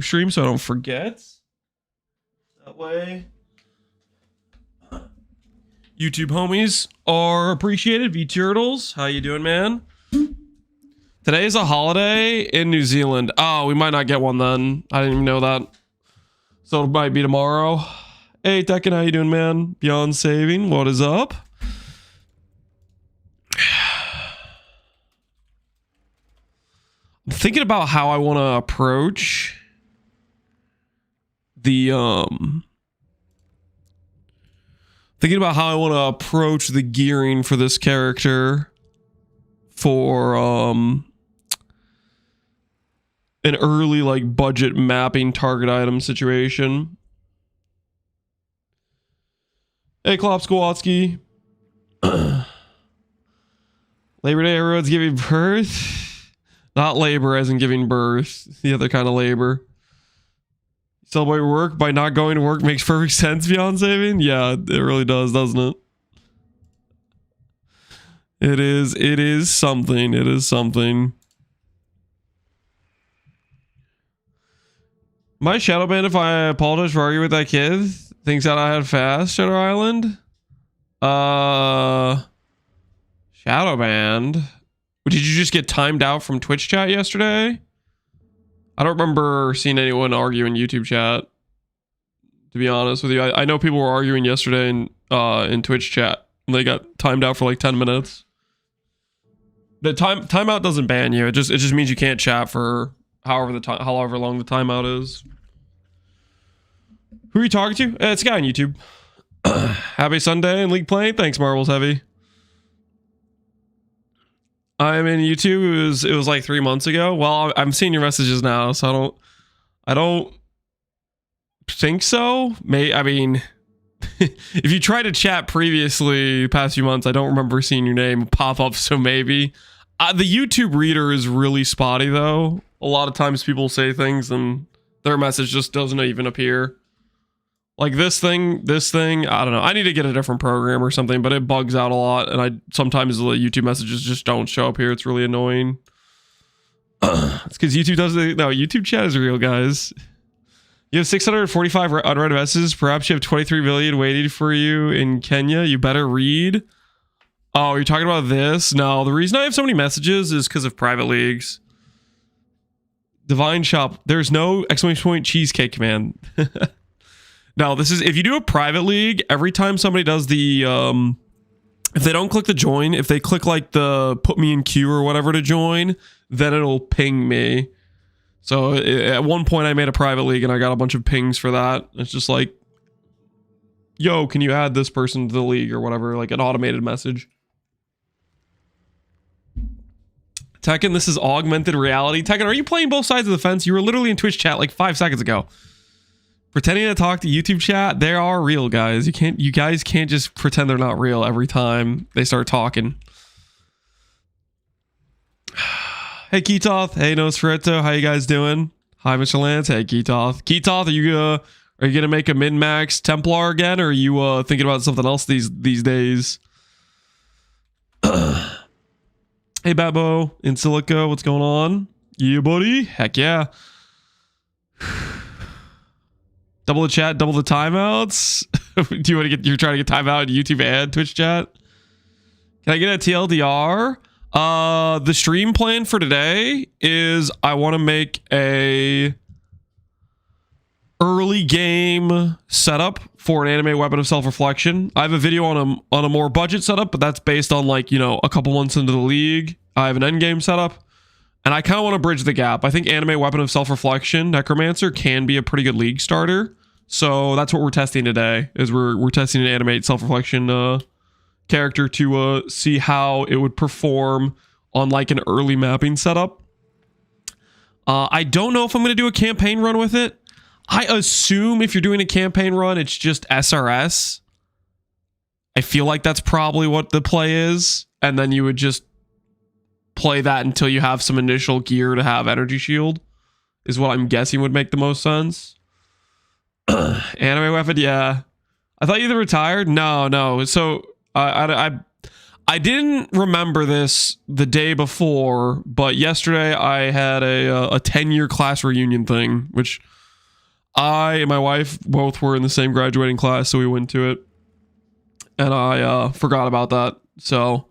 stream so I don't forget. That way, YouTube homies are appreciated. V-Turtles, how you doing, man? Today is a holiday in New Zealand. Oh, we might not get one then. I didn't even know that. So it might be tomorrow. Hey, Tekken, how you doing, man? Beyond Saving, what is up? I'm thinking about how I want to approach the gearing for this character for an early like budget mapping target item situation. Hey, Klopskowalski. Labor Day, everyone's giving birth. Not labor as in giving birth. The other kind of labor. Celebrate work by not going to work makes perfect sense beyond saving. Yeah, it really does, doesn't it? It is something. It is something. My shadow band, if I apologize for arguing with that kid, thinks that I had fast Shadow Island. Shadow band. Did you just get timed out from Twitch chat yesterday? I don't remember seeing anyone argue in YouTube chat, to be honest with you. I know people were arguing yesterday in Twitch chat. And they got timed out for like 10 minutes. The timeout doesn't ban you. It just means you can't chat for however long the timeout is. Who are you talking to? It's a guy on YouTube. Happy Sunday and League playing. Thanks, Marbles Heavy. I'm in YouTube. It was like 3 months ago. Well, I'm seeing your messages now, so I don't think so. I mean, if you tried to chat previously past few months, I don't remember seeing your name pop up. So maybe the YouTube reader is really spotty though. A lot of times people say things and their message just doesn't even appear. Like this thing, I don't know. I need to get a different program or something, but it bugs out a lot. And sometimes the YouTube messages just don't show up here. It's really annoying. It's because YouTube doesn't. No, YouTube chat is real, guys. You have 645 unread messages. Perhaps you have 23 million waiting for you in Kenya. You better read. Oh, you're talking about this? No, the reason I have so many messages is because of private leagues. Divine Shop. There's no exclamation point cheesecake, man. No, this is if you do a private league, every time somebody does the if they don't click the join, if they click like the put me in queue or whatever to join, then it'll ping me. So at one point I made a private league and I got a bunch of pings for that. It's just like, yo, can you add this person to the league or whatever, like an automated message. Tekken, this is augmented reality. Tekken, are you playing both sides of the fence? You were literally in Twitch chat like 5 seconds ago. Pretending to talk to YouTube chat, they are real, guys. You guys can't just pretend they're not real every time they start talking. Hey, Ketoth. Hey, Nosferatu. How you guys doing? Hi, Mr. Lance. Hey, Ketoth. Ketoth, are you gonna make a min-max Templar again, or are you thinking about something else these days? Hey, Babo in Silica. What's going on? Yeah, buddy. Heck yeah. Double the chat, double the timeouts. Do you want to you're trying to get timeout in YouTube and Twitch chat? Can I get a TLDR? The stream plan for today is I want to make a early game setup for an Animate Weapon of Self-Reflection. I have a video on a more budget setup, but that's based on like, you know, a couple months into the league. I have an end game setup. And I kind of want to bridge the gap. I think Animate Weapon of Self-Reflection, Necromancer, can be a pretty good league starter. So that's what we're testing today, is we're testing an Animate Self-Reflection character to see how it would perform on like an early mapping setup. I don't know if I'm going to do a campaign run with it. I assume if you're doing a campaign run, it's just SRS. I feel like that's probably what the play is. And then you would just play that until you have some initial gear to have energy shield, is what I'm guessing would make the most sense. Anime Weapon, yeah. I thought you either retired. No. So I I didn't remember this the day before, but yesterday I had a 10-year class reunion thing, which I and my wife both were in the same graduating class, so we went to it. And I forgot about that. So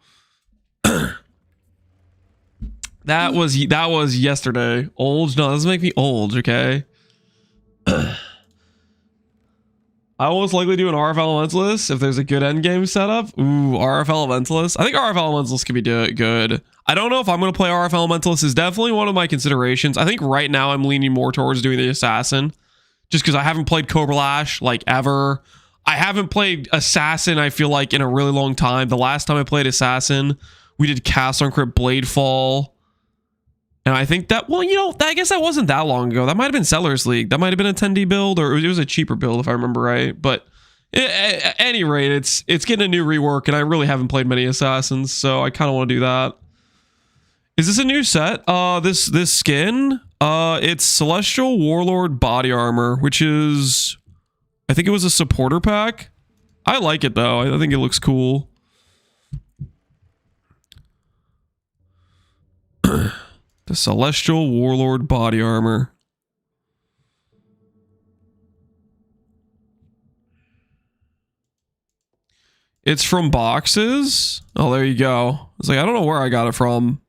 that was yesterday. Old? No, that doesn't make me old, okay? I will most likely do an RF Elementalist if there's a good endgame setup. Ooh, RF Elementalist. I think RF Elementalist could be good. I don't know if I'm going to play RF Elementalist. Is definitely one of my considerations. I think right now I'm leaning more towards doing the Assassin. Just because I haven't played Cobra Lash, like, ever. I haven't played Assassin, I feel like, in a really long time. The last time I played Assassin, we did Cast on Crit Bladefall. And I think that, well, you know, I guess that wasn't that long ago. That might have been Sellers League. That might have been a 10D build, or it was a cheaper build if I remember right. But at any rate, it's getting a new rework, and I really haven't played many Assassins, so I kind of want to do that. Is this a new set? This skin? It's Celestial Warlord Body Armor, which is, I think it was a supporter pack. I like it though. I think it looks cool. The Celestial Warlord Body Armor. It's from boxes. Oh, there you go. It's like, I don't know where I got it from,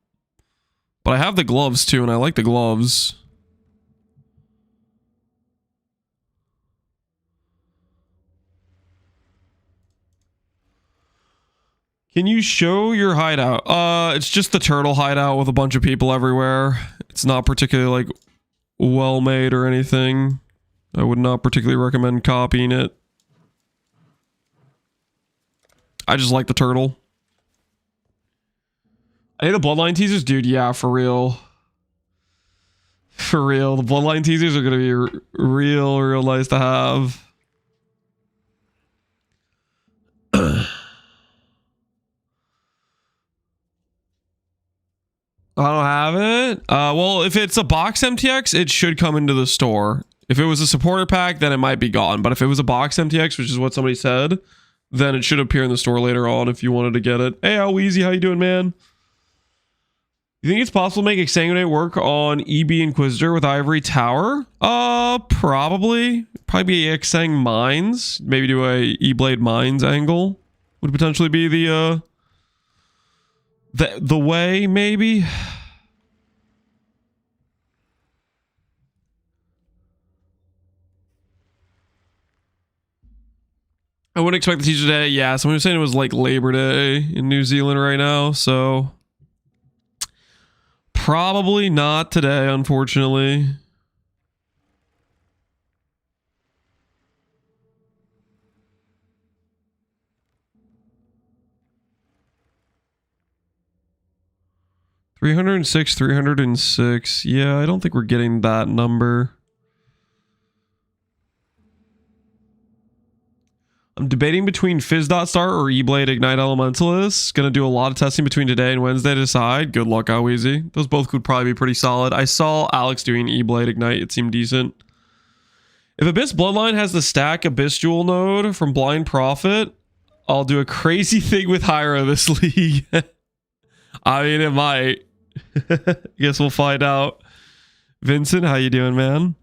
but I have the gloves too, and I like the gloves. Can you show your hideout? It's just the turtle hideout with a bunch of people everywhere. It's not particularly, like, well made or anything. I would not particularly recommend copying it. I just like the turtle. I need the Bloodline teasers? Dude, yeah, for real. For real. The Bloodline teasers are going to be real nice to have. I don't have it. Well, if it's a box MTX, it should come into the store. If it was a supporter pack, then it might be gone. But if it was a box MTX, which is what somebody said, then it should appear in the store later on if you wanted to get it. Hey, Weezy, how you doing, man? You think it's possible to make Exsanguinate work on EB Inquisitor with Ivory Tower? Probably. Probably be Exsang Mines. Maybe do a Eblade Mines angle. Would potentially be the way, maybe. I wouldn't expect the teacher today. Yeah, someone was saying it was like Labor Day in New Zealand right now, so probably not today, unfortunately. $306. Yeah, I don't think we're getting that number. I'm debating between Fizz.Start or Eblade Ignite Elementalist. Gonna do a lot of testing between today and Wednesday to decide. Good luck, Weezy. Those both could probably be pretty solid. I saw Alex doing Eblade Ignite. It seemed decent. If Abyss Bloodline has the stack Abyss Jewel node from Blind Prophet, I'll do a crazy thing with Hyra this league. I mean, it might. Guess we'll find out. Vincent, how you doing, man?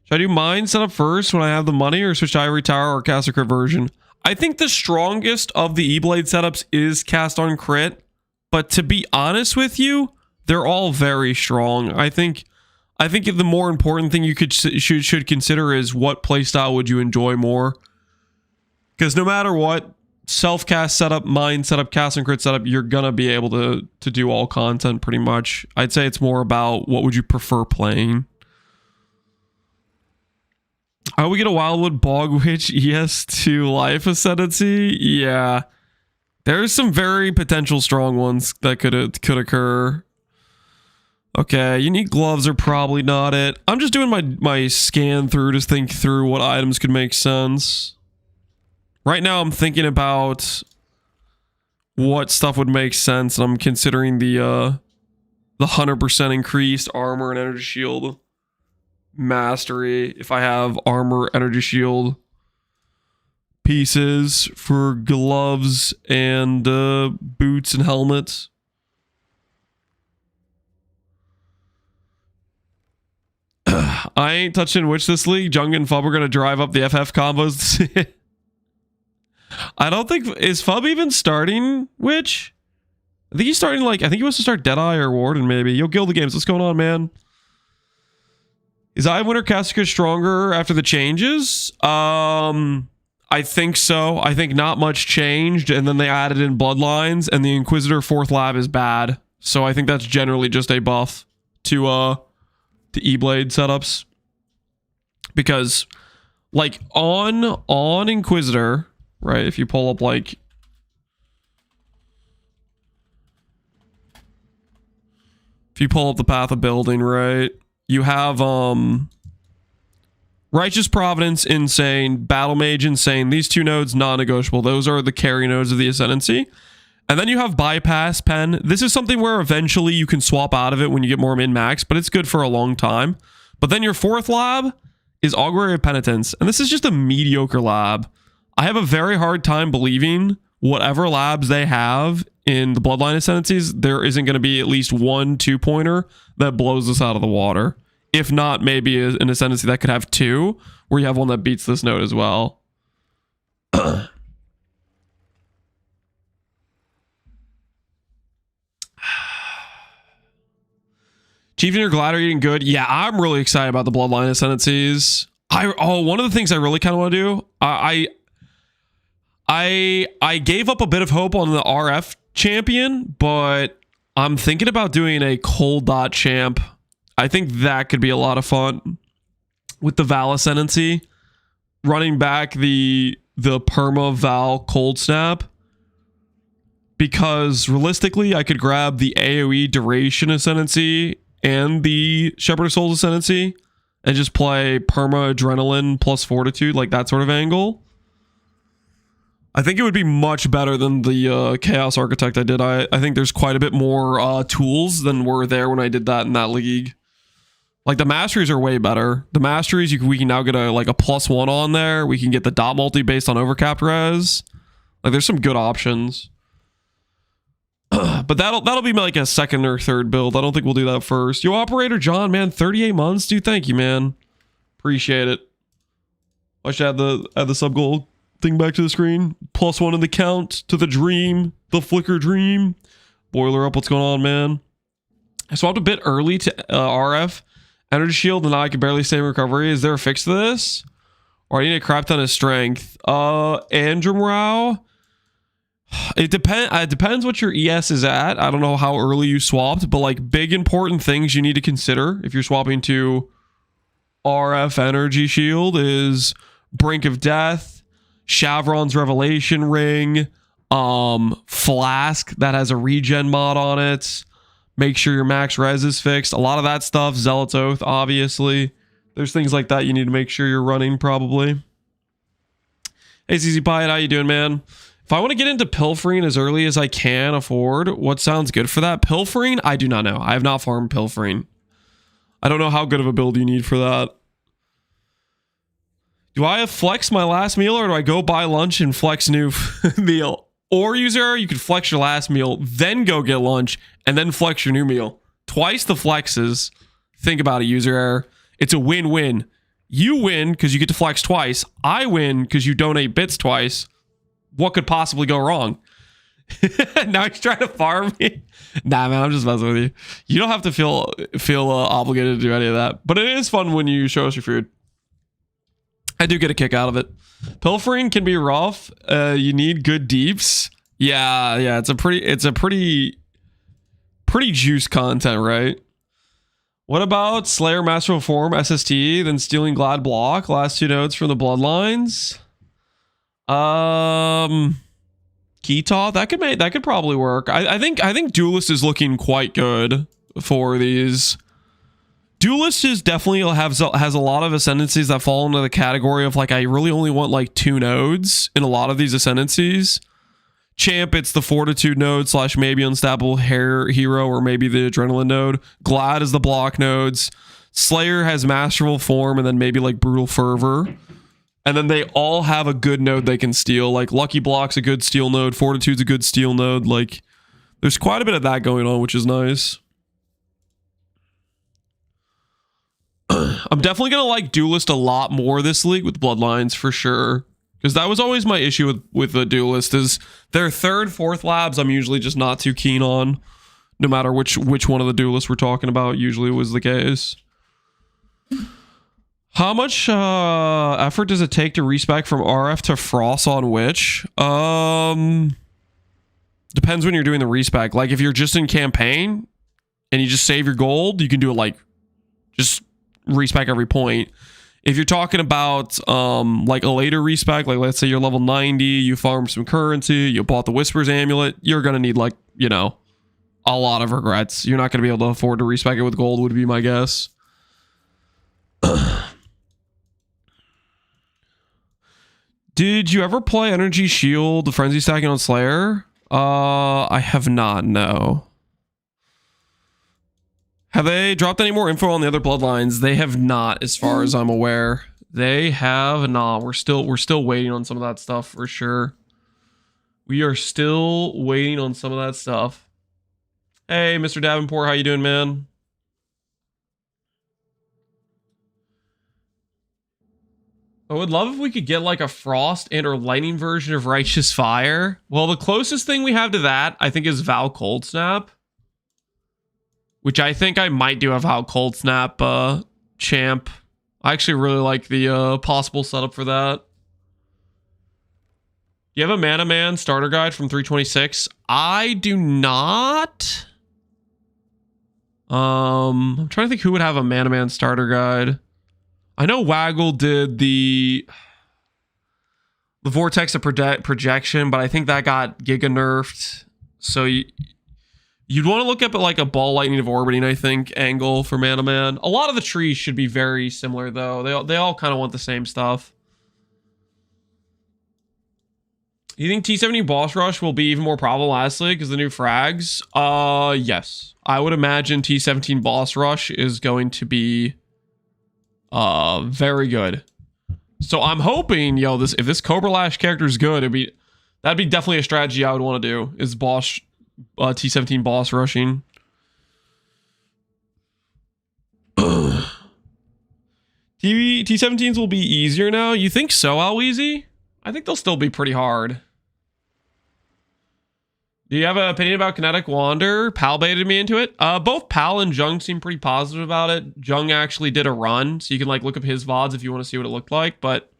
Should I do mine setup first when I have the money, or switch to Ivory Tower or cast a crit version? I think the strongest of the E-Blade setups is cast on crit, but to be honest with you, they're all very strong. I think the more important thing you should consider is what playstyle would you enjoy more. Because no matter what self-cast setup, mine setup, cast and crit setup, you're gonna be able to do all content pretty much. I'd say it's more about what would you prefer playing. Oh, we get a Wildwood Bog Witch ES2 Life Ascendancy? Yeah. There's some very potential strong ones that could occur. Okay, unique gloves are probably not it. I'm just doing my scan through to think through what items could make sense. Right now I'm thinking about what stuff would make sense, and I'm considering the 100% increased armor and energy shield mastery if I have armor, energy shield, pieces for gloves and boots and helmets. I ain't touching Witch this league. Jung and Fub are going to drive up the FF combos. I don't think... Is Fub even starting Witch? I think he's starting like... I think he wants to start Deadeye or Warden maybe. Yo, Guild the Games. What's going on, man? Is Winter Cassica stronger after the changes? I think so. I think not much changed. And then they added in Bloodlines. And the Inquisitor 4th lab is bad. So I think that's generally just a buff to Eblade setups, because like on Inquisitor, right, if you pull up like the path of building, right, you have Righteous Providence insane, Battle Mage insane, these two nodes non-negotiable. Those are the carry nodes of the Ascendancy. And then you have Bypass Pen. This is something where eventually you can swap out of it when you get more min-max, but it's good for a long time. But then your 4th lab is Augury of Penitence, and this is just a mediocre lab. I have a very hard time believing whatever labs they have in the Bloodline Ascendancies, there isn't going to be at least 1 2-pointer that blows this out of the water. If not, maybe an Ascendancy that could have 2, where you have one that beats this node as well. Chief and your Glad are eating good. Yeah, I'm really excited about the Bloodline Ascendancies. One of the things I really kind of want to do, I gave up a bit of hope on the RF champion, but I'm thinking about doing a cold dot champ. I think that could be a lot of fun with the Val Ascendancy, running back the perma Val cold snap. Because realistically, I could grab the AoE duration Ascendancy and the Shepherd of Souls Ascendancy and just play perma adrenaline plus fortitude, like that sort of angle. I think it would be much better than the Chaos Architect I did. I think there's quite a bit more tools than were there when I did that in that league. Like the masteries are way better. The masteries, we can now get a +1 on there. We can get the dot multi based on overcapped res. Like there's some good options. But that'll be like a 2nd or 3rd build. I don't think we'll do that first. Yo, Operator John, man, 38 months, dude. Thank you, man. Appreciate it. I should add the sub goal thing back to the screen. +1 in the count to the dream, the flicker dream. Boiler up, what's going on, man? I swapped a bit early to RF energy shield, and now I can barely stay in recovery. Is there a fix to this, or I need a crap ton of strength? Andrew Rao. It depends what your ES is at. I don't know how early you swapped, but like big important things you need to consider if you're swapping to RF Energy Shield is Brink of Death, Chevron's Revelation Ring, Flask that has a regen mod on it. Make sure your max res is fixed. A lot of that stuff, Zealot's Oath, obviously. There's things like that you need to make sure you're running probably. Hey CZ Pie, how you doing, man? If I want to get into pilfering as early as I can afford, what sounds good for that? Pilfering? I do not know. I have not farmed pilfering. I don't know how good of a build you need for that. Do I flex my last meal, or do I go buy lunch and flex new meal? Or user, you could flex your last meal, then go get lunch, and then flex your new meal. Twice the flexes. Think about it, user error. It's a win-win. You win because you get to flex twice. I win because you donate bits twice. What could possibly go wrong? Now he's trying to farm me. Nah, man, I'm just messing with you. You don't have to feel obligated to do any of that. But it is fun when you show us your food. I do get a kick out of it. Pilfering can be rough. You need good deeps. Yeah. It's a pretty juice content, right? What about Slayer Masterful Form SST, then Stealing Glad Block? Last 2 nodes from the Bloodlines. Keetaw, that could probably work. I think Duelist is looking quite good for these. Duelist is definitely has a lot of ascendancies that fall into the category of like, I really only want like 2 nodes in a lot of these ascendancies. Champ, it's the Fortitude node / maybe Unstoppable Hero, or maybe the Adrenaline node. Glad is the block nodes. Slayer has Masterful Form and then maybe like Brutal Fervor. And then they all have a good node they can steal. Like Lucky Block's a good steal node. Fortitude's a good steal node. Like there's quite a bit of that going on, which is nice. I'm definitely going to like Duelist a lot more this league with Bloodlines for sure. Because that was always my issue with the Duelist is their third, fourth labs I'm usually just not too keen on. No matter which one of the Duelists we're talking about usually was the case. How much effort does it take to respec from RF to Frost on Witch? Depends when you're doing the respec. Like if you're just in campaign and you just save your gold, you can do it like just respec every point. If you're talking about like a later respec, like let's say you're level 90, you farmed some currency, you bought the Whisper's Amulet, you're gonna need like, you know, a lot of regrets. You're not gonna be able to afford to respec it with gold, would be my guess. Did you ever play Energy Shield, the Frenzy stacking on Slayer? I have not, no. Have they dropped any more info on the other Bloodlines? They have not, as far as I'm aware. They have not. We're still waiting on some of that stuff for sure. We are still waiting on some of that stuff. Hey, Mr. Davenport, how you doing, man? I would love if we could get like a Frost and or Lightning version of Righteous Fire. Well, the closest thing we have to that, I think, is Val Cold Snap. Which I think I might do a Val Cold Snap champ. I actually really like the possible setup for that. You have a Mana Man starter guide from 326? I do not. I'm trying to think who would have a Mana Man starter guide. I know Waggle did the Vortex of Projection, but I think that got Giga nerfed. So you'd want to look up at like a Ball Lightning of Orbiting, I think, angle for Mana Man. A lot of the trees should be very similar, though. They all kind of want the same stuff. You think T70 Boss Rush will be even more probable lastly because the new frags? Yes. I would imagine T17 Boss Rush is going to be very good. So I'm hoping, yo, if this Cobra Lash character is good, that'd be definitely a strategy I would want to do, is boss T17 boss rushing. T17s will be easier now. You think so, Alweezy? I think they'll still be pretty hard. Do you have an opinion about Kinetic Wander? Pal baited me into it. Both Pal and Jung seem pretty positive about it. Jung actually did a run, so you can like look up his VODs if you want to see what it looked like. But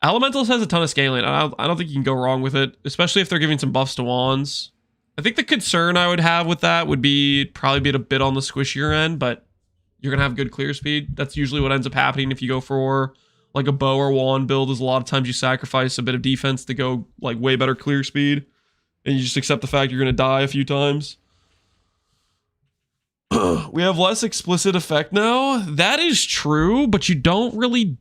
Elementals has a ton of scaling. I don't think you can go wrong with it, especially if they're giving some buffs to wands. I think the concern I would have with that would be probably be a bit on the squishier end, but you're gonna have good clear speed. That's usually what ends up happening if you go for like a bow or wand build. Is a lot of times you sacrifice a bit of defense to go like way better clear speed. And you just accept the fact you're going to die a few times. We have less explicit effect now. That is true, but you don't really...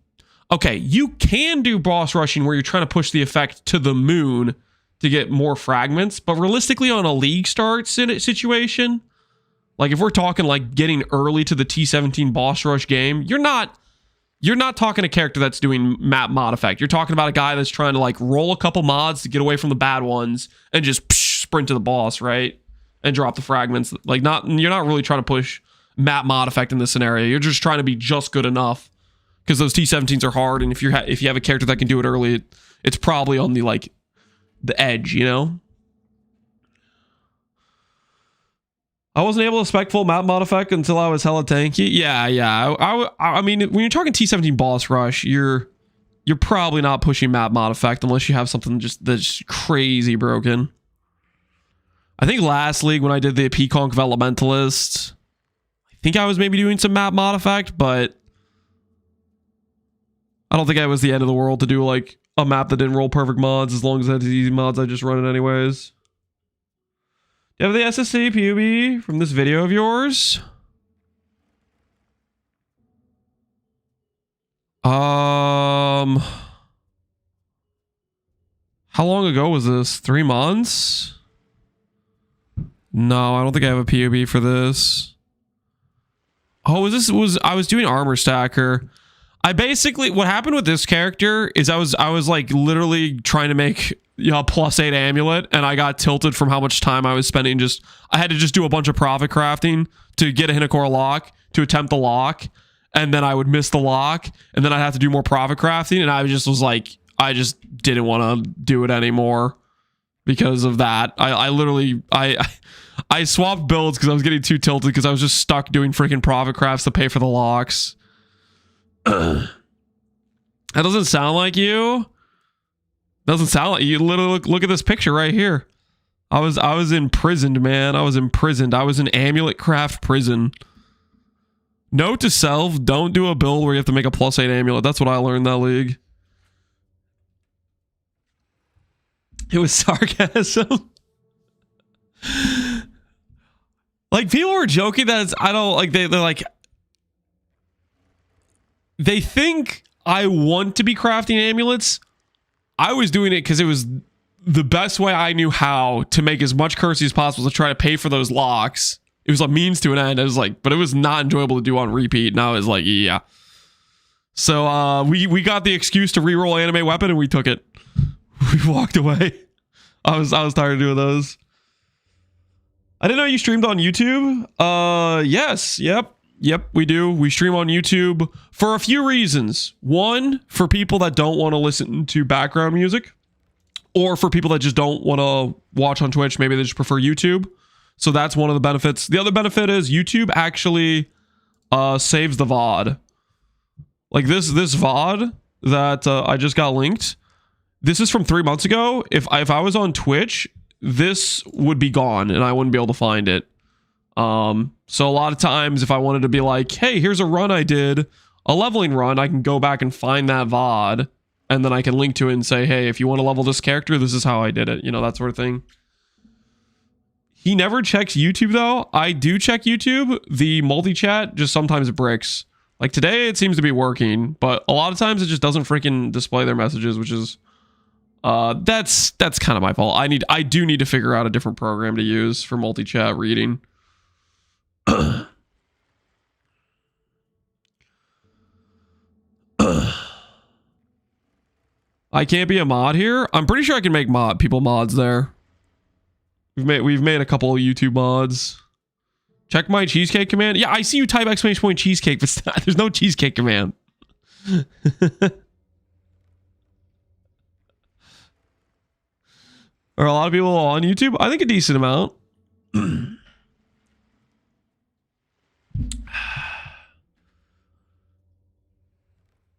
Okay, you can do boss rushing where you're trying to push the effect to the moon to get more fragments, but realistically on a league start situation, like if we're talking like getting early to the T17 boss rush game, you're not talking a character that's doing map mod effect. You're talking about a guy that's trying to like roll a couple mods to get away from the bad ones and just sprint to the boss, right? And drop the fragments. Like you're not really trying to push map mod effect in this scenario. You're just trying to be just good enough because those T17s are hard. And if you have a character that can do it early, it's probably on the edge, you know? I wasn't able to spec full map mod effect until I was hella tanky. Yeah. I mean, when you're talking T17 boss rush, you're probably not pushing map mod effect unless you have something that's crazy broken. I think last league when I did the Peaconk of Elementalist, I think I was maybe doing some map mod effect, but I don't think it was the end of the world to do like a map that didn't roll perfect mods. As long as it had easy mods, I just run it anyways. Do you have the SSC PUB from this video of yours? How long ago was this? 3 months? No, I don't think I have a PUB for this. Oh, I was doing Armor Stacker. I basically, what happened with this character is I was like literally trying to make, you know, a +8 amulet, and I got tilted from how much time I was spending. I had to just do a bunch of profit crafting to get a Hinokora lock, to attempt the lock, and then I would miss the lock, and then I'd have to do more profit crafting, and I just was like, I just didn't want to do it anymore because of that. I literally swapped builds because I was getting too tilted because I was just stuck doing freaking profit crafts to pay for the locks. That doesn't sound like you. Doesn't sound like you. Literally look at this picture right here. I was imprisoned, man. I was imprisoned. I was in amulet craft prison. Note to self: don't do a build where you have to make a +8 amulet. That's what I learned that league. It was sarcasm. Like, people were joking that it's, I don't like, they're like, they think I want to be crafting amulets. I was doing it because it was the best way I knew how to make as much currency as possible to try to pay for those locks. It was a means to an end. I was like, but it was not enjoyable to do on repeat. And I was like, yeah. So we got the excuse to reroll Animate Weapon, and we took it. We walked away. I was tired of doing those. I didn't know you streamed on YouTube. Yes. Yep, we do. We stream on YouTube for a few reasons. One, for people that don't want to listen to background music, or for people that just don't want to watch on Twitch. Maybe they just prefer YouTube. So that's one of the benefits. The other benefit is YouTube actually saves the VOD. Like this VOD that I just got linked. This is from 3 months ago. If I was on Twitch, this would be gone and I wouldn't be able to find it. So a lot of times if I wanted to be like, hey, here's a run I did, a leveling run, I can go back and find that VOD, and then I can link to it and say, hey, if you want to level this character, this is how I did it. You know, that sort of thing. He never checks YouTube though. I do check YouTube. The multi-chat just sometimes bricks. Like today it seems to be working, but a lot of times it just doesn't freaking display their messages, which is that's kind of my fault. I do need to figure out a different program to use for multi-chat reading. I can't be a mod here. I'm pretty sure I can make people mods there. We've made a couple of YouTube mods. Check my cheesecake command. Yeah, I see you type !! cheesecake, but there's no cheesecake command. Are a lot of people on YouTube? I think a decent amount.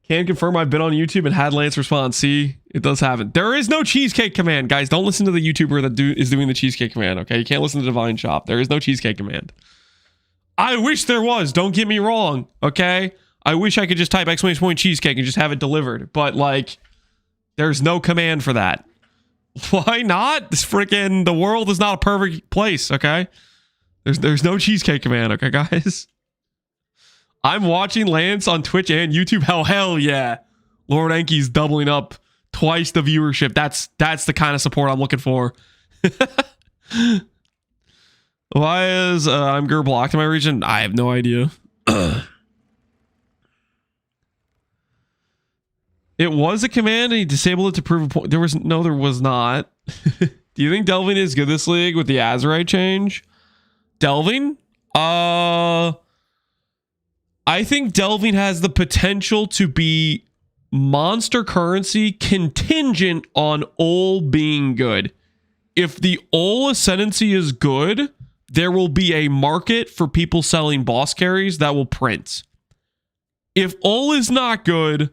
Can confirm I've been on YouTube and had Lance respond. See, it does happen. There is no cheesecake command, guys. Don't listen to the YouTuber that is doing the cheesecake command, okay? You can't listen to Divine Shop. There is no cheesecake command. I wish there was. Don't get me wrong, okay? I wish I could just type ! cheesecake and just have it delivered. But, like, there's no command for that. Why not? This freaking, the world is not a perfect place, okay? There's no cheesecake command, okay, guys? I'm watching Lance on Twitch and YouTube. Hell yeah. Lord Enki's doubling up twice the viewership. That's the kind of support I'm looking for. Why is I'm Gur blocked in my region? I have no idea. It was a command and he disabled it to prove a point. There was not. Do you think Delving is good this league with the Azerite change? Delving? I think Delving has the potential to be monster currency contingent on Ol being good. If the Ol Ascendancy is good, there will be a market for people selling boss carries that will print. If Ol is not good,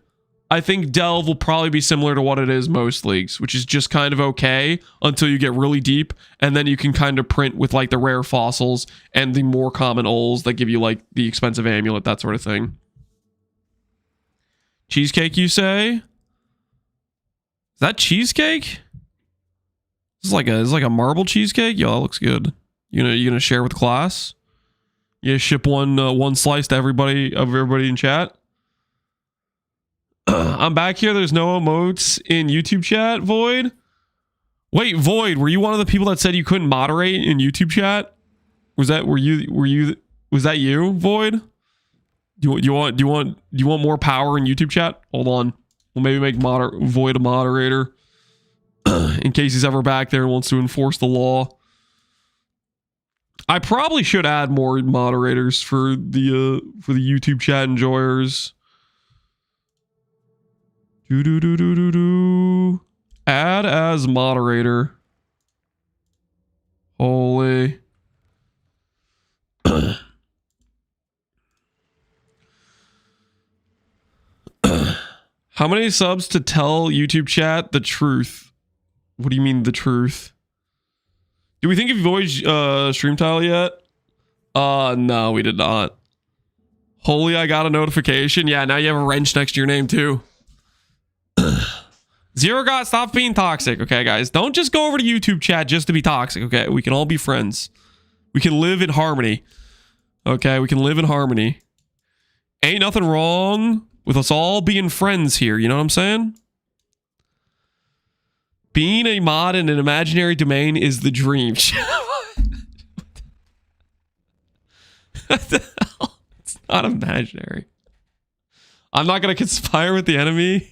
I think Delve will probably be similar to what it is most leagues, which is just kind of okay until you get really deep, and then you can kind of print with like the rare fossils and the more common Ols that give you like the expensive amulet, that sort of thing. Cheesecake, you say? Is that cheesecake? This is like a marble cheesecake. Yo, that looks good. You gonna share with class? You ship one slice to everybody in chat. I'm back here. There's no emotes in YouTube chat, Void. Wait, Void, were you one of the people that said you couldn't moderate in YouTube chat? Was that you, Void? Do you want more power in YouTube chat? Hold on. We'll maybe make Void a moderator in case he's ever back there and wants to enforce the law. I probably should add more moderators for the YouTube chat enjoyers. Add as moderator. Holy. How many subs to tell YouTube chat the truth? What do you mean the truth? Do we think of Voyage stream tile yet? No, we did not. Holy, I got a notification. Yeah, now you have a wrench next to your name too. Zero got stop being toxic. Okay, guys, don't just go over to YouTube chat just to be toxic. Okay, we can all be friends. We can live in harmony. Okay, we can live in harmony. Ain't nothing wrong with us all being friends here. You know what I'm saying? Being a mod in an imaginary domain is the dream. What the hell? It's not imaginary. I'm not going to conspire with the enemy.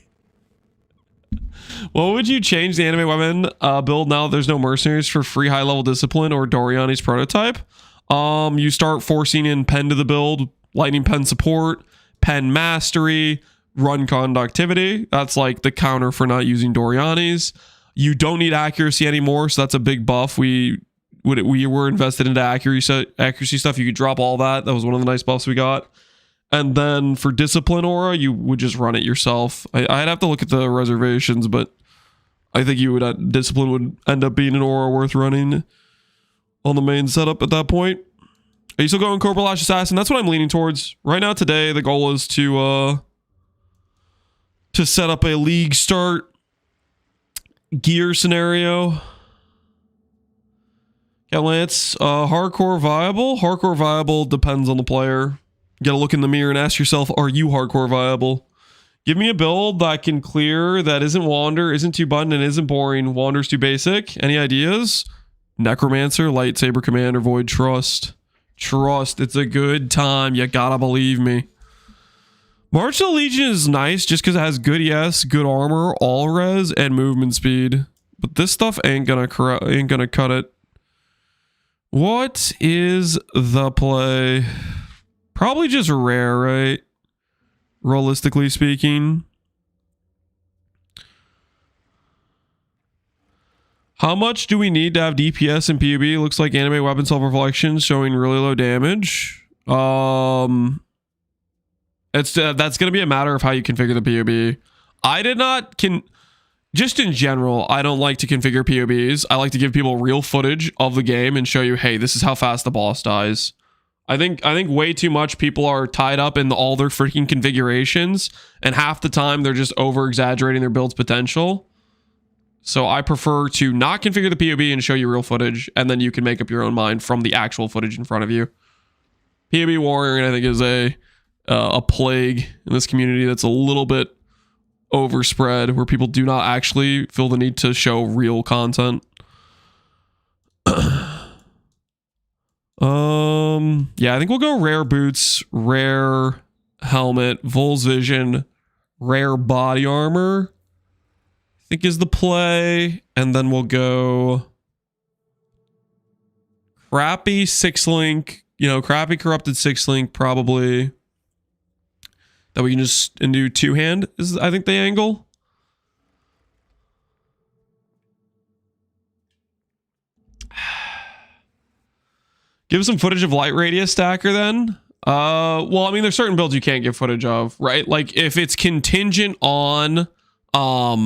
What would you change the Animate Weapon build now that there's no mercenaries for free high level discipline or Doriani's prototype? You start forcing in pen to the build, lightning pen support, pen mastery, run conductivity. That's like the counter for not using Doriani's. You don't need accuracy anymore, so that's a big buff. We were invested into accuracy stuff. You could drop all that. That was one of the nice buffs we got. And then for discipline aura, you would just run it yourself. I'd have to look at the reservations, but I think you would discipline would end up being an aura worth running on the main setup at that point. Are you still going Cobra Lash Assassin? That's what I'm leaning towards right now. Today, the goal is to set up a Leaguestart gear scenario. Yeah, Lance, hardcore viable? Hardcore viable depends on the player. You gotta look in the mirror and ask yourself, are you hardcore viable? Give me a build that can clear, that isn't wander, isn't too button, and isn't boring. Wander's too basic. Any ideas? Necromancer, Lightsaber Commander, Void Trust. Trust, it's a good time. You gotta believe me. March to the Legion is nice just because it has good ES, good armor, all res, and movement speed. But this stuff ain't gonna cut it. What is the play? Probably just rare, right? Realistically speaking. How much do we need to have DPS in PUB? Looks like Animate Weapon Self-Reflection showing really low damage. That's going to be a matter of how you configure the PUB. I did not just in general, I don't like to configure PUBs. I like to give people real footage of the game and show you, hey, this is how fast the boss dies. I think way too much people are tied up in all their freaking configurations, and half the time they're just over exaggerating their build's potential. So I prefer to not configure the PUB and show you real footage, and then you can make up your own mind from the actual footage in front of you. PUB warrior, I think, is a plague in this community that's a little bit overspread, where people do not actually feel the need to show real content. Yeah, I think we'll go rare boots, rare helmet, Vol's Vision, rare body armor, I think is the play. And then we'll go crappy 6-link, crappy corrupted 6-link probably. That we can just do 2-hand is, I think, the angle. Give some footage of light radius stacker then. Well, I mean, there's certain builds you can't give footage of, right? Like if it's contingent on a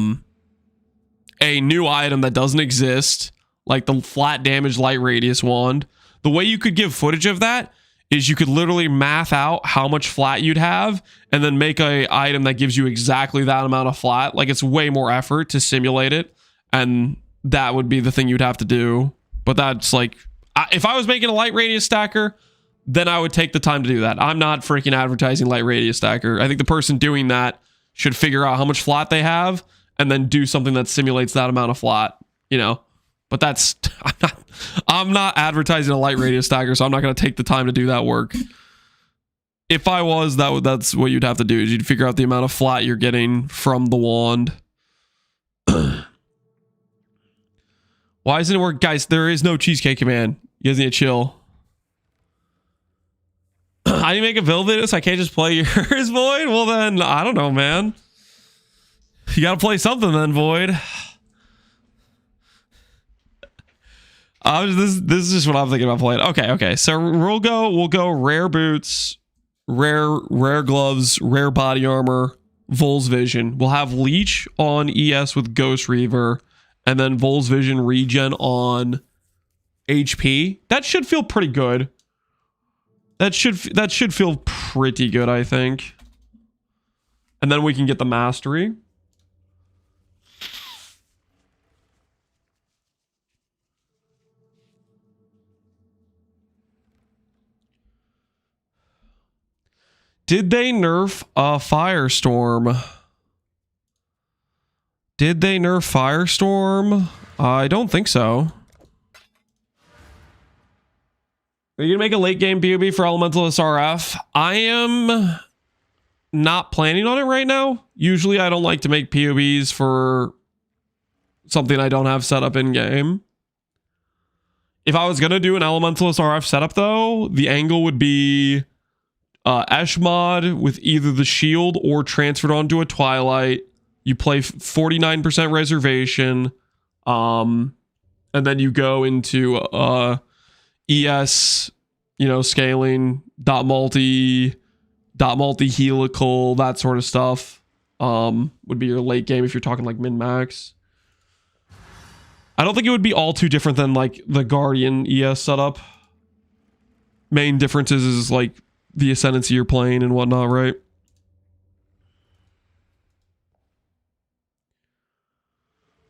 new item that doesn't exist, like the flat damage light radius wand, the way you could give footage of that is you could literally math out how much flat you'd have and then make a item that gives you exactly that amount of flat. Like it's way more effort to simulate it, and that would be the thing you'd have to do. But that's like, if I was making a light radius stacker, then I would take the time to do that. I'm not freaking advertising light radius stacker. I think the person doing that should figure out how much flat they have and then do something that simulates that amount of flat, But that's, I'm not advertising a light radius stacker, so I'm not going to take the time to do that work. if I was, that's what you'd have to do. Is you'd figure out the amount of flat you're getting from the wand. Why isn't it work, guys? There is no cheesecake command. You guys need to chill. I need to make a build video, so I can't just play yours, Void. Well then, I don't know, man. You gotta play something then, Void. This is just what I'm thinking about playing. Okay. So we'll go rare boots, rare gloves, rare body armor, Vol's Vision. We'll have Leech on ES with Ghost Reaver, and then Vol's Vision regen on HP. That should feel pretty good. That should feel pretty good, I think. And then we can get the mastery. Did they nerf Firestorm? Did they nerf Firestorm? I don't think so. Are you gonna make a late game POB for Elementalist RF? I am not planning on it right now. Usually I don't like to make POBs for something I don't have set up in game. If I was gonna do an Elementalist RF setup though, the angle would be Esh mod with either the shield or transferred onto a Twilight. You play 49% reservation, and then you go into ES, you know, scaling, multi helical, that sort of stuff. Would be your late game if you're talking like min max. I don't think it would be all too different than like the Guardian ES setup. Main differences is like the Ascendancy you're playing and whatnot, right?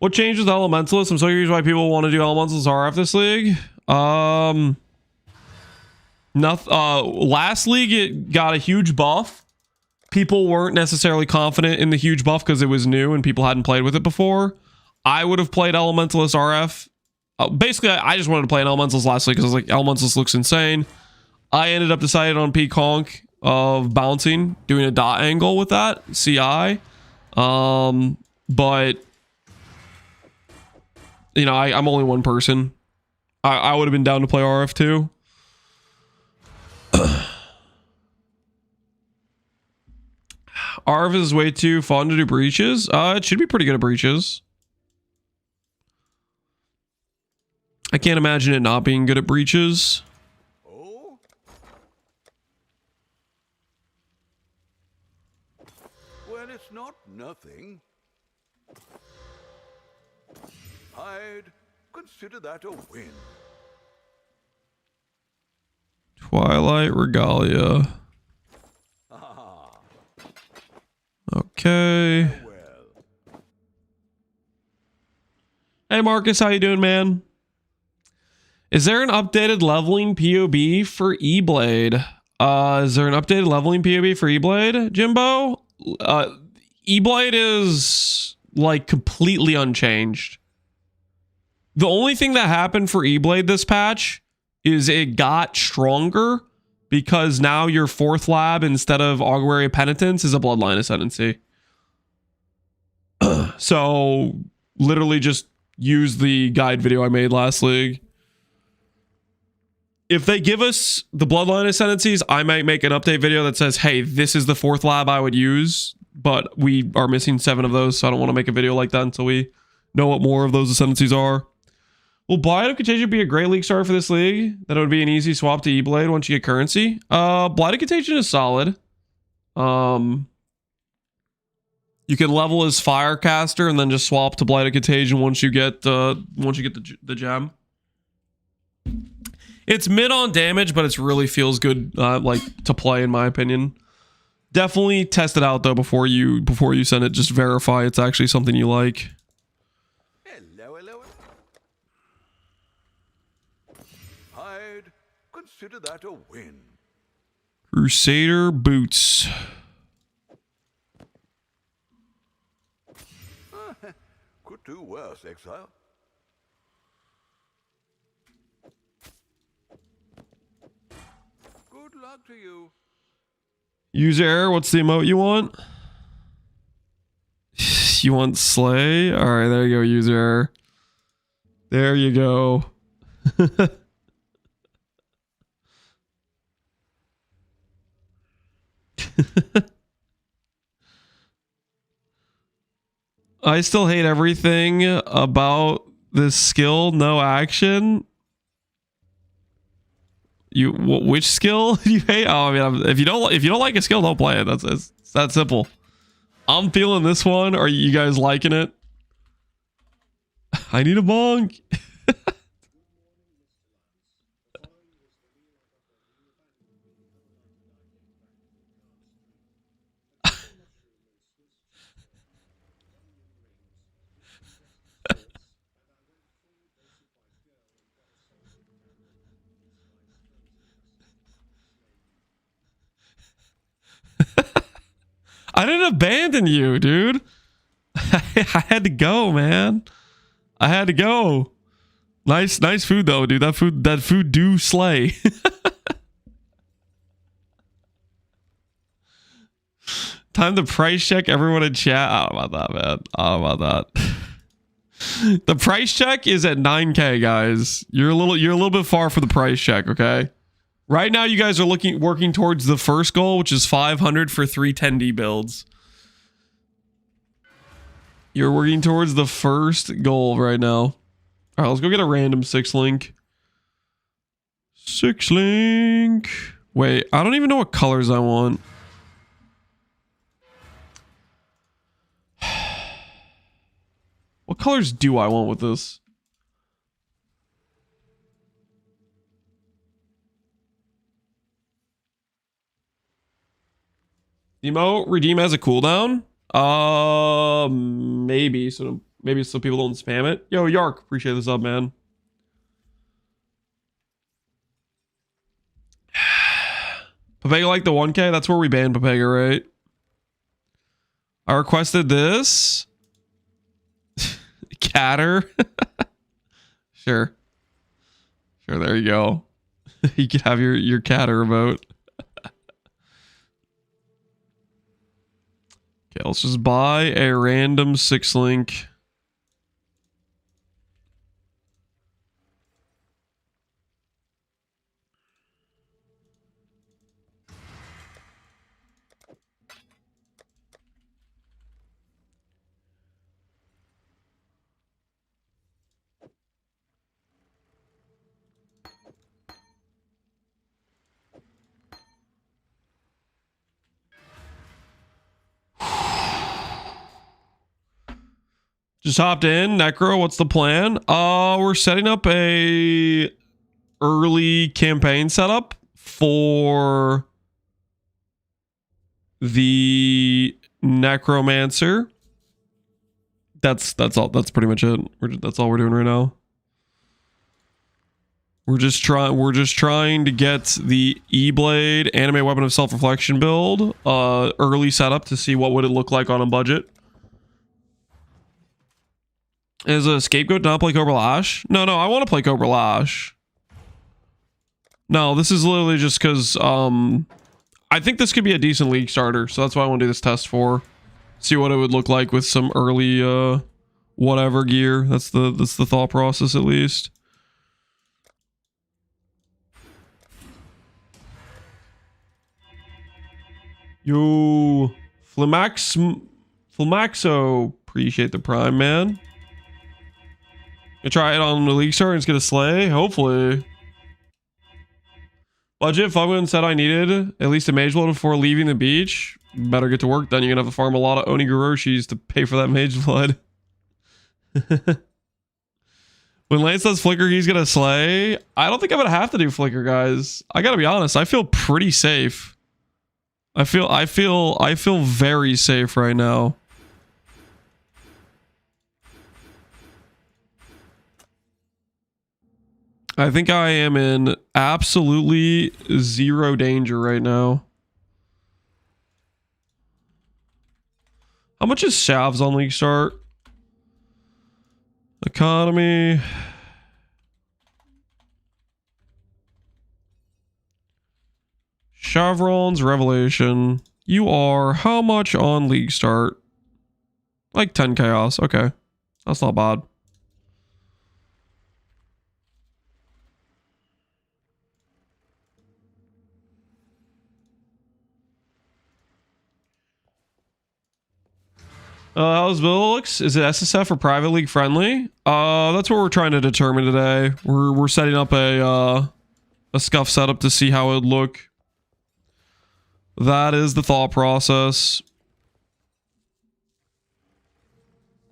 What changed with Elementalist? I'm so curious why people want to do Elementalist RF this league. Last league it got a huge buff. People weren't necessarily confident in the huge buff because it was new and people hadn't played with it before. I would have played Elementalist RF. Basically, I just wanted to play an Elementalist last league because I was like, Elementalist looks insane. I ended up deciding on P-Conk of bouncing, doing a dot angle with that, CI. But, you know, I'm only one person. I would have been down to play RF too. RF is way too fun to do breaches. It should be pretty good at breaches. I can't imagine it not being good at breaches. Well, it's not nothing. I'd consider that a win. Twilight Regalia. Okay. Hey Marcus, how you doing, man? Is there an updated leveling POB for Eblade? Is there an updated leveling POB for Eblade, Jimbo? Eblade is like completely unchanged. The only thing that happened for Eblade this patch is it got stronger because now your fourth lab instead of Augury of Penitence is a Bloodline Ascendancy. So literally just use the guide video I made last league. If they give us the Bloodline Ascendancies, I might make an update video that says, hey, this is the fourth lab I would use, but we are missing 7 of those, so I don't want to make a video like that until we know what more of those Ascendancies are. Will Blight of Contagion be a great league starter for this league? That it would be an easy swap to E-Blade once you get currency? Blight of Contagion is solid. You can level as Firecaster and then just swap to Blight of Contagion once you get the gem. It's mid on damage, but it really feels good like to play in my opinion. Definitely test it out though before you send it. Just verify it's actually something you like. Hello. I'd consider that a win. Crusader boots. Could do worse, Exile. Good luck to you. User error. What's the emote you want? You want slay? All right, there you go, user error. There you go. I still hate everything about this skill. No action. Which skill do you hate? Oh, I mean, if you don't like a skill, don't play it. It's that simple. I'm feeling this one. Are you guys liking it? I need a bonk. I didn't abandon you, dude. I had to go, man. I had to go. Nice food though, dude. That food do slay. Time to price check everyone in chat. I don't know about that, man. I don't know about that. The price check is at 9K, guys. You're a little bit far for the price check, okay? Right now, you guys are working towards the first goal, which is 500 for 310D builds. You're working towards the first goal right now. All right, let's go get a random 6-link. 6-link. Wait, I don't even know what colors I want. What colors do I want with this? Emote redeem as a cooldown? Maybe. So maybe so people don't spam it. Yo, Yark, appreciate this up, man. Papega like the 1K? That's where we banned Papega, right? I requested this. Catter. Sure. Sure, there you go. You can have your catter remote. Okay, let's just buy a random 6-link. Just hopped in. Necro, what's the plan? We're setting up a early campaign setup for the Necromancer. That's all. That's pretty much it. That's all we're doing right now. We're just trying to get the Eblade Animate Weapon of Self-Reflection build early setup to see what would it look like on a budget. Is a scapegoat not play Cobra Lash? No, I want to play Cobra Lash. No, this is literally just because I think this could be a decent league starter, so that's why I want to do this test for. See what it would look like with some early whatever gear. That's the thought process at least. Yo, Flamaxo, appreciate the prime, man. I try it on the Leaguestart and it's gonna slay, hopefully. Budget, Fogman said I needed at least a mage blood before leaving the beach. Better get to work then. You're gonna have to farm a lot of Oniguroshis to pay for that mage blood. When Lance does flicker, he's gonna slay. I don't think I'm gonna have to do flicker, guys. I gotta be honest, I feel pretty safe. I feel very safe right now. I think I am in absolutely zero danger right now. How much is Shavs on Leaguestart? Economy. Chevrons, Revelation. You are how much on Leaguestart? Like 10 chaos. Okay. That's not bad. How's Billix? Is it SSF or private league friendly? That's what we're trying to determine today. We're setting up a scuff setup to see how it would look. That is the thought process.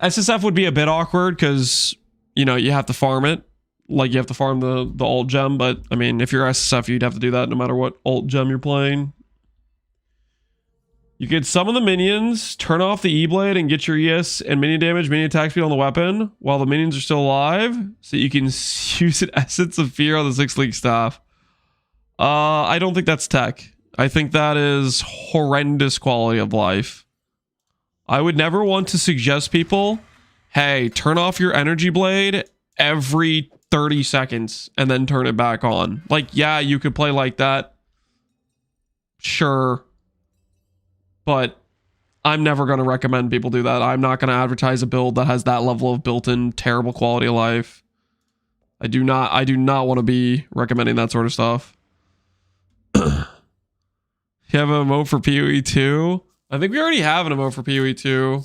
SSF would be a bit awkward because, you know, you have to farm it. Like, you have to farm the alt gem, but, I mean, if you're SSF, you'd have to do that no matter what alt gem you're playing. You could summon the minions, turn off the Eblade, and get your ES and minion damage, minion attack speed on the weapon while the minions are still alive, so you can use an Essence of Fear on the 6 League staff. I don't think that's tech. I think that is horrendous quality of life. I would never want to suggest people, hey, turn off your energy blade every 30 seconds and then turn it back on. Like, yeah, you could play like that. Sure. But I'm never going to recommend people do that. I'm not going to advertise a build that has that level of built-in terrible quality of life. I do not want to be recommending that sort of stuff. You have an emote for PoE 2? I think we already have an emote for PoE 2.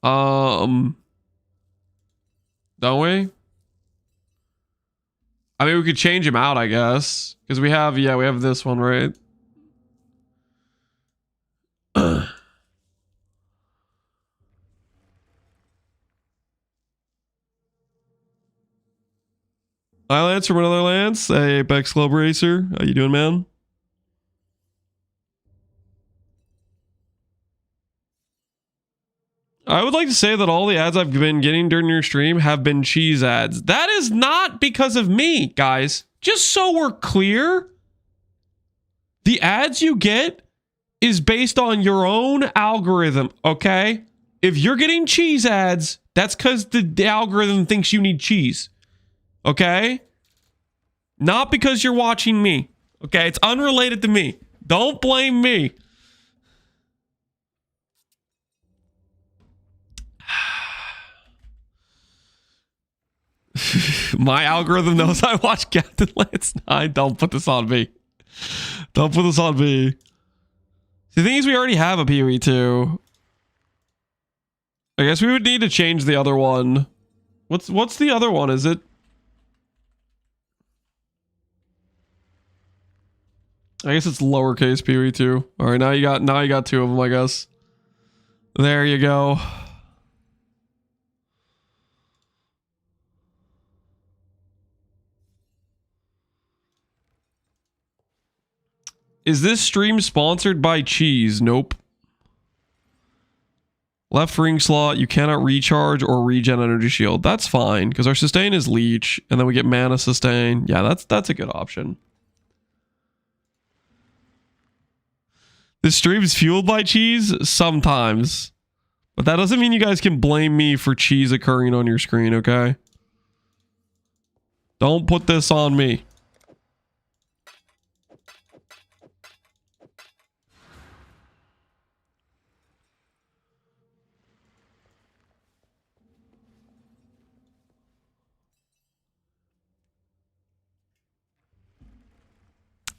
Don't we? I mean, we could change him out, I guess. Because we have, yeah, we have this one, right? Hi, Lance from another Lance. Hey, Apex Club Racer. How you doing, man? I would like to say that all the ads I've been getting during your stream have been cheese ads. That is not because of me, guys. Just so we're clear, the ads you get is based on your own algorithm, okay? If you're getting cheese ads, that's because the algorithm thinks you need cheese, okay? Not because you're watching me, okay? It's unrelated to me. Don't blame me. My algorithm knows I watch Captain Lance 9. Don't put this on me. Don't put this on me. The thing is, we already have a PoE 2. I guess we would need to change the other one. What's the other one? Is it? I guess it's lowercase PoE 2. All right, now you got two of them, I guess. There you go. Is this stream sponsored by cheese? Nope. Left ring slot, you cannot recharge or regen energy shield. That's fine, because our sustain is leech, and then we get mana sustain. Yeah, that's a good option. This stream is fueled by cheese? Sometimes. But that doesn't mean you guys can blame me for cheese occurring on your screen, okay? Don't put this on me.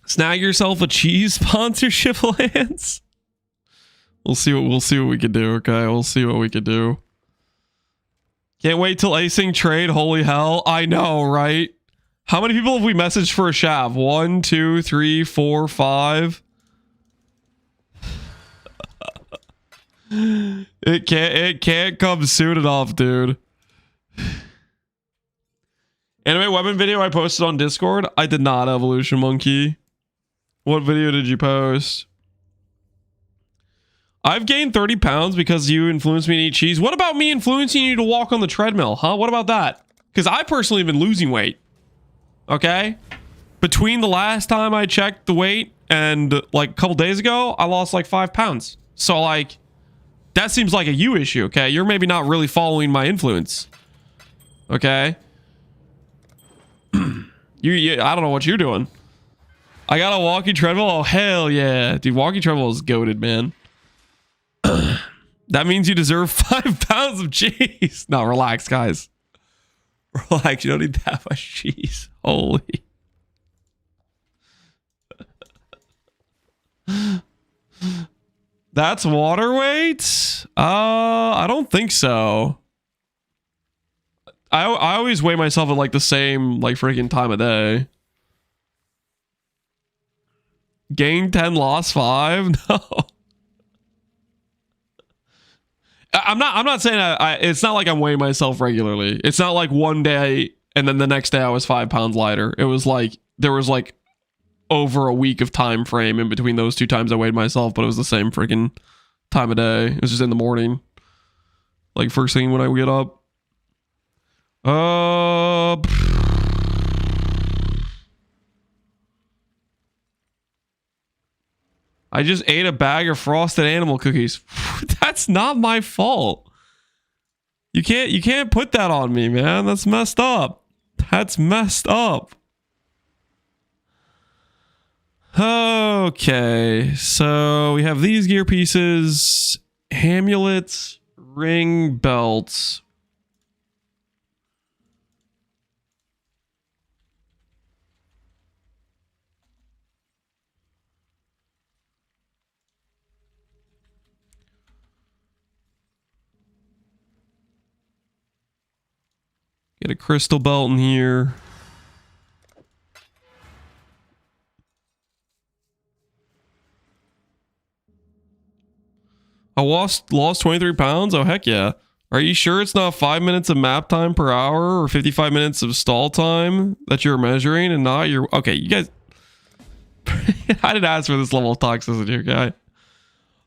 Snag yourself a cheese sponsorship, Lance. We'll see what we can do, okay? We'll see what we can do. Can't wait till Acing trade. Holy hell. I know, right? How many people have we messaged for a shav? 1, 2, 3, 4, 5. It can't come soon enough, dude. Animate Weapon video I posted on Discord. I did not, Evolution Monkey. What video did you post? I've gained 30 pounds because you influenced me to eat cheese. What about me influencing you to walk on the treadmill, huh? What about that? Because I personally have been losing weight. Okay? Between the last time I checked the weight and like a couple days ago, I lost like 5 pounds. So like, that seems like a you issue, okay? You're maybe not really following my influence. Okay? I don't know what you're doing. I got a walking treadmill. Oh, hell yeah. Dude, walking treadmill is goated, man. That means you deserve 5 pounds of cheese. No, relax, guys. Relax. You don't need that much cheese. Holy. That's water weight? I don't think so. I always weigh myself at like the same like freaking time of day. Gain 10, lost 5? No. I'm not saying it's not like I'm weighing myself regularly. It's not like one day and then the next day I was 5 pounds lighter. It was like there was like over a week of time frame in between those 2 times I weighed myself, but it was the same freaking time of day. It was just in the morning. Like first thing when I get up. I just ate a bag of frosted animal cookies. That's not my fault. You can't put that on me, man. That's messed up. That's messed up. Okay, so we have these gear pieces, amulets, ring, belts. Get a crystal belt in here. I lost 23 pounds? Oh, heck yeah. Are you sure it's not 5 minutes of map time per hour or 55 minutes of stall time that you're measuring and not your... Okay, you guys... I didn't ask for this level of toxicity, okay?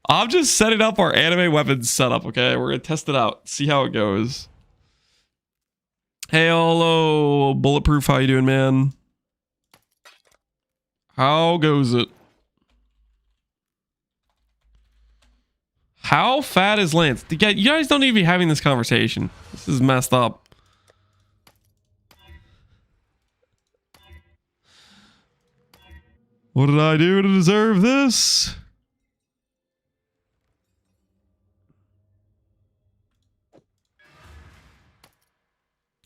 I'm just setting up our Animate Weapon setup, okay? We're going to test it out. See how it goes. Hey, hello, Bulletproof. How you doing, man? How goes it? How fat is Lance? You guys don't need to be having this conversation. This is messed up. What did I do to deserve this?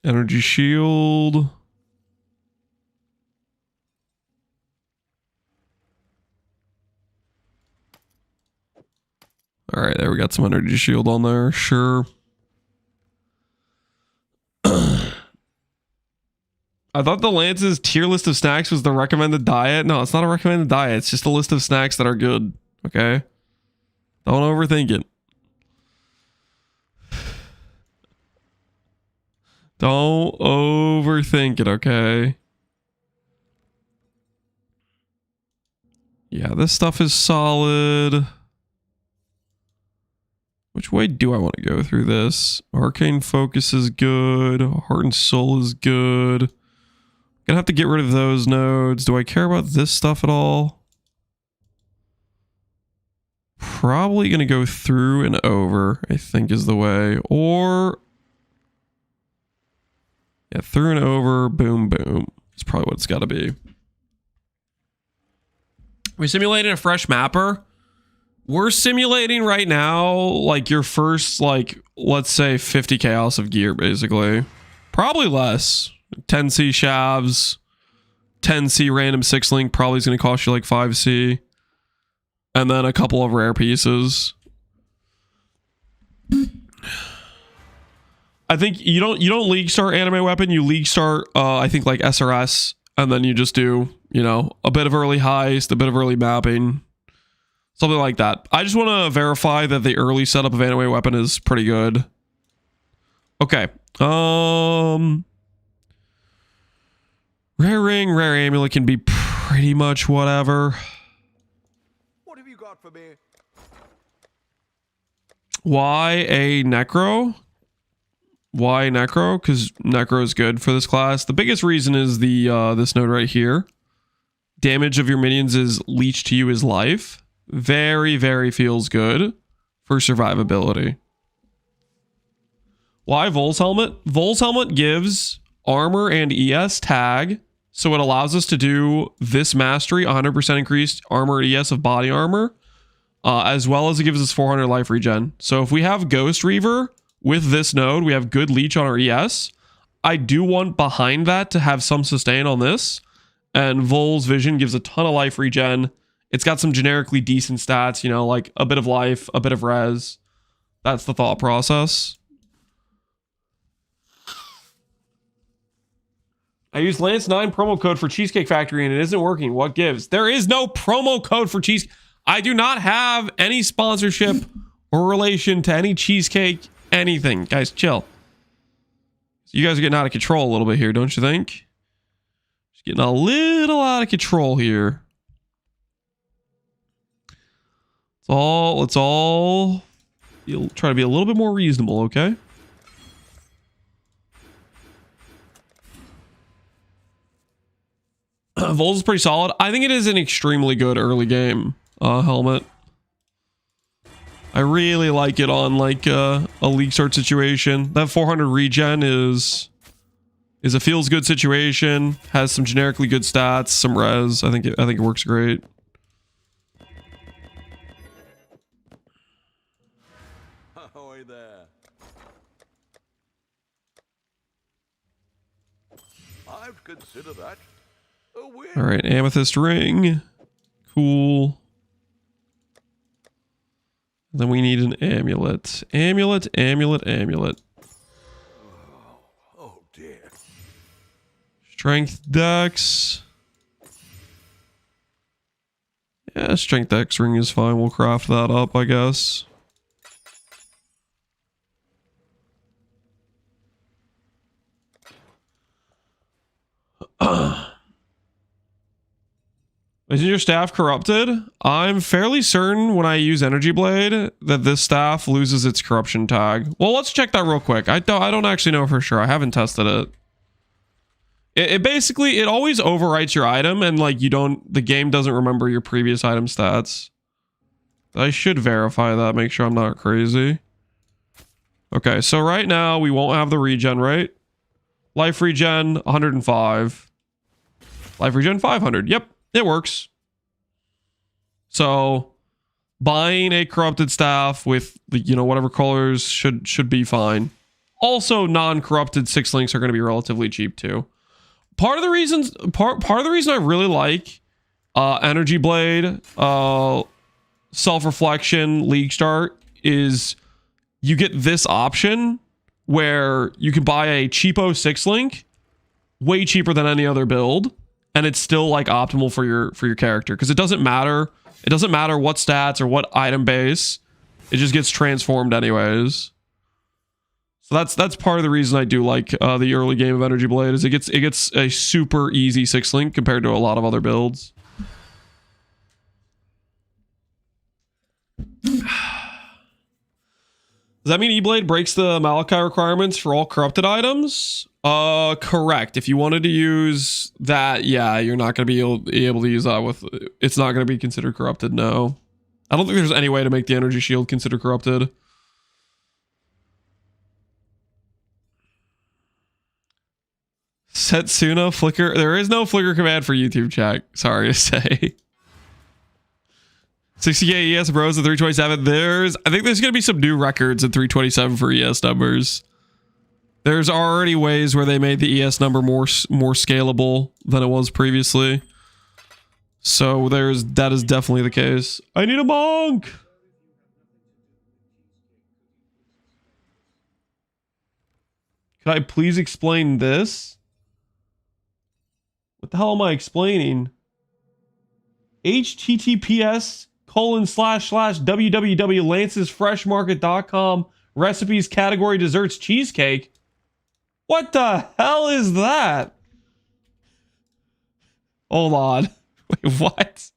Energy shield. All right, there we got some energy shield on there. Sure. I thought the Lance's tier list of snacks was the recommended diet. No, it's not a recommended diet. It's just a list of snacks that are good. Okay? Don't overthink it. Don't overthink it, okay? Yeah, this stuff is solid. Which way do I want to go through this? Arcane Focus is good. Heart and Soul is good. Gonna have to get rid of those nodes. Do I care about this stuff at all? Probably gonna go through and over, I think is the way. Or... yeah, through and over, boom, boom. It's probably what it's gotta be. We're simulating a fresh mapper. We're simulating right now, like your first, like, let's say 50 chaos of gear, basically. Probably less. 10C shavs, 10C random 6-link probably is going to cost you like 5C. And then a couple of rare pieces. I think you don't Leaguestart Animate Weapon, you Leaguestart, I think like SRS, and then you just do, you know, a bit of early heist, a bit of early mapping. Something like that. I just want to verify that the early setup of Animate Weapon is pretty good. Okay. Rare ring, rare amulet can be pretty much whatever. What have you got for me? Why a Necro? Why Necro? Because Necro is good for this class. The biggest reason is the this node right here. Damage of your minions is leech to you is life. Very, very feels good for survivability. Why Vol's Helmet? Vol's Helmet gives armor and ES tag, So it allows us to do this mastery, 100% increased armor ES of body armor, as well as it gives us 400 life regen. So if we have Ghost Reaver with this node, we have good leech on our ES. I do want behind that to have some sustain on this. And Vol's Vision gives a ton of life regen. It's got some generically decent stats, you know, like a bit of life, a bit of res. That's the thought process. I used Lance 9 promo code for Cheesecake Factory and it isn't working. What gives? There is no promo code for cheese. I do not have any sponsorship or relation to any cheesecake, anything. Guys, chill. You guys are getting out of control a little bit here, don't you think? Just getting a little out of control here. Let's all try to be a little bit more reasonable, okay? Vol's is pretty solid. I think it is an extremely good early game helmet. I really like it on like a Leaguestart situation. That 400 regen is a feels good situation. Has some generically good stats, some res. I think it works great. Ahoy there. I'd consider that a win. All right, amethyst ring. Cool. Then we need an amulet. Amulet. Oh dear. Strength dex. Yeah, strength dex ring is fine. We'll craft that up, I guess. Isn't your staff corrupted? I'm fairly certain when I use Energy Blade that this staff loses its corruption tag. Well, let's check that real quick. I don't actually know for sure. I haven't tested it. It basically, it always overwrites your item and like the game doesn't remember your previous item stats. I should verify that, make sure I'm not crazy. Okay, so right now we won't have the regen, right? Life regen, 105. Life regen, 500. Yep. It works. So buying a corrupted staff with, you know, whatever colors should be fine. Also, non-corrupted 6 links are going to be relatively cheap too. Part of the reason I really like Energy Blade, Self-Reflection, Leaguestart is you get this option where you can buy a cheapo 6 link, way cheaper than any other build. And it's still like optimal for your character because it doesn't matter. It doesn't matter what stats or what item base. It just gets transformed anyways. So that's part of the reason I do like the early game of Energy Blade is it gets a super easy 6 link compared to a lot of other builds. Does that mean Eblade breaks the Malachi requirements for all corrupted items? Correct. If you wanted to use that, yeah, you're not going to be able to use that with... It's not going to be considered corrupted, no. I don't think there's any way to make the energy shield considered corrupted. Setsuna flicker. There is no flicker command for YouTube chat. Sorry to say. 60k ES bros at 327. I think there's going to be some new records at 327 for ES numbers. There's already ways where they made the ES number more scalable than it was previously. So that is definitely the case. I need a monk. Could I please explain this? What the hell am I explaining? https://www.lancesfreshmarket.com recipes category desserts cheesecake. What the hell is that? Hold on. Wait, what?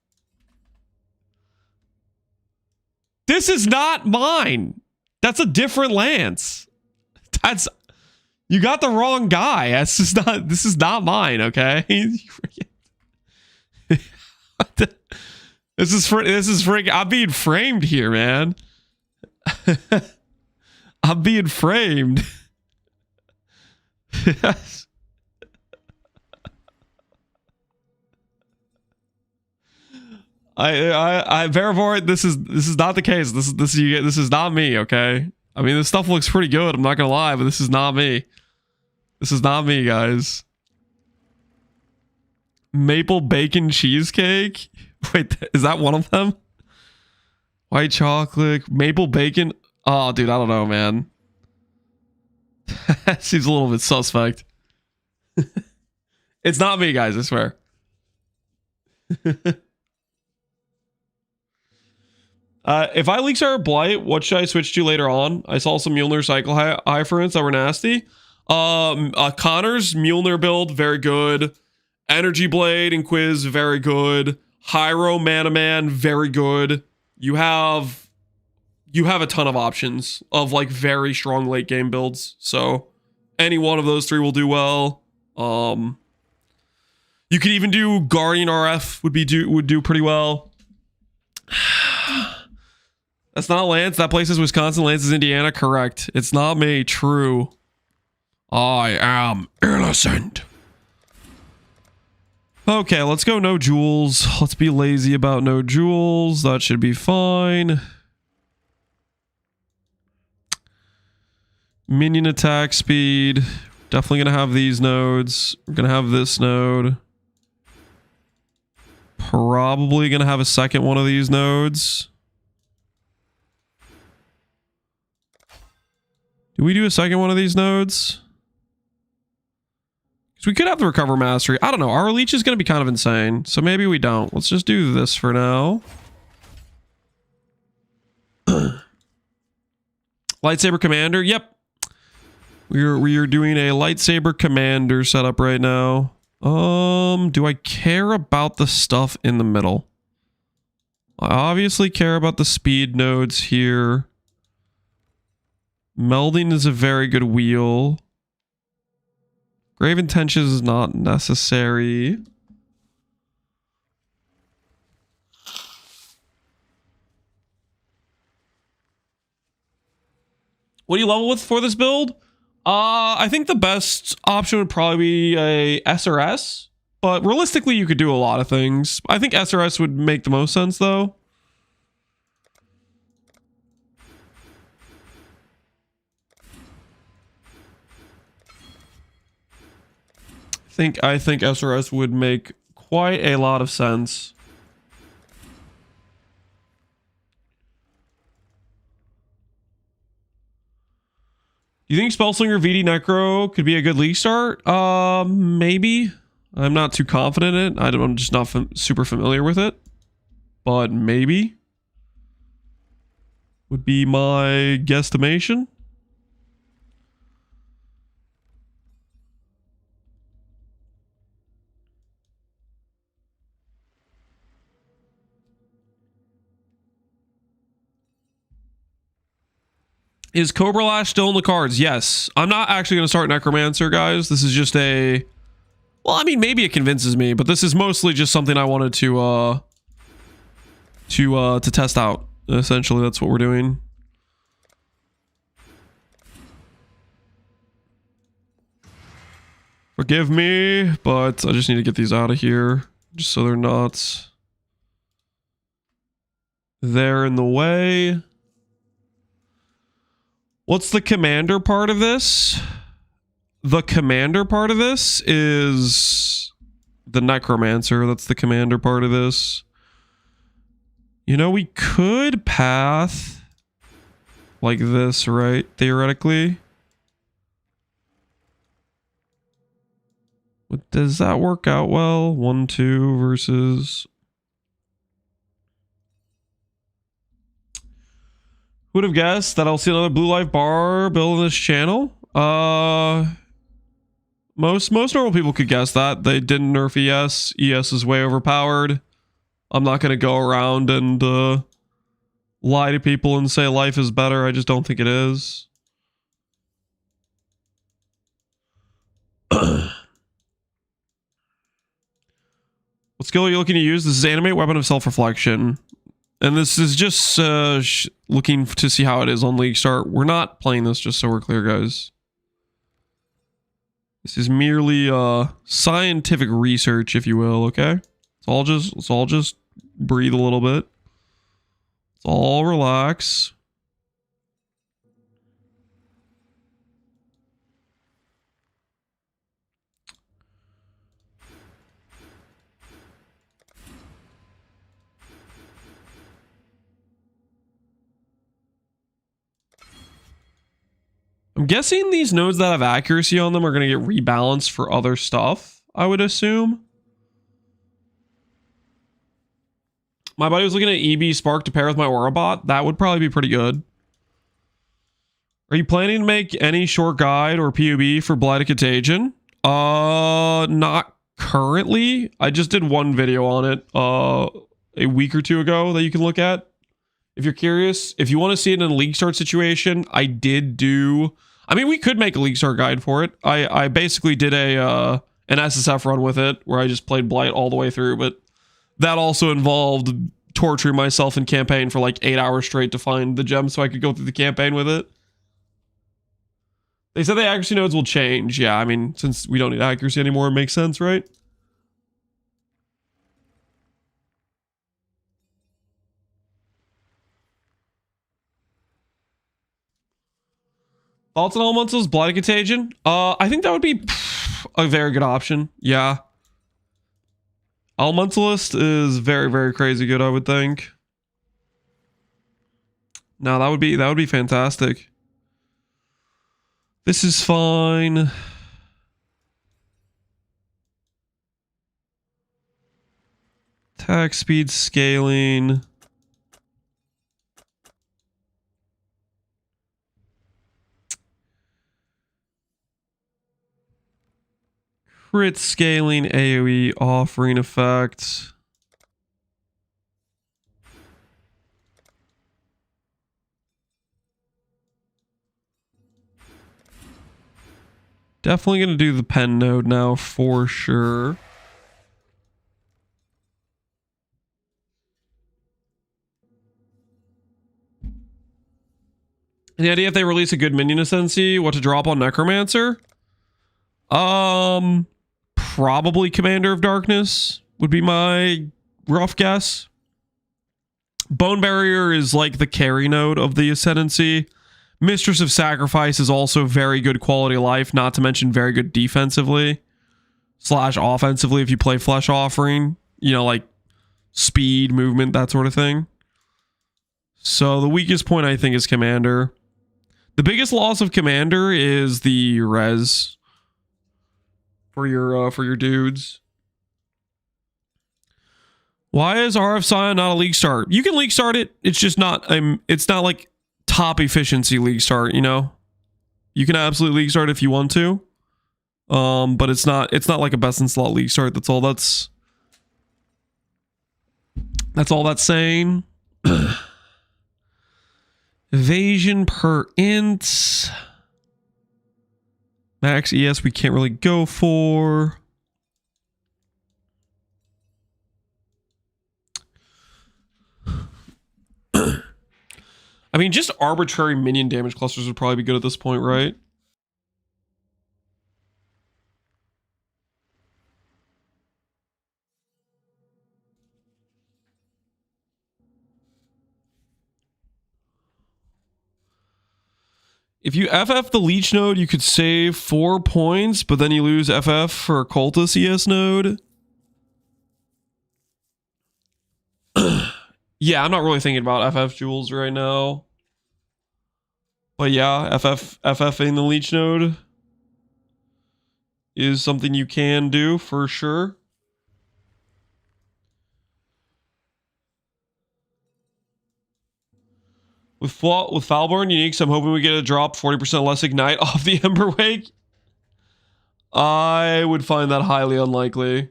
This is not mine. That's a different Lance. You got the wrong guy. This is not mine, okay? This is freaking. I'm being framed here, man. I'm being framed. Yes. I Verivore, this is not the case. This is not me, okay? I mean, this stuff looks pretty good, I'm not gonna lie, but this is not me. This is not me, guys. Maple bacon cheesecake? Wait, is that one of them? White chocolate, maple bacon? Oh, dude, I don't know, man. Seems a little bit suspect. It's not me, guys, I swear. If I Leaguestart Blight, what should I switch to later on? I saw some Mjolnir Cycle High-Ferents that were nasty. Connor's Mjolnir build, very good. Energy Blade and Quiz, very good. Hyro Mana Man, very good. You have a ton of options of like very strong late game builds. So any one of those three will do well. You could even do Guardian RF would do pretty well. That's not Lance. That place is Wisconsin. Lance is Indiana. Correct. It's not me. True. I am innocent. Okay, let's go no jewels. Let's be lazy about no jewels. That should be fine. Minion attack speed. Definitely gonna have these nodes. We're gonna have this node. Probably gonna have a second one of these nodes. Do we do a second one of these nodes? Because we could have the recover mastery. I don't know. Our leech is going to be kind of insane. So maybe we don't. Let's just do this for now. Lightsaber commander. Yep. We are doing a lightsaber commander setup right now. Do I care about the stuff in the middle? I obviously care about the speed nodes here. Melding is a very good wheel. Grave Intentions is not necessary. What do you level with for this build? I think the best option would probably be a SRS, but realistically you could do a lot of things. I think SRS would make the most sense though. I think SRS would make quite a lot of sense. You think Spellslinger VD Necro could be a good Leaguestart? Maybe. I'm not too confident in it. I'm just not super familiar with it. But maybe. Would be my guesstimation. Is Cobra Lash still in the cards? Yes. I'm not actually going to start Necromancer, guys. This is just a... Well, I mean, maybe it convinces me, but this is mostly just something I wanted to test out. Essentially, that's what we're doing. Forgive me, but I just need to get these out of here, just so they're not there in the way. What's the commander part of this? The commander part of this is the Necromancer. That's the commander part of this. You know, we could path like this, right? Theoretically. But does that work out well? 1, 2 versus... Would have guessed that I'll see another Blue Life bar build on this channel. Most normal people could guess that. They didn't nerf ES. ES is way overpowered. I'm not going to go around and lie to people and say life is better. I just don't think it is. What skill are you looking to use? This is Animate Weapon of Self-Reflection. And this is just looking to see how it is on Leaguestart. We're not playing this, just so we're clear, guys. This is merely scientific research, if you will, okay? It's all just breathe a little bit. Let's all relax. I'm guessing these nodes that have accuracy on them are going to get rebalanced for other stuff, I would assume. My buddy was looking at EB Spark to pair with my Aura bot. That would probably be pretty good. Are you planning to make any short guide or PUB for Blighted Contagion? Not currently. I just did one video on it a week or two ago that you can look at. If you're curious, if you want to see it in a Leaguestart situation, I did do... I mean, we could make a Leaguestart guide for it. I basically did an SSF run with it where I just played Blight all the way through, but that also involved torturing myself in campaign for like 8 hours straight to find the gem so I could go through the campaign with it. They said the accuracy nodes will change. Yeah, I mean, since we don't need accuracy anymore, it makes sense, right? Thoughts on Elemental's Blighted Contagion? I think that would be a very good option. Yeah. Elementalist is very, very crazy good, I would think. No, that would be fantastic. This is fine. Attack speed scaling. Crit scaling, AoE offering effect. Definitely going to do the pen node now for sure. Any idea if they release a good minion ascendancy, what to drop on Necromancer? Probably Commander of Darkness would be my rough guess. Bone Barrier is like the carry node of the Ascendancy. Mistress of Sacrifice is also very good quality of life, not to mention very good defensively / offensively if you play Flesh Offering. You know, like speed, movement, that sort of thing. So the weakest point I think is Commander. The biggest loss of Commander is the res for your dudes. Why is RF Scion not a Leaguestart? You can Leaguestart it. It's just not it's not like top efficiency Leaguestart, you know? You can absolutely Leaguestart if you want to. But it's not like a best in slot Leaguestart. That's all that's saying. Evasion per int. Max ES we can't really go for. I mean, just arbitrary minion damage clusters would probably be good at this point, right? If you FF the Leech node, you could save 4 points, but then you lose FF for a Cultist ES node. Yeah, I'm not really thinking about FF jewels right now. But yeah, FFing the Leech node is something you can do for sure. With Foulborn Uniques, I'm hoping we get a drop 40% less Ignite off the Ember Wake. I would find that highly unlikely.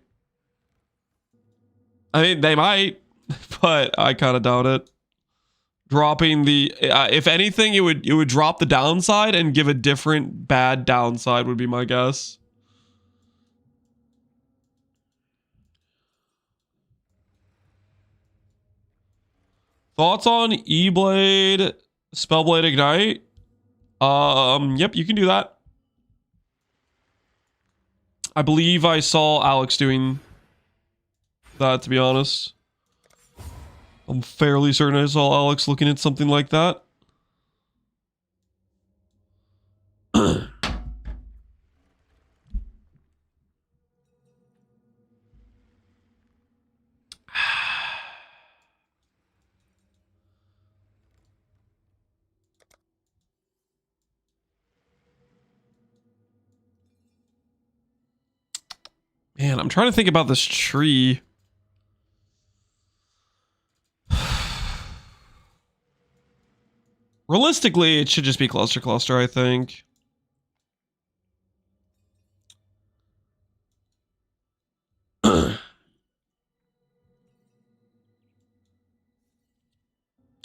I mean, they might, but I kind of doubt it. Dropping the... if anything, it would drop the downside and give a different bad downside would be my guess. Thoughts on Eblade, Spellblade Ignite? Yep, you can do that. I believe I saw Alex doing that, to be honest. I'm fairly certain I saw Alex looking at something like that. Man, I'm trying to think about this tree. Realistically, it should just be cluster, I think. I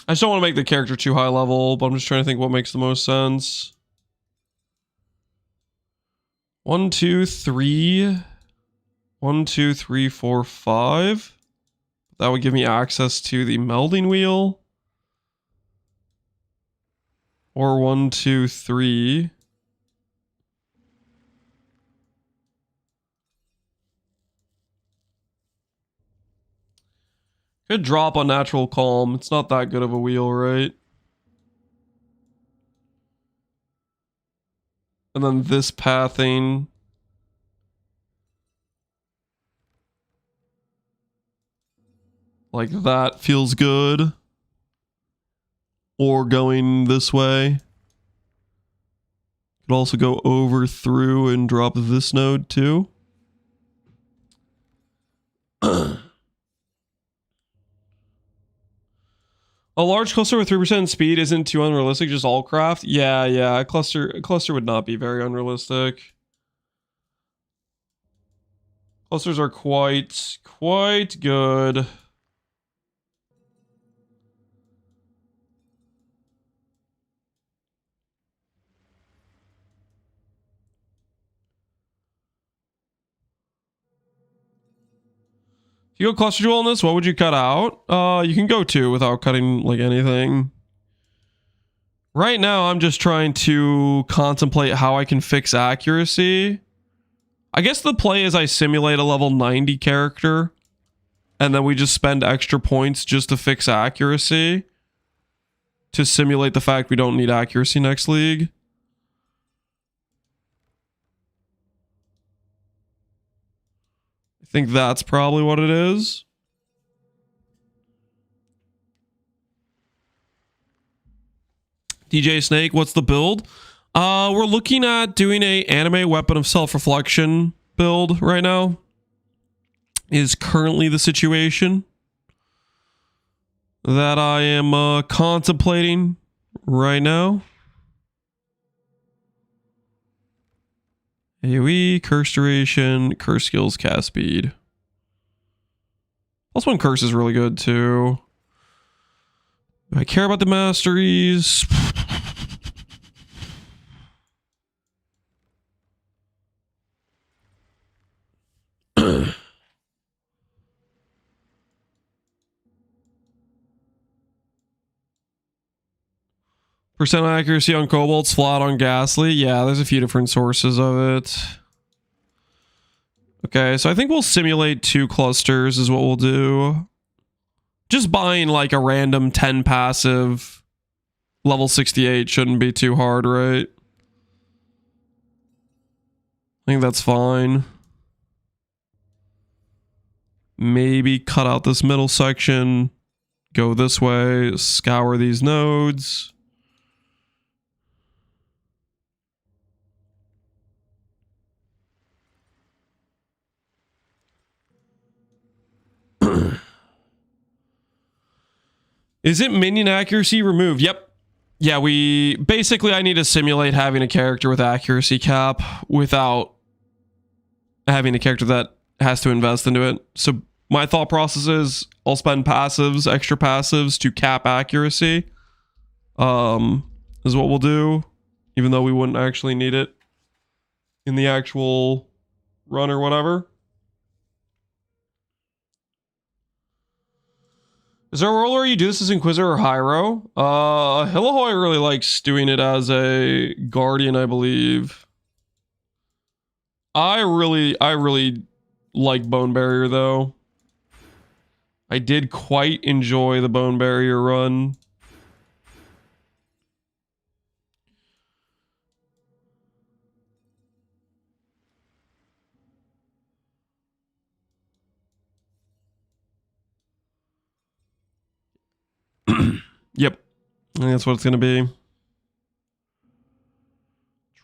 just don't want to make the character too high level, but I'm just trying to think what makes the most sense. 1, 2, 3. 1, 2, 3, 4, 5. That would give me access to the melding wheel. Or 1, 2, 3. Could drop on natural calm. It's not that good of a wheel, right? And then this pathing. Like that feels good. Or going this way. Could also go over through and drop this node too. A large cluster with 3% speed isn't too unrealistic, just all craft. Yeah, a cluster would not be very unrealistic. Clusters are quite good. If you go cluster duel on this, what would you cut out? You can go 2 without cutting like anything. Right now, I'm just trying to contemplate how I can fix accuracy. I guess the play is I simulate a level 90 character, and then we just spend extra points just to fix accuracy. To simulate the fact we don't need accuracy next league. I think that's probably what it is. DJ Snake, what's the build? We're looking at doing a Animate Weapon of Self-Reflection build right now. Is currently the situation that I am contemplating right now. AoE, curse duration, curse skills, cast speed. +1 curse is really good too. Do I care about the masteries? Percent accuracy on Cobalt's flat on Ghastly. Yeah, there's a few different sources of it. Okay, so I think we'll simulate 2 clusters is what we'll do. Just buying like a random 10 passive level 68 shouldn't be too hard, right? I think that's fine. Maybe cut out this middle section. Go this way. Scour these nodes. Is it minion accuracy removed? Yep. Yeah, we basically I need to simulate having a character with accuracy cap without having a character that has to invest into it. So my thought process is I'll spend passives, extra passives to cap accuracy. Is what we'll do, even though we wouldn't actually need it in the actual run or whatever. Is there a role where you do this as Inquisitor or Hyro? Hillahoy really likes doing it as a Guardian, I believe. I really like Bone Barrier though. I did quite enjoy the Bone Barrier run. Yep. I think that's what it's going to be.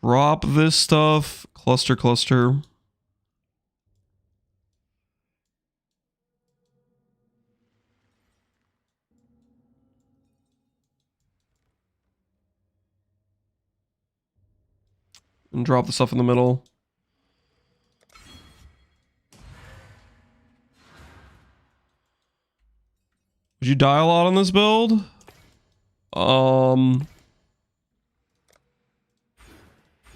Drop this stuff. Cluster, cluster. And drop the stuff in the middle. Would you die a lot on this build? I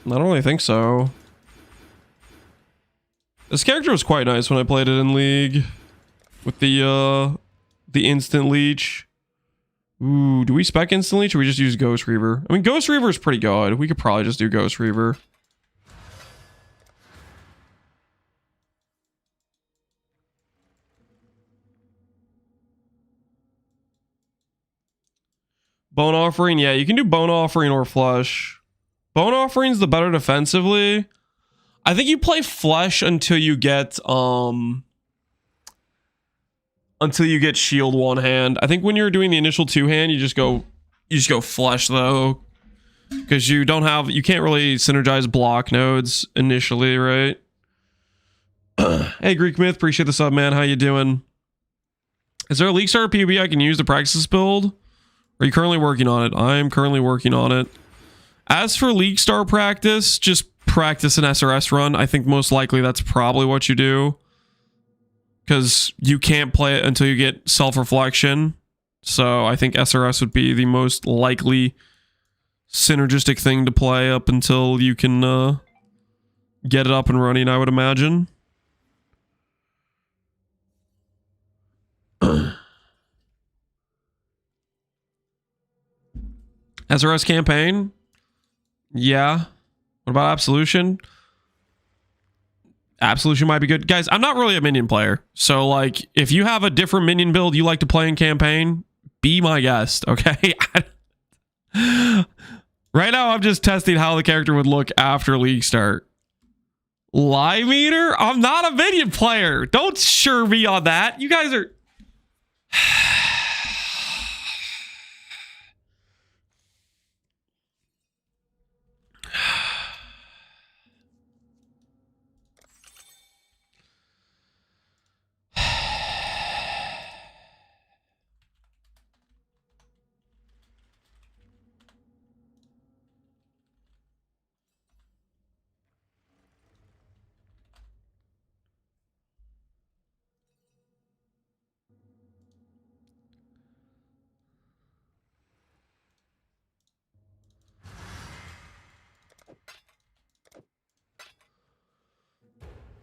don't really think so. This character was quite nice when I played it in League. With the instant leech. Ooh, do we spec instant leech or we just use Ghost Reaver? I mean, Ghost Reaver is pretty good. We could probably just do Ghost Reaver. Bone Offering, yeah, you can do Bone Offering or Flesh. Bone Offering's the better defensively. I think you play Flesh until you get shield one hand. I think when you're doing the initial two hand, you just go Flesh though. Because you can't really synergize block nodes initially, right? Hey Greek Myth, appreciate the sub, man. How you doing? Is there a Leaguestart PvP I can use to practice this build? Are you currently working on it? I am currently working on it. As for Leaguestart practice, just practice an SRS run. I think most likely that's probably what you do. Because you can't play it until you get self-reflection. So I think SRS would be the most likely synergistic thing to play up until you can get it up and running, I would imagine. SRS campaign? Yeah. What about Absolution? Absolution might be good. Guys, I'm not really a minion player. So, like, if you have a different minion build you like to play in campaign, be my guest, okay? Right now, I'm just testing how the character would look after Leaguestart. Lie meter? I'm not a minion player. Don't sure me on that. You guys are...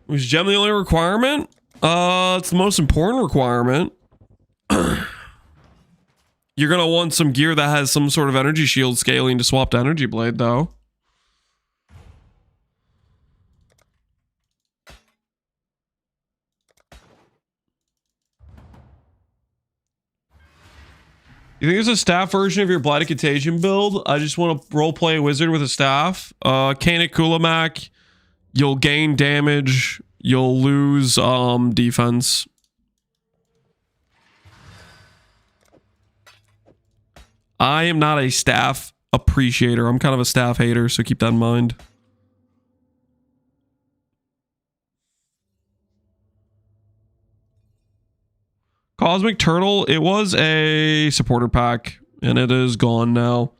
Was gem the only requirement? It's the most important requirement. You're gonna want some gear that has some sort of energy shield scaling to swap to energy blade, though. You think there's a staff version of your Blighted Contagion build? I just want to roleplay a wizard with a staff. Kanik Kulamak. You'll gain damage. You'll lose defense. I am not a staff appreciator. I'm kind of a staff hater, so keep that in mind. Cosmic Turtle, it was a supporter pack, and it is gone now.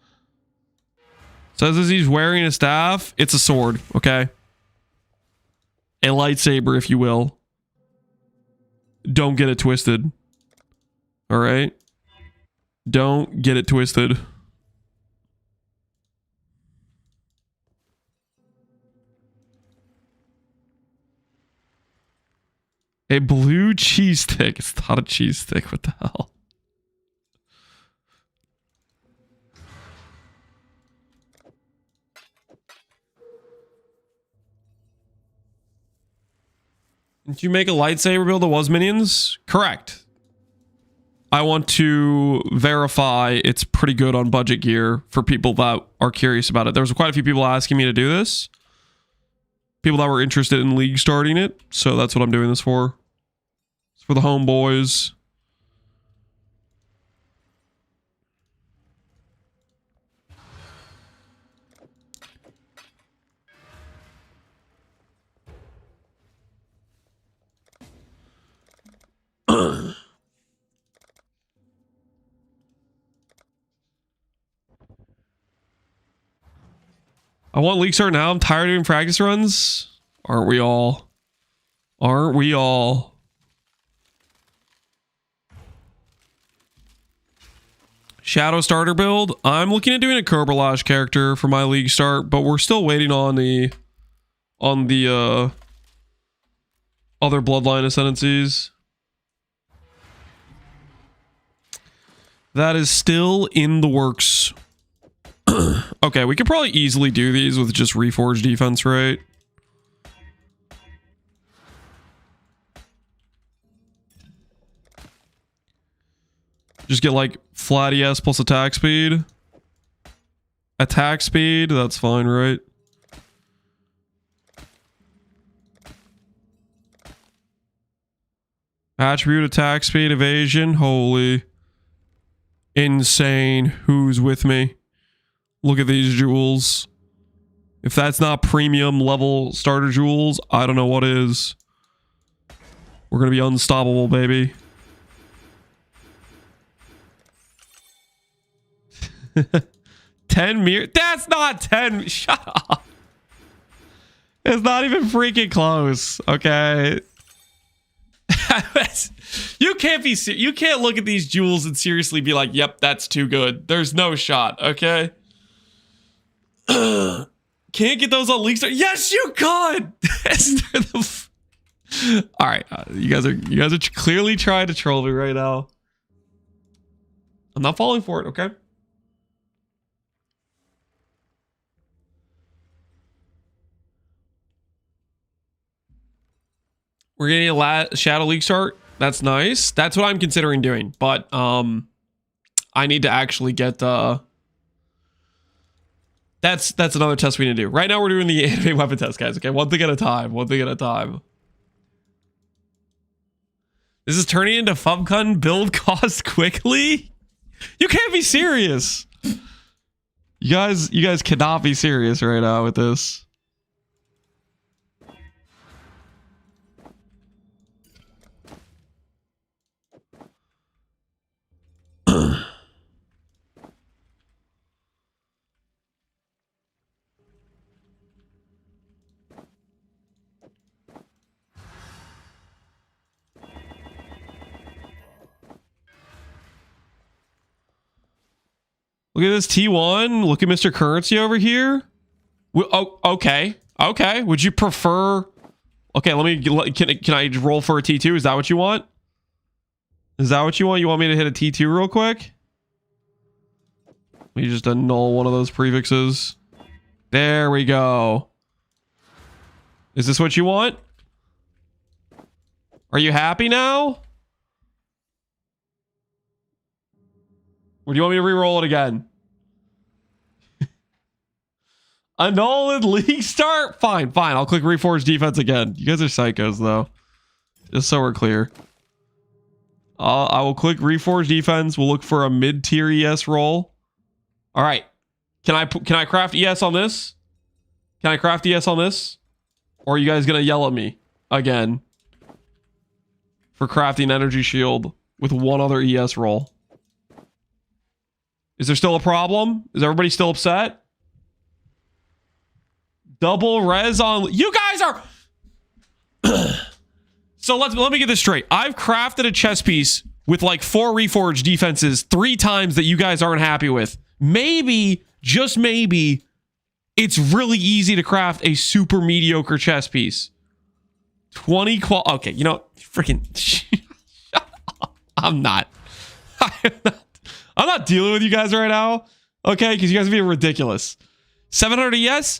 Says as he's wearing a staff, it's a sword, okay? A lightsaber, if you will. Don't get it twisted. All right? Don't get it twisted. A blue cheese stick. It's not a cheese stick. What the hell? Did you make a lightsaber build that was minions? Correct. I want to verify it's pretty good on budget gear for people that are curious about it. There was quite a few people asking me to do this. People that were interested in League starting it. So that's what I'm doing this for. It's for the homeboys. I want Leaguestart now. I'm tired of doing practice runs. Aren't we all? Aren't we all? Shadow starter build. I'm looking at doing a Cobralash character for my Leaguestart, but we're still waiting on the other Bloodline ascendancies. That is still in the works. Okay, we could probably easily do these with just Reforged defense, right? Just get like flat ES plus attack speed. Attack speed, that's fine, right? Attribute attack speed, evasion, holy. Insane. Who's with me? Look at these jewels. If that's not premium level starter jewels, I don't know what is. We're gonna be unstoppable, baby. That's not 10. Shut up. It's not even freaking close. Okay. You can't look at these jewels and seriously be like, yep, that's too good. There's no shot. Okay. Can't get those on Leaguestart. Yes, you could. All right, you guys are clearly trying to troll me right now. I'm not falling for it. Okay. We're getting a Shadow Leaguestart. That's nice. That's what I'm considering doing, but I need to actually get That's another test we need to do. Right now we're doing the Animate Weapon test, guys. Okay, one thing at a time. One thing at a time. This is turning into Fumcun build cost quickly? You can't be serious. You guys cannot be serious right now with this. Look at this T1. Look at Mr. Currency over here. Oh, okay. Okay. Would you prefer... Okay, can I roll for a T2? Is that what you want? Is that what you want? You want me to hit a T2 real quick? Let me just annul one of those prefixes. There we go. Is this what you want? Are you happy now? Or do you want me to re-roll it again? Annul and Leaguestart? Fine. I'll click Reforge Defense again. You guys are psychos, though. Just so we're clear. I will click Reforge Defense. We'll look for a mid-tier ES roll. All right. Can I craft ES on this? Can I craft ES on this? Or are you guys going to yell at me again for crafting Energy Shield with one other ES roll? Is there still a problem? Is everybody still upset? Double res on... You guys are... So let me get this straight. I've crafted a chess piece with like 4 Reforged defenses 3 times that you guys aren't happy with. Maybe, just maybe, it's really easy to craft a super mediocre chess piece. 20 Okay, you know, freaking... Shut up. I'm not dealing with you guys right now. Okay, because you guys are being ridiculous. 700 ES?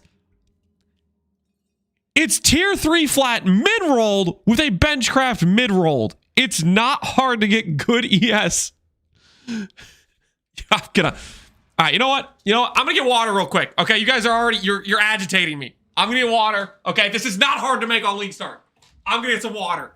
It's tier 3 flat mid-rolled with a benchcraft mid-rolled. It's not hard to get good ES I'm gonna. All right, you know what? I'm gonna get water real quick. Okay, you guys are already you're agitating me. I'm gonna get water. Okay, this is not hard to make on Leaguestart. I'm gonna get some water.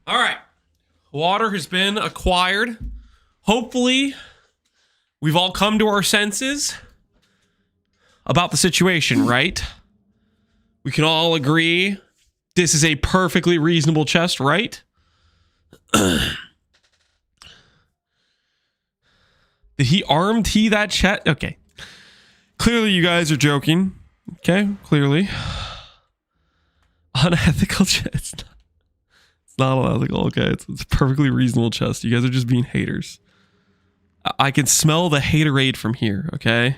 All right. Water has been acquired. hopefully we've all come to our senses about the situation, right? We can all agree this is a perfectly reasonable chest, right? Did he armed he that chest? Okay. Clearly you guys are joking. Okay, clearly. Unethical chest. It's not unethical, okay? It's a perfectly reasonable chest. You guys are just being haters. I can smell the haterade from here, okay?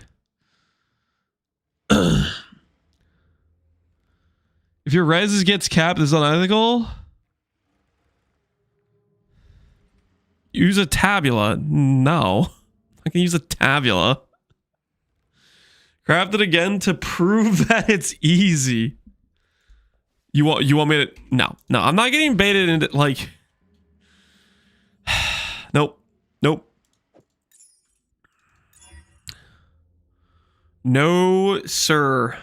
If your res gets capped, is unethical? Use a tabula. No. I can use a tabula. Craft it again to prove that it's easy. You want me to... No. I'm not getting baited into, like... Nope. No, sir.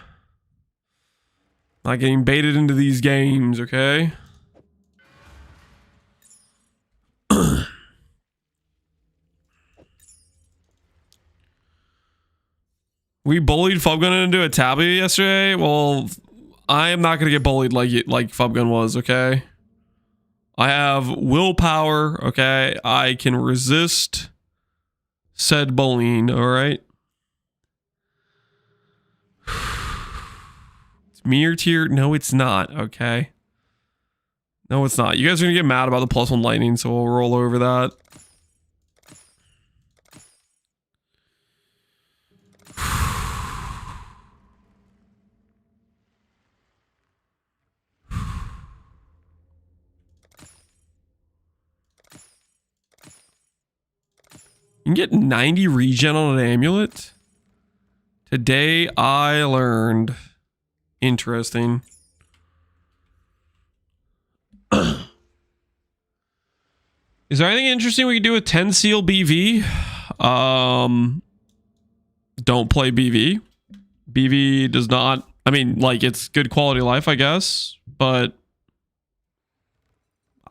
Not getting baited into these games, okay? We bullied Fubgun into a tabby yesterday. Well, I am not going to get bullied like Fubgun was, okay? I have willpower, okay? I can resist said bullying, all right? It's mirror tier. No, it's not, okay? No, it's not. You guys are going to get mad about the +1 lightning, so we'll roll over that. You can get 90 regen on an amulet. Today I learned. Interesting. Is there anything interesting we can do with 10 seal BV? Don't play BV. BV does not... I mean, like, it's good quality of life, I guess. But...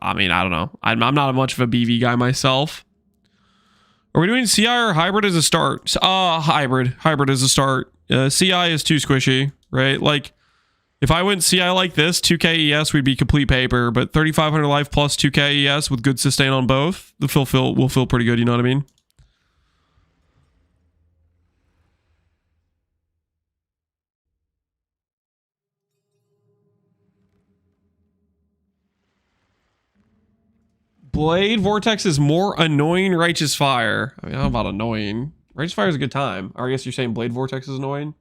I mean, I don't know. I'm not much of a BV guy myself. Are we doing CI or hybrid as a start? Hybrid. Hybrid as a start. CI is too squishy, right? Like, if I went CI like this, 2k ES, we'd be complete paper. But 3,500 life plus 2k ES with good sustain on both, the will feel pretty good, you know what I mean? Blade Vortex is more annoying Righteous Fire. I mean, how about annoying? Righteous Fire is a good time. Or I guess you're saying Blade Vortex is annoying?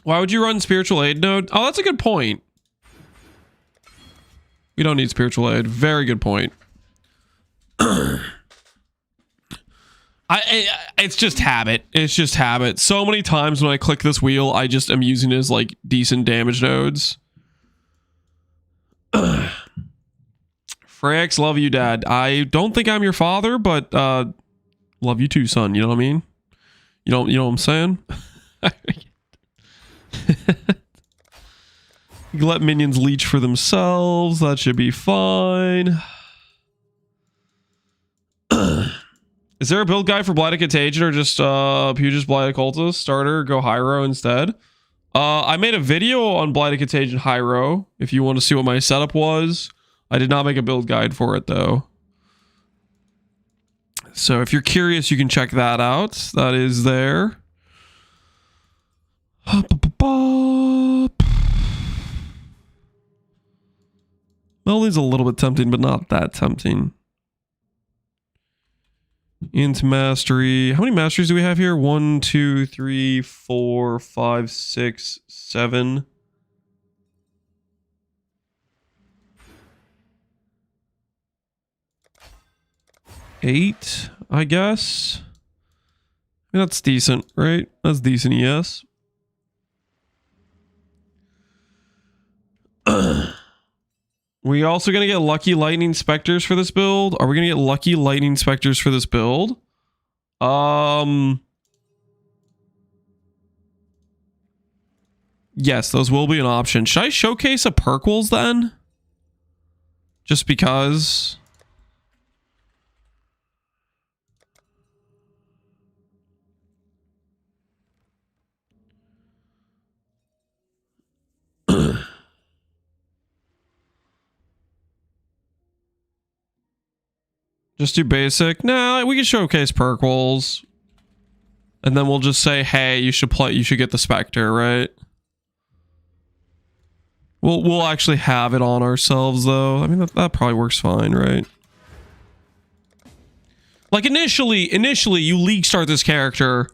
Why would you run Spiritual Aid node? Oh, that's a good point. We don't need Spiritual Aid. Very good point. It's just habit. It's just habit. So many times when I click this wheel, I just am using it as like decent damage nodes. Frex, love you, Dad. I don't think I'm your father, but love you too, son. You know what I mean? You know what I'm saying? You let minions leech for themselves. That should be fine. Is there a build guide for Blighted Contagion or just Puge's Blighted Cultist starter? Go Hyro instead. I made a video on Blighted Contagion Hyro if you want to see what my setup was. I did not make a build guide for it though. So if you're curious, you can check that out. That is there. Melody's a little bit tempting, but not that tempting. Into mastery. How many masteries do we have here? 1, 2, 3, 4, 5, 6, 7. Eight, I guess. I mean, that's decent, right? That's decent, yes. We also gonna get lucky lightning specters for this build. Are we gonna get lucky lightning specters for this build? Yes, those will be an option. Should I showcase a Perquels then? Just because Just do basic. Nah, we can showcase perk walls. And then we'll just say, hey, you should get the Spectre, right? We'll actually have it on ourselves though. I mean that probably works fine, right? Like initially you league start this character,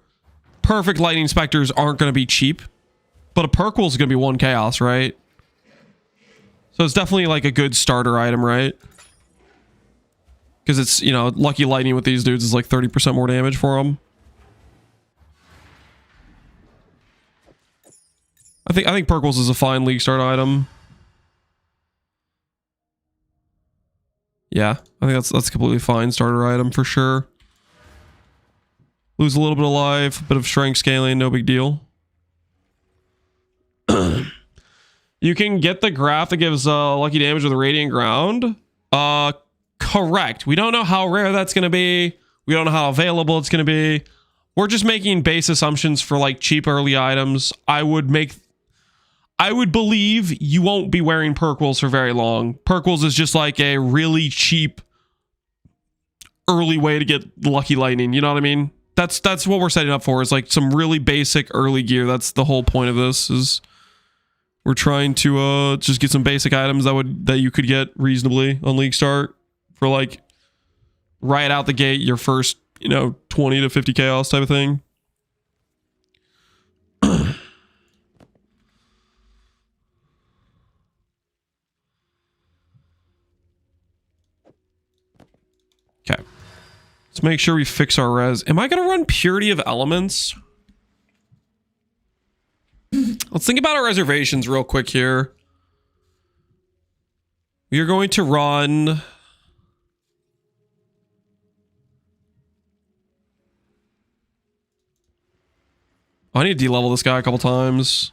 perfect lightning specters aren't going to be cheap, but a perk wall is going to be 1 chaos, right? So it's definitely like a good starter item, right? Because it's, you know, lucky lightning with these dudes is like 30% more damage for them. I think perk walls is a fine league start item. Yeah, I think that's a completely fine starter item for sure. Lose a little bit of life, a bit of strength scaling, no big deal. You can get the graph that gives lucky damage with a radiant ground. Correct. We don't know how rare that's going to be. We don't know how available it's going to be. We're just making base assumptions for like cheap early items. I would believe you won't be wearing perk walls for very long. Perk walls is just like a really cheap early way to get lucky lightning. You know what I mean? That's what we're setting up for, is like some really basic early gear. That's the whole point of this, is we're trying to just get some basic items that you could get reasonably on Leaguestart for like right out the gate, your first, you know, 20 to 50 chaos type of thing. Okay. Let's make sure we fix our res. Am I going to run Purity of Elements? Let's think about our reservations real quick here. We are going to run... I need to de-level this guy a couple times.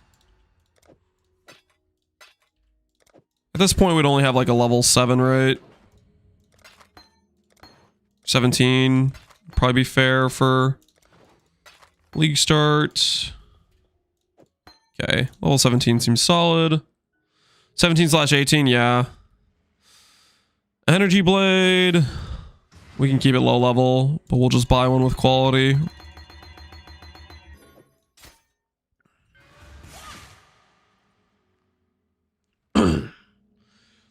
At this point, we'd only have like a level 7, right? 17. Probably be fair for Leaguestart. Okay, level 17 seems solid. 17/18, yeah. Energy Blade. We can keep it low level, but we'll just buy one with quality.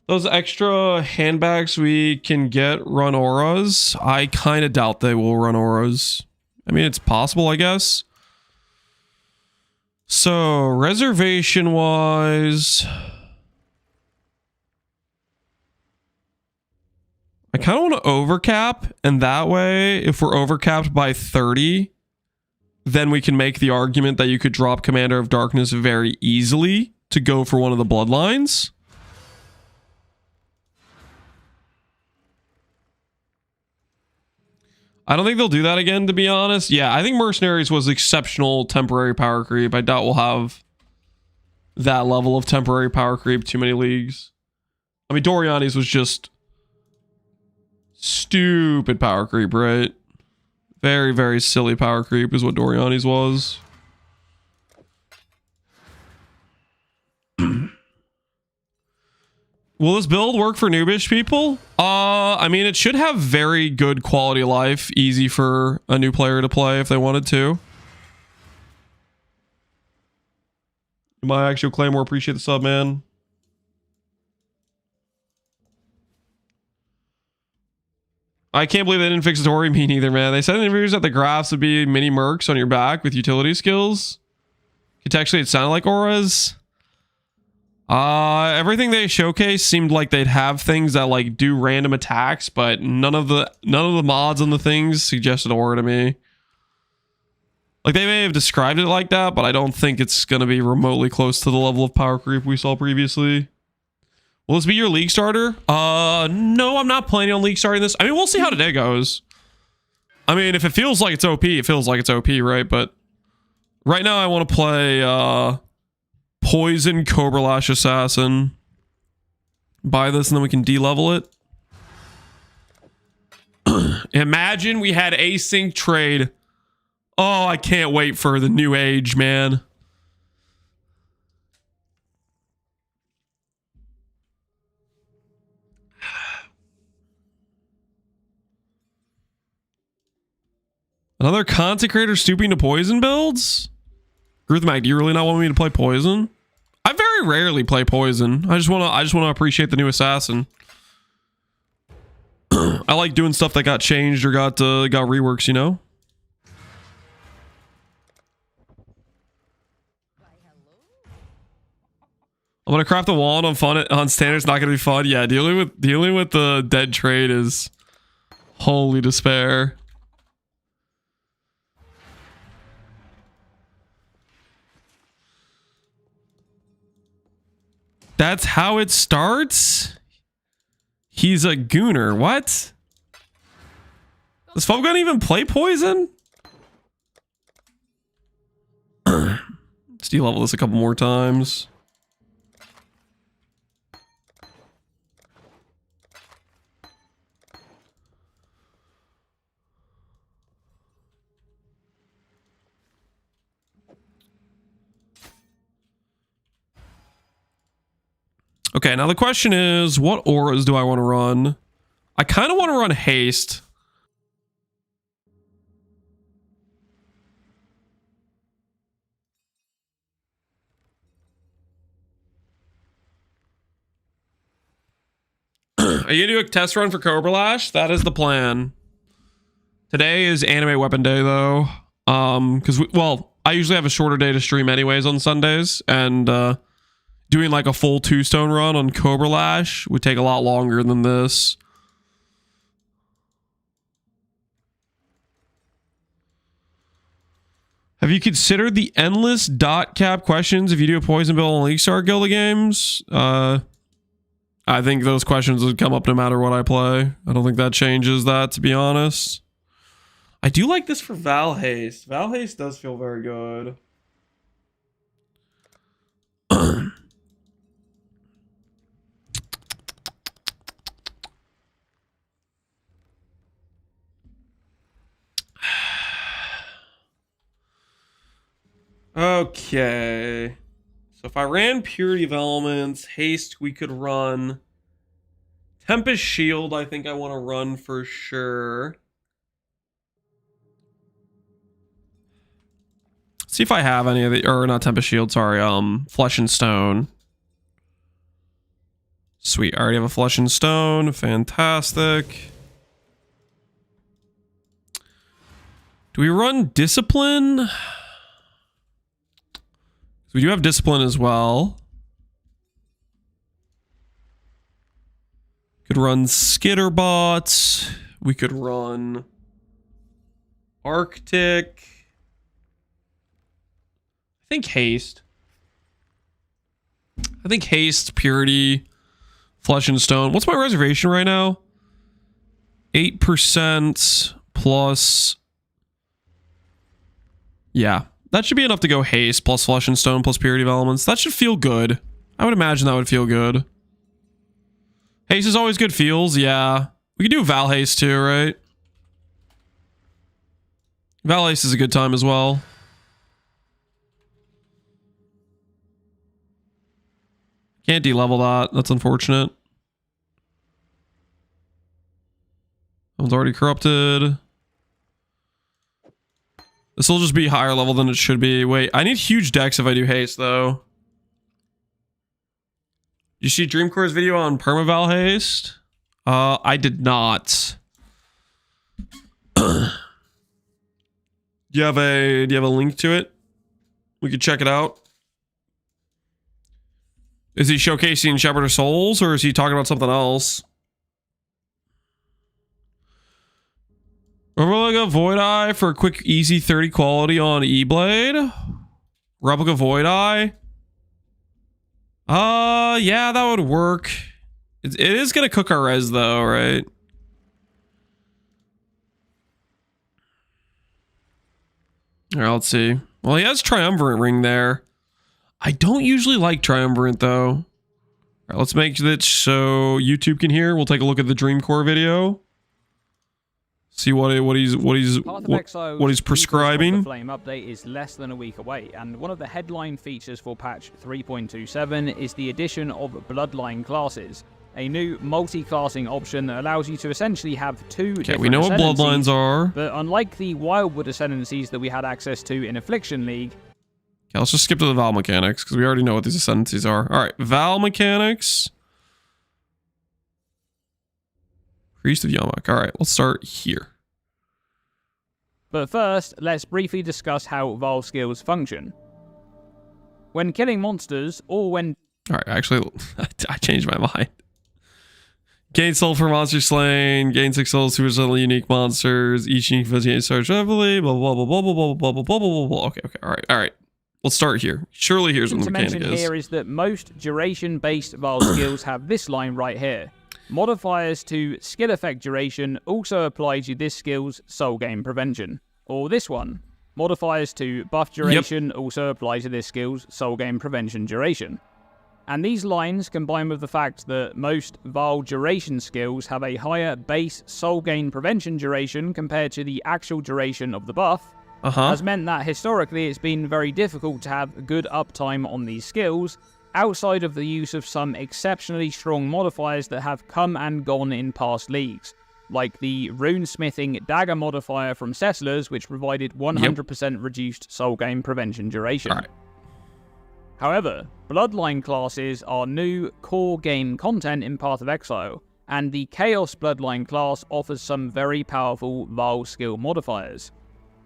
Those extra handbags we can get run auras. I kind of doubt they will run auras. I mean, it's possible, I guess. So, reservation-wise... I kind of want to overcap, and that way, if we're overcapped by 30, then we can make the argument that you could drop Commander of Darkness very easily to go for one of the Bloodlines. I don't think they'll do that again, to be honest. Yeah, I think Mercenaries was exceptional temporary power creep. I doubt we'll have that level of temporary power creep too many leagues. I mean, Doriani's was just stupid power creep, right? Very, very silly power creep is what Doriani's was. Will this build work for noobish people? I mean, it should have very good quality of life, easy for a new player to play if they wanted to. My actual Claymore, appreciate the sub, man. I can't believe they didn't fix Dory Me neither, man. They said in interviews that the graphs would be mini mercs on your back with utility skills. Contextually, it sounded like auras. Everything they showcased seemed like they'd have things that like do random attacks, but none of the mods on the things suggested aura to me. Like, they may have described it like that, but I don't think it's gonna be remotely close to the level of power creep we saw previously. Will this be your league starter? No, I'm not planning on league starting this. I mean, we'll see how today goes. I mean, if it feels like it's OP, it feels like it's OP, right? But right now I want to play Poison Cobra Lash Assassin. Buy this and then we can de-level it. Imagine we had async trade. Oh, I can't wait for the new age, man. Another consecrator stooping to poison builds? Gruthmac, do you really not want me to play poison? I very rarely play poison. I just wanna appreciate the new assassin. I like doing stuff that got changed or got reworks, you know? I'm gonna craft a wand on standard. It's not gonna be fun. Yeah, dealing with the dead trade is holy despair. That's how it starts? He's a gooner. What? Does Fogan even play poison? Let's de-level this a couple more times. Okay, now the question is, what auras do I want to run? I kind of want to run haste. Are you gonna do a test run for Cobra Lash? That is the plan. Today is Animate Weapon Day though. Because I usually have a shorter day to stream anyways on Sundays, and doing like a full 2-stone run on Cobra Lash would take a lot longer than this. Have you considered the endless dot cap questions if you do a poison build on Leaguestart Guild games? I think those questions would come up no matter what I play. I don't think that changes that, to be honest. I do like this for Val Haste. Val Haste does feel very good. Okay. So if I ran Purity of Elements, Haste, we could run Tempest Shield. I think I want to run for sure. See if I have any of the, or not Tempest Shield, sorry, Flesh and Stone. Sweet, I already have a Flesh and Stone. Fantastic. Do we run Discipline? We do have Discipline as well. Could run Skitterbot. We could run Arctic. I think Haste. I think Haste, Purity, Flesh and Stone. What's my reservation right now? 8% plus. Yeah. That should be enough to go Haste plus Flesh and Stone plus Purity of Elements. That should feel good. I would imagine that would feel good. Haste is always good feels, yeah. We could do Val Haste too, right? Val Haste is a good time as well. Can't de-level that. That's unfortunate. That one's already corrupted. This will just be higher level than it should be. Wait, I need huge decks if I do Haste, though. You see Dreamcore's video on Permaval Haste? I did not. Do you have a link to it? We could check it out. Is he showcasing Shepherd of Souls, or is he talking about something else? Replica Void Eye for a quick, easy 30 quality on Eblade. Replica Void Eye. Yeah, that would work. It is gonna cook our res though, right? Alright, let's see. Well, he has Triumvirate Ring there. I don't usually like Triumvirate though. Alright, let's make it so YouTube can hear. We'll take a look at the Dreamcore video. See what he's prescribing. The Flame update is less than a week away, and one of the headline features for patch 3.27 is the addition of Bloodline classes. a new multi-classing option that allows you to essentially have two Okay, different we know what Bloodlines are. But unlike the Wildwood Ascendancies that we had access to in Affliction League... Okay, let's just skip to the Val mechanics, because we already know what these Ascendancies are. Alright, Val mechanics. Priest of Yamak. Alright, let's start here. But first, let's briefly discuss how Val skills function. When killing monsters, or when... Alright, actually, I changed my mind. Gain soul for monster slain. Gain 6 souls to resemble unique monsters. Each unique investigation starts heavily. Blah, blah, blah, blah, blah, blah, blah, blah, blah, blah, blah. Okay, alright. Let's start here. Surely here's what the mechanic is. Here is that most duration-based Val skills have this line right here. Modifiers to skill effect duration also apply to this skill's soul gain prevention. Or this one. Modifiers to buff duration also apply to this skill's soul gain prevention duration. And these lines, combined with the fact that most Val duration skills have a higher base soul gain prevention duration compared to the actual duration of the buff, has meant that historically it's been very difficult to have good uptime on these skills, outside of the use of some exceptionally strong modifiers that have come and gone in past leagues, like the runesmithing dagger modifier from Settlers, which provided 100% reduced soul gain prevention duration. However, Bloodline classes are new core game content in Path of Exile, and the Chaos Bloodline class offers some very powerful Val skill modifiers.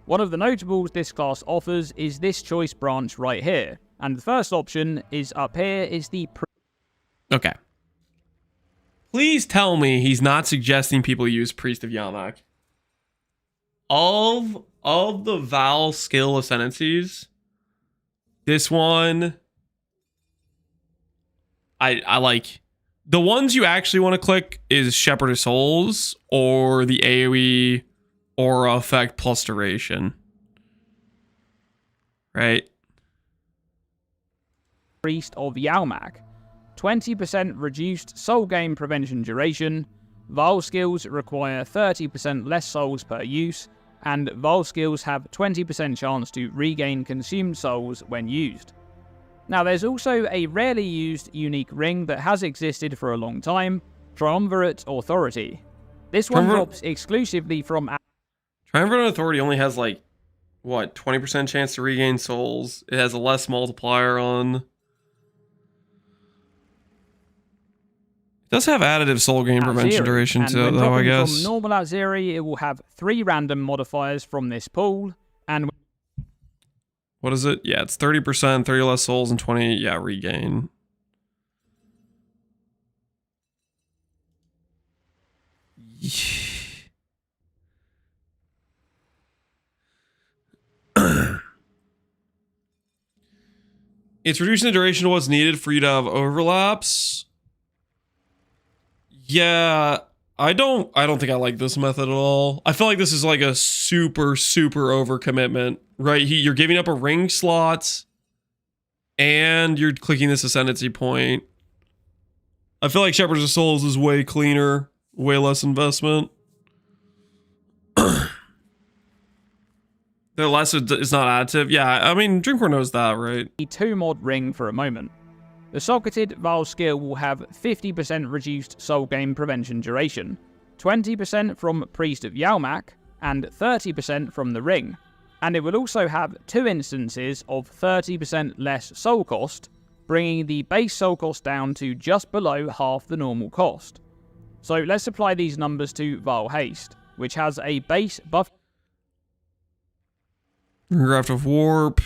One of the notables this class offers is this choice branch right here, and the first option is up here is the... Okay. Please tell me he's not suggesting people use Priest of Yamak. Of the Val skill ascendancies, this one... I like the ones you actually want to click is Shepherd of Souls or the AoE aura effect plus duration. Right? Priest of Yamak. 20% reduced soul gain prevention duration. Val skills require 30% less souls per use, and Val skills have 20% chance to regain consumed souls when used. Now, there's also a rarely used unique ring that has existed for a long time, Triumvirate Authority. This one drops exclusively from... Triumvirate Authority only has like, what, 20% chance to regain souls. It has a less multiplier on... It does have additive soul gain prevention duration too, though, I guess. From normal at Zeri, it will have 3 random modifiers from this pool, and... What is it? Yeah, it's 30%, 30 less souls, and 20, regain. It's reducing the duration of what's needed for you to have overlaps. Yeah, I don't think I like this method at all. I feel like this is like a super overcommitment, right? You're giving up a ring slot and you're clicking this ascendancy point. I feel like Shepherds of Souls is way cleaner, way less investment. The less it's not additive. Yeah, I mean, Dreamcore knows that, right? The 2-mod ring for a moment. The socketed Val skill will have 50% reduced soul gain prevention duration, 20% from Priest of Yamak, and 30% from the ring. And it will also have 2 instances of 30% less soul cost, bringing the base soul cost down to just below half the normal cost. So let's apply these numbers to Val Haste, which has a base buff... Graft of Warp...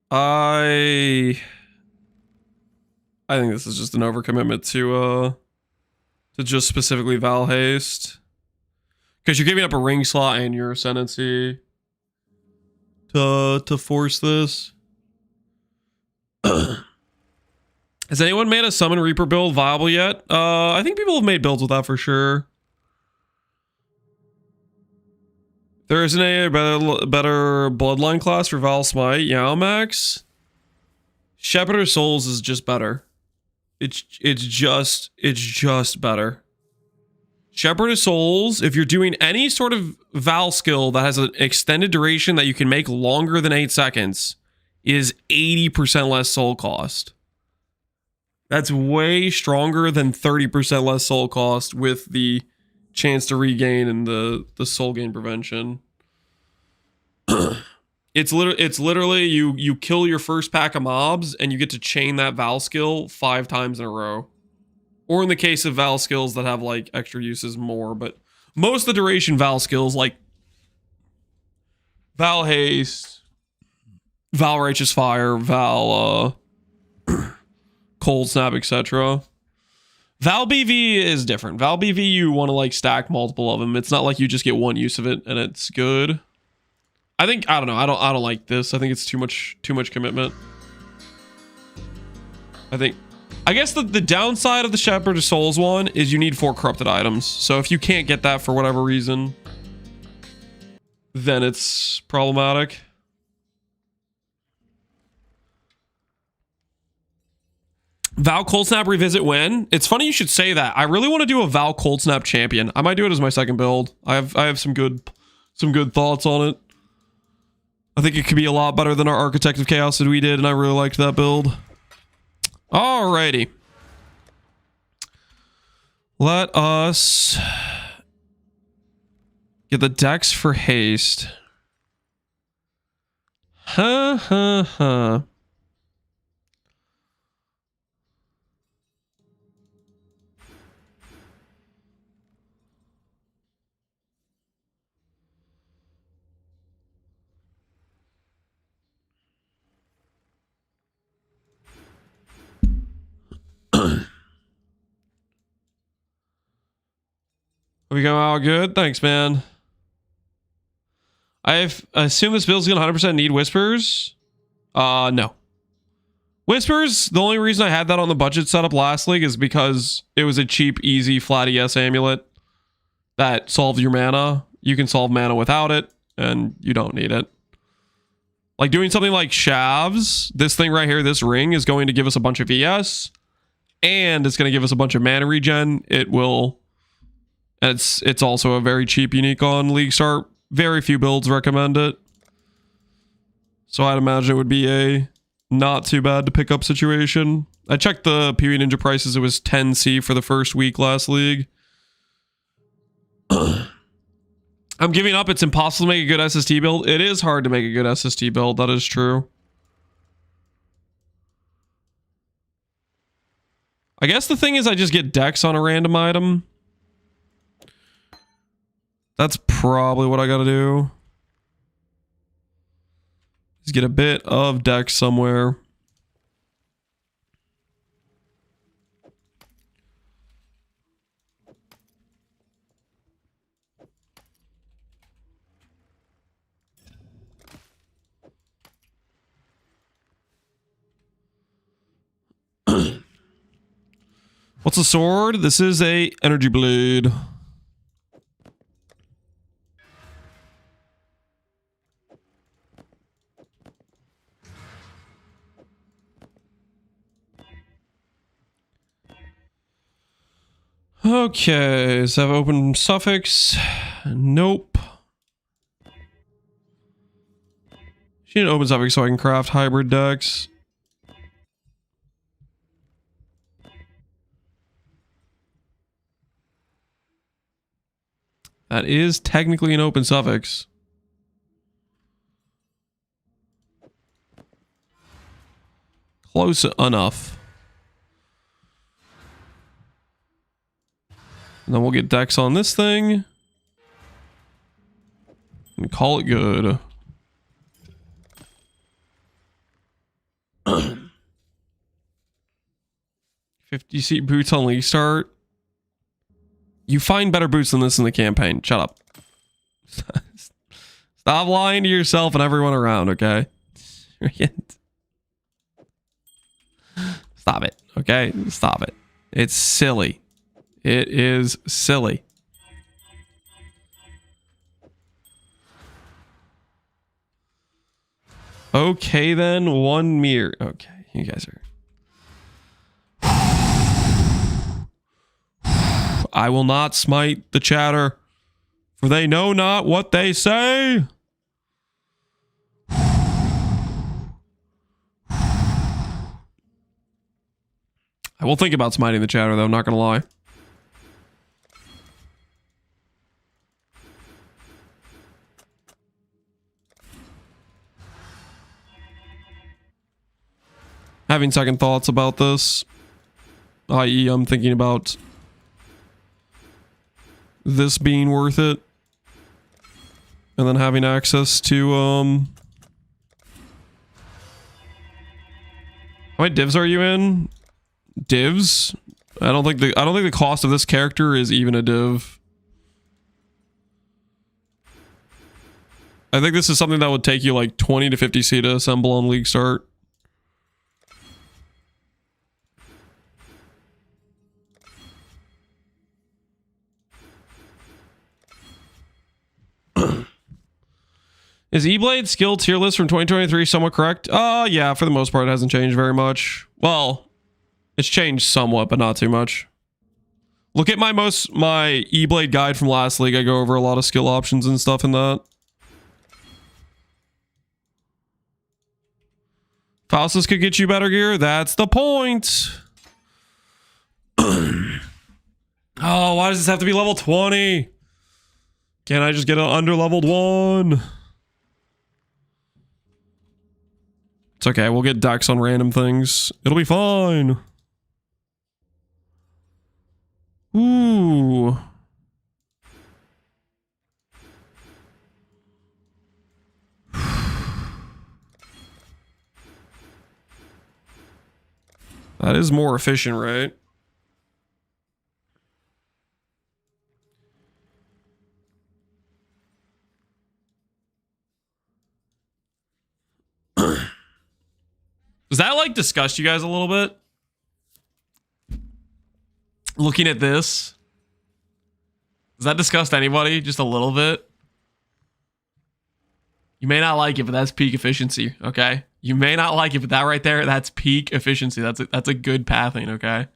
I think this is just an overcommitment to just specifically Val Haste. Because you're giving up a ring slot and your ascendancy to force this. Has anyone made a Summon Reaper build viable yet? I think people have made builds with that for sure. There isn't a better Bloodline class for Val Smite. Max. Shepherd of Souls is just better. It's just better. Shepherd of Souls, if you're doing any sort of Val skill that has an extended duration that you can make longer than 8 seconds, is 80% less soul cost. That's way stronger than 30% less soul cost with the chance to regain and the soul gain prevention. It's literally you kill your first pack of mobs and you get to chain that Val skill 5 times in a row. Or in the case of Val skills that have like extra uses, more, but most of the duration Val skills like Val Haste, Val Righteous Fire, Val Cold Snap, etc. Val BV is different. Val BV, you want to like stack multiple of them. It's not like you just get one use of it and it's good. I don't know. I don't like this. I think it's too much commitment. I guess the downside of the Shepherd of Souls one is you need 4 corrupted items. So if you can't get that for whatever reason, then it's problematic. Val Cold Snap revisit when? It's funny you should say that. I really want to do a Val Cold Snap champion. I might do it as my second build. I have some good thoughts on it. I think it could be a lot better than our Architect of Chaos that we did, and I really liked that build. Alrighty. Let us get the dex for haste. Are we going all good? Thanks, man. I assume this build's gonna 100% need whispers. No. Whispers, the only reason I had that on the budget setup last league is because it was a cheap, easy, flat ES amulet that solved your mana. You can solve mana without it, and you don't need it. Like doing something like Shavs, this thing right here, this ring, is going to give us a bunch of ES, and it's going to give us a bunch of mana regen. It will... It's also a very cheap unique on Leaguestart. Very few builds recommend it. So I'd imagine it would be a not too bad to pick up situation. I checked the PvE Ninja prices. It was 10C for the first week last league. I'm giving up. It's impossible to make a good SST build. It is hard to make a good SST build. That is true. I guess the thing is I just get dex on a random item. That's probably what I gotta do. Is get a bit of dex somewhere. What's a sword? This is a energy blade. Okay, does that have open suffix? Nope. She need an open suffix so I can craft hybrid decks. That is technically an open suffix. Close enough. And then we'll get dex on this thing. And call it good. $50 boots on Leaguestart. You find better boots than this in the campaign. Shut up. Stop lying to yourself and everyone around, okay? Stop it, okay? Stop it. It's silly. It is silly. Okay, then. 1 mirror. Okay, you guys are... I will not smite the chatter, for they know not what they say. I I will think about smiting the chatter, though. I'm not gonna lie. Having second thoughts about this, i.e., I'm thinking about this being worth it, and then having access to how many divs are you in? Divs? I don't think the cost of this character is even a div. I think this is something that would take you like 20 to 50C to assemble on Leaguestart. Is Eblade skill tier list from 2023 somewhat correct? Yeah, for the most part, it hasn't changed very much. Well, it's changed somewhat, but not too much. Look at my Eblade guide from last league. I go over a lot of skill options and stuff in that. Faustus could get you better gear. That's the point. Oh, why does this have to be level 20? Can't I just get an under-leveled one? It's okay, we'll get dex on random things. It'll be fine. Ooh. That is more efficient, right? Does that like disgust you guys a little bit? Looking at this? Does that disgust anybody? Just a little bit? You may not like it, but that's peak efficiency, okay? You may not like it, but that right there, that's peak efficiency. That's a good pathing, okay?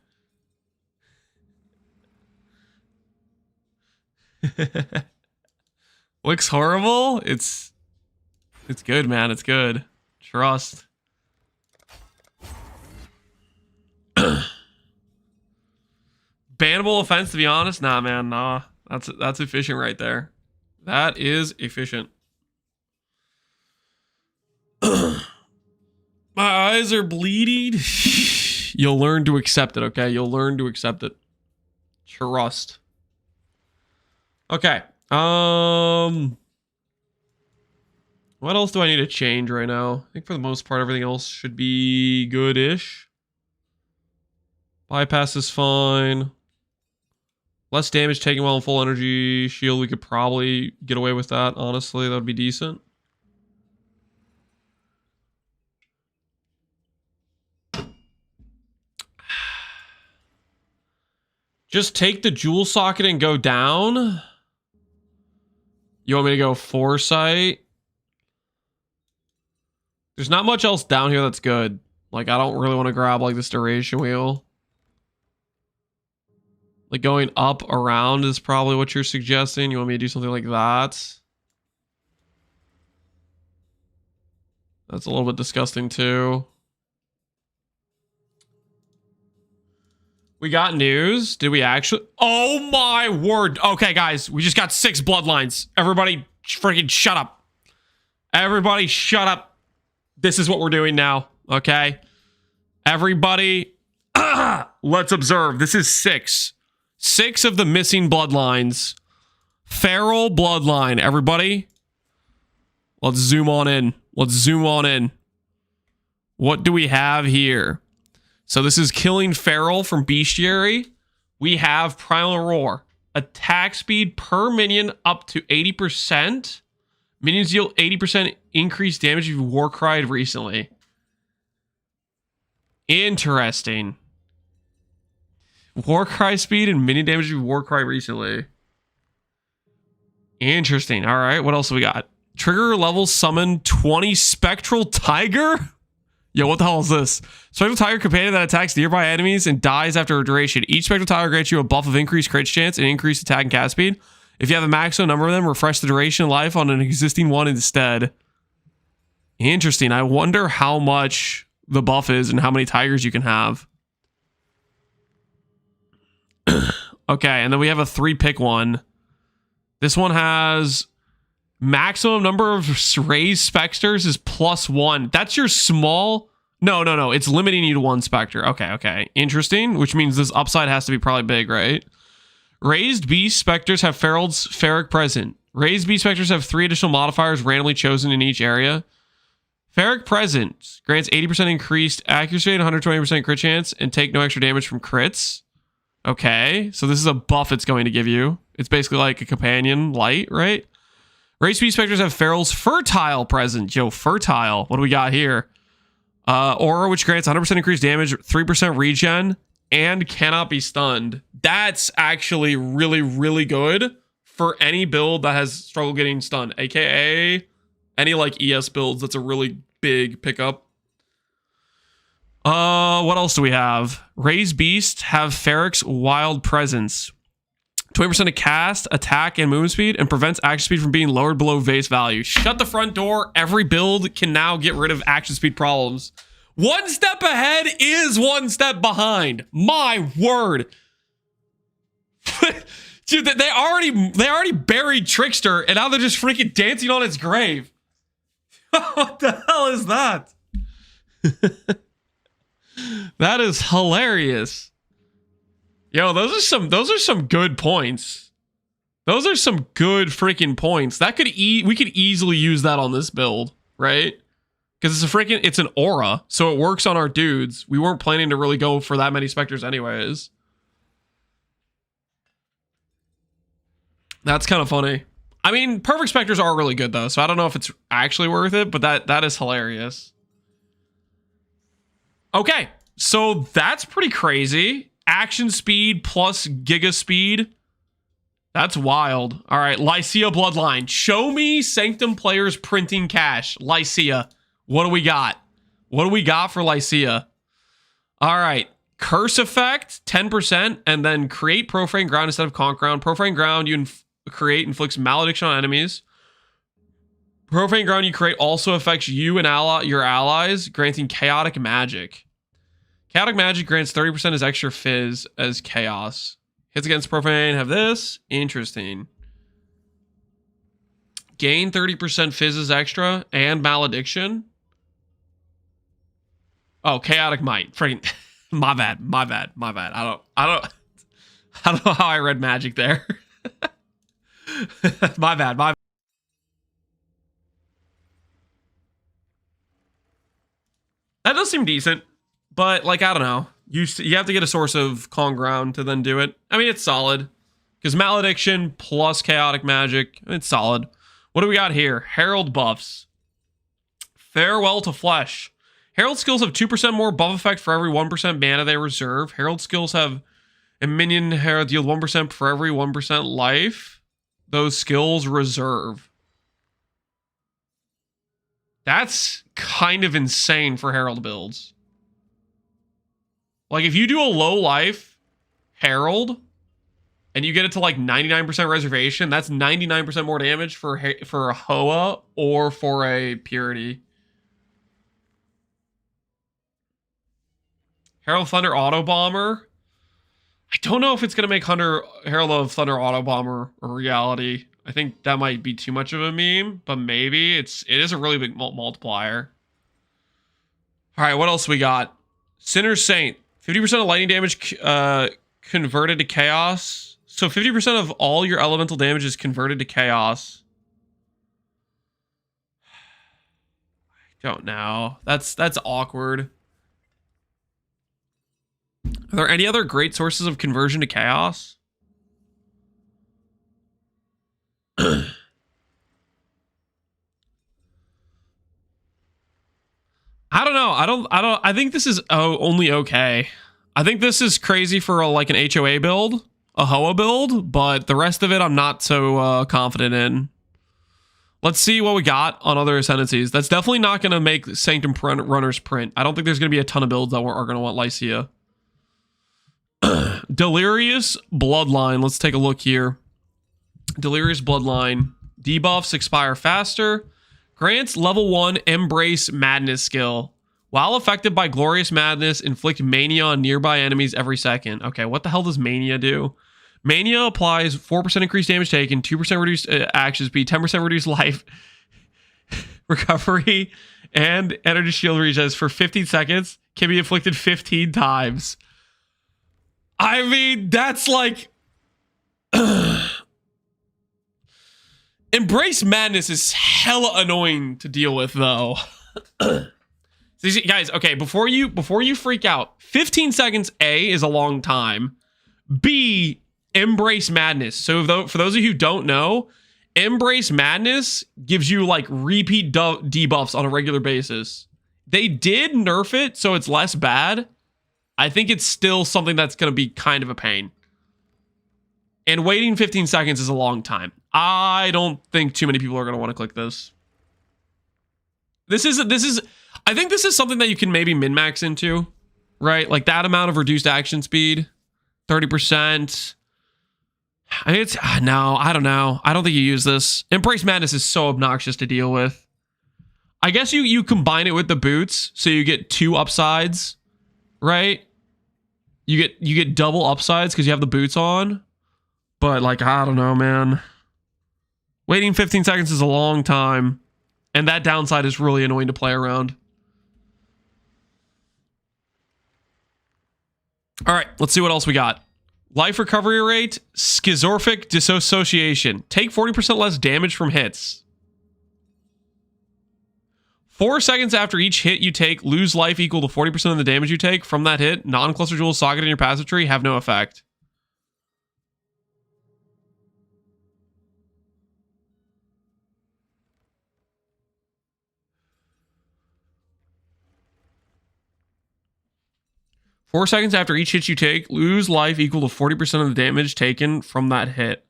Looks horrible? It's good, man. It's good. Trust. Bannable offense, to be honest? Nah, man, nah. That's efficient right there. That is efficient. My eyes are bleeding. You'll learn to accept it, okay? You'll learn to accept it. Trust. Okay. What else do I need to change right now? I think for the most part, everything else should be good-ish. Bypass is fine. Less damage taken while in full energy shield. We could probably get away with that, honestly. That would be decent. Just take the jewel socket and go down. You want me to go foresight? There's not much else down here that's good. Like, I don't really want to grab like this duration wheel. Like going up around is probably what you're suggesting. You want me to do something like that? That's a little bit disgusting too. We got news. Did we actually? Oh my word. Okay, guys, we just got 6 bloodlines. Everybody freaking shut up. Everybody shut up. This is what we're doing now. Okay. Everybody, let's observe. This is 6. 6 of the missing bloodlines. Feral bloodline. Everybody, let's zoom on in. Let's zoom on in. What do we have here? So this is killing feral from bestiary. We have primal roar. Attack speed per minion up to 80%. Minions deal 80% increased damage if you war cried recently. Interesting. Warcry speed and minion damage if you Warcry recently. Interesting. All right, what else do we got? Trigger level summon 20 Spectral Tiger? Yo, what the hell is this? Spectral Tiger companion that attacks nearby enemies and dies after a duration. Each Spectral Tiger grants you a buff of increased crit chance and increased attack and cast speed. If you have a maximum number of them, refresh the duration of life on an existing one instead. Interesting. I wonder how much the buff is and how many tigers you can have. Okay, and then we have a 3-pick one. This one has maximum number of raised specters is +1. That's your small... No. It's limiting you to 1 specter. Okay. Interesting, which means this upside has to be probably big, right? Raised beast specters have Ferald's Ferric present. Raised beast specters have 3 additional modifiers randomly chosen in each area. Ferric present grants 80% increased accuracy and 120% crit chance and take no extra damage from crits. Okay, so this is a buff it's going to give you. It's basically like a companion light, right? Raised beast specters have Feral's Fertile present. Yo, Fertile. What do we got here? Aura, which grants 100% increased damage, 3% regen, and cannot be stunned. That's actually really, really good for any build that has struggled getting stunned, aka any like ES builds. That's a really big pickup. What else do we have? Raised Beast have Ferric's Wild Presence. 20% to cast, attack, and movement speed, and prevents action speed from being lowered below base value. Shut the front door. Every build can now get rid of action speed problems. 1 step ahead is 1 step behind. My word. Dude, they already buried Trickster, and now they're just freaking dancing on its grave. What the hell is that? That is hilarious. Yo, those are some good points. Those are some good freaking points. That could we could easily use that on this build, right? Because it's an aura, so it works on our dudes. We weren't planning to really go for that many specters anyways. That's kind of funny. I mean, perfect specters are really good though, so I don't know if it's actually worth it, but that is hilarious. Okay, so that's pretty crazy. Action speed plus giga speed. That's wild. All right, Lycia Bloodline. Show me Sanctum players printing cash. Lycia. What do we got? What do we got for Lycia? All right. Curse effect, 10%, and then create Profane Ground instead of Conk Ground. Profane Ground you create inflicts malediction on enemies. Profane Ground you create also affects you and your allies, granting chaotic magic. Chaotic magic grants 30% as extra fizz as chaos. Hits against profane have this. Interesting. Gain 30% fizz as extra and malediction. Oh, chaotic might. Freaking my bad. I don't know how I read magic there. My bad. That does seem decent. But, like, I don't know. You have to get a source of Kong Ground to then do it. I mean, it's solid. Because Malediction plus Chaotic Magic, it's solid. What do we got here? Herald buffs. Farewell to Flesh. Herald skills have 2% more buff effect for every 1% mana they reserve. Herald skills have a minion Herald deal 1% for every 1% life those skills reserve. That's kind of insane for Herald builds. Like, if you do a low life Herald and you get it to like 99% reservation, that's 99% more damage for a Hoa or for a Purity. Herald Thunder Auto Bomber. I don't know if it's going to make Herald of Thunder Auto Bomber a reality. I think that might be too much of a meme, but maybe it is a really big multiplier. All right, what else we got? Sinner Saint. 50% of lightning damage converted to chaos. So 50% of all your elemental damage is converted to chaos. I don't know. That's awkward. Are there any other great sources of conversion to chaos? I don't know. I think this is only okay. I think this is crazy for like an HOA build, a Hoa build, but the rest of it I'm not so confident in. Let's see what we got on other ascendancies. That's definitely not going to make Sanctum runners print. I don't think there's going to be a ton of builds that are going to want Lycia. Delirious Bloodline. Let's take a look here. Delirious Bloodline. Debuffs expire faster. Grants level 1 Embrace Madness skill. While affected by Glorious Madness, inflict Mania on nearby enemies every second. Okay, what the hell does Mania do? Mania applies 4% increased damage taken, 2% reduced action speed, 10% reduced life, recovery, and energy shield recharge for 15 seconds. Can be inflicted 15 times. I mean, that's like... Embrace Madness is hella annoying to deal with, though. Guys, okay, before you freak out, 15 seconds, A, is a long time. B, Embrace Madness. So for those of you who don't know, Embrace Madness gives you like repeat debuffs on a regular basis. They did nerf it, so it's less bad. I think it's still something that's going to be kind of a pain. And waiting 15 seconds is a long time. I don't think too many people are going to want to click this. I think this is something that you can maybe min-max into, right? Like that amount of reduced action speed, 30%. I mean, no, I don't know. I don't think you use this. Embrace Madness is so obnoxious to deal with. I guess you combine it with the boots, so you get 2 upsides, right? You get double upsides because you have the boots on. But like, I don't know, man. Waiting 15 seconds is a long time. And that downside is really annoying to play around. All right, let's see what else we got. Life recovery rate, schizophrenic dissociation. Take 40% less damage from hits. 4 seconds after each hit you take, lose life equal to 40% of the damage you take from that hit. Non-cluster jewels socket in your passive tree have no effect. Four seconds after each hit you take, lose life equal to 40% of the damage taken from that hit.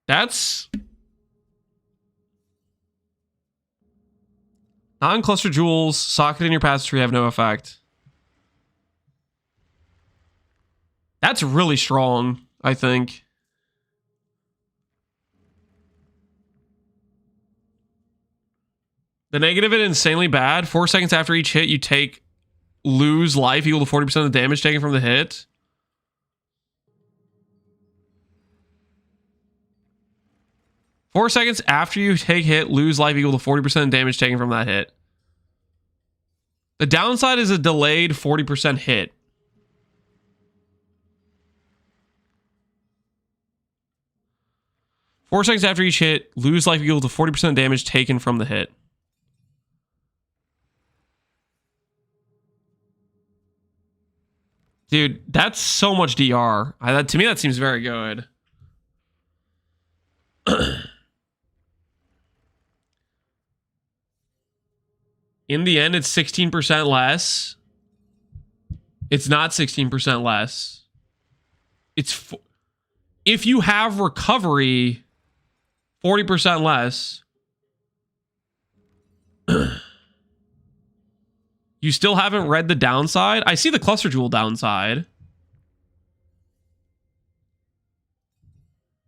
That's... Non-cluster jewels socket in your passive tree have no effect. That's really strong, I think. The negative is insanely bad. 4 seconds after each hit, you take lose life equal to 40% of the damage taken from the hit. Four seconds after you take hit, lose life equal to 40% of damage taken from that hit. The downside is a delayed 40% hit. Four seconds after each hit, lose life equal to 40% damage taken from the hit. Dude, that's so much DR. To me, that seems very good. In the end, it's 16% less. It's not 16% less. It's... If you have recovery, 40% less. You still haven't read the downside? I see the cluster jewel downside.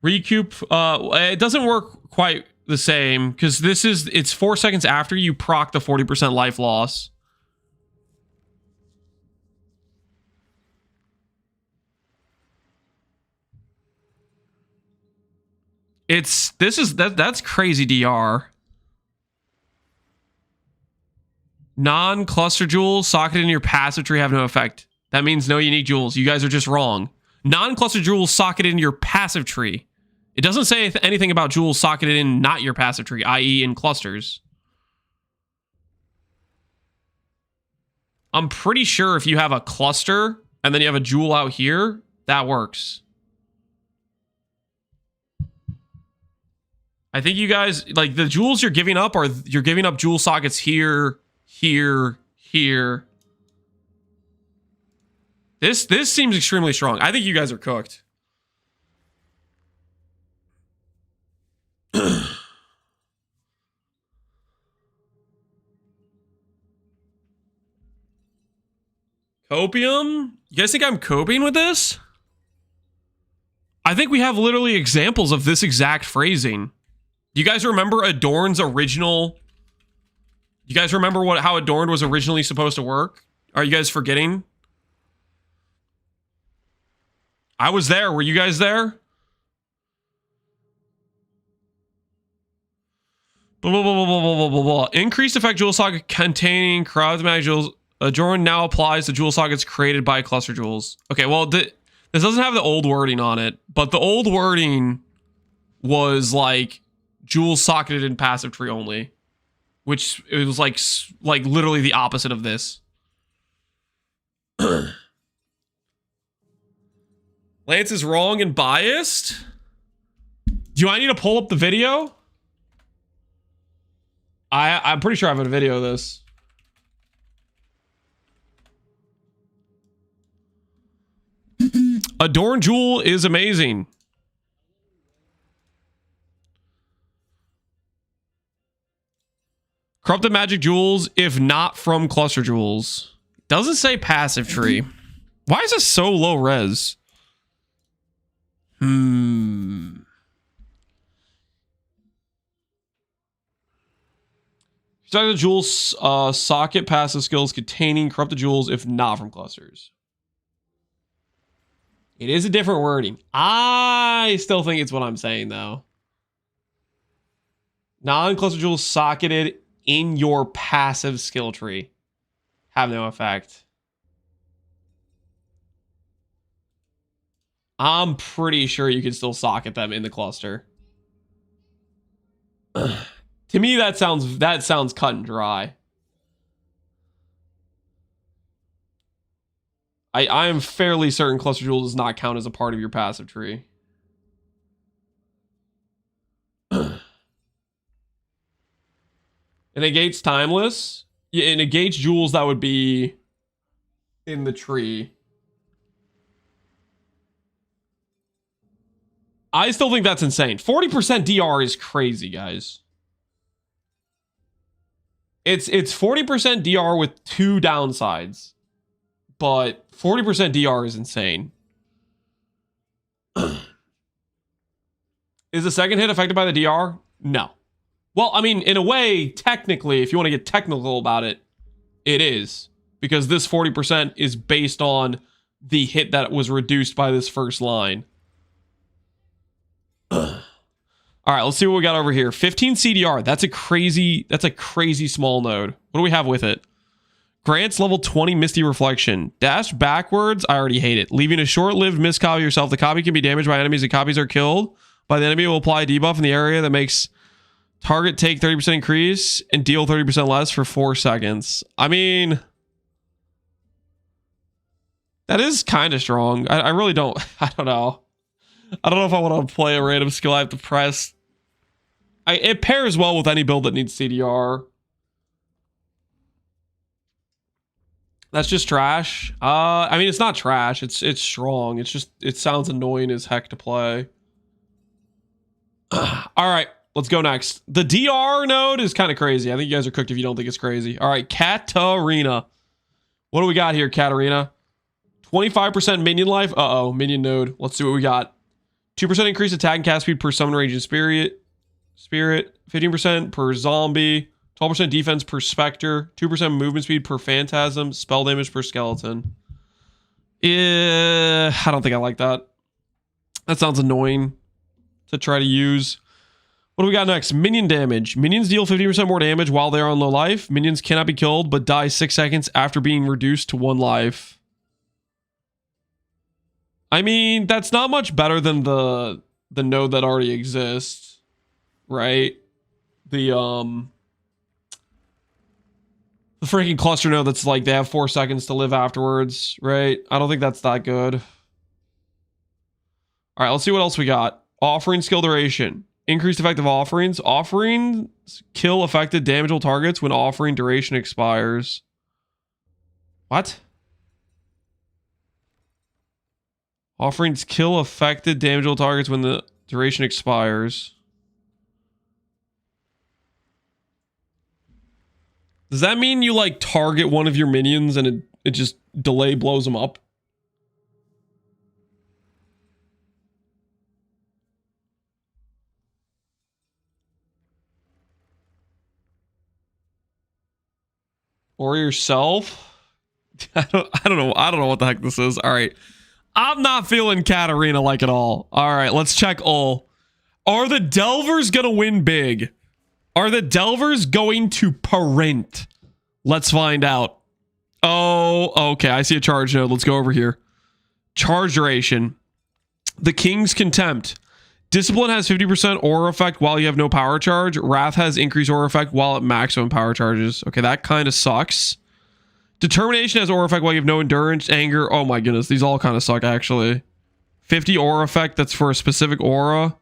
Recoup, it doesn't work quite the same because it's 4 seconds after you proc the 40% life loss. That's crazy DR. Non-cluster jewels socketed in your passive tree have no effect. That means no unique jewels. You guys are just wrong. Non-cluster jewels socketed in your passive tree. It doesn't say anything about jewels socketed in not your passive tree, i.e. in clusters. I'm pretty sure if you have a cluster and then you have a jewel out here, that works. I think you guys, like the jewels you're giving up you're giving up jewel sockets here, here. This seems extremely strong. I think you guys are cooked. Copium? You guys think I'm coping with this? I think we have literally examples of this exact phrasing. You guys remember Adorn's original? You guys remember how Adorned was originally supposed to work? Are you guys forgetting? I was there. Were you guys there? Blah, blah, blah, blah, blah, blah, blah, blah. Increased effect jewel socket containing chromatic jewels. Adorn now applies to jewel sockets created by cluster jewels. Okay, well, this doesn't have the old wording on it, but the old wording was like jewel socketed in passive tree only, which it was like literally the opposite of this. Lance is wrong and biased. Do I need to pull up the video? I'm pretty sure I have a video of this. Adorn Jewel is amazing. Corrupted magic jewels, if not from cluster jewels. Doesn't say passive tree. Why is this so low res? Starting the jewels socket passive skills containing corrupted jewels, if not from clusters. It is a different wording. I still think it's what I'm saying though. Non-cluster jewels socketed in your passive skill tree have no effect. I'm pretty sure you can still socket them in the cluster. To me, that sounds cut and dry. I am fairly certain cluster jewel does not count as a part of your passive tree. It negates timeless. Yeah, it negates jewels that would be in the tree. I still think that's insane. 40% DR is crazy, guys. It's 40% DR with two downsides, but 40% DR is insane. Is the second hit affected by the DR? No. Well, I mean, in a way, technically, if you want to get technical about it, it is. Because this 40% is based on the hit that was reduced by this first line. All right, let's see what we got over here. 15 CDR. That's a crazy small node. What do we have with it? Grants level 20 Misty Reflection. Dash backwards. I already hate it. Leaving a short-lived mist copy yourself. The copy can be damaged by enemies. If copies are killed by the enemy, it will apply a debuff in the area that makes target take 30% increase and deal 30% less for 4 seconds. I mean, that is kind of strong. I really don't. I don't know. I don't know if I want to play a random skill I have to press. It pairs well with any build that needs CDR. That's just trash. I mean, it's not trash. It's strong. It's just, it sounds annoying as heck to play. All right, let's go next. The DR node is kind of crazy. I think you guys are cooked if you don't think it's crazy. All right, Katarina. What do we got here, Katarina? 25% minion life. Uh-oh, minion node. Let's see what we got. 2% increased attack and cast speed per summon range and spirit. 15% per zombie. 12% defense per specter. 2% movement speed per phantasm. Spell damage per skeleton. I don't think I like that. That sounds annoying to try to use. What do we got next? Minion damage. Minions deal 50% more damage while they're on low life. Minions cannot be killed but die 6 seconds after being reduced to 1 life. I mean, that's not much better than the node that already exists, right? The freaking cluster node that's like they have 4 seconds to live afterwards, right? I don't think that's that good. All right, let's see what else we got. Offering skill duration. Increased effective offerings. Offerings kill affected damageable targets when offering duration expires. What? Offerings kill affected damageable targets when the duration expires. Does that mean you like target one of your minions and it just delay blows them up? Or yourself. I don't know what the heck this is. All right. I'm not feeling Katarina like at all. All right, let's check all. Are the Delvers gonna win big? Are the Delvers going to parent? Let's find out. Oh, okay. I see a charge node. Let's go over here. Charge duration. The King's Contempt. Discipline has 50% aura effect while you have no power charge. Wrath has increased aura effect while at maximum power charges. Okay, that kind of sucks. Determination has aura effect while you have no endurance. Anger. Oh my goodness, these all kind of suck actually. 50 aura effect, that's for a specific aura.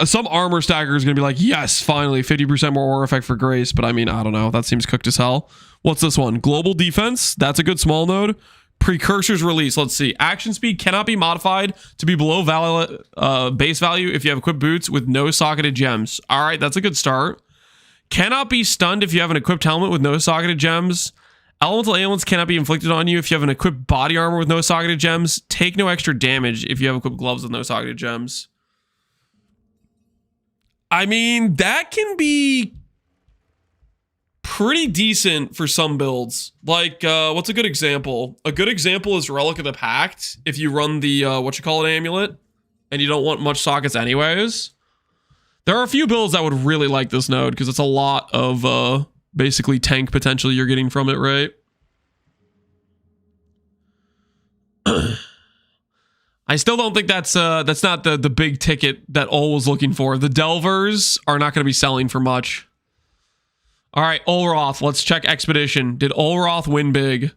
Some armor stacker is going to be like, yes, finally, 50% more aura effect for Grace. But I mean, I don't know. That seems cooked as hell. What's this one? Global Defense. That's a good small node. Precursor's Release. Let's see. Action speed cannot be modified to be below base value if you have equipped boots with no socketed gems. All right, that's a good start. Cannot be stunned if you have an equipped helmet with no socketed gems. Elemental ailments cannot be inflicted on you if you have an equipped body armor with no socketed gems. Take no extra damage if you have equipped gloves with no socketed gems. I mean, that can be pretty decent for some builds. Like, what's a good example? A good example is Relic of the Pact. If you run the, amulet, and you don't want much sockets anyways. There are a few builds that would really like this node, because it's a lot of, basically tank potential you're getting from it, right? I still don't think that's not the big ticket that Ol was looking for. The Delvers are not going to be selling for much. All right, Olroth, let's check Expedition. Did Olroth win big?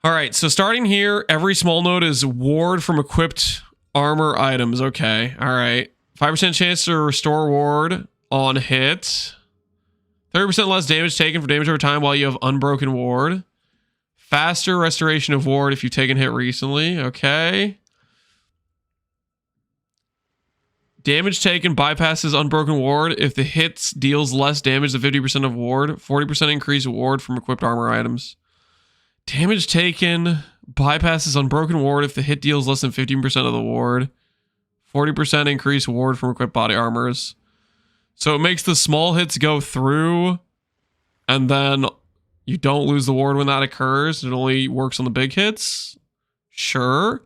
All right, so starting here, every small node is ward from equipped armor items. Okay, all right. 5% chance to restore ward on hit. 30% less damage taken for damage over time while you have unbroken ward. Faster restoration of ward if you've taken hit recently. Okay. Damage taken bypasses unbroken ward if the hits deals less damage than 50% of ward. 40% increase ward from equipped armor items. Damage taken bypasses unbroken ward if the hit deals less than 15% of the ward. 40% increase ward from equipped body armors. So it makes the small hits go through, and then you don't lose the ward when that occurs. It only works on the big hits. Sure.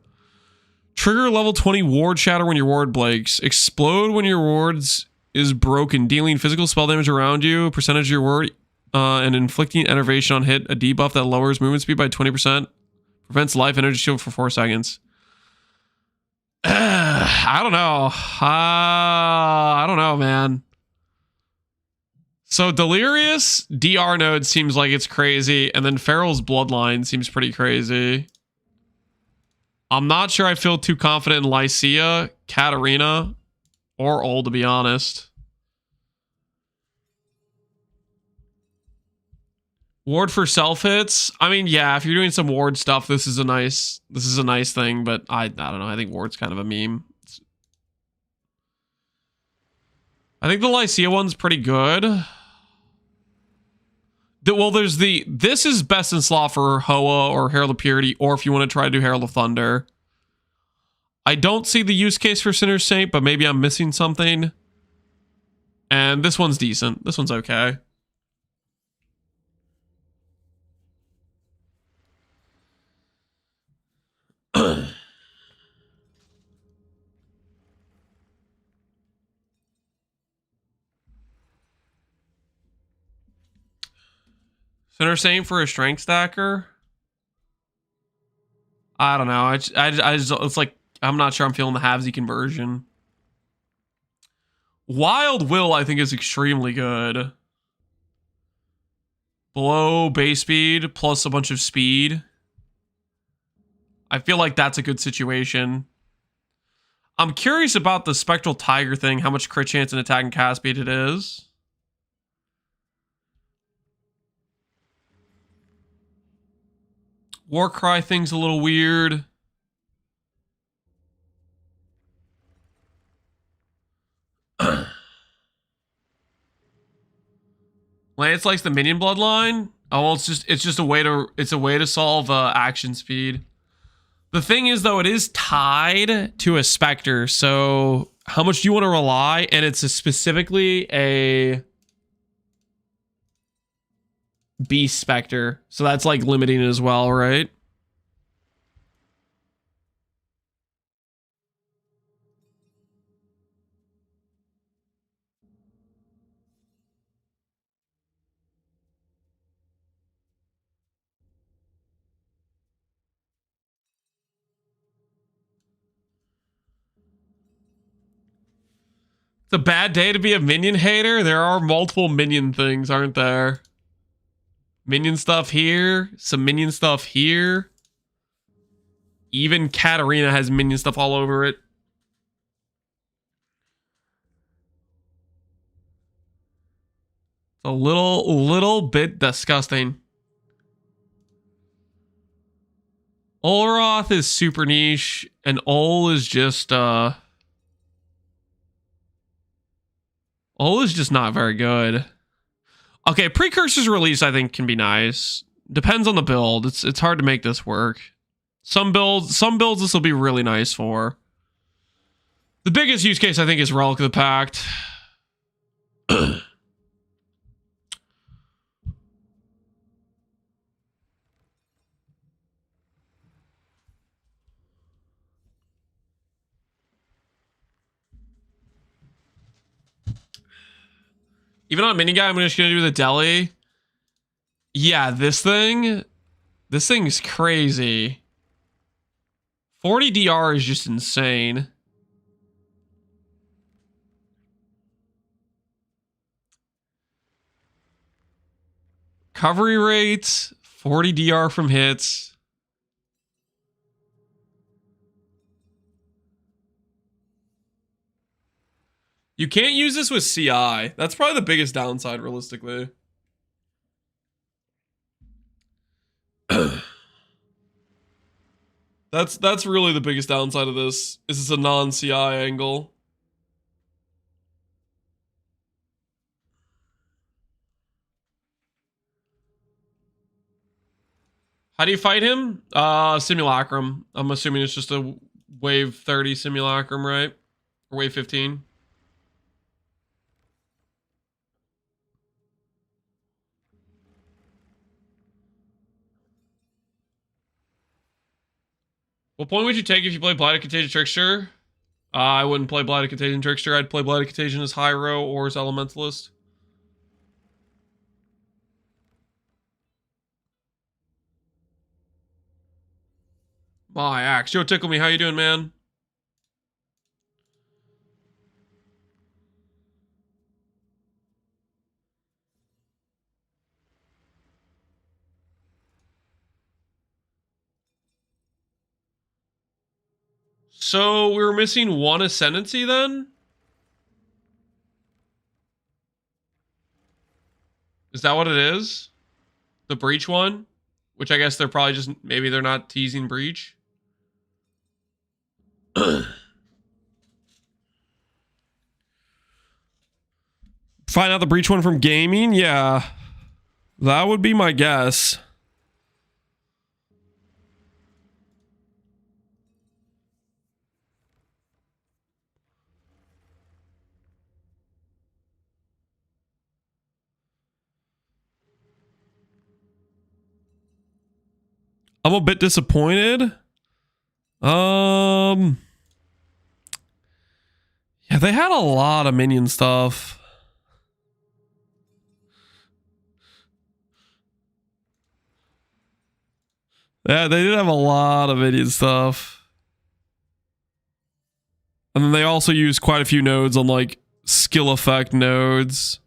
Trigger level 20 ward shatter when your ward breaks. Explode when your wards is broken, dealing physical spell damage around you, percentage of your ward, and inflicting enervation on hit. A debuff that lowers movement speed by 20%. Prevents life energy shield for 4 seconds. I don't know. I don't know, man. So Delirious DR node seems like it's crazy, and then Farrell's Bloodline seems pretty crazy. I'm not sure I feel too confident in Lycia, Katarina, or Ol, to be honest. Ward for self hits. I mean, yeah, if you're doing some ward stuff, this is a nice thing, but I don't know. I think ward's kind of a meme. I think the Lycia one's pretty good. Well, there's this is best in slot for Hoa or Herald of Purity, or if you want to try to do Herald of Thunder. I don't see the use case for Sinner's Saint, but maybe I'm missing something. And this one's decent. This one's okay. Sinner's Saint for a strength stacker? I don't know. I just, it's like, I'm not sure I'm feeling the halvesy conversion. Wild Will, I think, is extremely good. Below base speed, plus a bunch of speed. I feel like that's a good situation. I'm curious about the Spectral Tiger thing, how much crit chance and attack and cast speed it is. Warcry thing's a little weird. Lance likes the minion bloodline. Oh, well, it's just a way to solve action speed. The thing is, though, it is tied to a Spectre. So how much do you want to rely? And it's specifically a Beast Spectre. So that's like limiting it as well, right? It's a bad day to be a minion hater. There are multiple minion things, aren't there? Minion stuff here, some minion stuff here. Even Katarina has minion stuff all over it. It's a little bit disgusting. Olroth is super niche, and Ol is just Ol is just not very good. Okay, Precursor's release I think can be nice. Depends on the build. It's hard to make this work. Some builds this will be really nice for. The biggest use case I think is Relic of the Pact. Even on mini guy, I'm just gonna do the deli. Yeah, this thing's crazy. 40 DR is just insane. Recovery rates, 40 DR from hits. You can't use this with CI. That's probably the biggest downside, realistically. That's really the biggest downside of this. Is it's a non-CI angle. How do you fight him? Simulacrum. I'm assuming it's just a wave 30 simulacrum, right? Or wave 15. What point would you take if you play Blighted Contagion Trickster? I wouldn't play Blighted Contagion Trickster. I'd play Blighted Contagion as Hyro or as Elementalist. My axe. Joe Tickle Me, how you doing, man? So we were missing one Ascendancy then? Is that what it is? The Breach one? Which I guess they're probably just, maybe they're not teasing Breach. Find out the Breach one from gaming? Yeah. That would be my guess. I'm a bit disappointed. Yeah, they had a lot of minion stuff. Yeah, they did have a lot of minion stuff. And then they also used quite a few nodes on like skill effect nodes.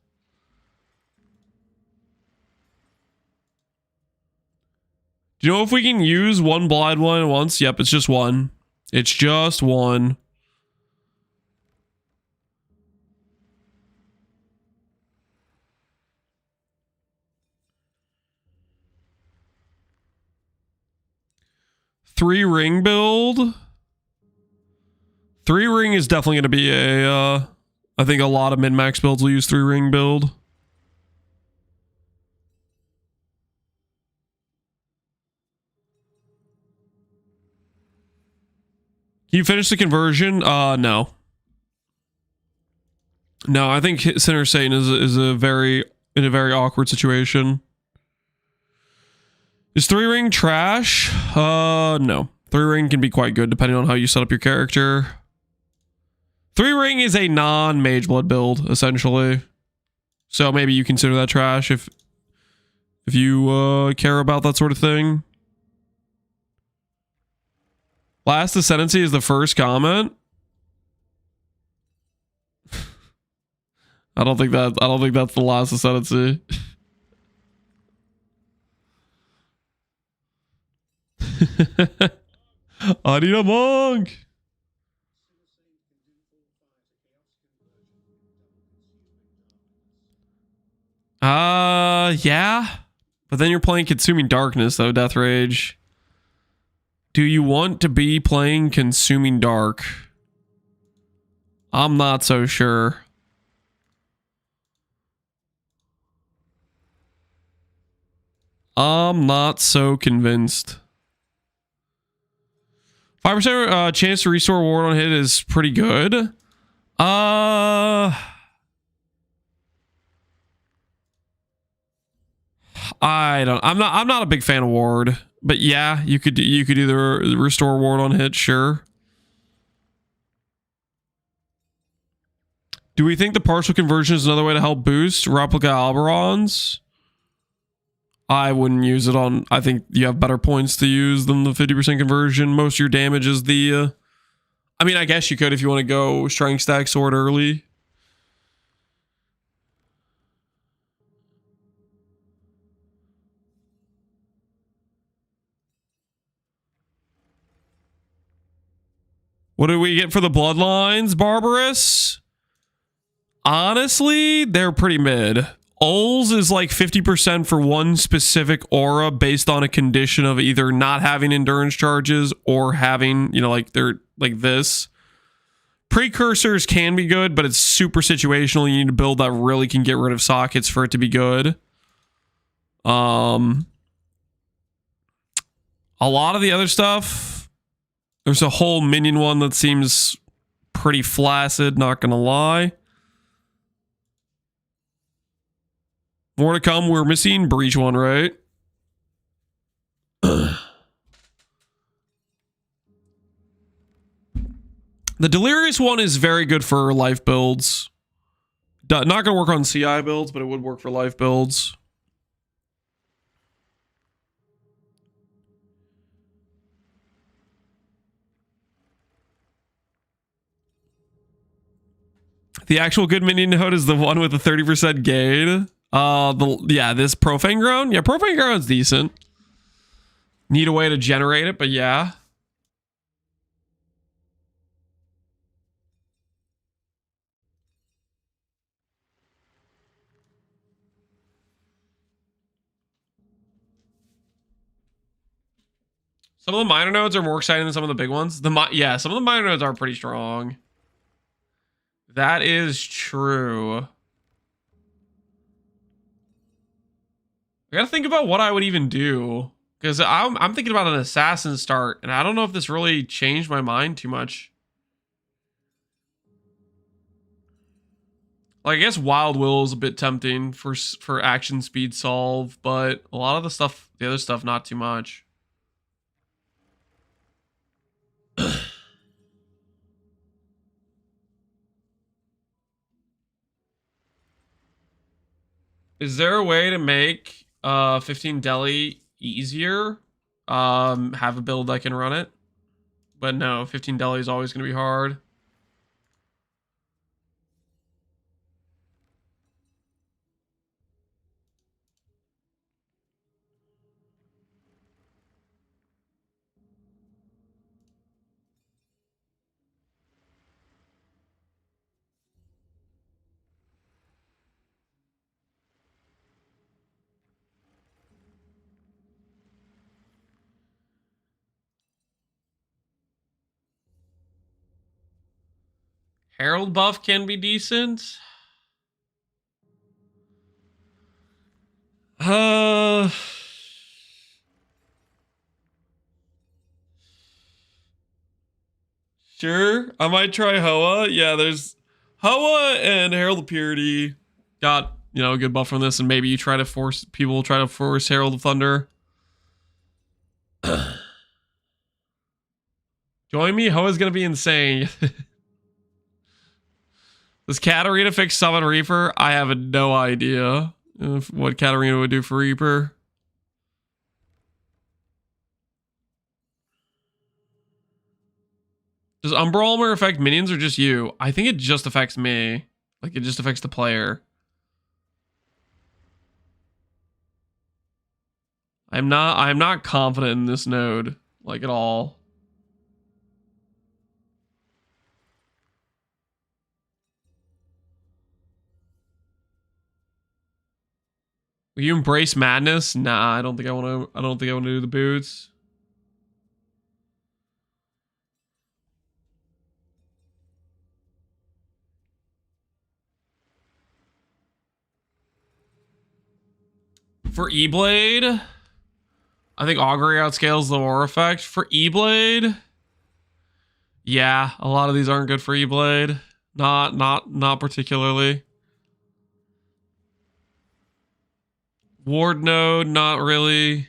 Do you know if we can use one blind one once? Yep, it's just one. It's just one. Three ring build. Three ring is definitely going to be a, I think a lot of min-max builds will use three ring build. Can you finish the conversion? No. No, I think Sinner Satan is in a very awkward situation. Is 3-ring trash? No. 3-ring can be quite good depending on how you set up your character. 3-ring is a non-mage blood build, essentially. So maybe you consider that trash if you care about that sort of thing. Last Ascendancy is the first comment. I don't think that's the last Ascendancy. I need a monk. Yeah. But then you're playing Consuming Darkness, though, Death Rage. Do you want to be playing Consuming Dark? I'm not so sure. I'm not so convinced. 5% chance to restore ward on hit is pretty good. I'm not a big fan of ward, but yeah, you could either restore ward on hit, sure. Do we think the partial conversion is another way to help boost replica Alberons? I wouldn't use it on. I think you have better points to use than the 50% conversion. Most of your damage is the. I mean, I guess you could if you want to go strength stack sword early. What do we get for the Bloodlines, Barbarous? Honestly, they're pretty mid. Ul's is like 50% for one specific aura based on a condition of either not having endurance charges or having, like they're like this. Precursors can be good, but it's super situational. You need to build that really can get rid of sockets for it to be good. A lot of the other stuff, there's a whole minion one that seems pretty flaccid, not gonna lie. More to come. We're missing Breach one, right? The Delirious one is very good for life builds. Not going to work on CI builds, but it would work for life builds. The actual good minion node is the one with the 30% gain. This Profane Ground. Yeah, Profane Ground's decent. Need a way to generate it, but yeah. Some of the minor nodes are more exciting than some of the big ones. Some of the minor nodes are pretty strong. That is true. I gotta think about what I would even do, because I'm thinking about an assassin start, and I don't know if this really changed my mind too much. Like, I guess Wild Will is a bit tempting for action speed solve, but a lot of the other stuff, not too much. Is there a way to make 15 Deli easier? Have a build that can run it? But no, 15 Deli is always going to be hard. Herald buff can be decent. Sure, I might try Hoa. Yeah, there's Hoa and Herald of Purity got, a good buff from this, and maybe you try to force Herald of Thunder. Join me. Ho is gonna be insane. Does Katarina fix summon Reaper? I have no idea what Katarina would do for Reaper. Does Umbra Armor affect minions or just you? I think it just affects me. Like, it just affects the player. I'm not confident in this node, like, at all. Will you embrace madness? Nah, I don't think I want to do the boots. For Eblade, I think Augury outscales the war effect. For Eblade, yeah, a lot of these aren't good for Eblade. Not particularly. Ward node, not really.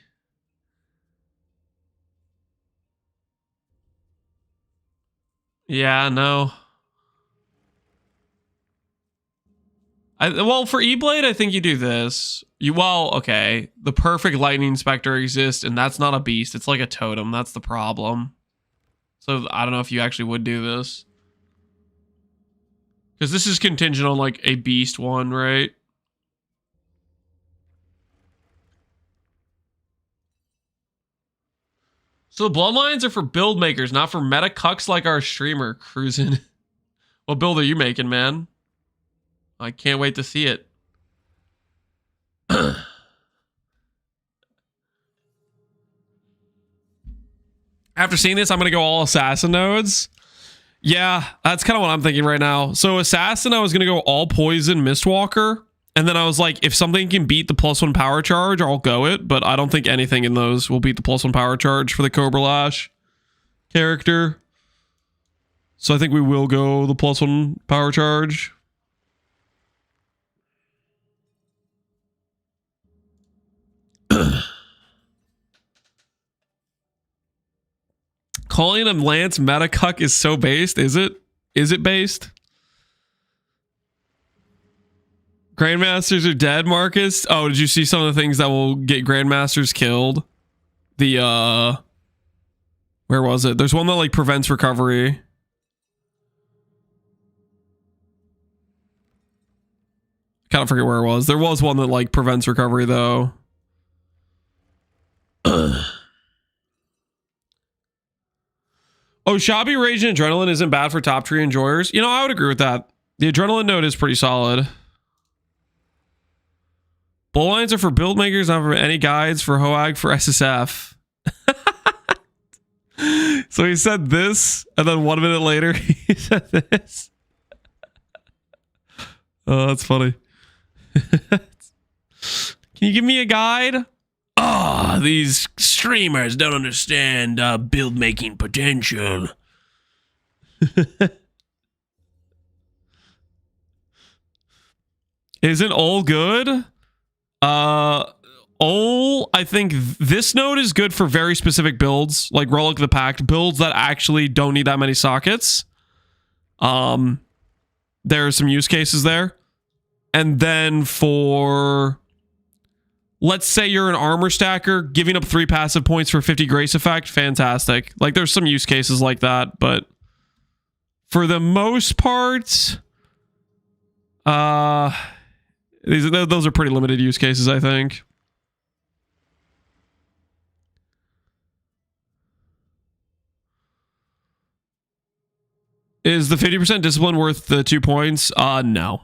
Yeah, no. Well, for Eblade, I think you do this. Okay. The perfect lightning specter exists, and that's not a beast. It's like a totem. That's the problem. So I don't know if you actually would do this. Because this is contingent on like a beast one, right? So the Bloodlines are for build makers, not for meta cucks like our streamer cruising. What build are you making, man? I can't wait to see it. After seeing this, I'm going to go all assassin nodes. Yeah, that's kind of what I'm thinking right now. So assassin, I was going to go all poison Mistwalker. And then I was like, if something can beat the +1 power charge, I'll go it. But I don't think anything in those will beat the +1 power charge for the Cobra Lash character. So I think we will go the +1 power charge. Calling him Lance Metacuck is so based. Is it? Is it based? Grandmasters are dead, Marcus. Oh, did you see some of the things that will get Grandmasters killed? The where was it? There's one that like prevents recovery. Kind of forget where it was. There was one that like prevents recovery though. Oh, Shabby Rage and Adrenaline isn't bad for top tree enjoyers. You know, I would agree with that. The Adrenaline node is pretty solid. Bloodlines are for build makers, not for any guides for Hoag for SSF. So he said this, and then 1 minute later he said this. Oh, that's funny. Can you give me a guide? Oh, these streamers don't understand build making potential. Isn't all good? I think this node is good for very specific builds, like Relic of the Pact, builds that actually don't need that many sockets. There are some use cases there. And then for, let's say you're an armor stacker, giving up 3 passive points for 50 grace effect, fantastic. Like there's some use cases like that, but for the most part, those are pretty limited use cases, I think. Is the 50% discipline worth the 2 points? No.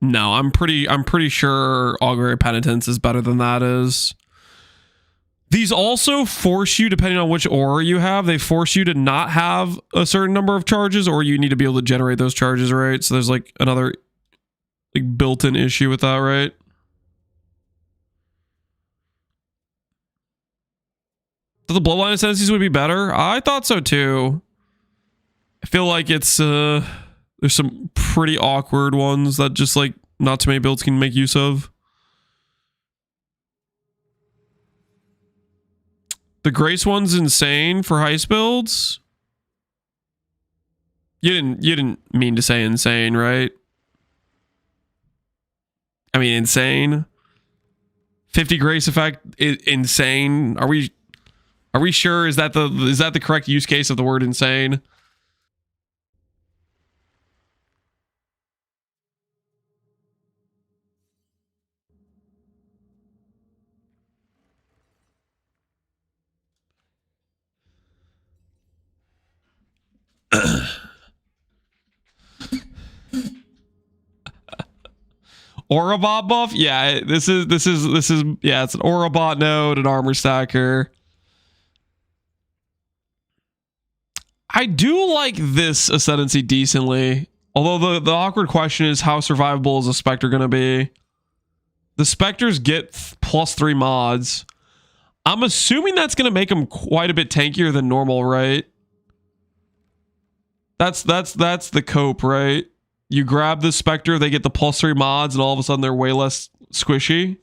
No, I'm pretty sure Augury Penitence is better than that is. These also force you, depending on which aura you have, they force you to not have a certain number of charges, or you need to be able to generate those charges, right? So there's like another like built-in issue with that, right? So the Bloodline Ascendancies would be better? I thought so too. I feel like it's there's some pretty awkward ones that just like not too many builds can make use of. The Grace one's insane for heist builds. You didn't mean to say insane, right? I mean insane. 50 grace effect, insane. Are we sure? Is that the correct use case of the word insane? Aura bot buff? Yeah, this is yeah, it's an aura bot node, an armor stacker. I do like this ascendancy decently. Although the awkward question is how survivable is a Spectre gonna be? The Spectres get +3 mods. I'm assuming that's gonna make them quite a bit tankier than normal, right? That's the cope, right? You grab the Spectre, they get the +3 mods, and all of a sudden they're way less squishy.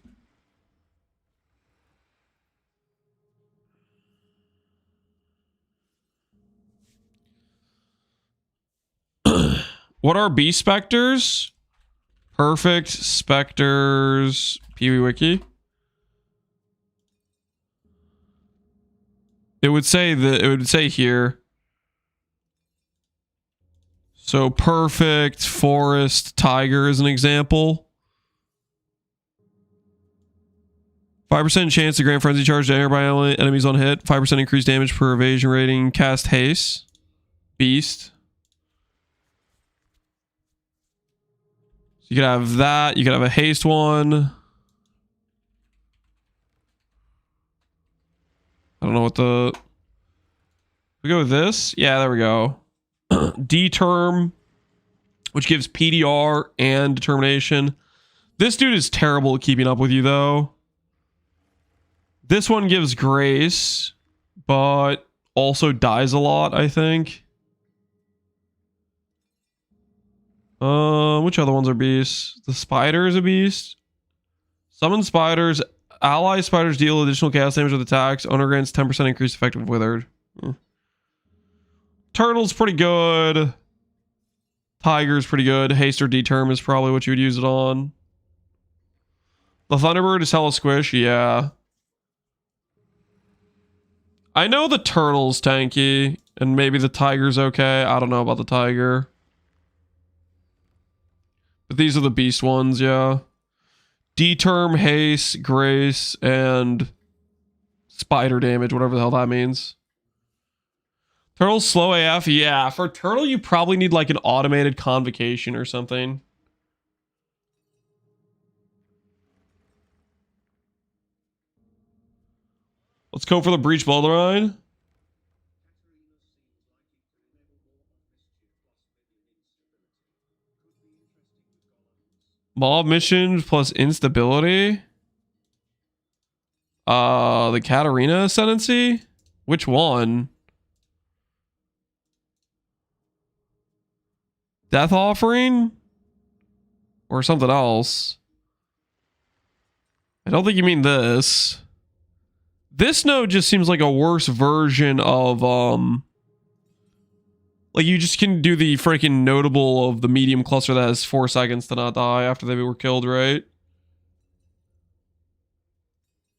What are B Spectres? Perfect Spectres Pee-wee Wiki. It would say here. So perfect forest tiger is an example. 5% chance to grant frenzy charge to nearby enemies on hit. 5% increased damage per evasion rating. Cast haste. Beast. So you could have that. You could have a haste one. I don't know what the... We go with this? Yeah, there we go. D-term, which gives PDR and determination. This dude is terrible at keeping up with you, though. This one gives grace, but also dies a lot, I think. Which other ones are beasts? The spider is a beast. Summon spiders. Ally spiders deal additional chaos damage with attacks. Owner grants 10% increased effective withered. Turtle's pretty good. Tiger's pretty good. Haste or D-term is probably what you would use it on. The Thunderbird is hella squish, yeah. I know the turtle's tanky, and maybe the tiger's okay. I don't know about the tiger. But these are the beast ones, yeah. D-term, haste, grace, and spider damage, whatever the hell that means. Turtle's slow AF, yeah. For turtle, you probably need like an automated convocation or something. Let's go for the breach Bloodline. Mob missions plus instability. The Katarina Ascendancy? Which one? Death Offering? Or something else? I don't think you mean this. This node just seems like a worse version of, like you just can do the freaking notable of the medium cluster that has 4 seconds to not die after they were killed, right?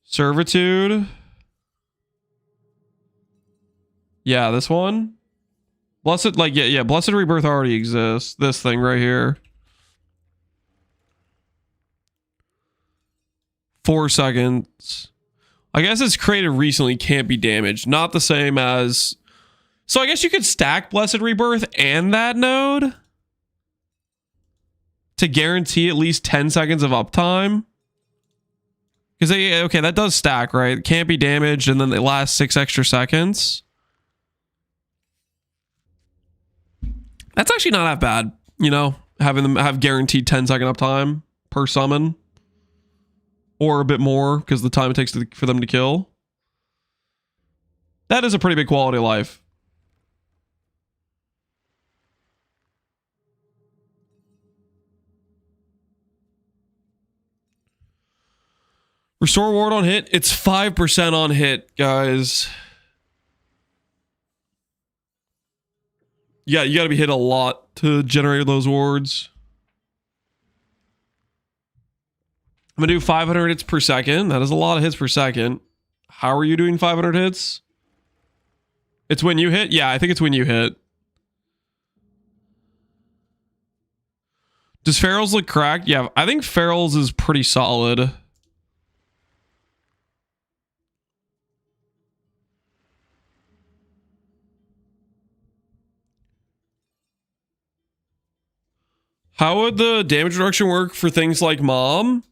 Servitude. Yeah, this one. Blessed, like, yeah, Blessed Rebirth already exists. This thing right here. 4 seconds. I guess it's created recently, can't be damaged. Not the same as... So I guess you could stack Blessed Rebirth and that node to guarantee at least 10 seconds of uptime. Because, okay, that does stack, right? It can't be damaged, and then it lasts 6 extra seconds. That's actually not that bad, you know? Having them have guaranteed 10-second uptime per summon. Or a bit more, because the time it takes for them to kill. That is a pretty big quality of life. Restore ward on hit. It's 5% on hit, guys. Yeah, you gotta be hit a lot to generate those wards. I'm gonna do 500 hits per second. That is a lot of hits per second. How are you doing 500 hits? It's when you hit? Yeah, I think it's when you hit. Does Ferals look cracked? Yeah, I think Ferals is pretty solid. How would the damage reduction work for things like Mom?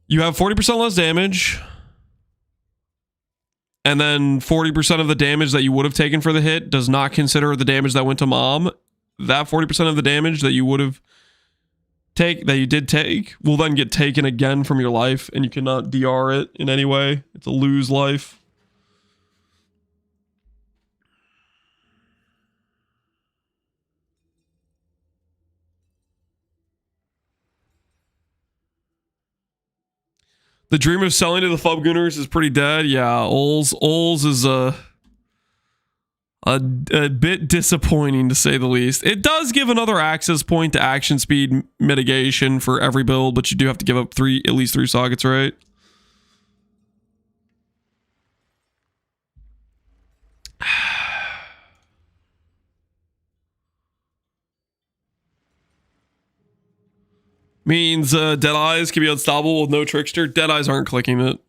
You have 40% less damage. And then 40% of the damage that you would have taken for the hit does not consider the damage that went to Mom. That 40% of the damage that you would have that you did take will then get taken again from your life, and you cannot DR it in any way. It's a lose life. The dream of selling to the Fubgooners is pretty dead. Yeah, Ols is a bit disappointing to say the least. It does give another access point to action speed mitigation for every build, but you do have to give up at least three sockets, right? Means Deadeyes can be unstoppable with no Trickster. Deadeyes aren't clicking it.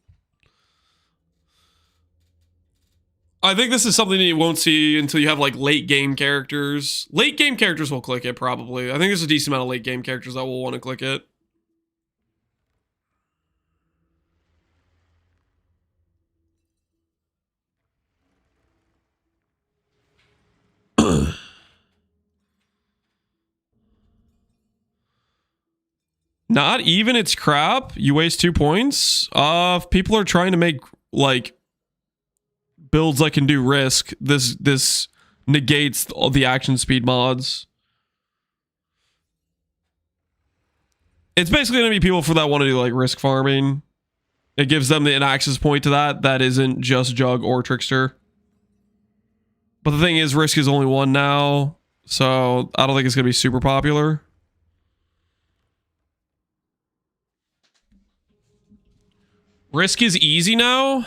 I think this is something that you won't see until you have like late game characters. Late game characters will click it probably. I think there's a decent amount of late game characters that will want to click it. Not even, it's crap. You waste 2 points. If people are trying to make like builds that can do risk, this negates all the action speed mods. It's basically gonna be people for that want to do like risk farming. It gives them an access point to that isn't just Jug or Trickster. But the thing is, risk is only one now, so I don't think it's gonna be super popular. Risk is easy now.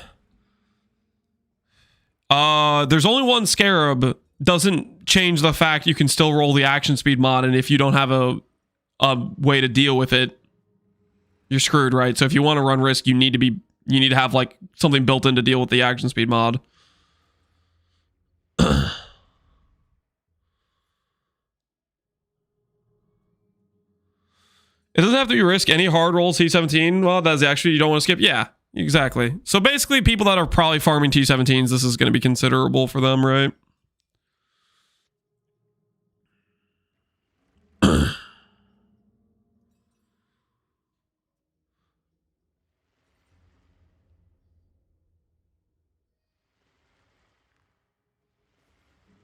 There's only one Scarab. Doesn't change the fact you can still roll the action speed mod, and if you don't have a way to deal with it, you're screwed, right? So if you want to run risk, you need to have like something built in to deal with the action speed mod. It doesn't have to be risk. Any hard rolls T17. Well, that's actually you don't want to skip. Yeah, exactly. So basically, people that are probably farming T17s, this is going to be considerable for them, right?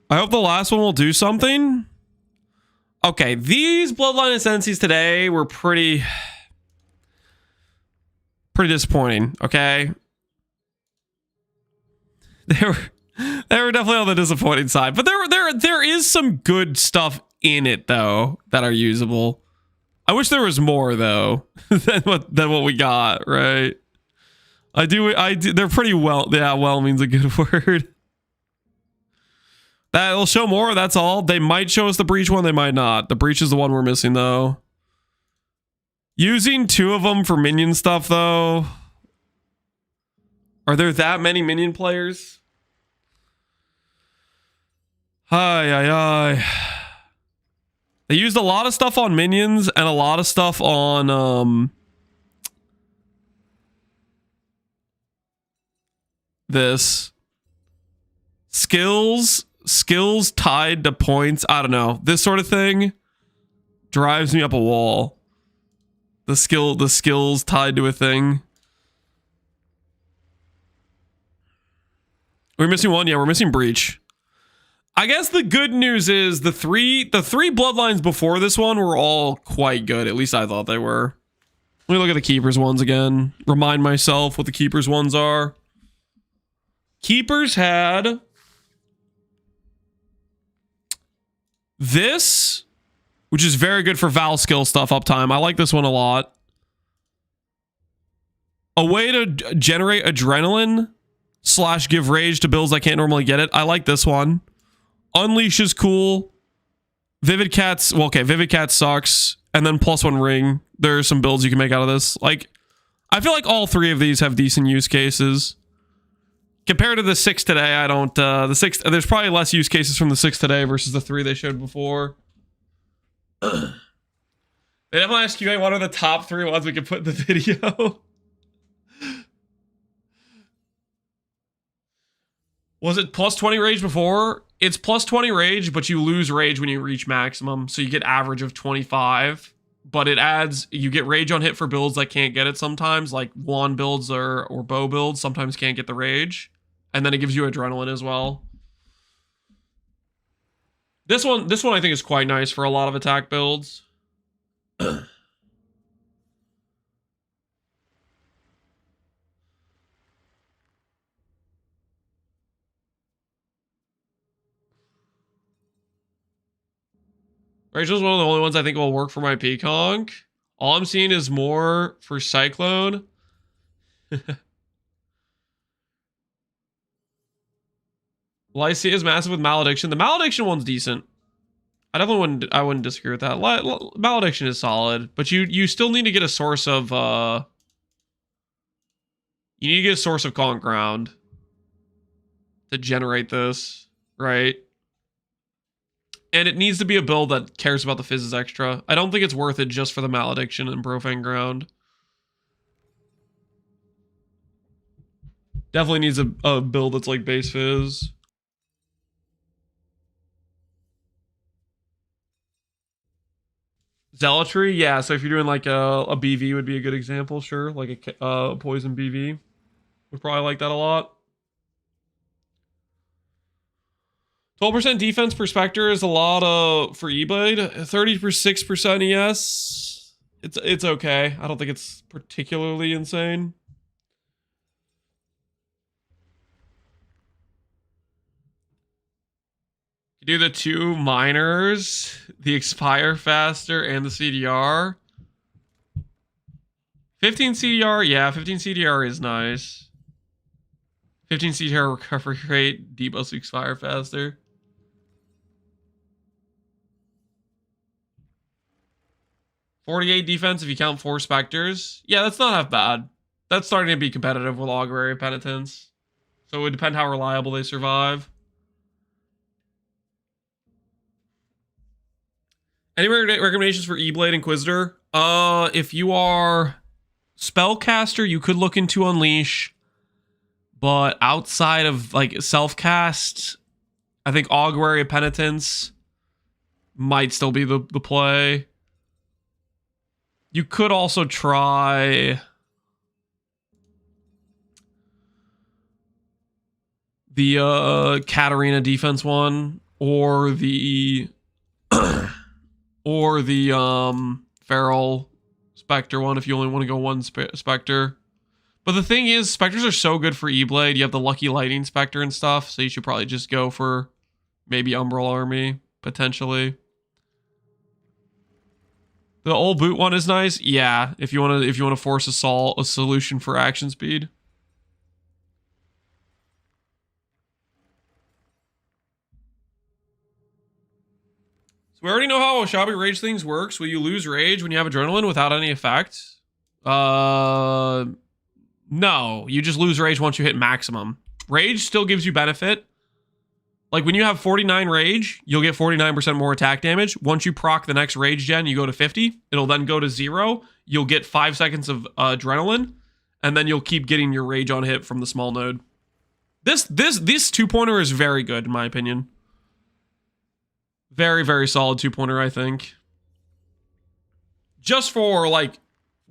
I hope the last one will do something. Okay, these Bloodline Ascendancies today were pretty disappointing, okay? They were definitely on the disappointing side, but there is some good stuff in it though that are usable. I wish there was more though than what we got, right? I do they're pretty well, yeah, well means a good word. That'll show more, that's all. They might show us the breach one, they might not. The breach is the one we're missing though. Using 2 of them for minion stuff though. Are there that many minion players? Hi. They used a lot of stuff on minions and a lot of stuff on this. Skills tied to points. I don't know. This sort of thing drives me up a wall. The skills tied to a thing. We're missing one. Yeah, we're missing breach. I guess the good news is the three bloodlines before this one were all quite good. At least I thought they were. Let me look at the Keepers ones again. Remind myself what the Keepers ones are. Keepers had this, which is very good for Val skill stuff uptime. I like this one a lot. A way to generate adrenaline / give rage to builds that can't normally get it. I like this one. Unleash is cool. Vivid Cats, well, okay, Vivid Cat sucks. And then +1 ring. There are some builds you can make out of this. Like, I feel like all three of these have decent use cases. Compared to the 6 today, I don't, the 6, there's probably less use cases from the 6 today versus the 3 they showed before. They definitely ask you, what are the top 3 ones we could put in the video? Was it +20 rage before? It's +20 rage, but you lose rage when you reach maximum. So you get average of 25. But it adds, you get rage on hit for builds that can't get it sometimes. Like wand builds or bow builds sometimes can't get the rage. And then it gives you adrenaline as well. This one I think is quite nice for a lot of attack builds. Rachel's one of the only ones I think will work for my Peaconk. All I'm seeing is more for Cyclone. Lycia is massive with Malediction. The Malediction one's decent. I definitely wouldn't disagree with that. Malediction is solid, but you still need to get a source of you need to get a source of Calm Ground to generate this, right? And it needs to be a build that cares about the fizzes extra. I don't think it's worth it just for the Malediction and Profane Ground. Definitely needs a build that's like base fizz. Zealotry, yeah. So if you're doing like a BV would be a good example, sure. Like a poison BV. Would probably like that a lot. 12% defense per Spectre is a lot for Eblade. 36% ES. It's okay. I don't think it's particularly insane. You do the 2 minors, the expire faster, and the CDR. 15 CDR, yeah, 15 CDR is nice. 15 CDR recovery rate, debuffs expire faster. $48 defense if you count 4 Spectres. Yeah, that's not half bad. That's starting to be competitive with Augury Penitence. So it would depend how reliable they survive. Any recommendations for Eblade Inquisitor? If you are Spellcaster, you could look into Unleash. But outside of like self-cast, I think Augury Penitence might still be the play. You could also try the Katarina defense one, or the or the Feral Spectre one if you only want to go one Spectre. But the thing is, Spectres are so good for E-Blade. You have the Lucky Lightning Spectre and stuff, so you should probably just go for maybe Umbral Army, potentially. The old boot one is nice. Yeah, if you want to force assault, a solution for action speed. So we already know how Oshabi Rage things works. Will you lose rage when you have adrenaline without any effect? No, you just lose rage once you hit maximum. Rage still gives you benefit. Like when you have 49 rage, you'll get 49% more attack damage. Once you proc the next rage gen, you go to 50. It'll then go to 0. You'll get 5 seconds of adrenaline, and then you'll keep getting your rage on hit from the small node. This 2-pointer is very good in my opinion. Very, very solid 2-pointer, I think. Just for like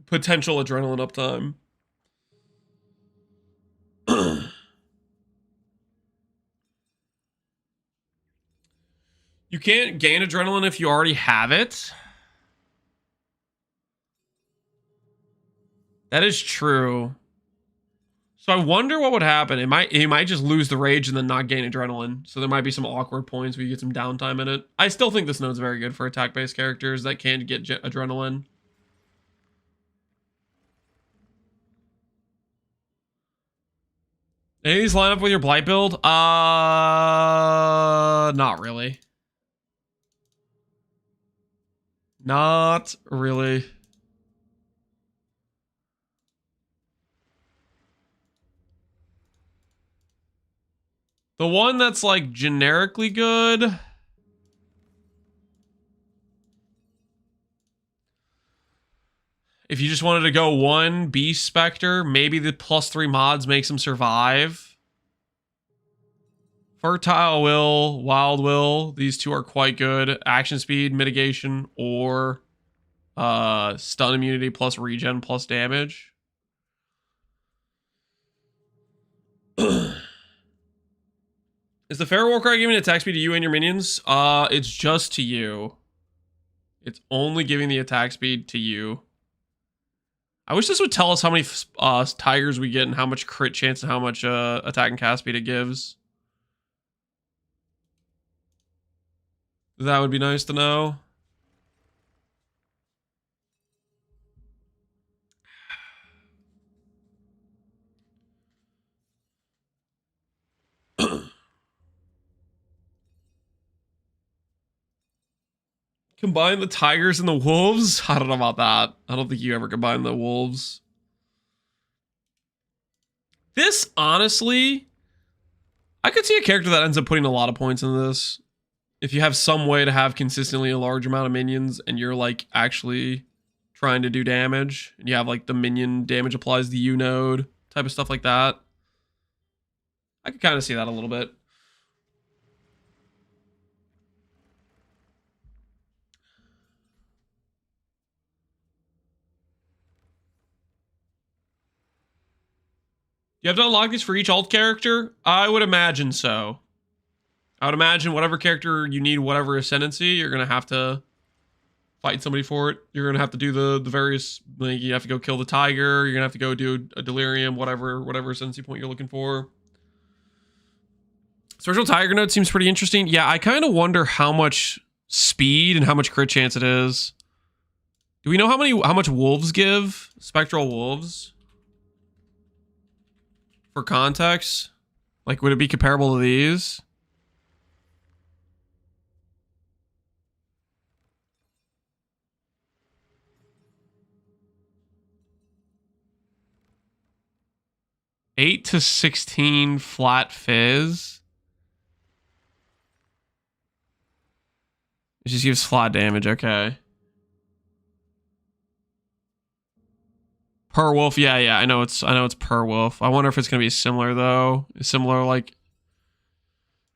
potential adrenaline uptime. You can't gain adrenaline if you already have it. That is true. So I wonder what would happen. It might just lose the rage and then not gain adrenaline. So there might be some awkward points where you get some downtime in it. I still think this node's very good for attack-based characters that can get adrenaline. Any of these line up with your Blight build? Not really. Not really. The one that's like generically good. If you just wanted to go one Beast Spectre, maybe the +3 mods makes him survive. Fertile Will, Wild Will, these two are quite good. Action speed, mitigation, or stun immunity plus regen plus damage. Is the Feral Warcry giving attack speed to you and your minions? It's just to you. It's only giving the attack speed to you. I wish this would tell us how many tigers we get and how much crit chance and how much attack and cast speed it gives. That would be nice to know. Combine the tigers and the wolves? I don't know about that. I don't think you ever combine the wolves. This, honestly, I could see a character that ends up putting a lot of points in this. If you have some way to have consistently a large amount of minions and you're like actually trying to do damage and you have like the minion damage applies to you node type of stuff like that. I could kind of see that a little bit. You have to unlock these for each alt character? I would imagine so. I would imagine whatever character you need, whatever ascendancy, you're going to have to fight somebody for it. You're going to have to do the various, like, you have to go kill the tiger. You're going to have to go do a delirium, whatever ascendancy point you're looking for. Spiritual tiger node seems pretty interesting. Yeah, I kind of wonder how much speed and how much crit chance it is. Do we know how much wolves give? Spectral wolves? For context, like, would it be comparable to these? Eight to 16 flat fizz. It just gives flat damage. Okay. Per wolf, yeah, I know it's per wolf. I wonder if it's gonna be similar though. Similar like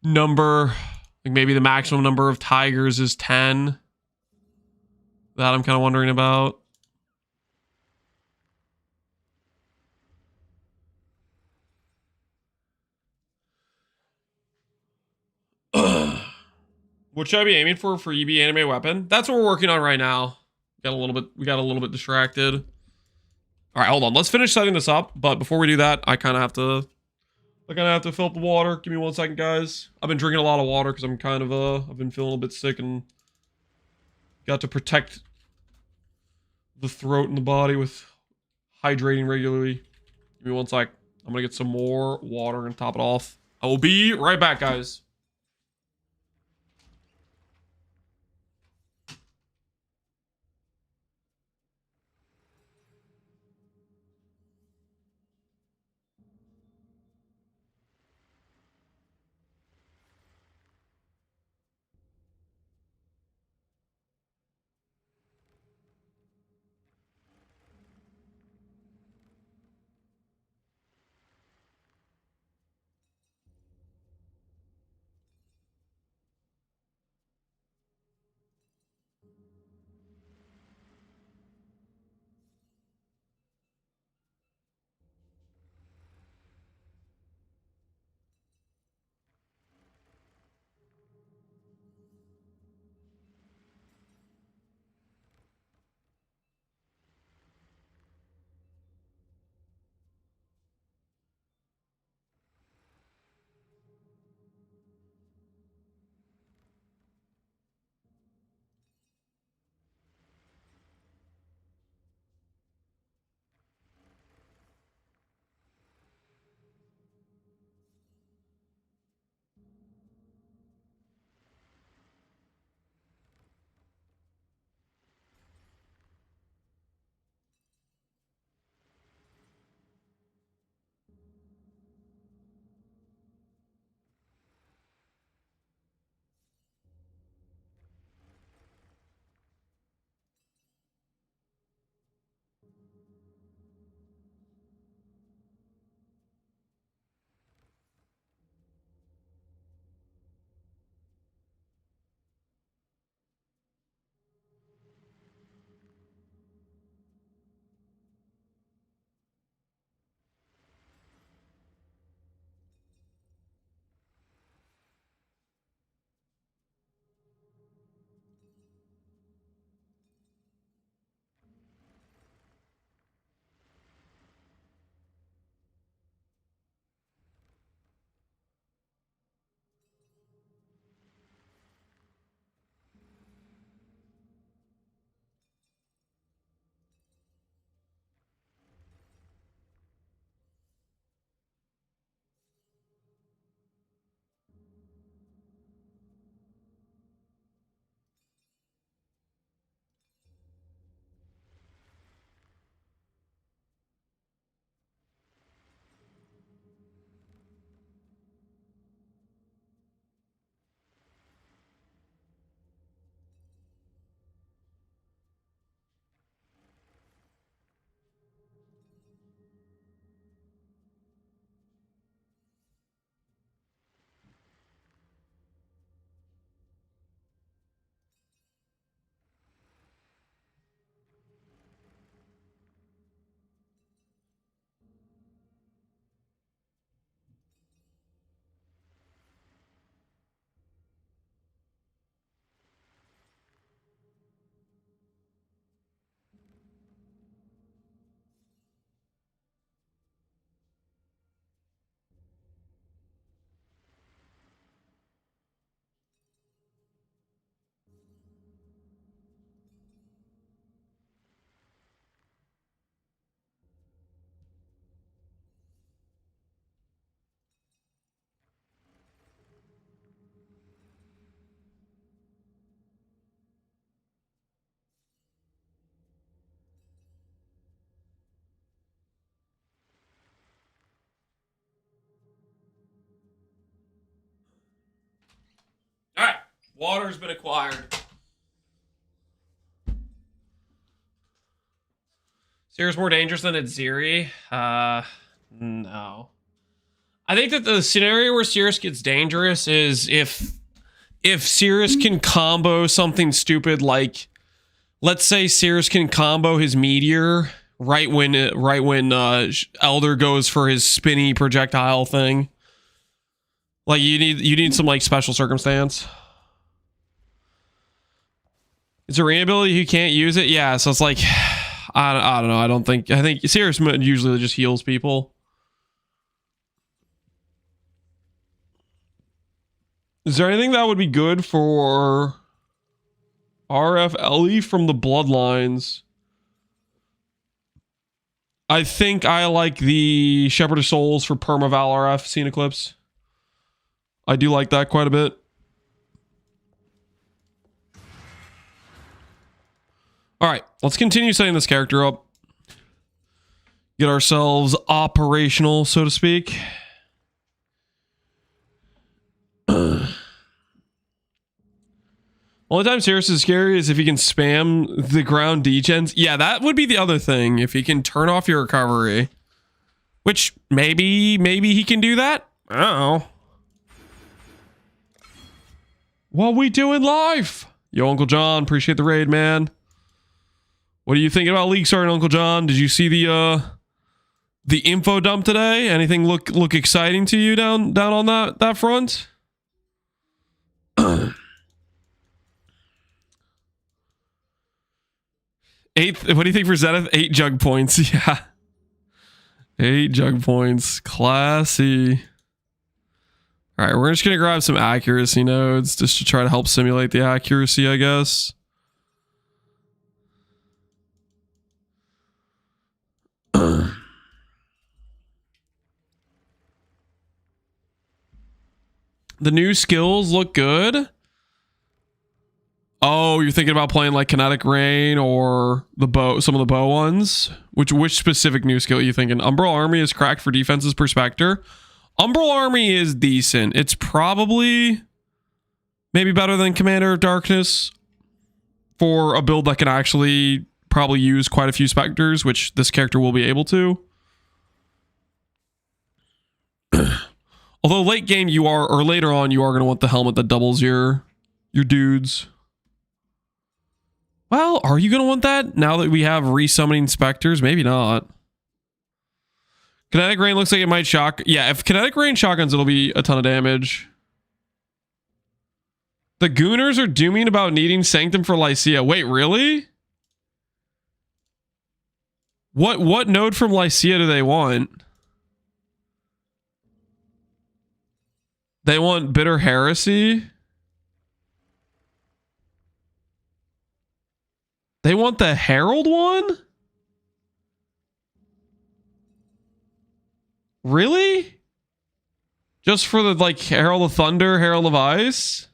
number, like maybe the maximum number of tigers is 10. That I'm kind of wondering about. What should I be aiming for EB Animate Weapon? That's what we're working on right now. We got a little bit distracted. All right, hold on. Let's finish setting this up. But before we do that, I kind of have to fill up the water. Give me 1 second, guys. I've been drinking a lot of water because I'm kind of I've been feeling a bit sick and got to protect the throat and the body with hydrating regularly. Give me 1 sec. I'm gonna get some more water and top it off. I will be right back, guys. Water's been acquired. Seer's more dangerous than Adziri? No. I think that the scenario where Seer's gets dangerous is if Seer's can combo something stupid like, let's say Seer's can combo his meteor right when Elder goes for his spinny projectile thing. Like you need some like special circumstance. Is arena ability who can't use it? Yeah, so it's like I don't know. I think Seer's usually just heals people. Is there anything that would be good for RFLE from the Bloodlines? I think I like the Shepherd of Souls for Perma Val RF Scene Eclipse. I do like that quite a bit. All right, let's continue setting this character up. Get ourselves operational, so to speak. Only time Sirius is scary is if he can spam the ground degens. Yeah, that would be the other thing. If he can turn off your recovery. Which, maybe he can do that? I don't know. What we doing live? Yo, Uncle John, appreciate the raid, man. What are you thinking about Leaguestart, Uncle John? Did you see the info dump today? Anything look exciting to you down on that front? Eighth, what do you think for Zenith? 8 jug points. Yeah. 8 jug points. Classy. All right, we're just going to grab some accuracy nodes just to try to help simulate the accuracy, I guess. The new skills look good. Oh, you're thinking about playing like Kinetic Rain or the bow, some of the bow ones? Which specific new skill are you thinking? Umbral Army is cracked for defenses per Spectre. Umbral Army is decent. It's probably maybe better than Commander of Darkness for a build that can actually probably use quite a few Spectres, which this character will be able to. Although late game you are, or later on, you are going to want the helmet that doubles your dudes. Well, are you going to want that now that we have resummoning Spectres? Maybe not. Kinetic Rain looks like it might shock. Yeah, if Kinetic Rain shotguns, it'll be a ton of damage. The Gooners are dooming about needing Sanctum for Lycia. Wait, really? What node from Lycia do they want? They want Bitter Heresy? They want the Herald one? Really? Just for the like Herald of Thunder, Herald of Ice?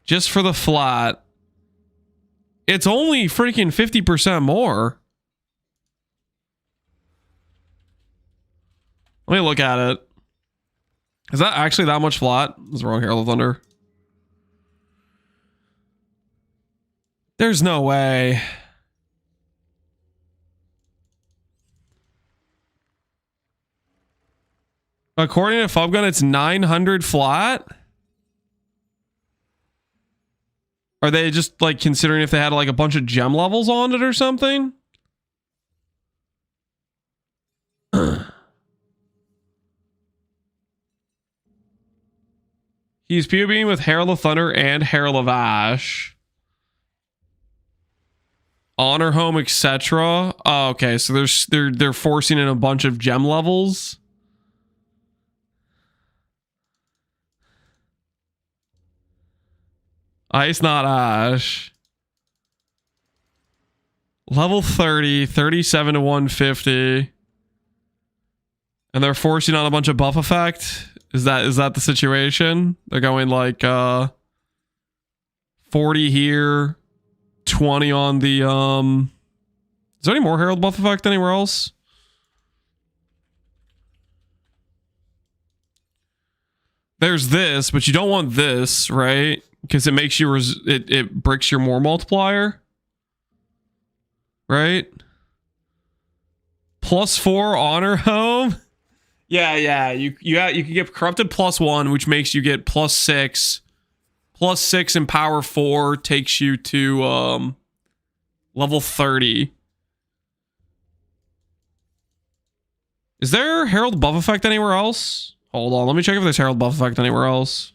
Just for the flat. It's only freaking 50% more. Let me look at it. Is that actually that much flat? That's the wrong Herald of Thunder. There's no way. According to Fubgun, it's 900 flat. Are they just like considering if they had like a bunch of gem levels on it or something? He's POBing with Herald of Thunder and Herald of Ash. Honor Home, etc. Oh, okay, so they're forcing in a bunch of gem levels. Ice, not Ash. Level 30, 37 to 150. And they're forcing on a bunch of buff effect. Is that the situation? They're going like 40 here, 20 on the is there any more Herald buff effect anywhere else? there's this, but you don't want this, right? Because it makes you it breaks your more multiplier, right? +4 honor home. Yeah. You can get corrupted +1, which makes you get +6. +6 in power 4 takes you to level 30. Is there Herald buff effect anywhere else? Hold on, let me check if there's Herald buff effect anywhere else.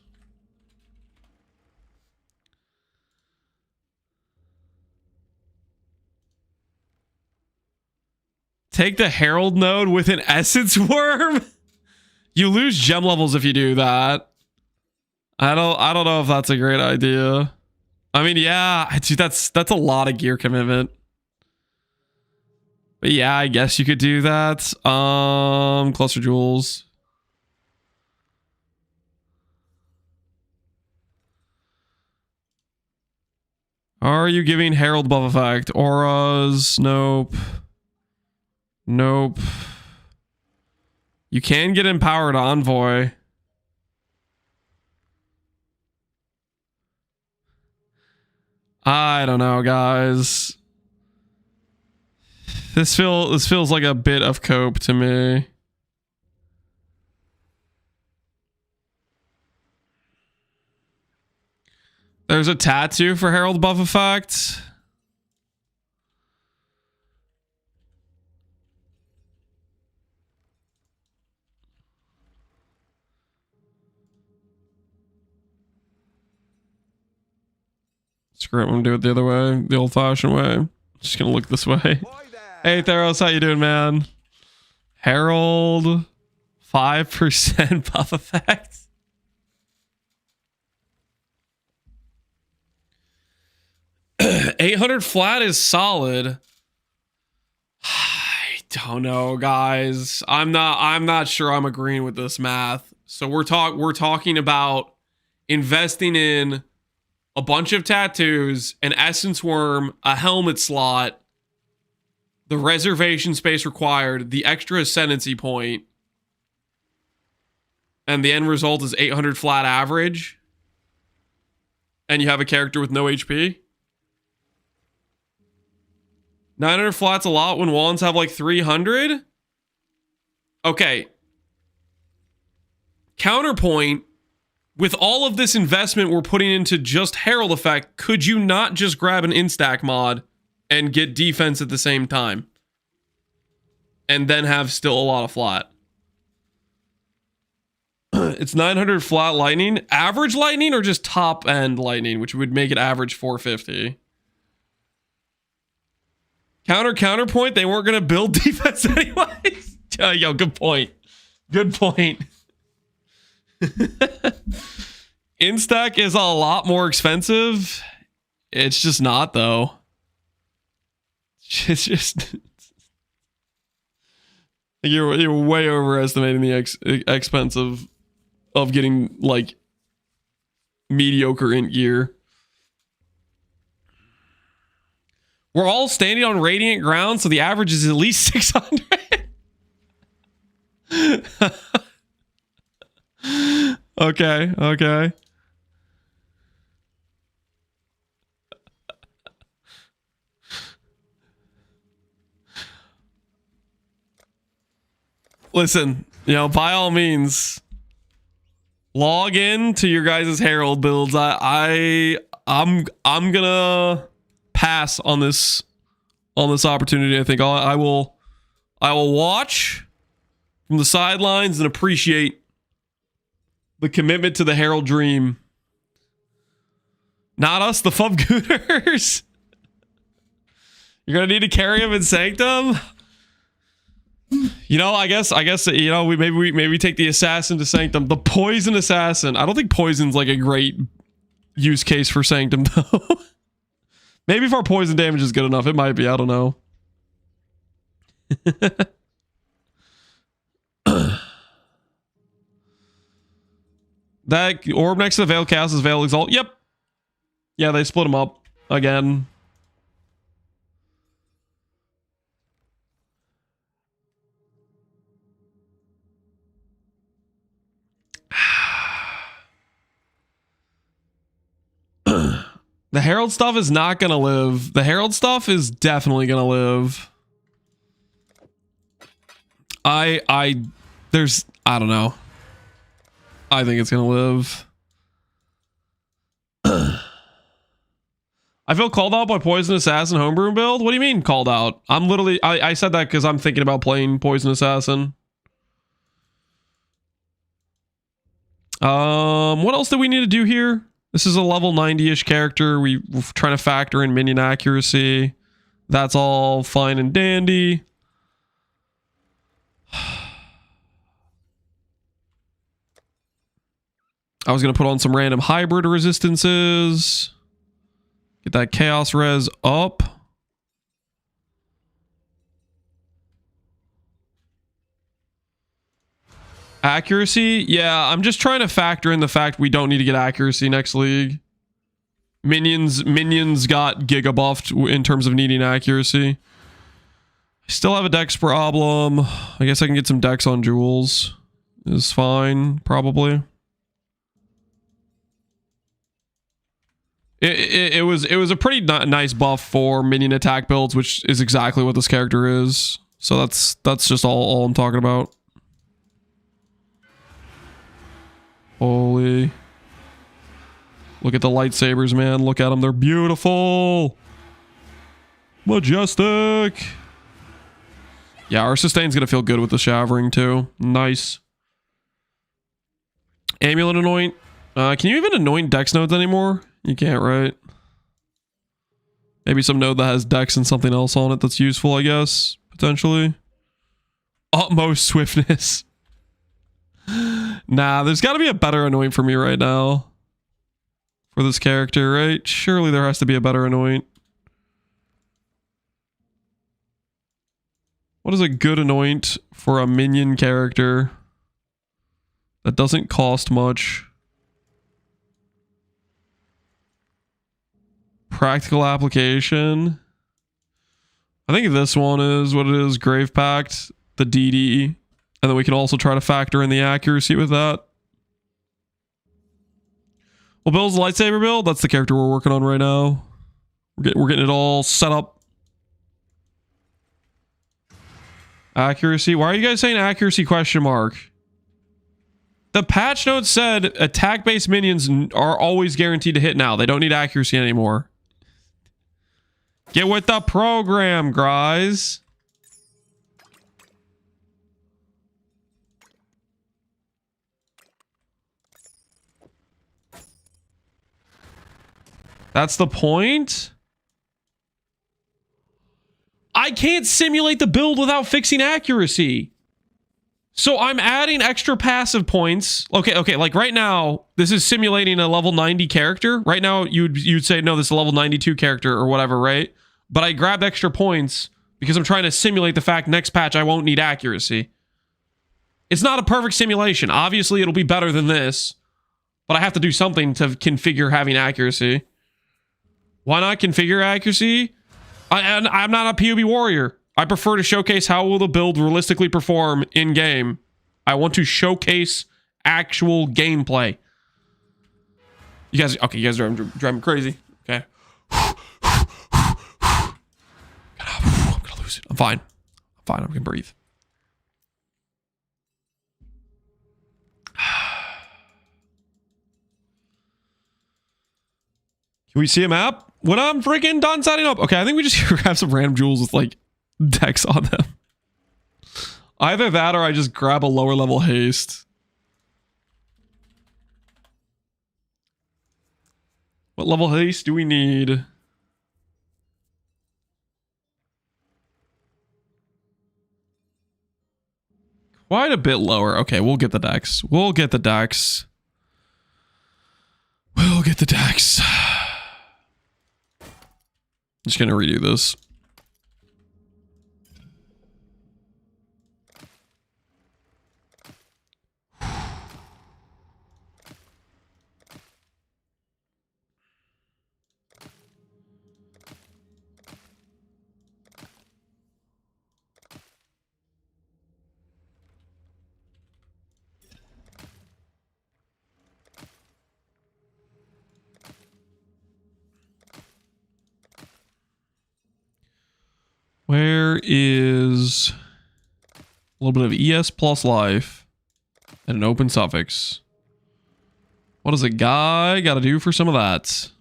Take the Herald node with an Essence Worm? You lose gem levels if you do that. I don't know if that's a great idea. I mean, yeah, dude, that's a lot of gear commitment. But yeah, I guess you could do that. Cluster jewels. Are you giving Herald buff effect? Auras? Nope. Nope. You can get Empowered Envoy. I don't know, guys. This feels like a bit of cope to me. There's a tattoo for Herald buff effect. Screw it, I'm gonna do it the other way, the old-fashioned way. Just gonna look this way. Hey Theros, how you doing, man? Herald 5% buff effect. $800 flat is solid. I don't know, guys. I'm not sure I'm agreeing with this math. So we're talking about investing in a bunch of tattoos, an essence worm, a helmet slot, the reservation space required, the extra ascendancy point, and the end result is 800 flat average, and you have a character with no HP. 900 flat's a lot when wands have like 300. Okay. Counterpoint, with all of this investment we're putting into just Herald effect, could you not just grab an instack mod and get defense at the same time? And then have still a lot of flat. It's 900 flat lightning. Average lightning or just top end lightning, which would make it average 450. Counterpoint, they weren't going to build defense anyways. Yo, good point. Good point. Instack is a lot more expensive. It's just not, though. It's just... You're way overestimating the expense of getting, like, mediocre int gear. We're all standing on radiant ground, so the average is at least 600. Okay. Listen, by all means, log in to your guys' Herald builds. I'm gonna pass on this opportunity. I think I will watch from the sidelines and appreciate the commitment to the Herald dream. Not us, the Fubgooters. You're gonna need to carry him in Sanctum. I guess we maybe take the assassin to Sanctum. The poison assassin. I don't think poison's like a great use case for Sanctum though. Maybe if our poison damage is good enough, it might be. I don't know. That orb next to the Veil cast is Veil Exalt. Yep. Yeah, they split them up again. The Herald stuff is not gonna live. The Herald stuff is definitely gonna live. I don't know. I think it's gonna live. I feel called out by Poison Assassin homebrew build. What do you mean called out? I'm literally, I said that because I'm thinking about playing Poison Assassin. What else do we need to do here? This is a level 90-ish character. We're trying to factor in minion accuracy. That's all fine and dandy. I was going to put on some random hybrid resistances. Get that chaos res up. Accuracy? Yeah, I'm just trying to factor in the fact we don't need to get accuracy next league. Minions got giga buffed in terms of needing accuracy. I still have a dex problem. I guess I can get some dex on jewels. Is fine, probably. It was a pretty nice buff for minion attack builds, which is exactly what this character is. So that's just all I'm talking about. Holy. Look at the lightsabers, man. Look at them. They're beautiful. Majestic. Yeah, our sustain's going to feel good with the Shavering, too. Nice. Amulet anoint. Can you even anoint dex nodes anymore? You can't, right? Maybe some node that has dex and something else on it that's useful, I guess. Potentially. Utmost swiftness. Nah, there's got to be a better anoint for me right now. For this character, right? Surely there has to be a better anoint. What is a good anoint for a minion character that doesn't cost much? Practical application. I think this one is what it is. Grave Pact, the DD. And then we can also try to factor in the accuracy with that. Well, Bill's lightsaber build. That's the character we're working on right now. We're getting it all set up. Accuracy. Why are you guys saying accuracy question mark? The patch notes said attack-based minions are always guaranteed to hit now. They don't need accuracy anymore. Get with the program, guys. That's the point? I can't simulate the build without fixing accuracy. So I'm adding extra passive points. Okay, like right now, this is simulating a level 90 character. Right now, you'd say, no, this is a level 92 character or whatever, right? But I grabbed extra points because I'm trying to simulate the fact next patch I won't need accuracy. It's not a perfect simulation. Obviously, it'll be better than this. But I have to do something to configure having accuracy. Why not configure accuracy? I'm not a PUB warrior. I prefer to showcase how will the build realistically perform in-game. I want to showcase actual gameplay. You guys are driving me crazy. Okay. I'm gonna lose it. I'm fine. I can breathe. Can we see a map? When I'm freaking done setting up. Okay, I think we just grab some random jewels with like dex on them. Either that or I just grab a lower level haste. What level haste do we need? Quite a bit lower. Okay, we'll get the dex. We'll get the dex. Just gonna redo this. Where is a little bit of ES plus life and an open suffix? What does a guy got to do for some of that?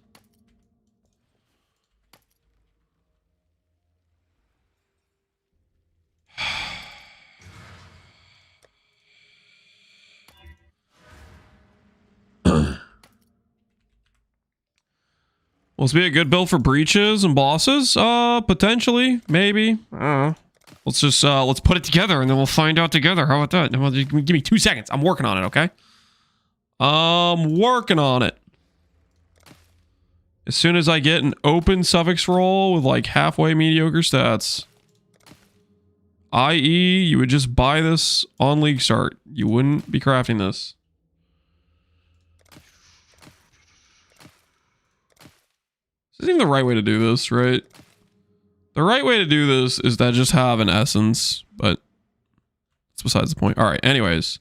Will this be a good build for breaches and bosses? Potentially, maybe. Let's just let's put it together and then we'll find out together. How about that? Give me 2 seconds. I'm working on it, okay? I'm working on it. As soon as I get an open suffix roll with like halfway mediocre stats. i.e., you would just buy this on Leaguestart. You wouldn't be crafting this. This isn't even the right way to do this, right? The right way to do this is to just have an essence, but it's besides the point. All right, anyways.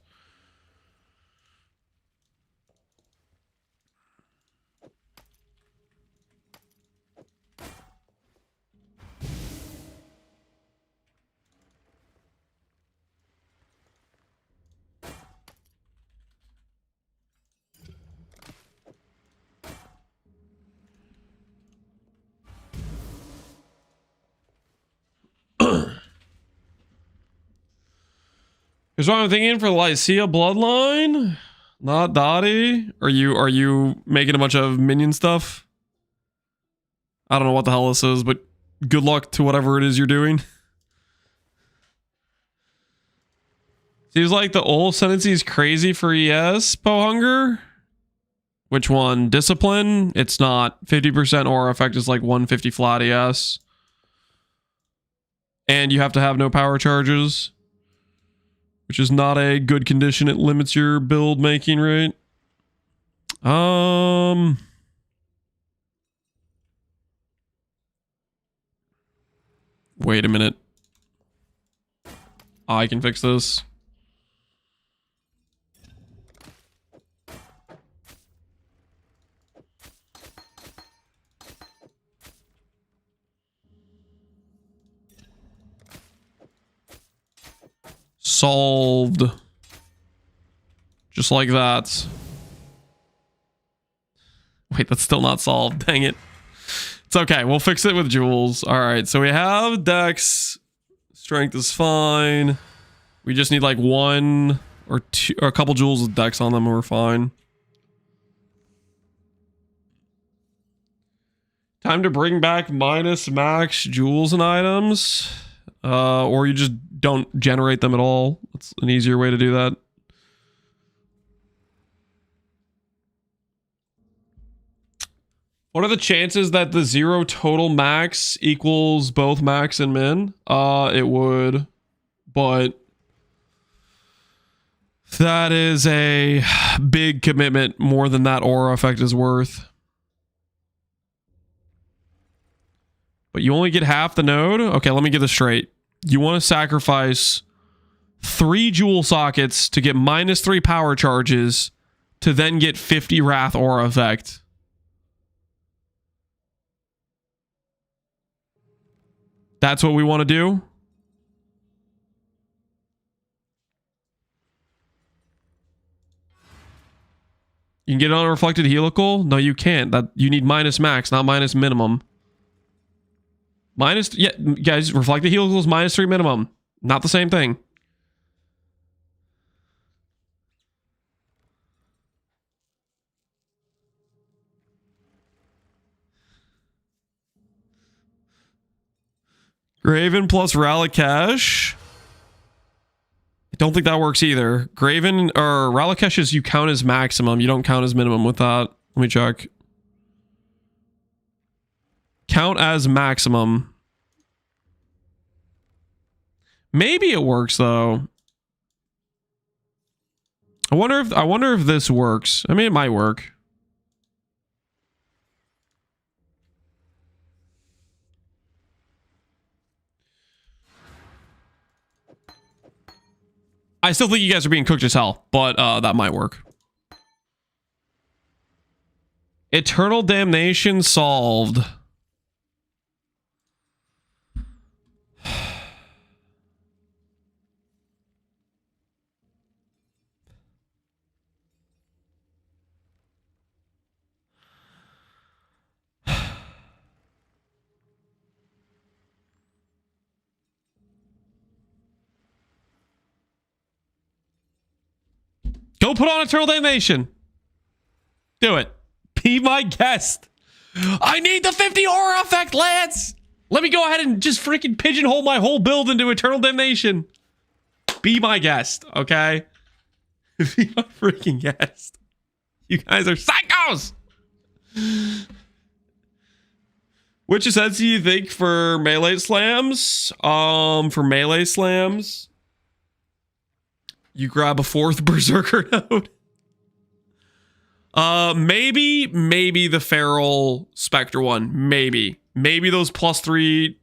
Here's what I'm thinking for Lycia Bloodline. Not Dottie. Are you making a bunch of minion stuff? I don't know what the hell this is, but good luck to whatever it is you're doing. Seems like the old Ascendancy is crazy for ES, Pohunger. Which one? Discipline? It's not. 50% aura effect is like 150 flat ES. And you have to have no power charges. Which is not a good condition. It limits your build making rate. Wait a minute. I can fix this. Solved. Just like that. Wait, that's still not solved. Dang it. It's okay. We'll fix it with jewels. All right. So we have dex. Strength is fine. We just need like 1 or 2 or a couple jewels with dex on them and we're fine. Time to bring back minus max jewels and items. Or you just don't generate them at all. That's an easier way to do that. What are the chances that the 0 total max equals both max and min? It would, but that is a big commitment, more than that aura effect is worth. But you only get half the node? Okay, let me get this straight. You want to sacrifice 3 jewel sockets to get -3 power charges to then get 50 Wrath aura effect. That's what we want to do? You can get it on a reflected helical? No, you can't. That you need minus max, not minus minimum. Minus, yeah, guys, reflected helical is -3 minimum. Not the same thing. Graven plus Ralakesh. I don't think that works either. Graven or Ralakesh is you count as maximum. You don't count as minimum with that. Let me check. Count as maximum. Maybe it works though. I wonder if this works. I mean, it might work. I still think you guys are being cooked as hell, but that might work. Eternal damnation solved. Go put on Eternal Damnation. Do it. Be my guest. I need the 50 aura effect, Lance. Let me go ahead and just freaking pigeonhole my whole build into Eternal Damnation. Be my guest, okay? Be my freaking guest. You guys are psychos. Which Ascendancy do you think for melee slams? For melee slams, you grab a 4th Berserker node. Maybe the Feral Spectre one. Maybe those +3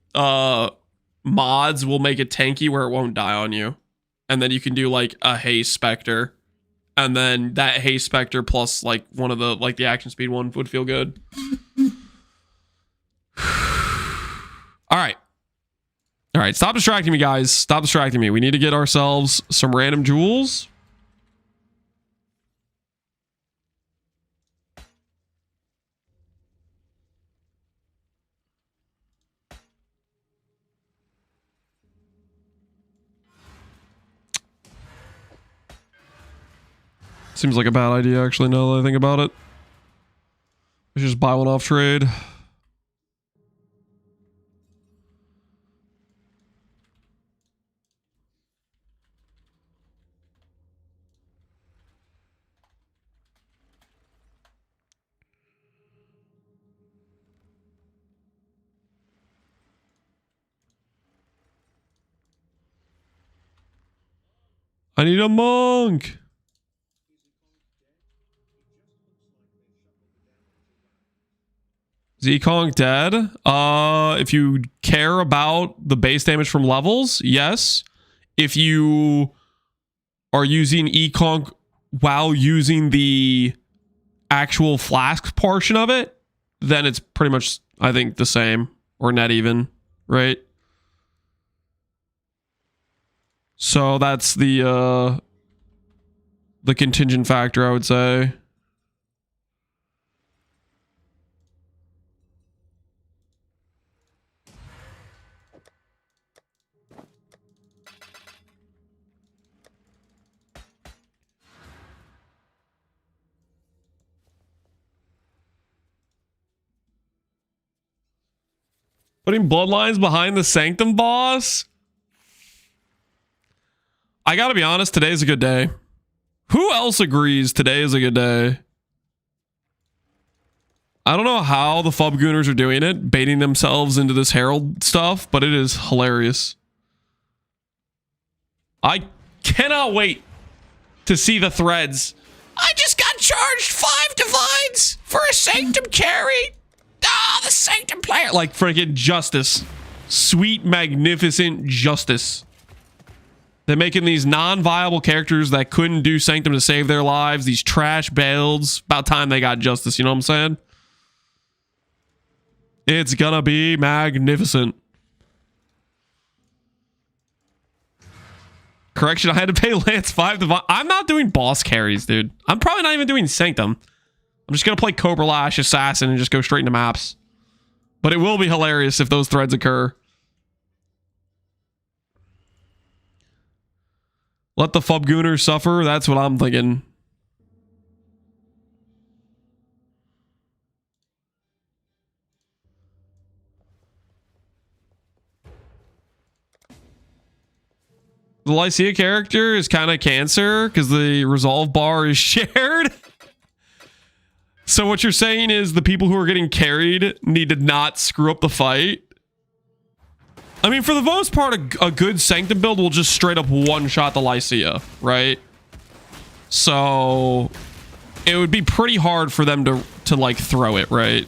mods will make it tanky where it won't die on you. And then you can do like a Haste Spectre. And then that Haste Spectre plus like one of the like the action speed one would feel good. All right. Stop distracting me, guys. Stop distracting me. We need to get ourselves some random jewels. Seems like a bad idea, actually, now that I think about it. We should just buy one off trade. I need a monk. Zekong dead. If you care about the base damage from levels, yes. If you are using Ekong while using the actual flask portion of it, then it's pretty much, I think, the same or net even, right? So that's the contingent factor, I would say. Putting Bloodlines behind the Sanctum boss? I gotta be honest, today's a good day. Who else agrees today is a good day? I don't know how the Fubgooners are doing it, baiting themselves into this Herald stuff, but it is hilarious. I cannot wait to see the threads. I just got charged 5 divines for a Sanctum carry. Ah, the Sanctum player. Like freaking justice. Sweet, magnificent justice. They're making these non-viable characters that couldn't do Sanctum to save their lives. These trash builds. About time they got justice, you know what I'm saying? It's gonna be magnificent. Correction, I had to pay Lance 5 divine. I'm not doing boss carries, dude. I'm probably not even doing Sanctum. I'm just gonna play Cobra Lash Assassin and just go straight into maps. But it will be hilarious if those threads occur. Let the Fubgooners suffer. That's what I'm thinking. The Lycia character is kind of cancer because the resolve bar is shared. So what you're saying is the people who are getting carried need to not screw up the fight. I mean, for the most part, a good Sanctum build will just straight up one-shot the Lycia, right? So it would be pretty hard for them to like throw it, right?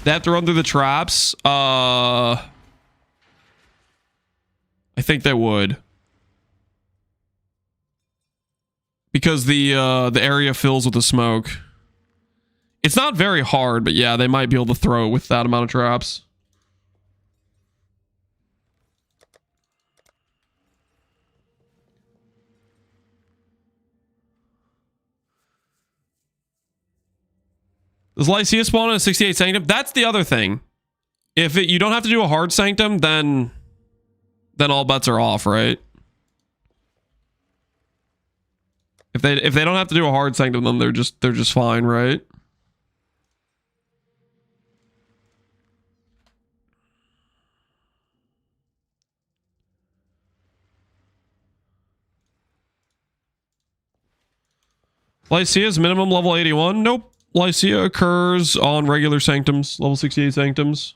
They have to run through the traps. I think they would. Because the area fills with the smoke. It's not very hard, but yeah, they might be able to throw it with that amount of traps. Does Lycia spawn in a 68 Sanctum? That's the other thing. If you don't have to do a hard Sanctum, then then all bets are off, right? If they don't have to do a hard sanctum, then they're just fine, right? Lycia's minimum level 81. Nope. Lycia occurs on regular sanctums, level 68 sanctums.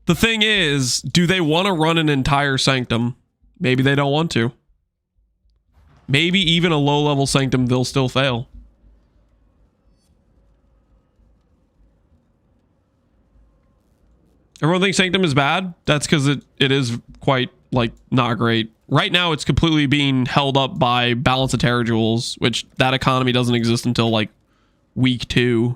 The thing is, do they want to run an entire sanctum? Maybe they don't want to. Maybe even a low level sanctum, they'll still fail. Everyone thinks sanctum is bad. That's because it is quite, like, not great. Right now, it's completely being held up by balance of terajoules, which that economy doesn't exist until, like, week 2.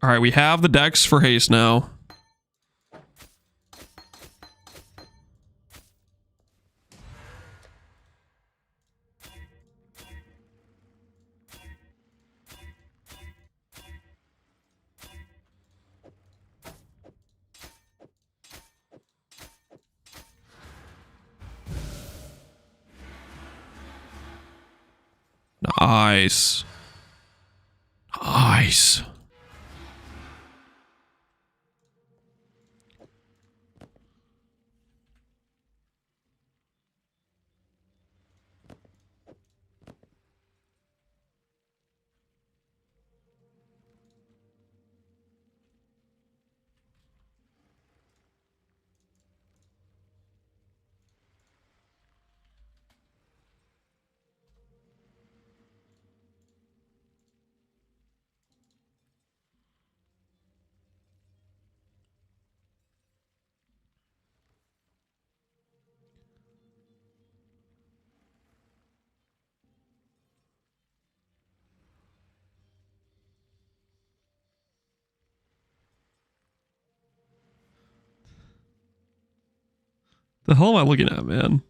All right, we have the decks for haste now. Nice. Nice. The hell am I looking at, man?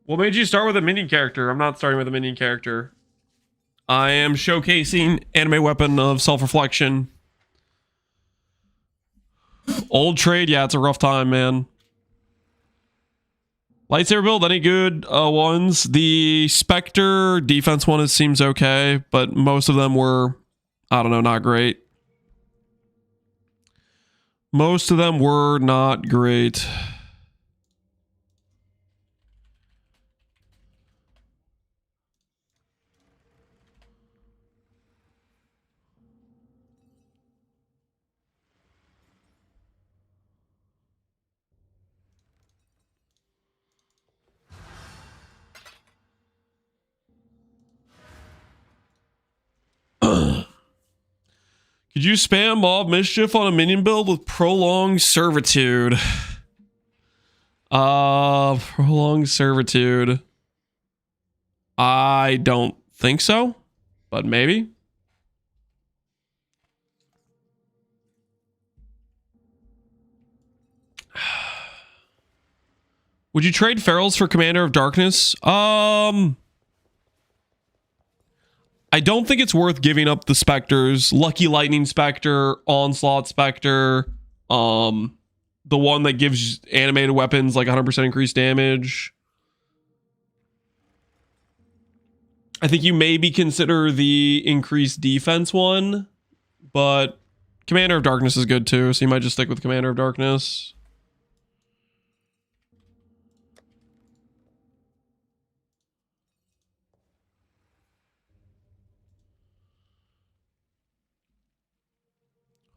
What made you start with a minion character? I'm not starting with a minion character. I am showcasing Animate Weapon of Self-Reflection. Old trade, yeah, it's a rough time, man. Lightsaber build, any good ones? The Spectre defense one, it seems okay, but most of them were, I don't know, not great. Most of them were not great. Could you spam Mob Mischief on a minion build with Prolonged Servitude? Prolonged Servitude. I don't think so, but maybe. Would you trade Ferals for Commander of Darkness? I don't think it's worth giving up the Spectres. Lucky Lightning Spectre, Onslaught Spectre, the one that gives animated weapons like 100% increased damage. I think you maybe consider the increased defense one, but Commander of Darkness is good too, so you might just stick with Commander of Darkness.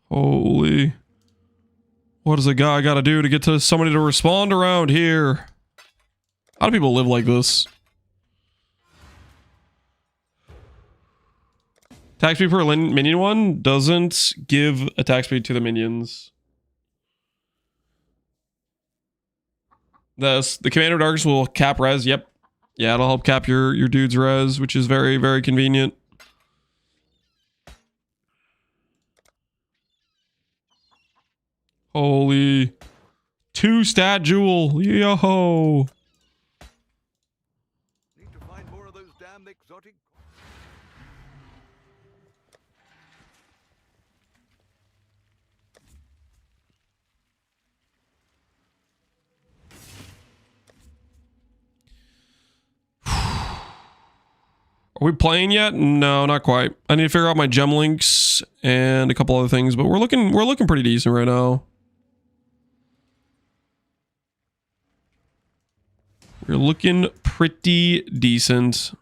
Holy. What does a guy got to do to get to somebody to respond around here? How do people live like this? Attack speed per minion one doesn't give attack speed to the minions. The Commander Darks will cap res. Yep. Yeah, it'll help cap your dude's res, which is very, very convenient. Holy. 2 stat jewel. Yo. Need to find more of those damn exotic. Are we playing yet? No, not quite. I need to figure out my gem links and a couple other things, but we're looking pretty decent right now. We're looking pretty decent.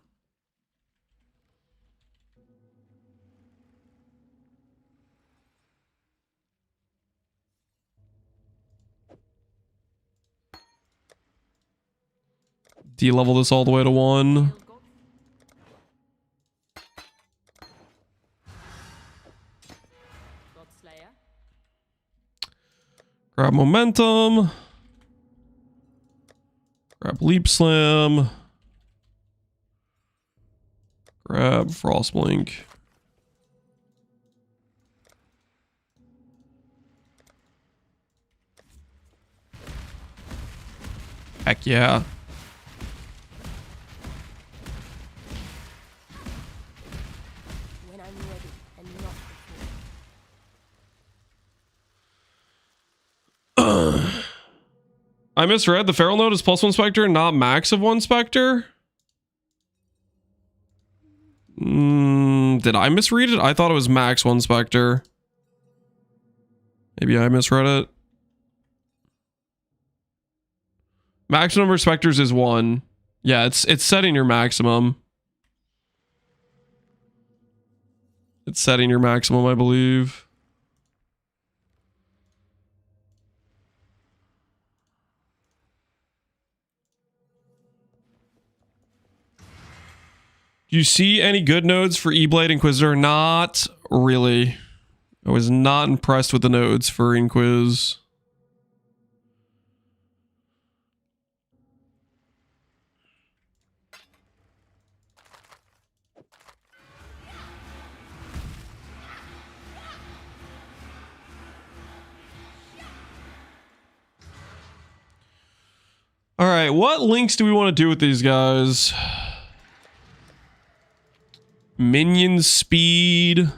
D-level this all the way to 1. Grab momentum. Grab leap slam. Grab frost blink. Heck yeah. When I'm ready and not before. I misread. The feral node is +1 specter, not max of 1 specter. Did I misread it? I thought it was max 1 specter. Maybe I misread it. Max number of specters is 1. Yeah, it's setting your maximum. It's setting your maximum, I believe. Do you see any good nodes for Eblade Inquisitor? Not really. I was not impressed with the nodes for Inquis. All right, what links do we want to do with these guys? Minion speed,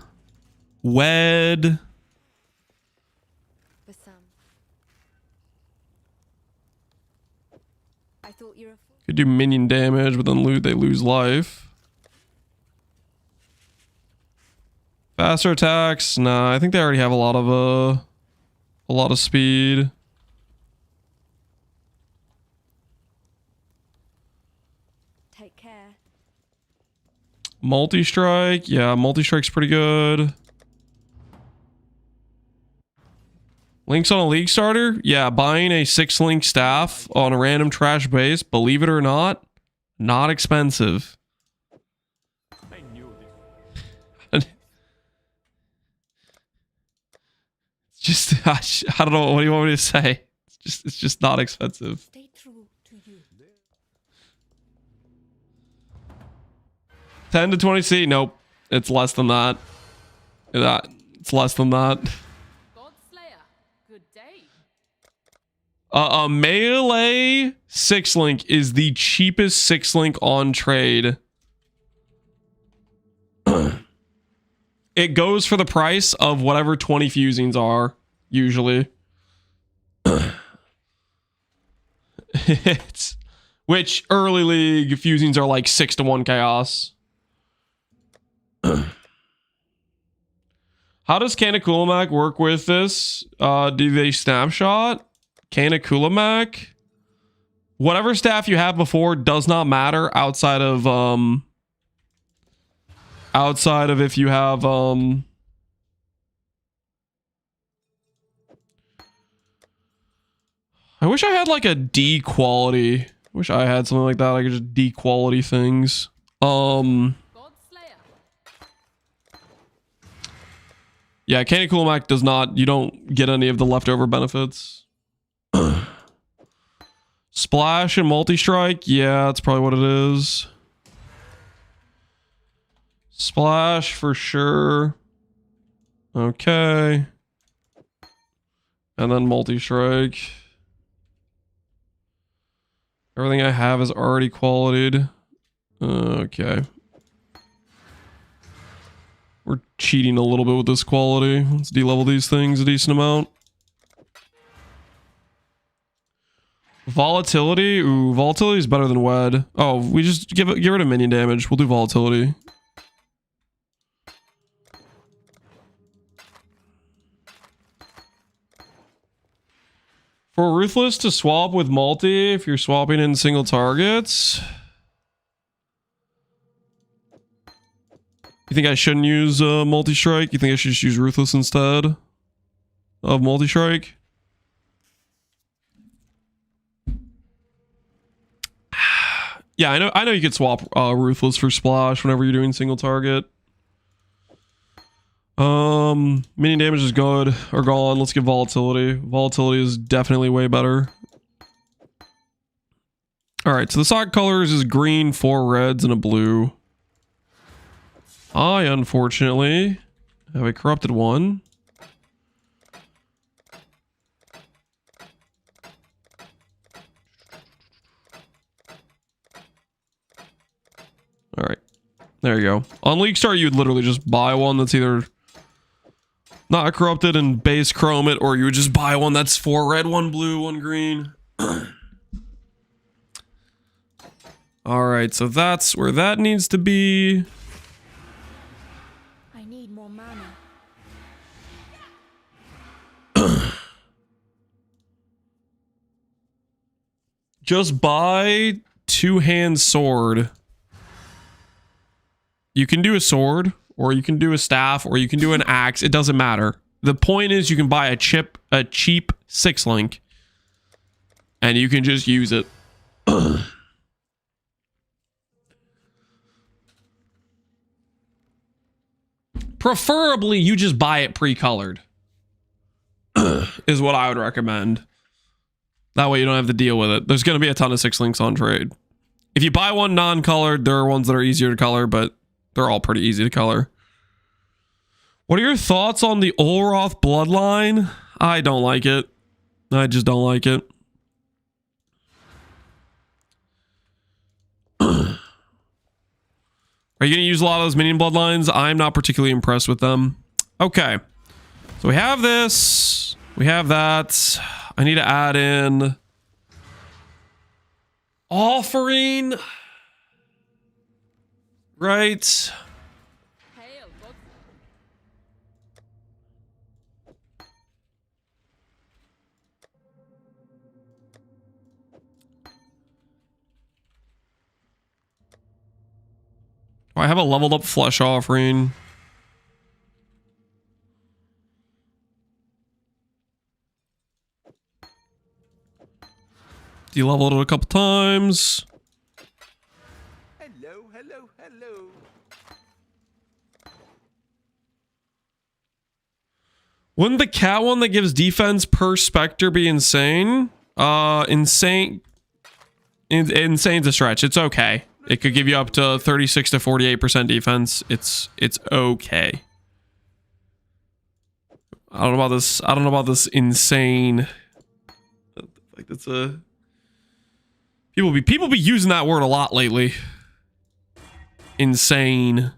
wed. For some. I thought you were a fool. Could do minion damage, but then they lose life. Faster attacks? Nah, I think they already have a lot of speed. Take care. Multi-strike? Yeah, multi-strike's pretty good. Links on a league starter? Yeah, buying a 6-link staff on a random trash base, believe it or not, not expensive. I knew It's just, I don't know, what do you want me to say? It's just not expensive. Stay true to you. 10 to 20 C? Nope. It's less than that. It's less than that. Godslayer, good day. A melee 6-link is the cheapest 6-link on trade. It goes for the price of whatever 20 fusings are, usually. Which early league fusings are like 6 to 1 chaos. How does Kanakulamak work with this? Do they snapshot? Kanakulamak? Whatever staff you have before does not matter outside of if you have I wish I had like a D quality. I wish I had something like that. I could just D quality things. Godslayer. Yeah, Candy Cool Mac does not, you don't get any of the leftover benefits. Splash and multi-strike, yeah, that's probably what it is. Splash for sure. Okay. And then multi-strike. Everything I have is already qualityed. Okay. We're cheating a little bit with this quality. Let's de-level these things a decent amount. Volatility? Ooh, volatility is better than Wed. Oh, we just get rid of minion damage. We'll do volatility. For Ruthless to swap with multi, if you're swapping in single targets. You think I shouldn't use multi-strike? You think I should just use Ruthless instead of multi-strike? Yeah, I know you could swap Ruthless for Splash whenever you're doing single target. Minion damage is good or gone. Let's get volatility. Volatility is definitely way better. Alright, so the sock colors is green, 4 reds, and a blue. I, unfortunately, have a corrupted one. Alright. There you go. On Leaguestart, you'd literally just buy one that's either not corrupted and base chrome it, or you would just buy one that's 4 red, 1 blue, 1 green. Alright, so that's where that needs to be. I need more mana. Just buy 2-hand sword. You can do a sword, or you can do a staff, or you can do an axe. It doesn't matter. The point is you can buy a cheap 6-link, and you can just use it. Preferably, you just buy it pre-colored. Is what I would recommend. That way you don't have to deal with it. There's going to be a ton of 6-links on trade. If you buy one non-colored, there are ones that are easier to color, but they're all pretty easy to color. What are your thoughts on the Olroth Bloodline? I don't like it. I just don't like it. Are you going to use a lot of those minion Bloodlines? I'm not particularly impressed with them. Okay. So we have this. We have that. I need to add in offering. Right. Hail, God. Do I have a leveled up flesh offering? De-leveled it a couple times. Hello, hello, hello. Wouldn't the cat one that gives defense per Spectre be insane? Insane's a stretch. It's okay. It could give you up to 36 to 48% defense. It's okay. I don't know about this. I don't know about this insane. Like that's a people be using that word a lot lately. Insane.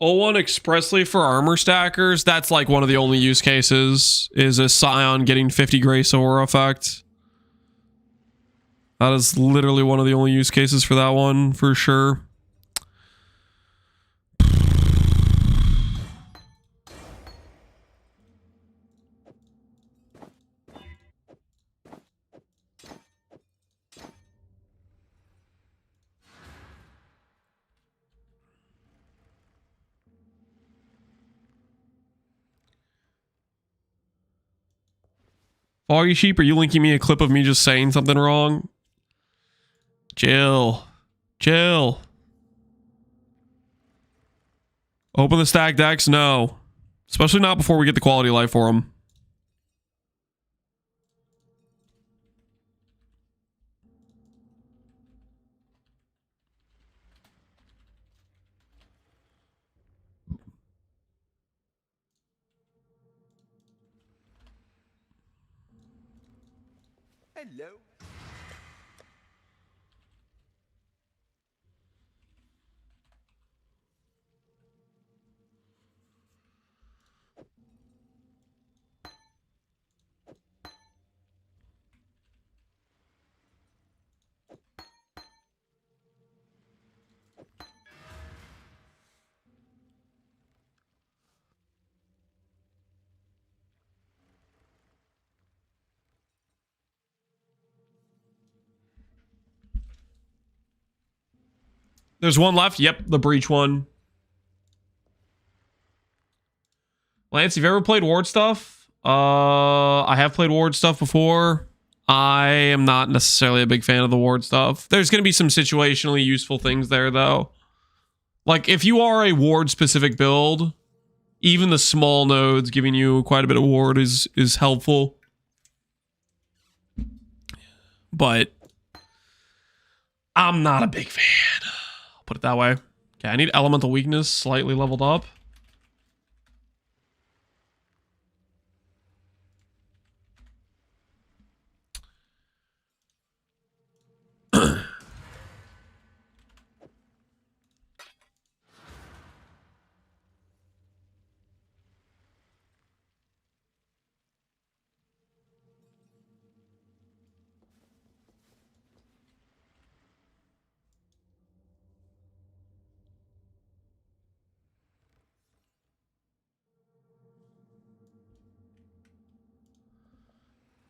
O1 expressly for armor stackers, that's like one of the only use cases, is a Scion getting 50 Grace Aura effect. That is literally one of the only use cases for that one, for sure. Foggy Sheep, are you linking me a clip of me just saying something wrong? Chill. Chill. Open the stack decks? No. Especially not before we get the quality of life for them. Hello. There's one left. Yep, the breach one. Lance, have you ever played ward stuff? I have played ward stuff before. I am not necessarily a big fan of the ward stuff. There's going to be some situationally useful things there, though. Like, if you are a ward-specific build, even the small nodes giving you quite a bit of ward is helpful. But I'm not a big fan. I'll put it that way. Okay, I need elemental weakness slightly leveled up.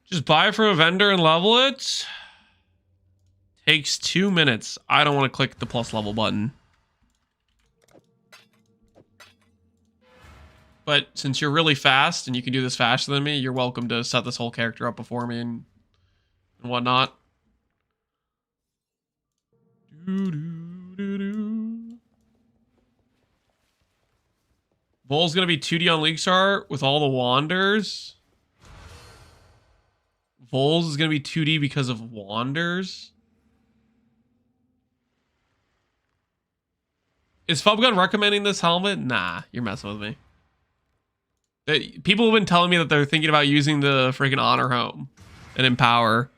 Just buy it from a vendor and level it. Takes 2 minutes. I don't want to click the plus level button. But since you're really fast and you can do this faster than me, you're welcome to set this whole character up before me and whatnot. Vol's gonna be 2D on Leaguestart with all the Wanders. Vol's is gonna be 2D because of Wanders. Is Fubgun recommending this helmet? Nah, you're messing with me. People have been telling me that they're thinking about using the freaking Honor Home and Empower.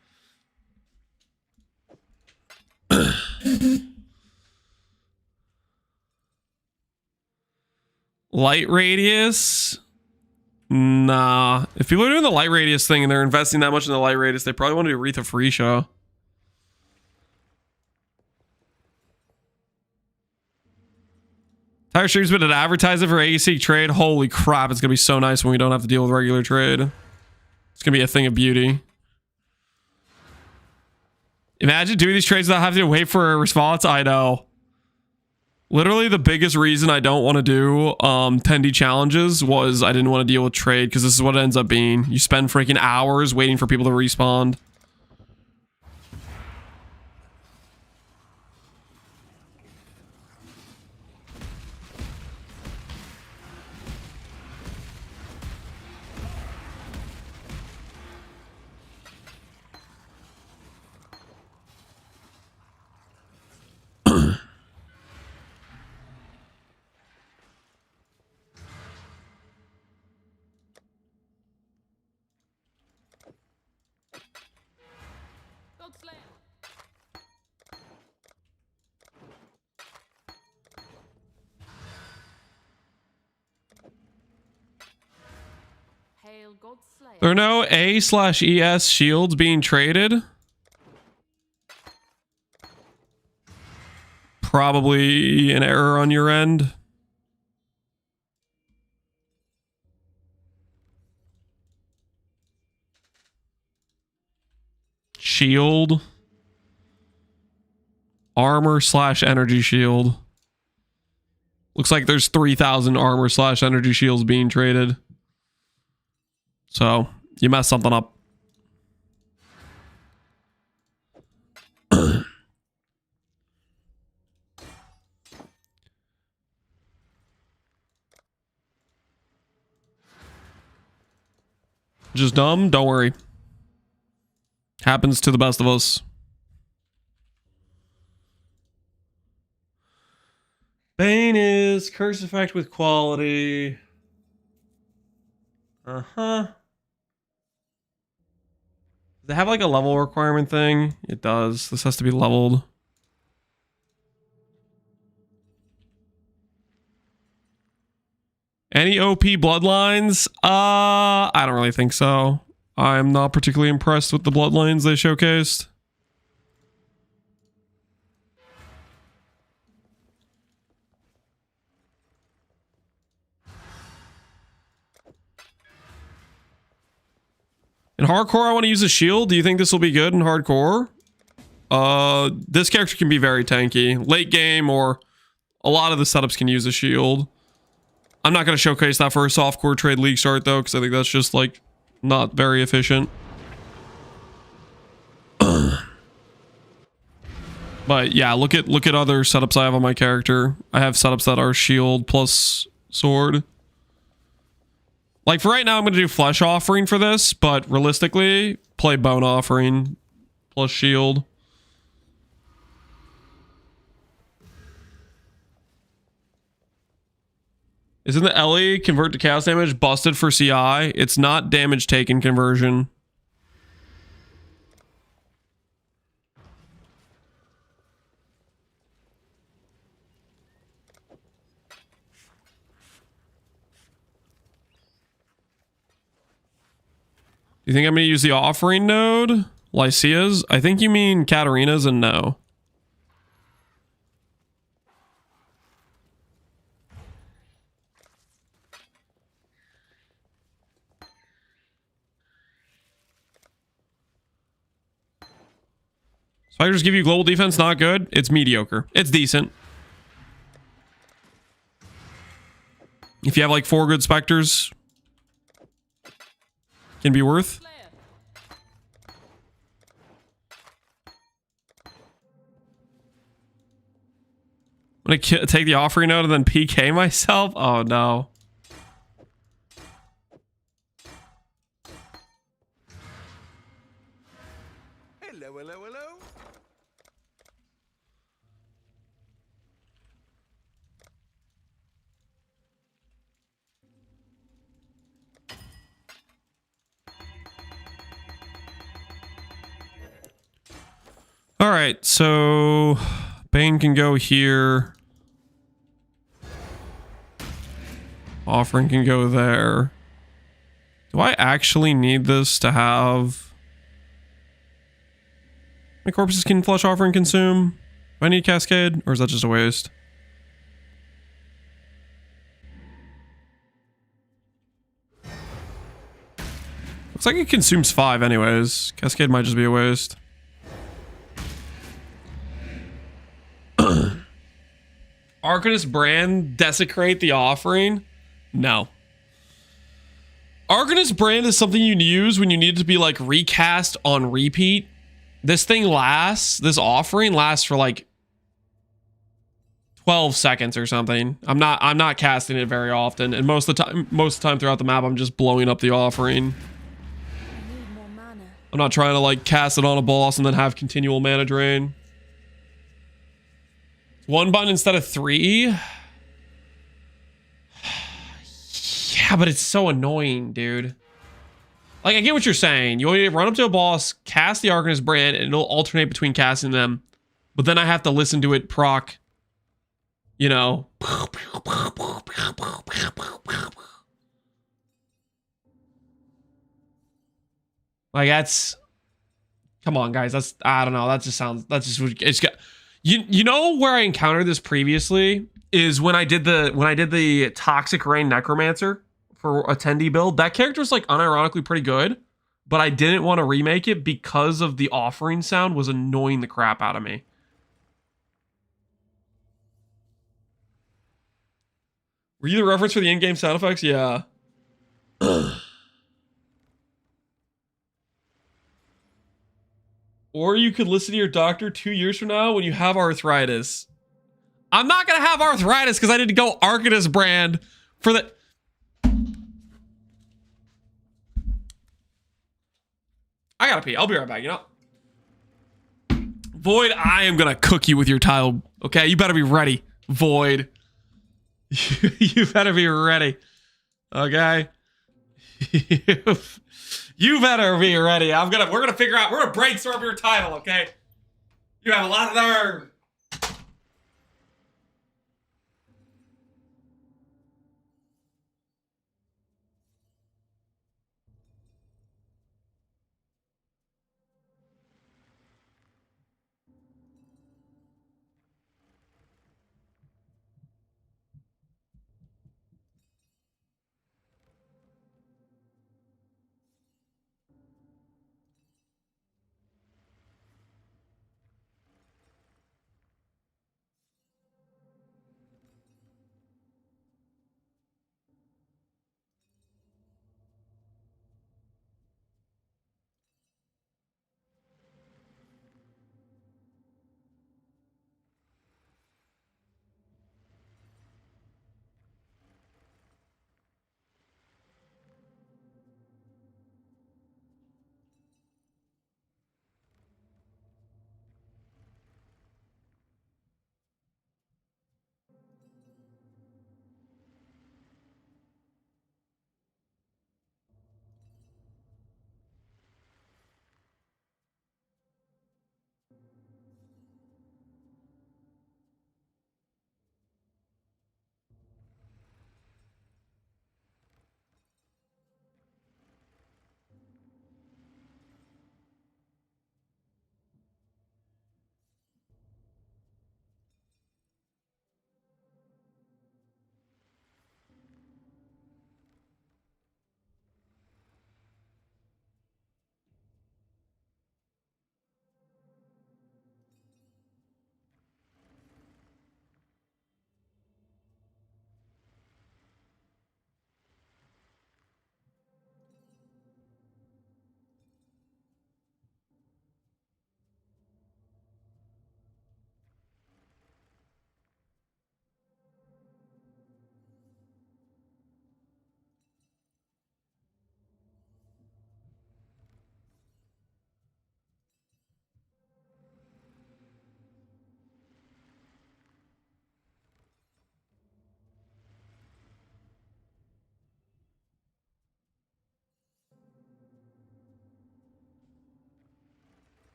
Light radius? Nah. If people are doing the light radius thing and they're investing that much in the light radius, they probably want to do Aretha Freeshaw. Entire stream's been an advertisement for AEC trade. Holy crap, it's gonna be so nice when we don't have to deal with regular trade. It's gonna be a thing of beauty. Imagine doing these trades without having to wait for a response. I know. Literally the biggest reason I don't want to do 10D challenges was I didn't want to deal with trade, because this is what it ends up being. You spend freaking hours waiting for people to respawn. There are no A/ES shields being traded. Probably an error on your end. Shield. Armor/energy shield. Looks like there's 3,000 armor/energy shields being traded. So, you messed something up. Just dumb? Don't worry. Happens to the best of us. Bane is curse effect with quality. Uh-huh. Does it have like a level requirement thing? It does. This has to be leveled. Any OP bloodlines? I don't really think so. I'm not particularly impressed with the bloodlines they showcased. In hardcore, I want to use a shield. Do you think this will be good in hardcore? This character can be very tanky. Late game or a lot of the setups can use a shield. I'm not going to showcase that for a softcore trade Leaguestart though, because I think that's just like not very efficient. But yeah, look at other setups I have on my character. I have setups that are shield plus sword. Like for right now, I'm going to do flesh offering for this, but realistically, play bone offering plus shield. Isn't the LE convert to chaos damage busted for CI? It's not damage taken conversion. Do you think I'm going to use the offering node? Lycia's? I think you mean Katarina's and no. Spiders give you global defense, not good. It's mediocre. It's decent. If you have like 4 good specters, can be worth. I'm gonna take the offering node and then PK myself. Oh no. Hello, hello, hello. All right, so Bane can go here. Offering can go there. Do I actually need this to have... My corpses can flesh offering consume? Do I need cascade, or is that just a waste? Looks like it consumes 5 anyways. Cascade might just be a waste. Arcanist brand desecrate the offering? No. Arcanist brand is something you use when you need to be like recast on repeat. This thing lasts, this offering lasts for like 12 seconds or something. I'm not casting it very often, and most of the time throughout the map I'm just blowing up the offering. I need more mana. I'm not trying to like cast it on a boss and then have continual mana drain. 1 button instead of 3. Yeah, but it's so annoying, dude. Like, I get what you're saying. You want to run up to a boss, cast the Arcanist brand, and it'll alternate between casting them. But then I have to listen to it proc, you know. Like, that's... Come on, guys. That's... I don't know. That just sounds... That's just... It's got... You know where I encountered this previously is when I did the Toxic Rain Necromancer for a 10D build. That character was like unironically pretty good, but I didn't want to remake it because of the offering sound was annoying the crap out of me. Were you the reference for the in-game sound effects? Yeah. Or you could listen to your doctor 2 years from now when you have arthritis. I'm not going to have arthritis because I need to go Arcanist brand for the... I gotta pee. I'll be right back, you know? Void, I am gonna cook you with your tile. Okay, you better be ready. Void. You better be ready. Okay? You better be ready. We're gonna figure out, we're gonna brainstorm your title, okay? You have a lot of nerve.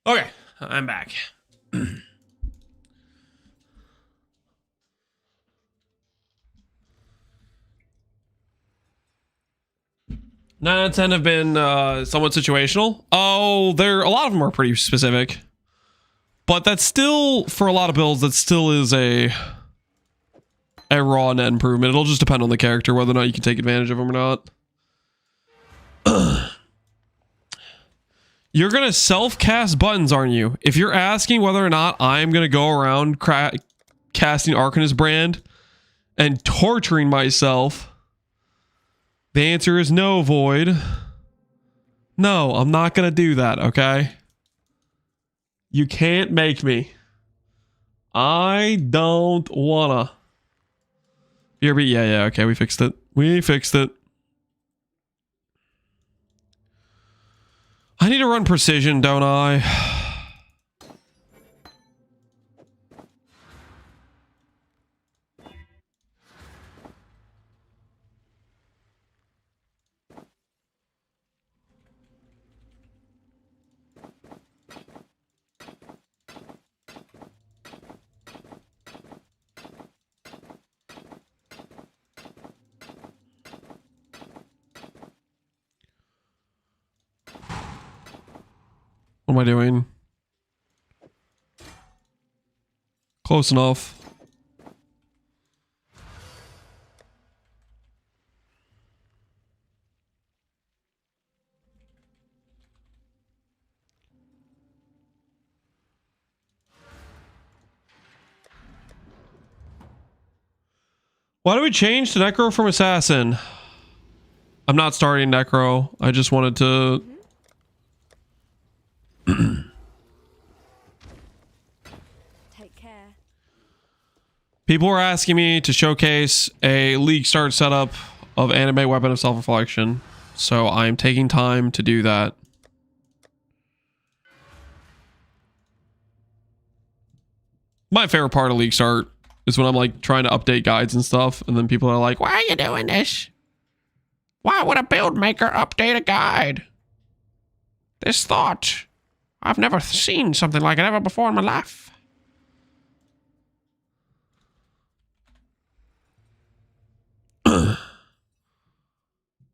Okay, I'm back. 9 out of 10 have been somewhat situational. Oh, a lot of them are pretty specific. But that's still, for a lot of builds, that still is a raw net improvement. It'll just depend on the character, whether or not you can take advantage of them or not. You're going to self-cast buttons, aren't you? If you're asking whether or not I'm going to go around casting Arcanist Brand and torturing myself, the answer is no, Void. No, I'm not going to do that, okay? You can't make me. I don't wanna. Yeah, okay, we fixed it. We fixed it. I need to run precision, don't I? What am I doing? Close enough. Why do we change to Necro from Assassin? I'm not starting Necro. I just wanted to... Take care. People were asking me to showcase a Leaguestart setup of Animate Weapon of Self-Reflection, so I'm taking time to do that. My favorite part of Leaguestart is when I'm like trying to update guides and stuff, and then people are like, "Why are you doing this? Why would a build maker update a guide? This thought, I've never seen something like it ever before in my life."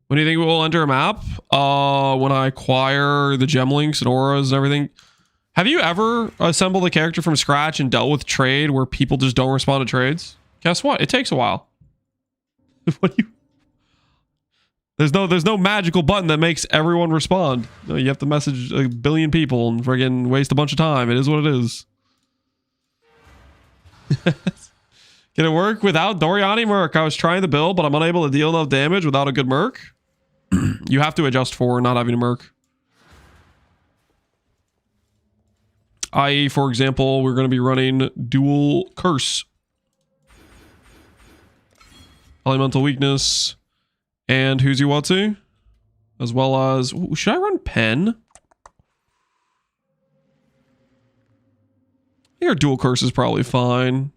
When do you think we'll enter a map? When I acquire the gem links and auras and everything. Have you ever assembled a character from scratch and dealt with trade where people just don't respond to trades? Guess what? It takes a while. What do you... There's no magical button that makes everyone respond. No, you have to message a billion people and friggin' waste a bunch of time. It is what it is. Can it work without Doriani Merc? I was trying to build, but I'm unable to deal enough damage without a good Merc. You have to adjust for not having a Merc. I.e., for example, we're going to be running dual curse. Elemental weakness. And Huziwatsu. As well as... Ooh, should I run pen? I think our dual curse is probably fine.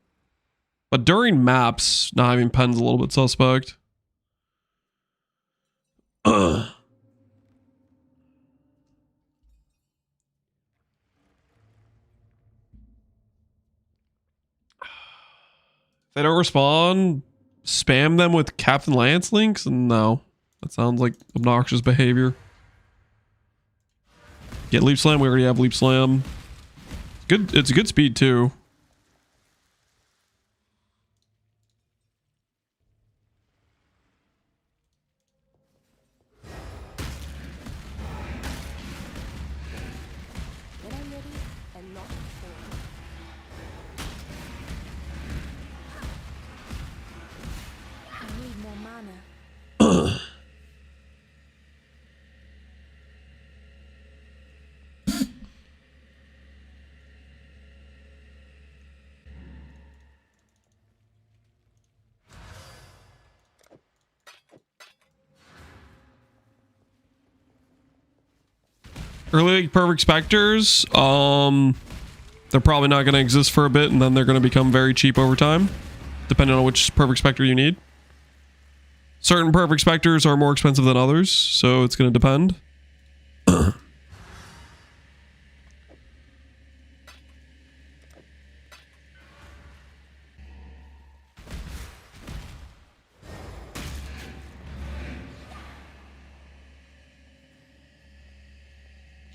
But during maps, not having pen's a little bit suspect. If they don't respond, spam them with Captain Lance links? No. That sounds like obnoxious behavior. Get Leap Slam. We already have Leap Slam. Good. It's a good speed too. When I'm ready and not before. I need more mana. Early Perfect Spectres, they're probably not going to exist for a bit, and then they're going to become very cheap over time, depending on which Perfect Spectre you need. Certain Perfect Spectres are more expensive than others, so it's going to depend.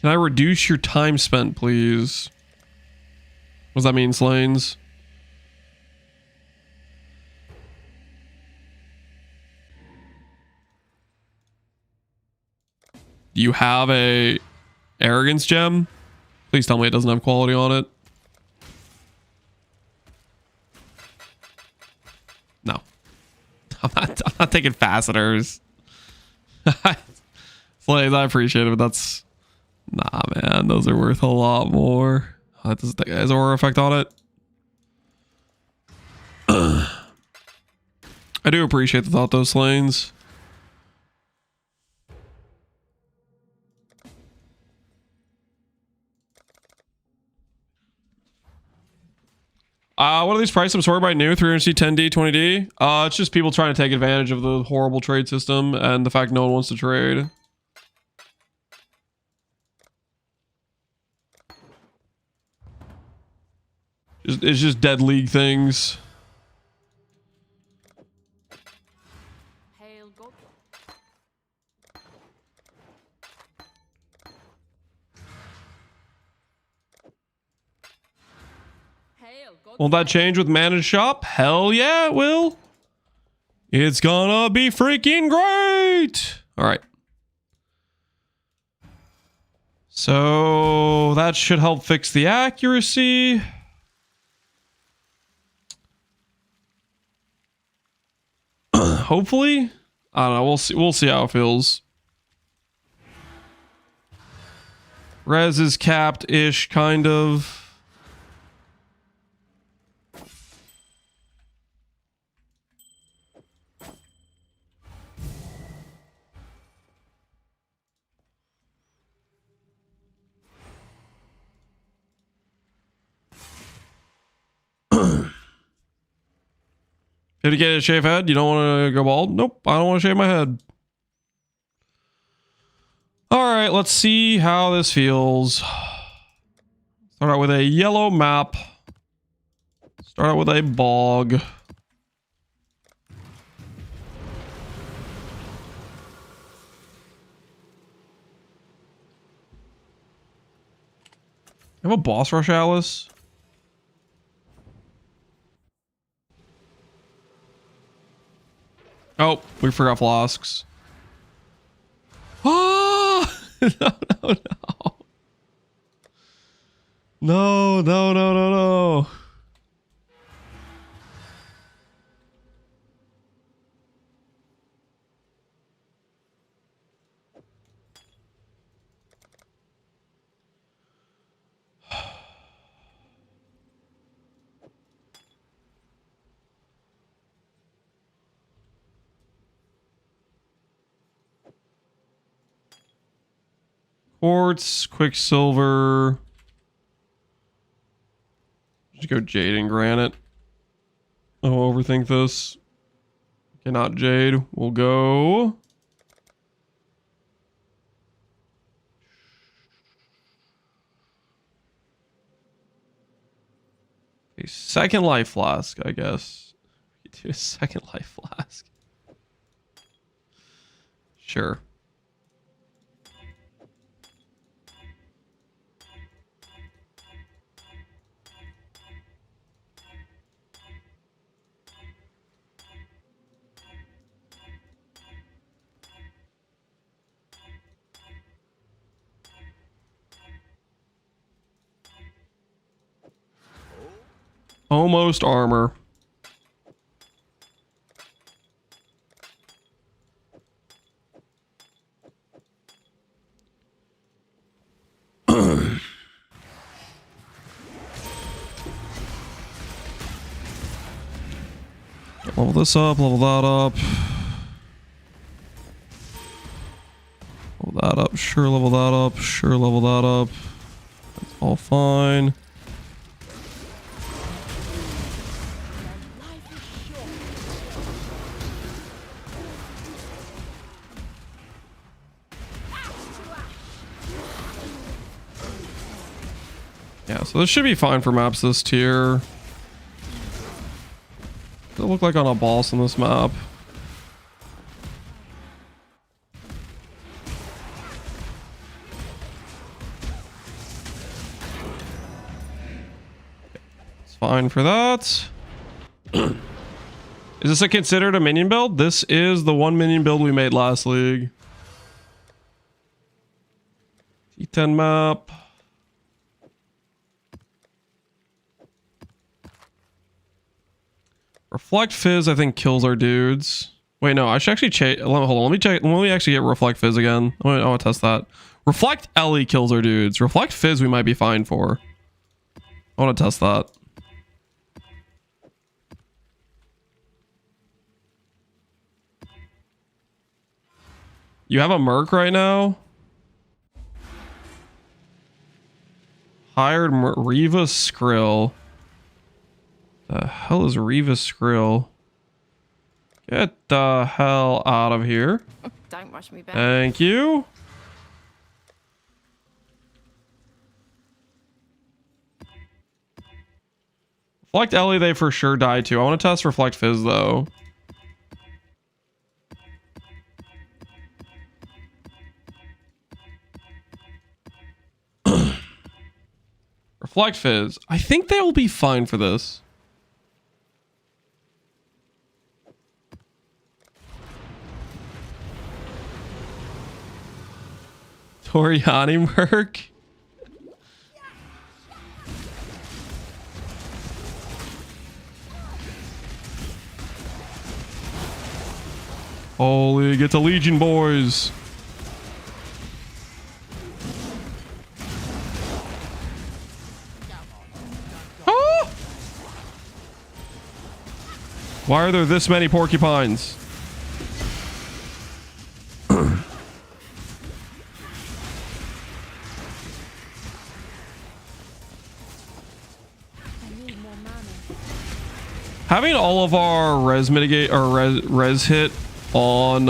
Can I reduce your time spent, please? What does that mean, Slains? Do you have a arrogance gem? Please tell me it doesn't have quality on it. No. I'm not taking fasteners. Slains, I appreciate it, but that's... Nah, man, those are worth a lot more. Oh, that doesn't has aura effect on it. I do appreciate the thought, though, Slains. What are these prices? I'm sorry by new 300C, 10D, 20D. It's just people trying to take advantage of the horrible trade system and the fact no one wants to trade. It's just dead league things. Hail God. Hail God. Won't that change with Managed Shop? Hell yeah, it will. It's gonna be freaking great. All right. So that should help fix the accuracy. Hopefully. I don't know. We'll see how it feels. Res is capped-ish, kind of. Dedicated shave head. You don't want to go bald? Nope. I don't want to shave my head. All right, let's see how this feels. Start out with a yellow map. Start out with a bog. You have a boss rush, Alice? Oh, we forgot flasks. Oh! No, no, no. No, no, no, no, no. Quartz, Quicksilver. Just go Jade and Granite. I don't overthink this. Cannot Jade. We'll go. A second life flask, I guess. Do a second life flask. Sure. Almost armor. Level this up, level that up. Level that up, sure, level that up, sure, level that up. That's all fine. Yeah, so this should be fine for maps this tier. Does it look like on a boss on this map? It's fine for that. Is this considered a minion build? This is the one minion build we made last league. T10 map. Reflect Fizz, I think, kills our dudes. Wait, no, I should actually check. Hold on, let me check. Let me actually get Reflect Fizz again. I want to test that. Reflect Ellie kills our dudes. Reflect Fizz, we might be fine for. I want to test that. You have a Merc right now? Hired Riva Skrill. The hell is Riva Skrill? Get the hell out of here. Don't rush me back. Thank you. Reflect Ellie, they for sure die too. I want to test Reflect Fizz though. Reflect Fizz. I think they will be fine for this. Toriani Merc. Holy, get to Legion, boys. Ah! Why are there this many porcupines? Having all of our res mitigate or res hit on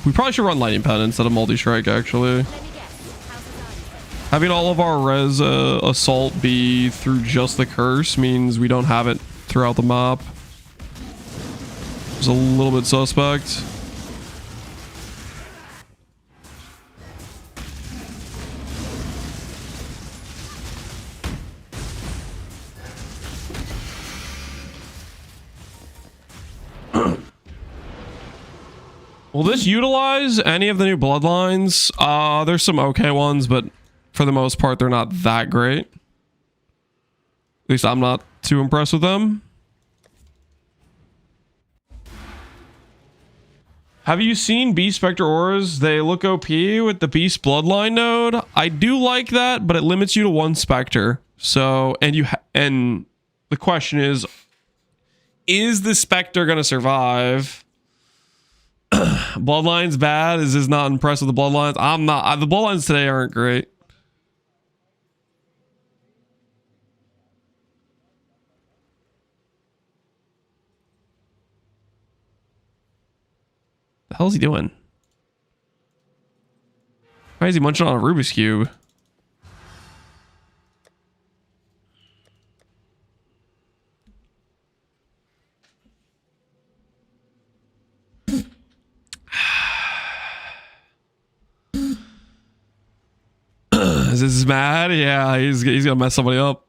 we probably should run lightning pen instead of multi-strike actually. Let me guess. How's the zone? Having all of our res assault be through just the curse means we don't have it throughout the map. It's a little bit suspect. Will this utilize any of the new bloodlines? There's some okay ones, but for the most part, they're not that great. At least I'm not too impressed with them. Have you seen Beast Spectre auras? They look OP with the Beast Bloodline node. I do like that, but it limits you to one Spectre. So, and the question is the Spectre going to survive? Bloodlines bad? Is this not impressed with the Bloodlines? I'm not. The Bloodlines today aren't great. The hell is he doing? Why is he munching on a Rubik's Cube? Is this mad? Yeah, he's gonna mess somebody up.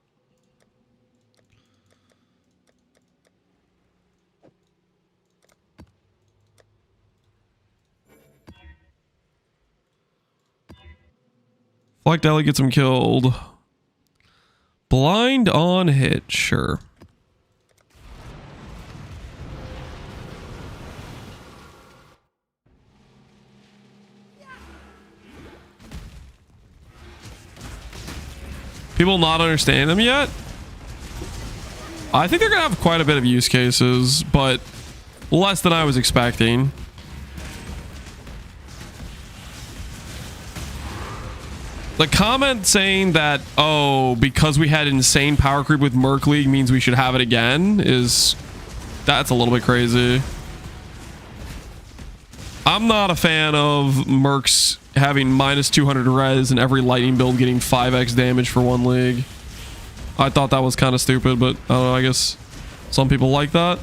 Fleck Deli gets him killed. Blind on hit, sure. People not understand them yet? I think they're gonna have quite a bit of use cases, but less than I was expecting. The comment saying that, oh, because we had insane power creep with Merc League means we should have it again that's a little bit crazy. I'm not a fan of Mercs having minus 200 res and every lightning build getting 5x damage for one league. I thought that was kind of stupid, but I don't know, I guess some people like that.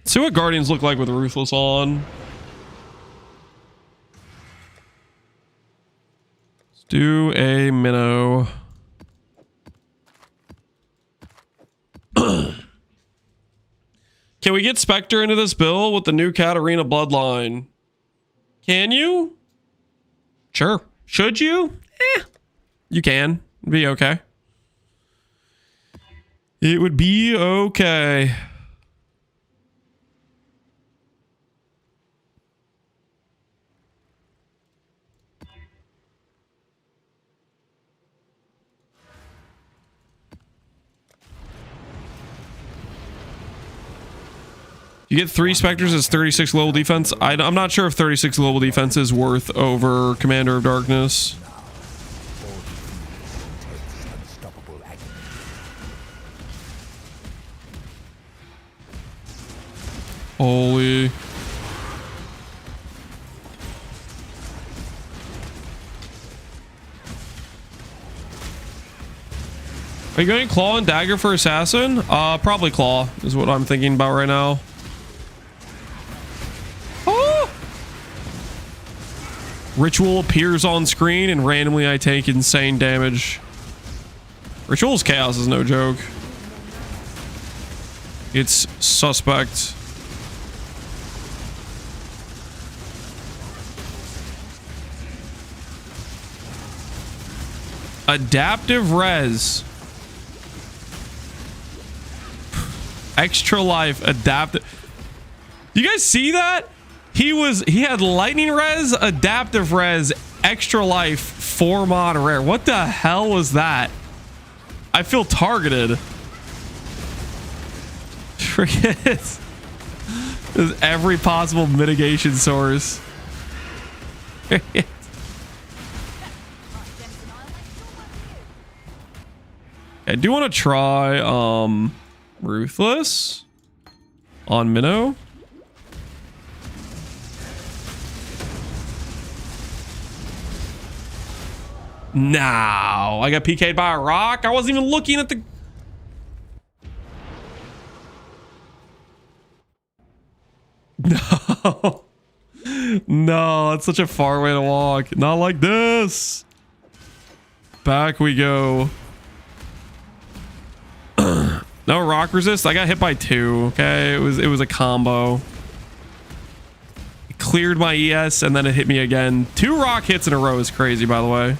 See what Guardians look like with Ruthless on. Let's do a minnow. Can we get Spectre into this build with the new Katarina Bloodline? Can you? Sure. Should you? You can. It'd be okay. It would be okay. You get 3 Spectres as 36 global defense. I'm not sure if 36 global defense is worth over Commander of Darkness. Holy. Are you going Claw and Dagger for Assassin? Probably Claw is what I'm thinking about right now. Ritual appears on screen and randomly I take insane damage. Ritual's chaos is no joke. It's suspect. Adaptive res. Extra life adaptive. You guys see that? He had lightning res, adaptive res, extra life, 4 mod rare. What the hell was that? I feel targeted. Forget. There's every possible mitigation source. I do want to try Ruthless on Minnow. No, I got PK'd by a rock. I wasn't even looking at the... No. No, it's such a far way to walk. Not like this. Back we go. No rock resist. I got hit by 2. Okay, it was a combo. It cleared my ES and then it hit me again. 2 rock hits in a row is crazy, by the way.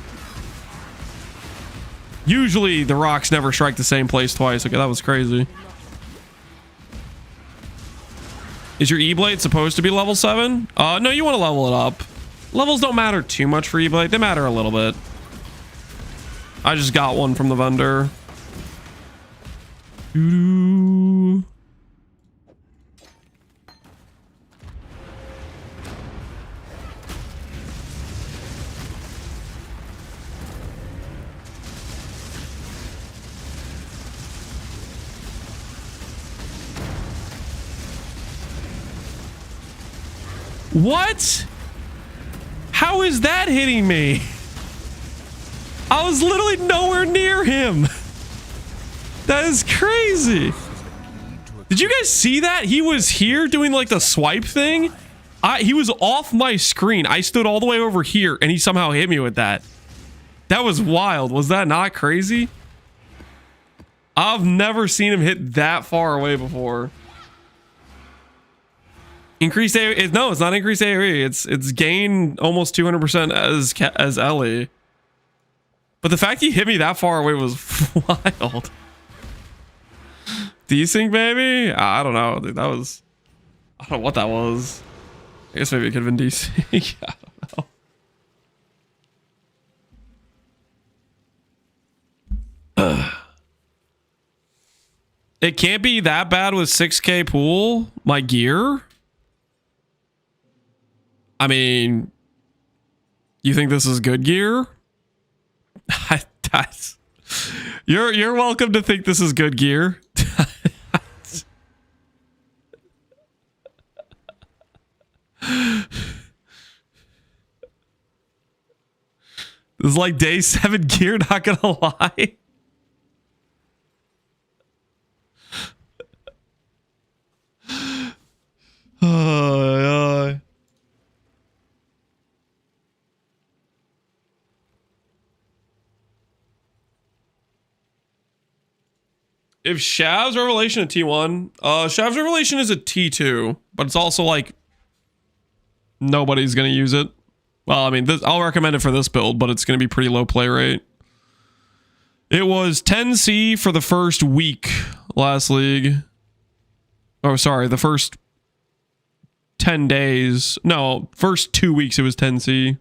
Usually the rocks never strike the same place twice. Okay, that was crazy. Is your Eblade supposed to be level 7? No, you want to level it up. Levels don't matter too much for Eblade. They matter a little bit. I just got one from the vendor. Doo-doo. What? How is that hitting me? I was literally nowhere near him. That is crazy. Did you guys see that? He was here doing like the swipe thing. He was off my screen. I stood all the way over here and he somehow hit me with that. That was wild. Was that not crazy? I've never seen him hit that far away before. Increased AoE. No, it's not increased AoE. It's gain almost 200% as Ellie. But the fact he hit me that far away was wild. Desync, baby? I don't know. Dude, that was... I don't know what that was. I guess maybe it could have been desync. I don't know. It can't be that bad with 6k pool. My gear? I mean... You think this is good gear? You're welcome to think this is good gear. This is like day 7 gear, not gonna lie. Oh, if Shav's Revelation a T1, Shav's Revelation is a T2, but it's also like nobody's gonna use it. Well, I mean, I'll recommend it for this build, but it's gonna be pretty low play rate. It was 10C for the first week last league. Oh, sorry, the first 10 days. No, first 2 weeks it was 10C.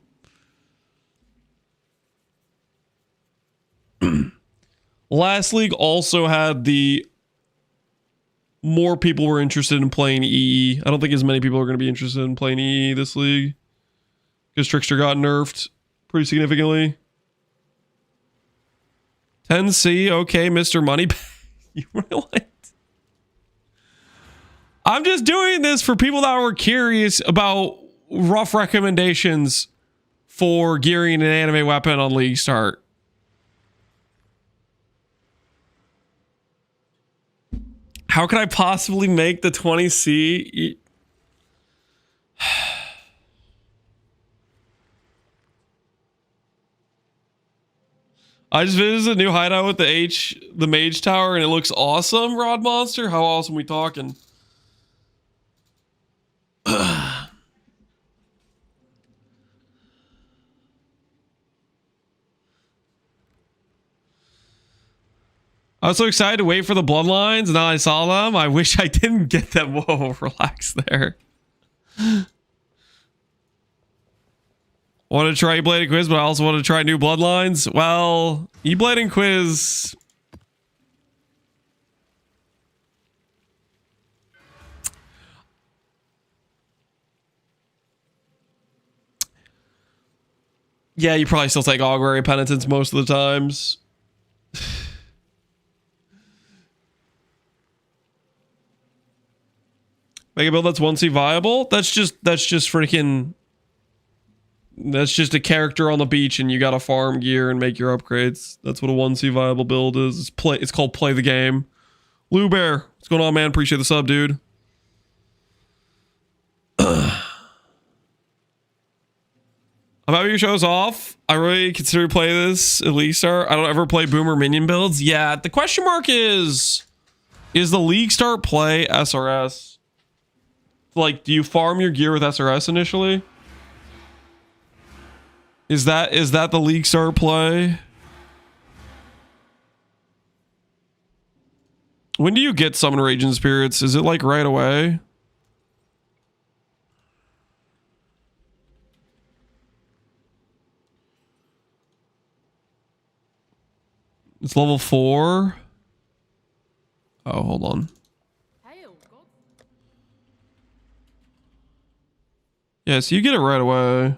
Last league also had the more people were interested in playing EE. I don't think as many people are going to be interested in playing EE this league because Trickster got nerfed pretty significantly. 10C, okay, Mr. Money. You what? I'm just doing this for people that were curious about rough recommendations for gearing an anime weapon on Leaguestart. How could I possibly make the 20C? I just visited a new hideout with the Mage Tower, and it looks awesome, Rod Monster. How awesome we talking? I was so excited to wait for the Bloodlines, and now I saw them. I wish I didn't get them. Whoa, relax there. Want to try Eblade and Quiz, but I also want to try new Bloodlines. Well, Eblade and Quiz... Yeah, you probably still take Augury Penitence most of the times. Make a build that's 1C viable? That's just freaking... That's just a character on the beach and you gotta farm gear and make your upgrades. That's what a 1C viable build is. It's called play the game. Lou Bear, what's going on, man? Appreciate the sub, dude. I'm happy your show's off. I really consider play this at Leaguestart. I don't ever play boomer minion builds. Yeah, the question mark is the Leaguestart play SRS? Like, do you farm your gear with SRS initially? Is that the Leaguestart play? When do you get Summon Raging Spirits? Is it like right away? It's level 4. Oh, hold on. Hail, God. Yeah, so you get it right away.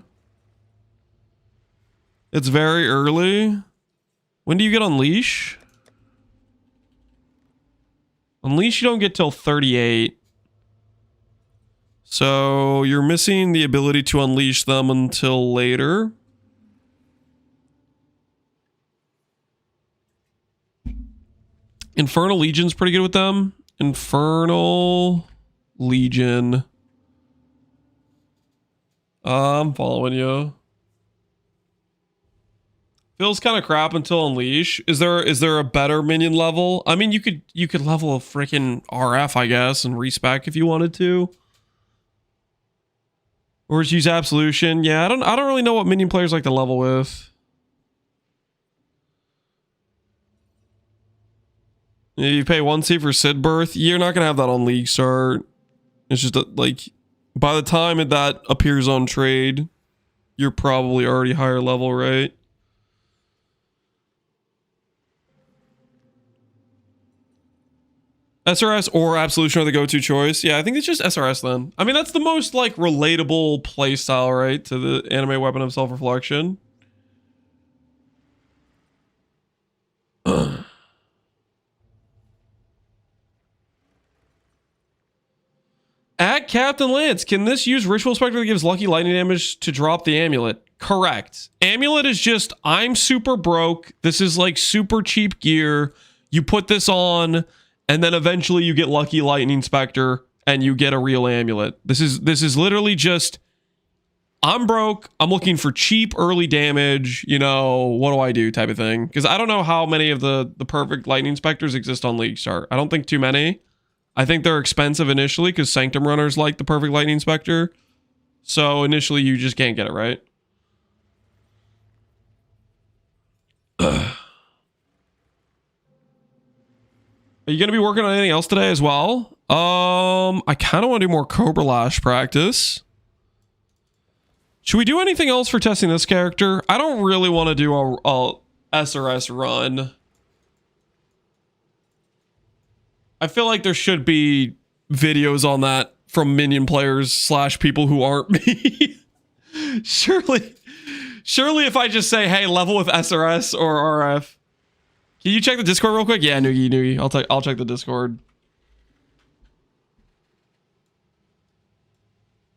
It's very early. When do you get Unleash? Unleash you don't get till 38. So you're missing the ability to unleash them until later. Infernal Legion's pretty good with them. Infernal Legion. I'm following you. Feels kind of crap until Unleash. Is there a better minion level? I mean, you could level a freaking RF, I guess, and respec if you wanted to. Or just use Absolution. Yeah, I don't really know what minion players like to level with. You pay 1C for Sid Birth. You're not gonna have that on Leaguestart. It's just like by the time that appears on trade, you're probably already higher level, right? SRS or Absolution are the go-to choice. Yeah, I think it's just SRS then. I mean, that's the most like relatable playstyle, right? To the Animate Weapon of Self-Reflection. At Captain Lance, can this use Ritual Spectre that gives lucky lightning damage to drop the amulet? Correct. Amulet is just, I'm super broke. This is like super cheap gear. You put this on, and then eventually you get lucky lightning spectre, and you get a real amulet. This is literally just, I'm broke. I'm looking for cheap early damage. You know, what do I do type of thing? Because I don't know how many of the perfect lightning specters exist on Leaguestart. I don't think too many. I think they're expensive initially because Sanctum runners like the perfect lightning specter. So initially you just can't get it, right? Are you going to be working on anything else today as well? I kind of want to do more Cobra Lash practice. Should we do anything else for testing this character? I don't really want to do a SRS run. I feel like there should be videos on that from minion players / people who aren't me. Surely if I just say, hey, level with SRS or RF. Can you check the Discord real quick? Yeah, Noogie. I'll check the Discord.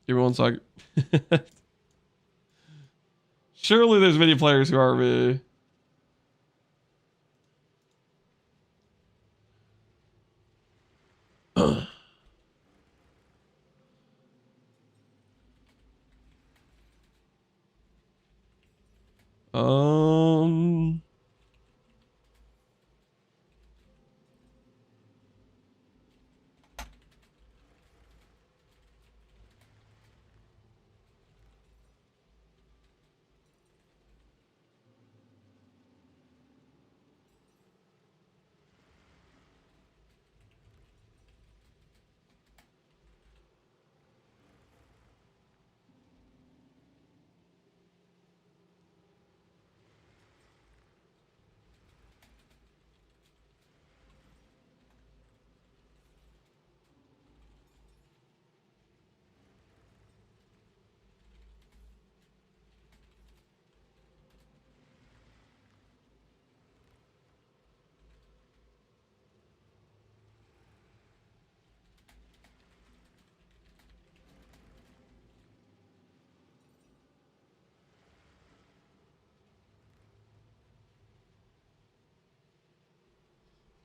Give me 1 sec. Surely there's minion players who aren't me. Um...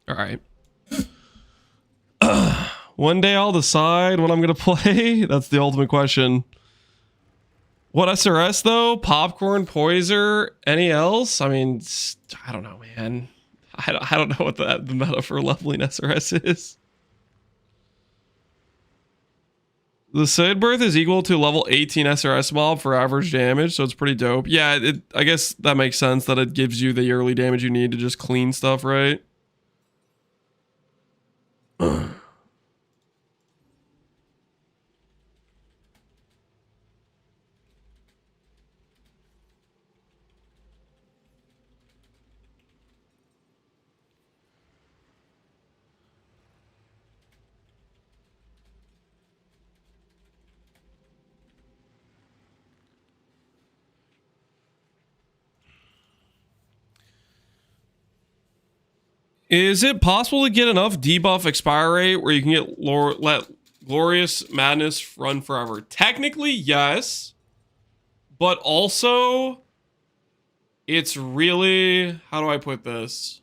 All right. One day I'll decide what I'm going to play. That's the ultimate question. What SRS though? Popcorn, Poiser, any else? I mean, I don't know, man. I don't know what the meta for leveling SRS is. The Sid Birth is equal to level 18 SRS mob for average damage, so it's pretty dope. Yeah, I guess that makes sense that it gives you the yearly damage you need to just clean stuff, right? Is it possible to get enough debuff expire rate where you can get let Glorious Madness run forever? Technically, yes. But also, it's really... How do I put this?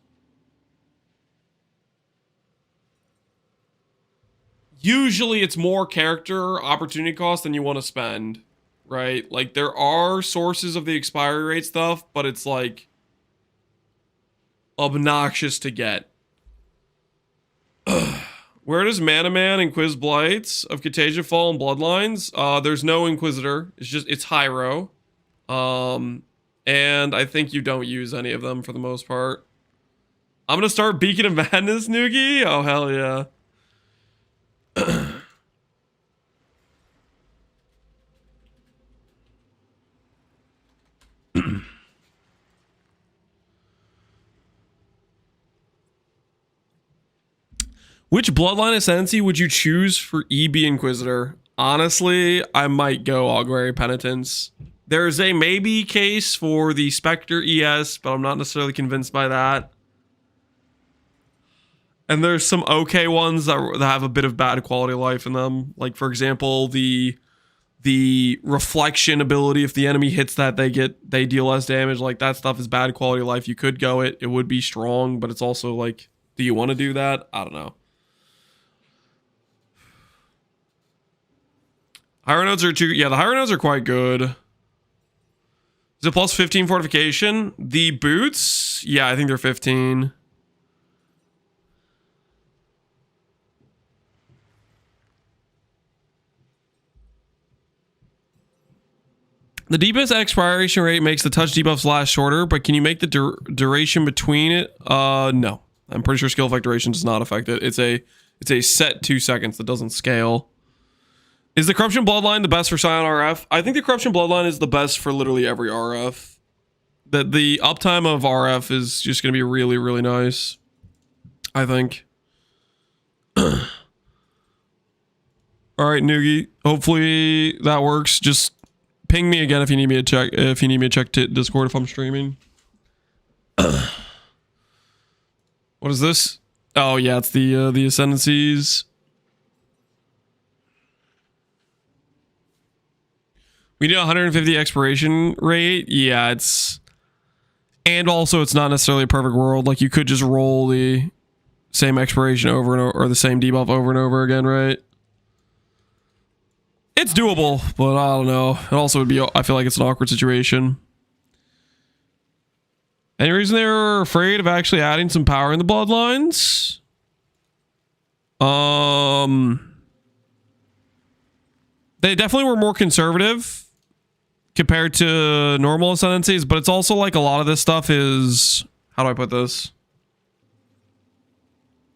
Usually, it's more character opportunity cost than you want to spend, right? Like, there are sources of the expiry rate stuff, but it's like... obnoxious to get. Where does Mana Man and Quiz Blights of Contagion fall in Bloodlines? There's no Inquisitor. It's Hyro. And I think you don't use any of them for the most part. I'm gonna start Beacon of Madness, Noogie. Oh hell yeah. Which Bloodline Ascendancy would you choose for EB Inquisitor? Honestly, I might go Augury Penitence. There's a maybe case for the Spectre ES, but I'm not necessarily convinced by that. And there's some okay ones that have a bit of bad quality of life in them. Like, for example, the reflection ability. If the enemy hits that, they deal less damage. Like, that stuff is bad quality of life. You could go it. It would be strong, but it's also like, do you want to do that? I don't know. Higher nodes are yeah, the higher nodes are quite good. Is it plus 15 fortification? The boots? Yeah, I think they're 15. The deepest expiration rate makes the touch debuffs last shorter, but can you make the duration between it? No. I'm pretty sure skill effect duration does not affect it. It's a set 2 seconds that doesn't scale. Is the Corruption Bloodline the best for Scion RF? I think the Corruption Bloodline is the best for literally every RF. The uptime of RF is just going to be really, really nice, I think. All right, Noogie. Hopefully that works. Just ping me again if you need me to check. If you need me to check Discord if I'm streaming. What is this? Oh yeah, it's the Ascendancies. We need 150 expiration rate. Yeah, it's... And also, it's not necessarily a perfect world. Like, you could just roll the same expiration over and over, or the same debuff over and over again, right? It's doable, but I don't know. It also would be... I feel like it's an awkward situation. Any reason they were afraid of actually adding some power in the Bloodlines? They definitely were more conservative compared to normal ascendancies, but it's also like a lot of this stuff is... How do I put this?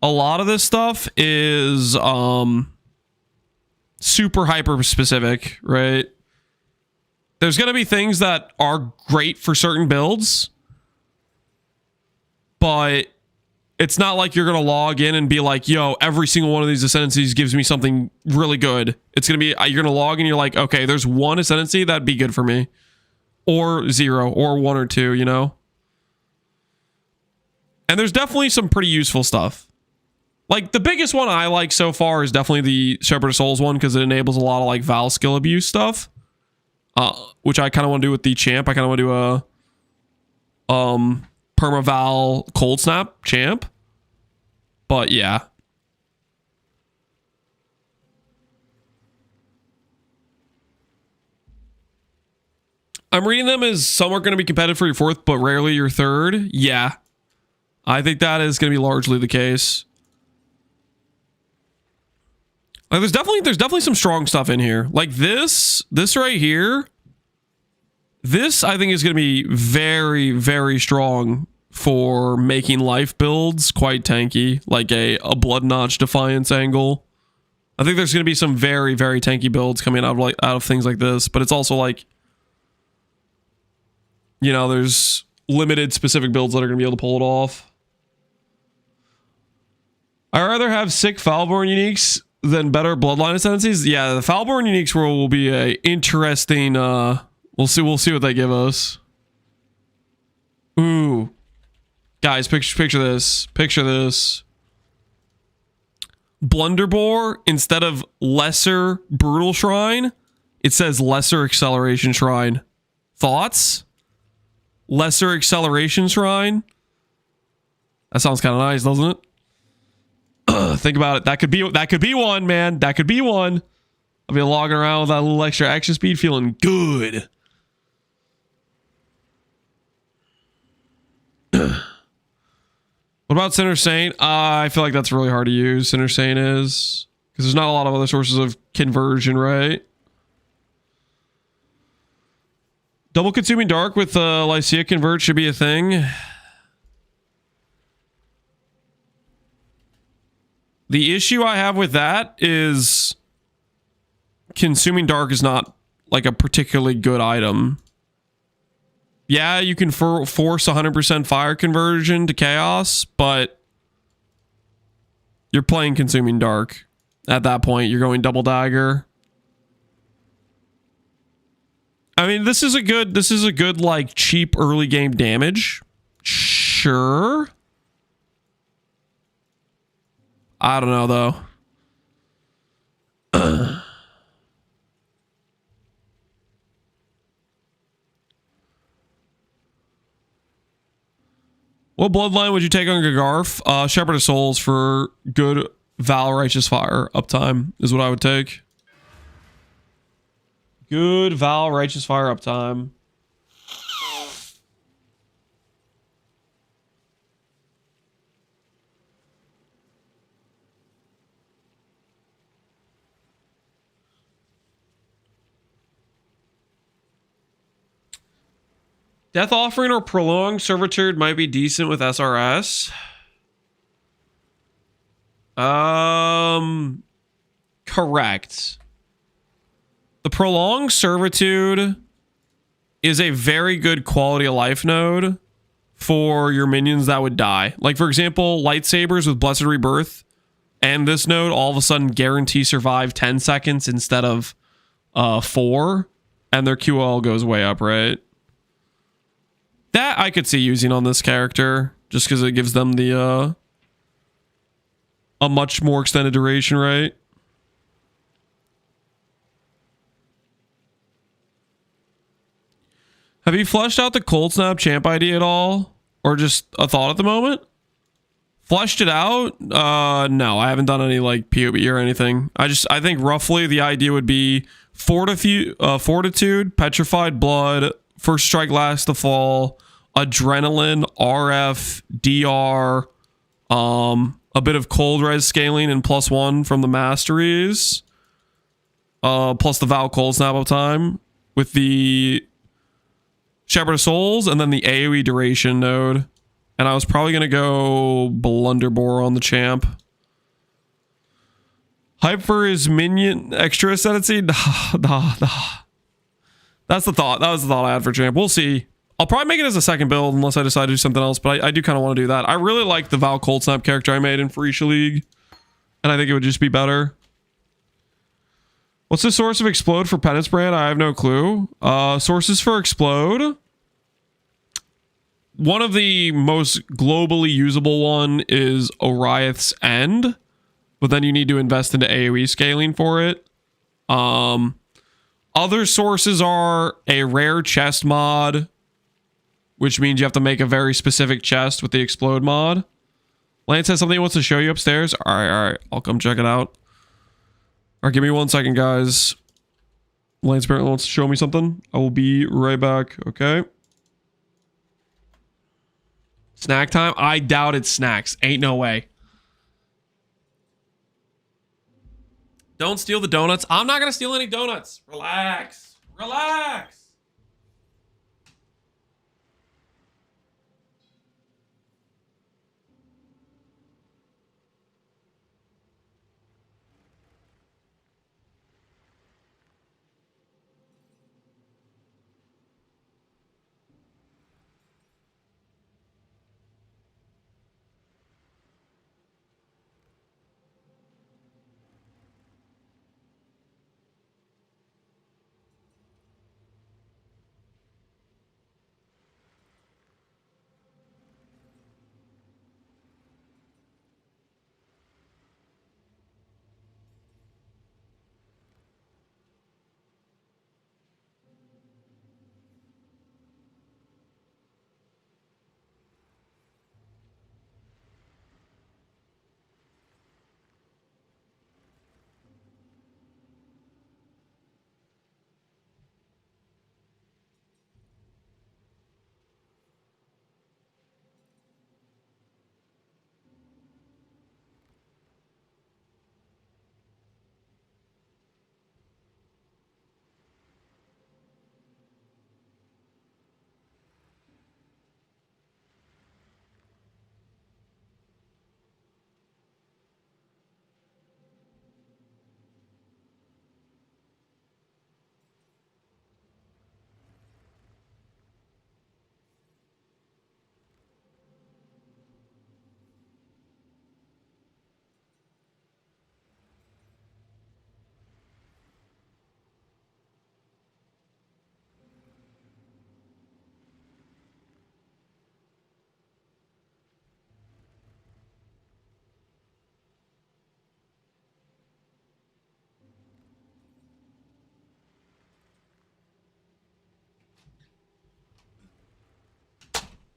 A lot of this stuff is super hyper specific, right? There's going to be things that are great for certain builds, but it's not like you're going to log in and be like, yo, every single one of these ascendancies gives me something really good. It's going to be, you're going to log in, you're like, okay, there's one ascendancy that'd be good for me. Or 0, or 1 or 2, you know? And there's definitely some pretty useful stuff. Like, the biggest one I like so far is definitely the Shepherd of Souls one, because it enables a lot of, like, Val skill abuse stuff. Which I kind of want to do with the champ. I kind of want to do a... Perma Val Cold Snap champ. But yeah. I'm reading them as some are going to be competitive for your fourth, but rarely your third. Yeah. I think that is going to be largely the case. Like there's definitely some strong stuff in here. Like this right here. This I think is going to be very, very strong for making life builds quite tanky, like a blood notch defiance angle. I think there's going to be some very, very tanky builds coming out of things like this, but it's also like, you know, there's limited specific builds that are going to be able to pull it off. I'd rather have sick Foulborn uniques than better Bloodline ascendancies. Yeah, the Foulborn uniques will be a interesting. We'll see what they give us. Ooh, guys, picture this. Picture this. Blunderbore, instead of lesser brutal shrine, it says lesser acceleration shrine. Thoughts? Lesser acceleration shrine. That sounds kind of nice, doesn't it? Think about it. That could be one, man. That could be one. I'll be logging around with that little extra action speed, feeling good. What about Sinner Saint? I feel like that's really hard to use. Sinner Saint is because there's not a lot of other sources of conversion, right? Double consuming dark with Lycia convert should be a thing. The issue I have with that is consuming dark is not like a particularly good item. Yeah, you can force 100% fire conversion to chaos, but you're playing consuming dark. At that point, you're going double dagger. I mean, this is a good like cheap early game damage. Sure. I don't know though. What bloodline would you take on Gagarf? Shepherd of Souls for good Val Righteous Fire uptime is what I would take. Good Val Righteous Fire uptime. Death Offering or Prolonged Servitude might be decent with SRS. Correct. The Prolonged Servitude is a very good quality of life node for your minions that would die. Like, for example, Lightsabers with Blessed Rebirth and this node all of a sudden guarantee survive 10 seconds instead of 4, and their QL goes way up, right? That I could see using on this character just because it gives them the a much more extended duration, right? Have you fleshed out the Cold Snap champ ID at all? Or just a thought at the moment? Fleshed it out? No, I haven't done any like PoE or anything. I think roughly the idea would be Fortitude, Petrified Blood, First Strike Last to Fall, Adrenaline, RF, DR, a bit of cold res scaling and +1 from the masteries, plus the Val Cold Snap up time with the Shepherd of Souls, and then the AoE duration node. And I was probably going to go Blunderbore on the champ. Hype for his minion extra ascendancy? Nah. That's the thought. That was the thought I had for champ. We'll see. I'll probably make it as a second build unless I decide to do something else, but I do kind of want to do that. I really like the Val Cold Snap character I made in Freesia League, and I think it would just be better. What's the source of Explode for Penance Brand? I have no clue. Sources for Explode. One of the most globally usable one is Oriath's End, but then you need to invest into AoE scaling for it. Other sources are a rare chest mod, which means you have to make a very specific chest with the Explode mod. Lance has something he wants to show you upstairs. All right. I'll come check it out. All right, give me 1 second, guys. Lance apparently wants to show me something. I will be right back, okay? Snack time? I doubt it's snacks. Ain't no way. Don't steal the donuts. I'm not going to steal any donuts. Relax. Relax.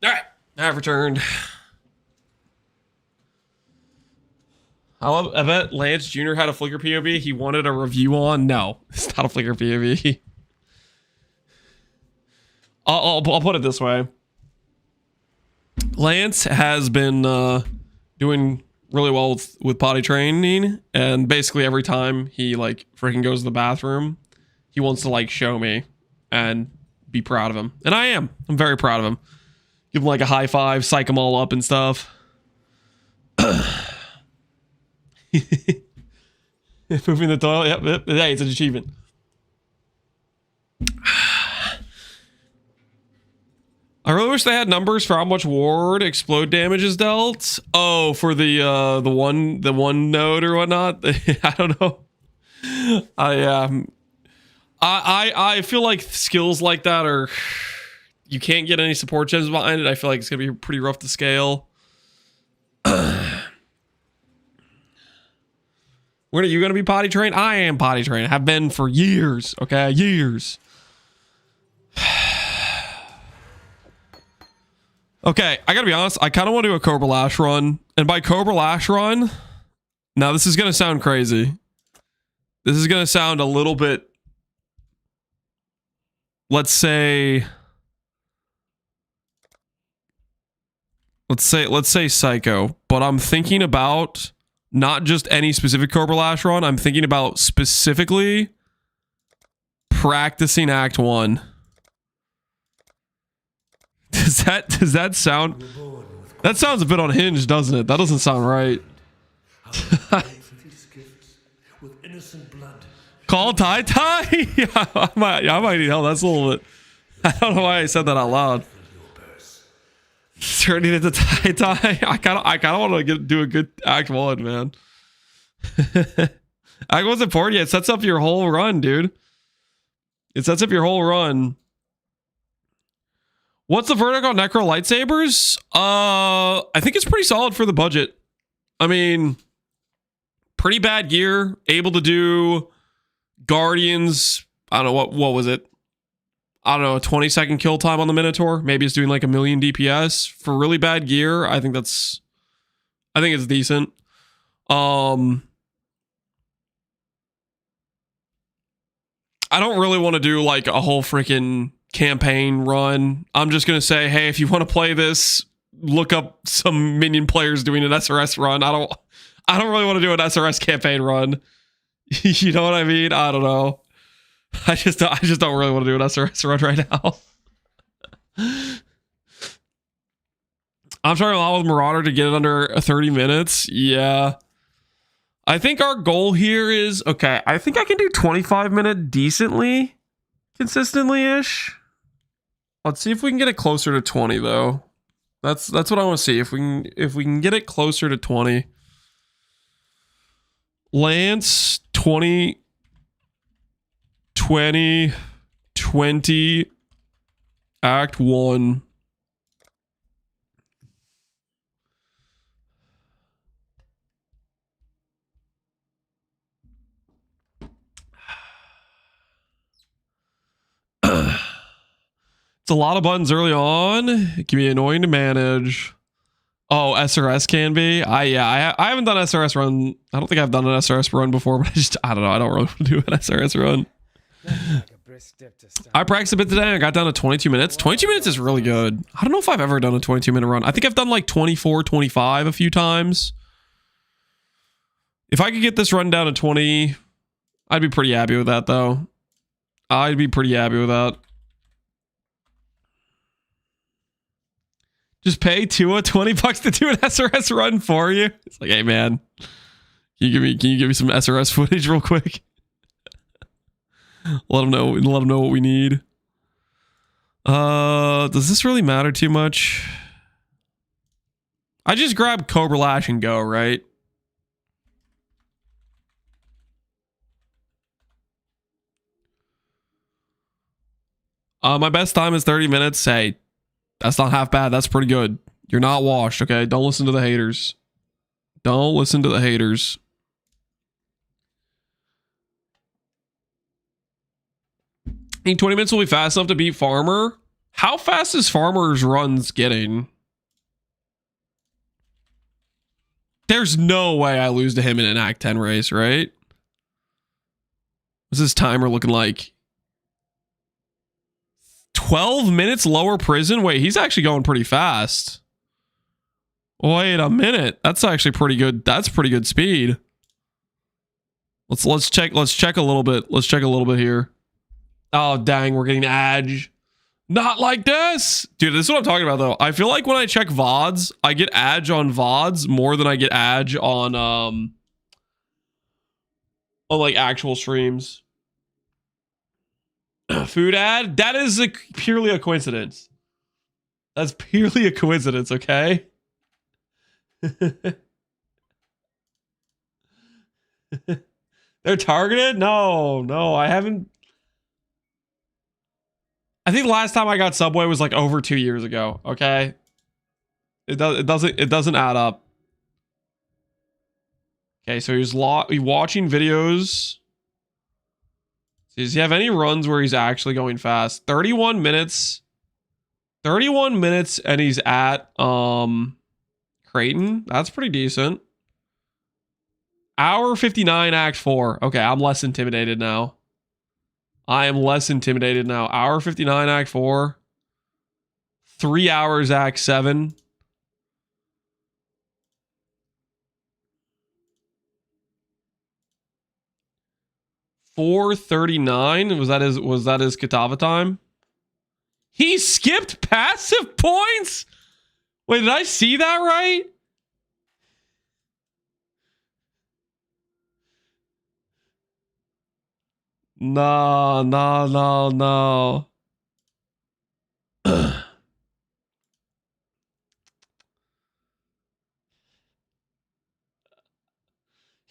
All right, I've returned. I bet Lance Jr. had a Flickr POV he wanted a review on. No, it's not a Flickr POV. I'll put it this way. Lance has been doing really well with potty training, and basically every time he like freaking goes to the bathroom, he wants to like show me and be proud of him. And I am. I'm very proud of him. Give him like a high five, psych him all up and stuff. Moving the toilet. Yep. Hey, it's an achievement. I really wish they had numbers for how much ward explode damage is dealt. Oh, for the one node or whatnot. I don't know. I feel like skills like that are, you can't get any support gems behind it. I feel like it's gonna be pretty rough to scale. When are you gonna be potty trained? I am potty trained. I have been for years. Okay, years. Okay, I gotta be honest. I kind of want to do a Cobra Lash run, and by Cobra Lash run, now this is gonna sound crazy. This is gonna sound a little bit, let's say psycho, but I'm thinking about not just any specific Cobra Lash run. I'm thinking about specifically practicing Act 1. Does that sound? That sounds a bit unhinged, doesn't it? That doesn't sound right. Call Tai Tai? Yeah, I might need help. That's a little bit. I don't know why I said that out loud. Turning into Tai Tai. I kind of want to do a good Act 1, man. Act 1's important. Yeah, it sets up your whole run, dude. It sets up your whole run. What's the verdict on Necro lightsabers? I think it's pretty solid for the budget. I mean, pretty bad gear. Able to do Guardians. I don't know what was it? I don't know, a 20-second kill time on the Minotaur. Maybe it's doing like 1,000,000 DPS for really bad gear. I think that's I think it's decent. I don't really want to do like a whole freaking campaign run. I'm just gonna say, hey, if you want to play this, look up some minion players doing an SRS run. I don't really want to do an SRS campaign run. You know what I mean? I don't know. I just don't really want to do an SRS run right now. I'm trying a lot with Marauder to get it under 30 minutes. Yeah. I think our goal here is, okay, I think I can do 25-minute decently, consistently-ish. Let's see if we can get it closer to 20 though. That's what I want to see. If we can get it closer to 20. Lance 20 Act 1. It's a lot of buttons early on. It can be annoying to manage. Oh, SRS can be. I haven't done SRS run. I don't think I've done an SRS run before, but I don't know. I don't really want to do an SRS run. I practiced a bit today. I got down to 22 minutes. 22 minutes is really good. I don't know if I've ever done a 22-minute run. I think I've done like 24, 25 a few times. If I could get this run down to 20, I'd be pretty happy with that though. I'd be pretty happy with that. Just pay Tua $20 to do an SRS run for you. It's like, hey man, can you give me some SRS footage real quick? Let them know what we need. Does this really matter too much? I just grab Cobra Lash and go, right? My best time is 30 minutes. Hey, that's not half bad. That's pretty good. You're not washed, okay? Don't listen to the haters. Don't listen to the haters. I think 20 minutes will be fast enough to beat Farmer. How fast is Farmer's runs getting? There's no way I lose to him in an Act 10 race, right? What's this timer looking like? 12 minutes lower prison? Wait, he's actually going pretty fast. Wait a minute. That's actually pretty good. That's pretty good speed. Let's check a little bit. Let's check a little bit here. Oh, dang, we're getting Edge. Not like this. Dude, this is what I'm talking about though. I feel like when I check VODs, I get Edge on VODs more than I get Edge on like actual streams. Food ad? That is purely a coincidence. That's purely a coincidence, okay? They're targeted? No, I haven't. I think the last time I got Subway was like over 2 years ago, okay? It doesn't add up. Okay, so he's watching videos. Does he have any runs where he's actually going fast? 31 minutes. 31 minutes and he's at Creighton. That's pretty decent. Hour 59 Act 4. Okay, I'm less intimidated now. I am less intimidated now. Hour 59 Act 4. 3 hours Act 7. $4.39. Was that his Katava time? He skipped passive points? Wait, did I see that right? No.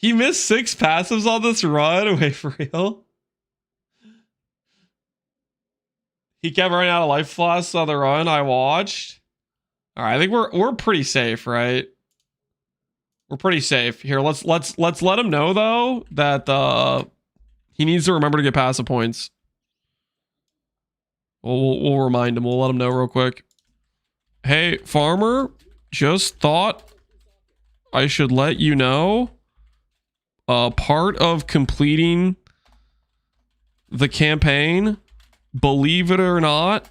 He missed 6 passives on this run. Wait, for real? He kept running out of life flasks on the run I watched. All right, I think we're pretty safe, right? We're pretty safe. Here, let's let him know though that he needs to remember to get passive points. We'll remind him. We'll let him know real quick. Hey, Farmer, just thought I should let you know, part of completing the campaign, believe it or not,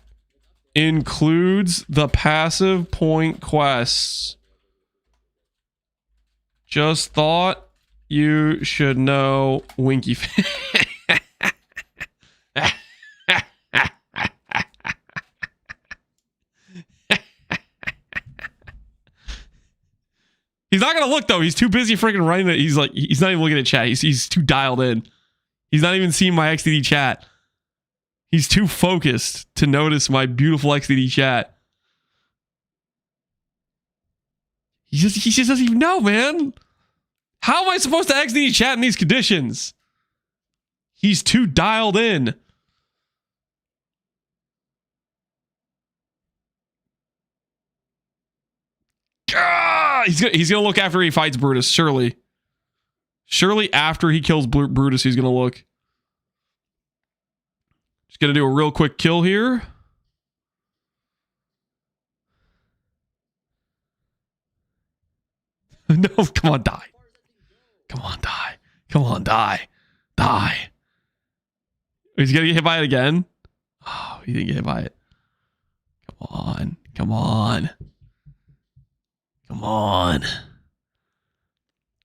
includes the passive point quests. Just thought you should know, Winky face. He's not gonna look though. He's too busy freaking writing it. He's not even looking at chat. He's too dialed in. He's not even seeing my XDD chat. He's too focused to notice my beautiful XDD chat. He just doesn't even know, man. How am I supposed to XDD chat in these conditions? He's too dialed in. He's gonna look after he fights Brutus, surely. Surely after he kills Brutus, he's gonna look. Just gonna do a real quick kill here. No, come on, die. Come on, die. Come on, die. Die. He's gonna get hit by it again. Oh, he didn't get hit by it. Come on. Come on. Come on.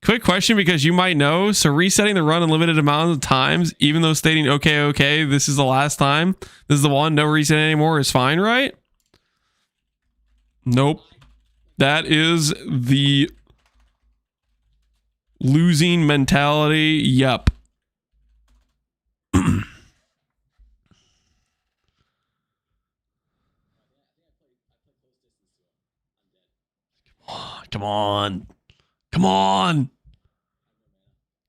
Quick question, because you might know. So resetting the run a limited amount of times, even though stating, okay, this is the last time. This is the one, no reset anymore is fine, right? Nope. That is the losing mentality. Yep. Come on. Come on.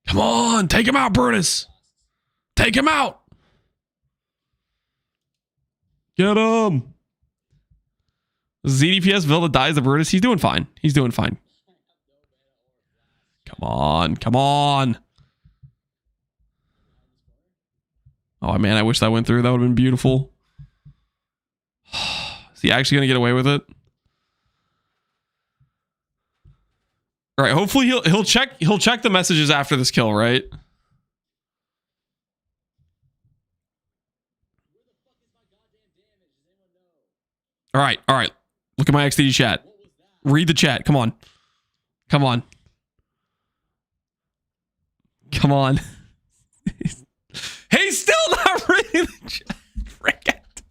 Come on. Take him out, Brutus. Take him out. Get him. ZDPS Villa dies to Brutus. He's doing fine. He's doing fine. Come on. Come on. Oh, man. I wish that went through. That would have been beautiful. Is he actually going to get away with it? All right, hopefully he'll check the messages after this kill, right? All right. Look at my XD chat. Read the chat. Come on. Come on. Come on. He's still not reading the chat. Frick it.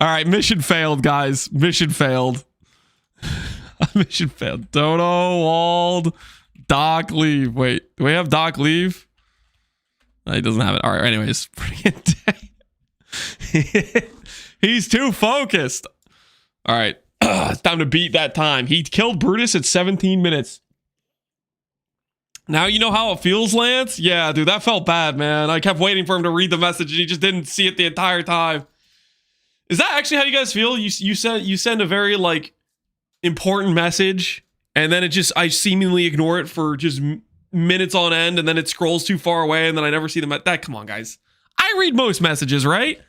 All right, mission failed, guys. Mission failed. Mission failed. Dodo, Wald, Doc, leave. Wait, do we have Doc leave? No, he doesn't have it. All right, anyways. He's too focused. All right. It's time to beat that time. He killed Brutus at 17 minutes. Now you know how it feels, Lance? Yeah, dude, that felt bad, man. I kept waiting for him to read the message and he just didn't see it the entire time. Is that actually how you guys feel? You send a very, like, important message and then I seemingly ignore it for just minutes on end and then it scrolls too far away and then I never see them come on, guys. I read most messages, right?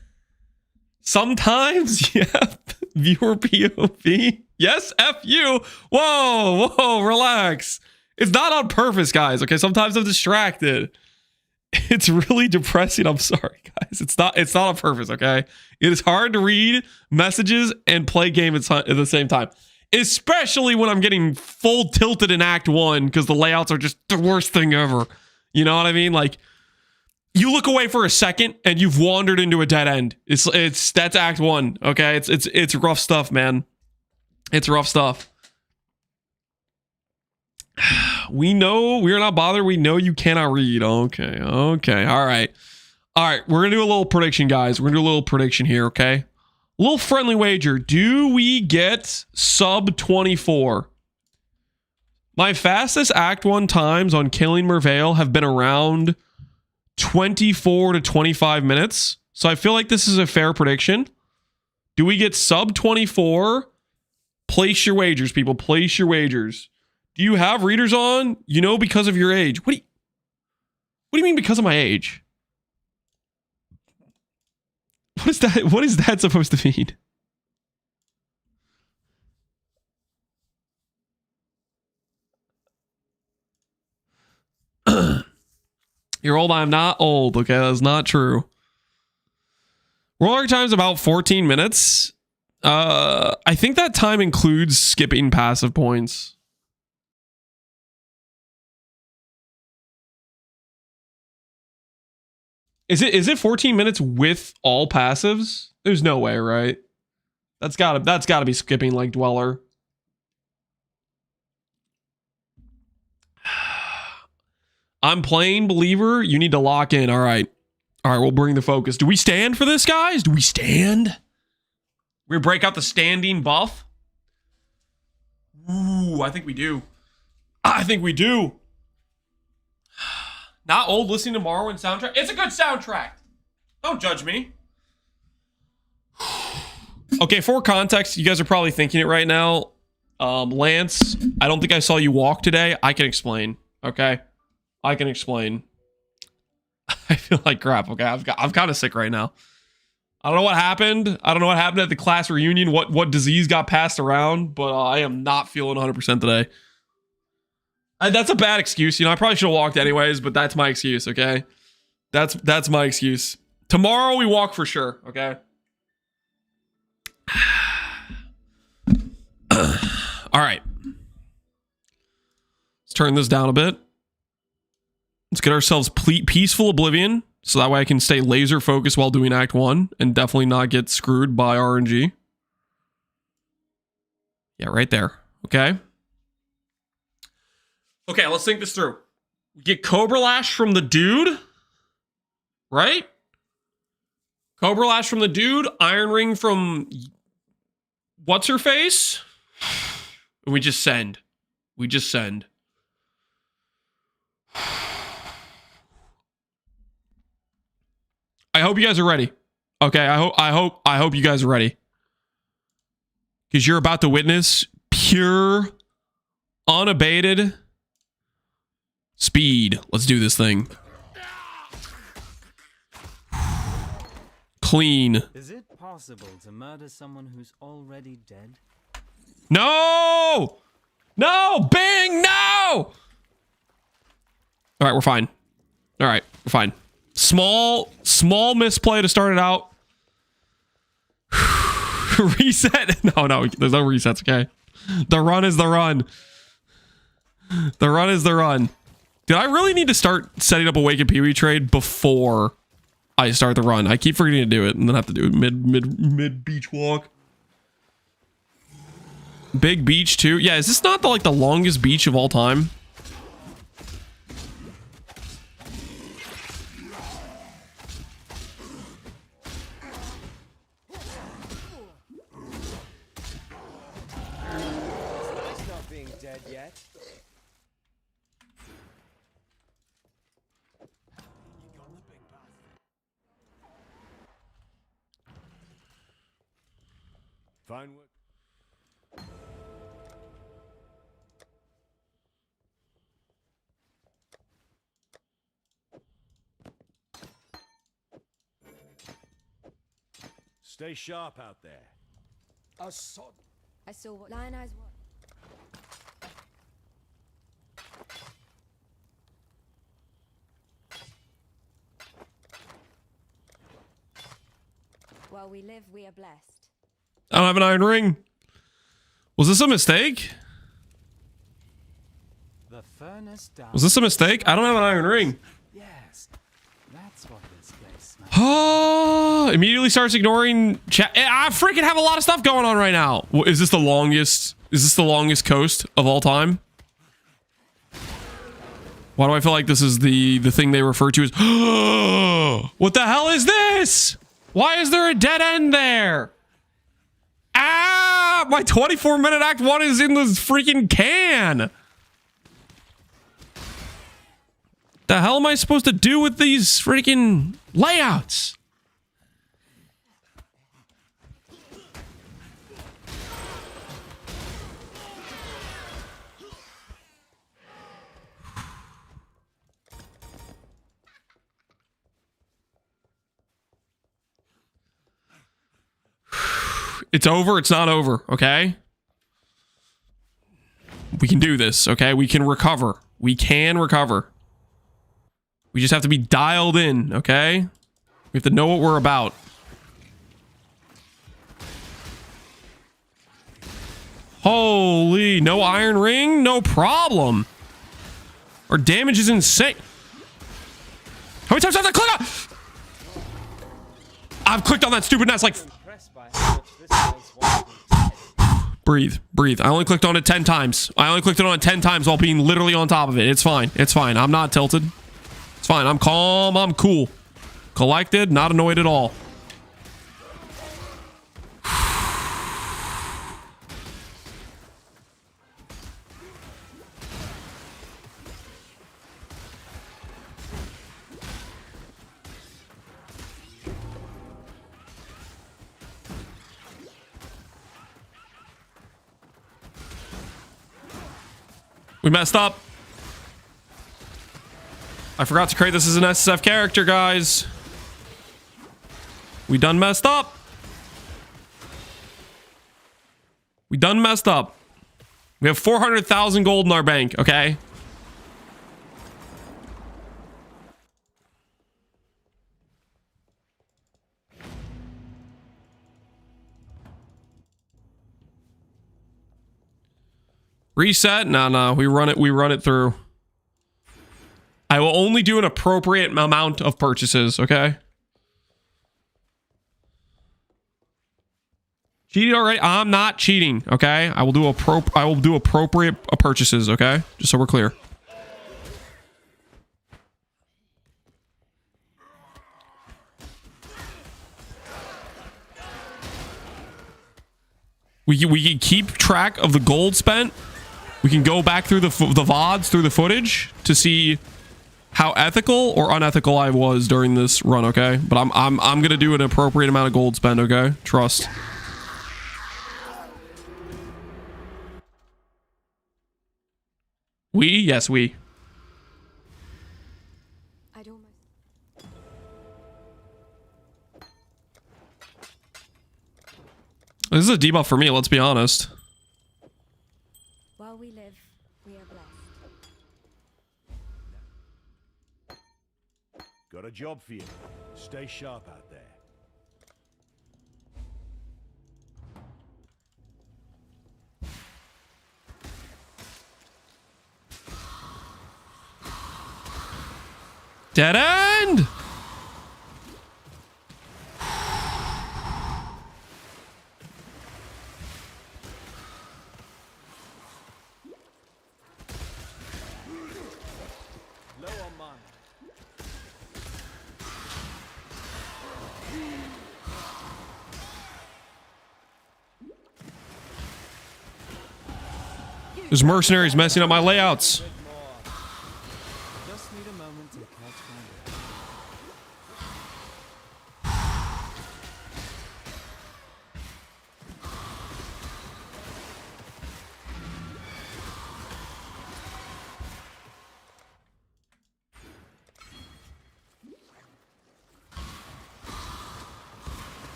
Sometimes. Yeah. Viewer POV. Yes, F you. Whoa, relax. It's not on purpose, guys. Okay, sometimes I'm distracted. It's really depressing. I'm sorry, guys. It's not on purpose, okay? It is hard to read messages and play game at the same time. Especially when I'm getting full tilted in Act 1 because the layouts are just the worst thing ever. You know what I mean? Like, you look away for a second and you've wandered into a dead end. That's Act 1, okay? It's rough stuff, man. It's rough stuff. We know we're not bothered. We know you cannot read. Okay. All right. We're gonna do a little prediction, guys. We're gonna do a little prediction here, okay? A little friendly wager. Do we get sub 24? My fastest Act 1 times on killing Merveil have been around 24 to 25 minutes. So I feel like this is a fair prediction. Do we get sub 24? Place your wagers, people. Place your wagers. Do you have readers on? You know, because of your age. What do you mean because of my age? What is that? What is that supposed to mean? You're old. I'm not old. Okay, that's not true. Roller time's about 14 minutes. I think that time includes skipping passive points. Is it 14 minutes with all passives? There's no way, right? That's gotta be skipping like Dweller. I'm playing Believer. You need to lock in. All right. All right, we'll bring the focus. Do we stand for this, guys? Do we stand? We break out the standing buff? Ooh, I think we do. I think we do. Not old listening to Morrowind soundtrack. It's a good soundtrack. Don't judge me. Okay, for context, you guys are probably thinking it right now. Lance, I don't think I saw you walk today. I can explain, okay? I can explain. I feel like crap, okay? I'm kind of sick right now. I don't know what happened. I don't know what happened at the class reunion, what disease got passed around, but I am not feeling 100% today. That's a bad excuse. You know, I probably should have walked anyways, but that's my excuse, okay? That's my excuse. Tomorrow we walk for sure, okay? All right. Let's turn this down a bit. Let's get ourselves peaceful oblivion, so that way I can stay laser focused while doing Act 1 and definitely not get screwed by RNG. Yeah, right there. Okay. Okay, let's think this through. We get Cobra Lash from the dude, right? Cobra Lash from the dude, Iron Ring from what's her face? And we just send. We just send. I hope you guys are ready. Okay, I hope you guys are ready. Because you're about to witness pure, unabated speed. Let's do this thing. Clean. Is it possible to murder someone who's already dead? No! No! Bing! No! All right, we're fine. All right, we're fine. Small misplay to start it out. Reset. No, there's no resets, okay? The run is the run. The run is the run. Dude, I really need to start setting up a Wake and Pee-wee trade before I start the run. I keep forgetting to do it and then have to do it mid beach walk. Big beach too. Yeah, is this not the longest beach of all time? Not being dead yet. Fine work. Stay sharp out there. I saw what Lion Eyes was. While we live, we are blessed. I don't have an iron ring. Was this a mistake? The furnace down. Was this a mistake? I don't have an iron ring. Yes, that's what this place smells. Oh, immediately starts ignoring chat. I freaking have a lot of stuff going on right now. Is this the longest? Is this the longest coast of all time? Why do I feel like this is the thing they refer to as? What the hell is this? Why is there a dead end there? Ah, my 24-minute Act 1 is in this freaking can. The hell am I supposed to do with these freaking layouts? It's over. It's not over. Okay. We can do this. Okay. We can recover. We can recover. We just have to be dialed in, okay? We have to know what we're about. Holy, no iron ring? No problem. Our damage is insane. How many times have I clicked on? I've clicked on that stupid nest like... Breathe, breathe. I only clicked on it 10 times. I only clicked on it 10 times while being literally on top of it. It's fine. It's fine. I'm not tilted. It's fine. I'm calm. I'm cool. Collected. Not annoyed at all. We messed up. I forgot to create this as an SSF character, guys. We done messed up. We done messed up. We have 400,000 gold in our bank, okay? Reset? No, we run it through. I will only do an appropriate amount of purchases, okay? Cheated already? I'm not cheating, okay? I will do appropriate purchases, okay? Just so we're clear. We can keep track of the gold spent. We can go back through the VODs, through the footage, to see how ethical or unethical I was during this run, okay? But I'm gonna do an appropriate amount of gold spend, okay? Trust. We? Yes, we. I don't mind. This is a debuff for me, let's be honest. While we live, we are blessed. Got a job for you. Stay sharp out there. Dead end! Low on mana. There's mercenaries messing up my layouts. Just need a moment to catch my breath.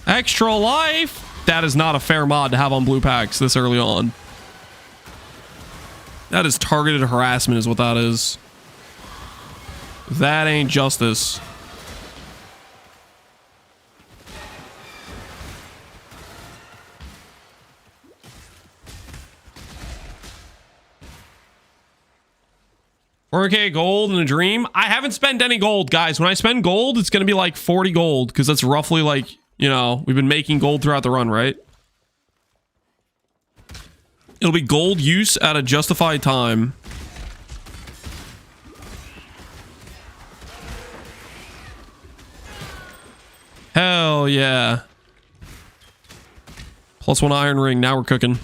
Extra life? That is not a fair mod to have on blue packs this early on. That is targeted harassment is what that is. That ain't justice. $4K gold in a dream. I haven't spent any gold, guys. When I spend gold, it's going to be like 40 gold because that's roughly like, you know, we've been making gold throughout the run, right? It'll be gold use at a justified time. Hell yeah. +1 iron ring. Now we're cooking.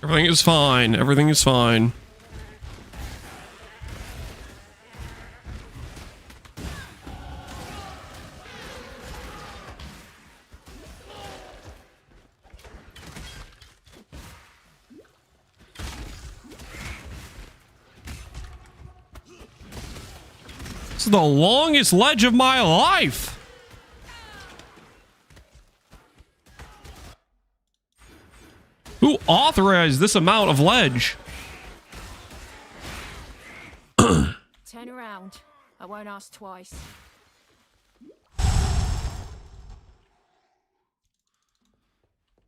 Everything is fine. Everything is fine. This is the longest ledge of my life. Who authorized this amount of ledge? Turn around. I won't ask twice.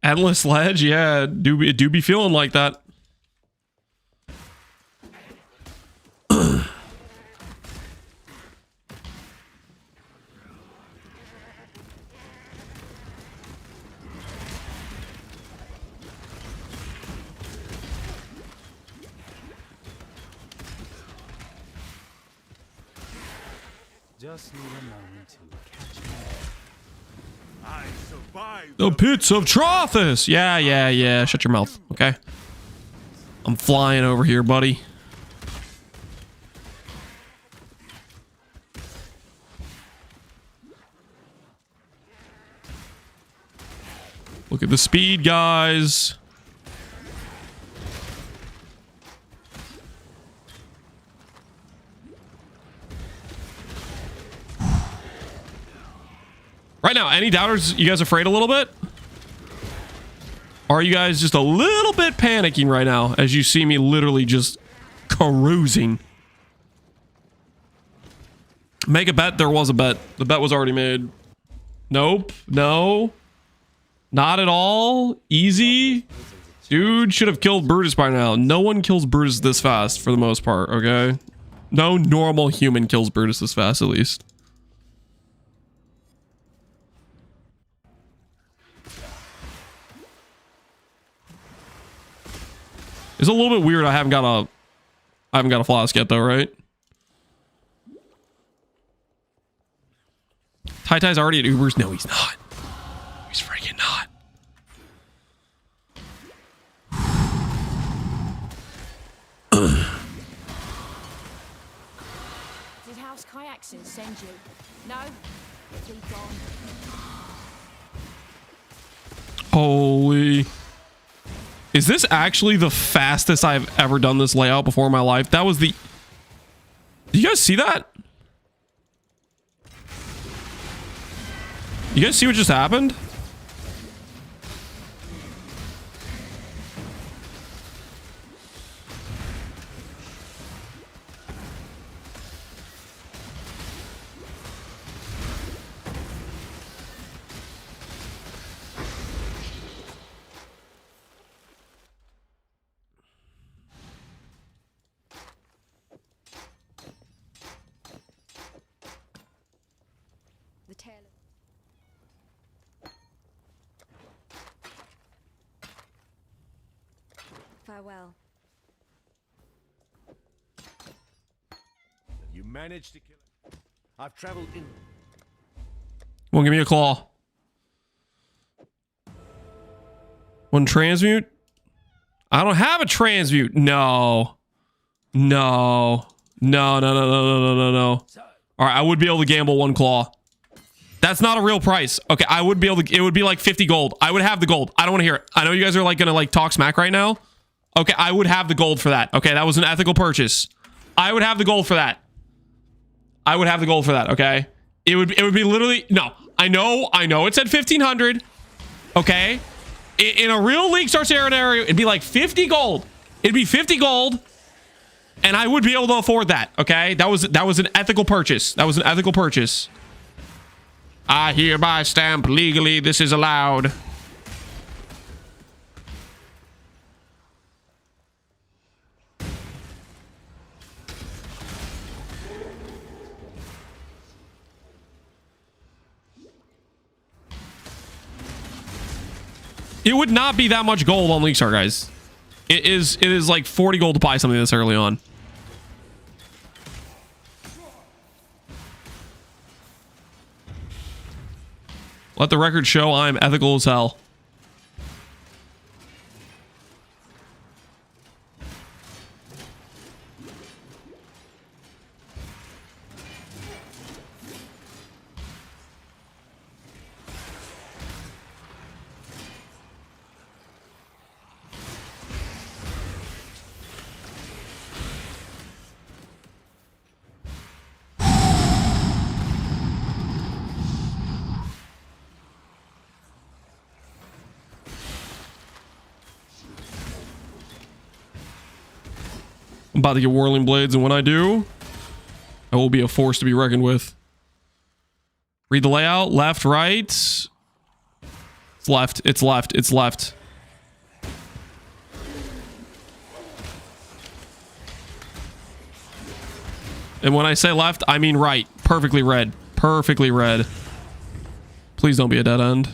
Endless ledge? Yeah, do be feeling like that. Just need a moment to catch my I survived. The pits of Trothus. Yeah. Shut your mouth, okay? I'm flying over here, buddy. Look at the speed, guys. Right now, any doubters? You guys afraid a little bit? Or are you guys just a little bit panicking right now as you see me literally just cruising? Make a bet. There was a bet. The bet was already made. Nope. No. Not at all. Easy. Dude should have killed Brutus by now. No one kills Brutus this fast for the most part, okay? No normal human kills Brutus this fast, at least. It's a little bit weird. I haven't got a flask yet though, right? Tai's already at Uber's. No, he's not. He's freaking not. Did House Kayakson send you? No? Be gone. Holy. Is this actually the fastest I've ever done this layout before in my life? That was the... Did you guys see that? You guys see what just happened? The tail. Farewell. You managed to kill it. I've traveled in. Won't give me a claw. One transmute? I don't have a transmute. No. No. No. All right, I would be able to gamble one claw. That's not a real price. Okay, I would be able to. It would be like 50 gold. I would have the gold. I don't want to hear it. I know you guys are like gonna like talk smack right now. Okay, I would have the gold for that. Okay, that was an ethical purchase. I would have the gold for that. I would have the gold for that. Okay, it would be literally no. I know it said 1500. Okay, in a real Leaguestart scenario, it'd be like 50 gold. It'd be 50 gold, and I would be able to afford that. Okay, that was an ethical purchase. That was an ethical purchase. I hereby stamp legally this is allowed. It would not be that much gold on Leaguestart, guys. It is like 40 gold to buy something this early on. Let the record show I'm ethical as hell. I'm about to get Whirling Blades, and when I do, I will be a force to be reckoned with. Read the layout. Left, right. It's left. It's left. It's left. And when I say left, I mean right. Perfectly red. Perfectly red. Please don't be a dead end.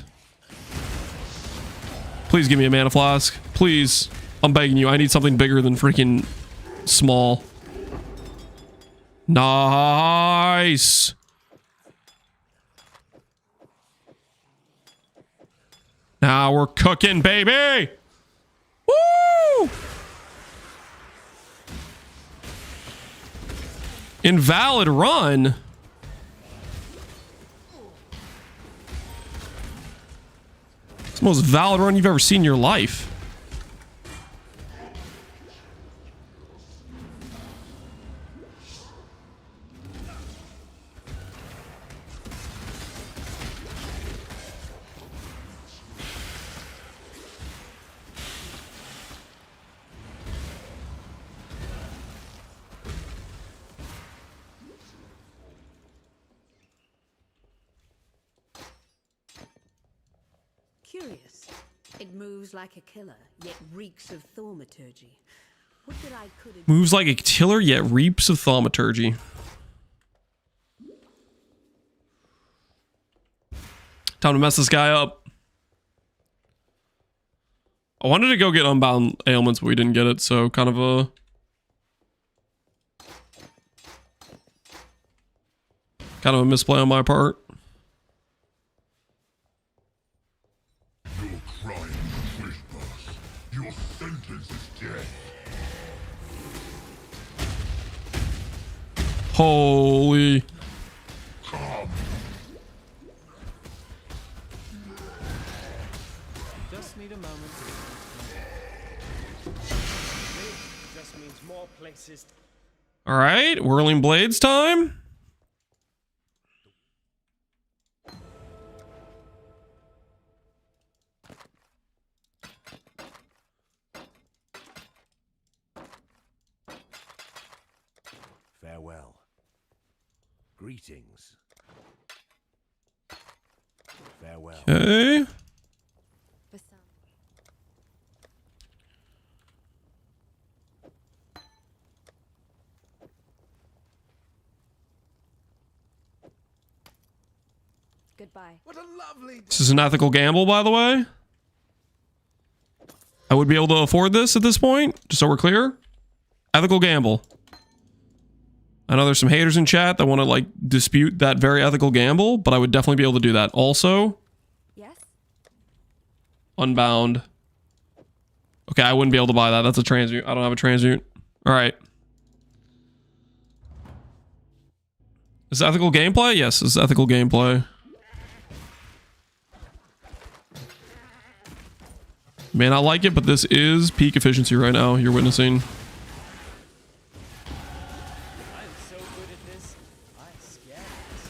Please give me a mana flask. Please. I'm begging you. I need something bigger than freaking small. Nice. Now we're cooking, baby. Woo! Invalid run. It's the most valid run you've ever seen in your life. Curious. It moves like a killer, yet reeks of thaumaturgy. What did I could have... Moves like a killer, yet reaps of thaumaturgy. Time to mess this guy up. I wanted to go get Unbound Ailments, but we didn't get it, so kind of a... kind of a misplay on my part. Your sentence is death. Holy. Just need a moment. Just means more places. All right, Whirling Blades time. Farewell. Greetings. Farewell. Okay. For some. Goodbye. What a lovely This is an ethical gamble, by the way. I would be able to afford this at this point, just so we're clear. Ethical gamble. I know there's some haters in chat that want to like dispute that very ethical gamble, but I would definitely be able to do that. Also, Yes? Unbound. Okay, I wouldn't be able to buy that. That's a transmute. I don't have a transmute. All right. Is this ethical gameplay? Yes, this is ethical gameplay. May not like it, but this is peak efficiency right now. You're witnessing. I'm so good at this. I scared us.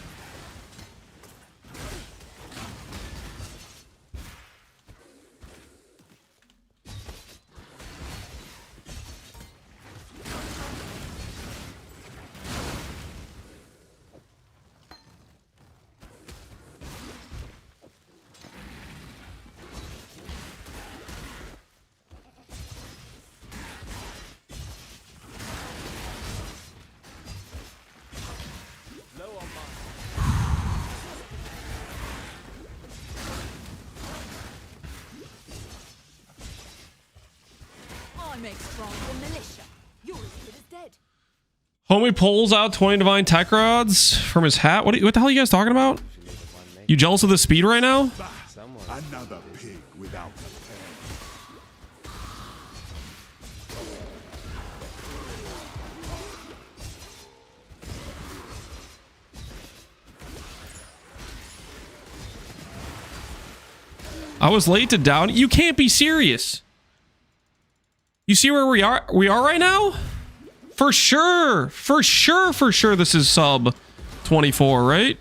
I make strong the militia. You're as good as dead. Homie pulls out 20 divine tech rods from his hat. What the hell are you guys talking about? You jealous of the speed right now? Another pig without a tail. I was late to down. You can't be serious. You see where we are right now? For sure. For sure this is sub 24, right?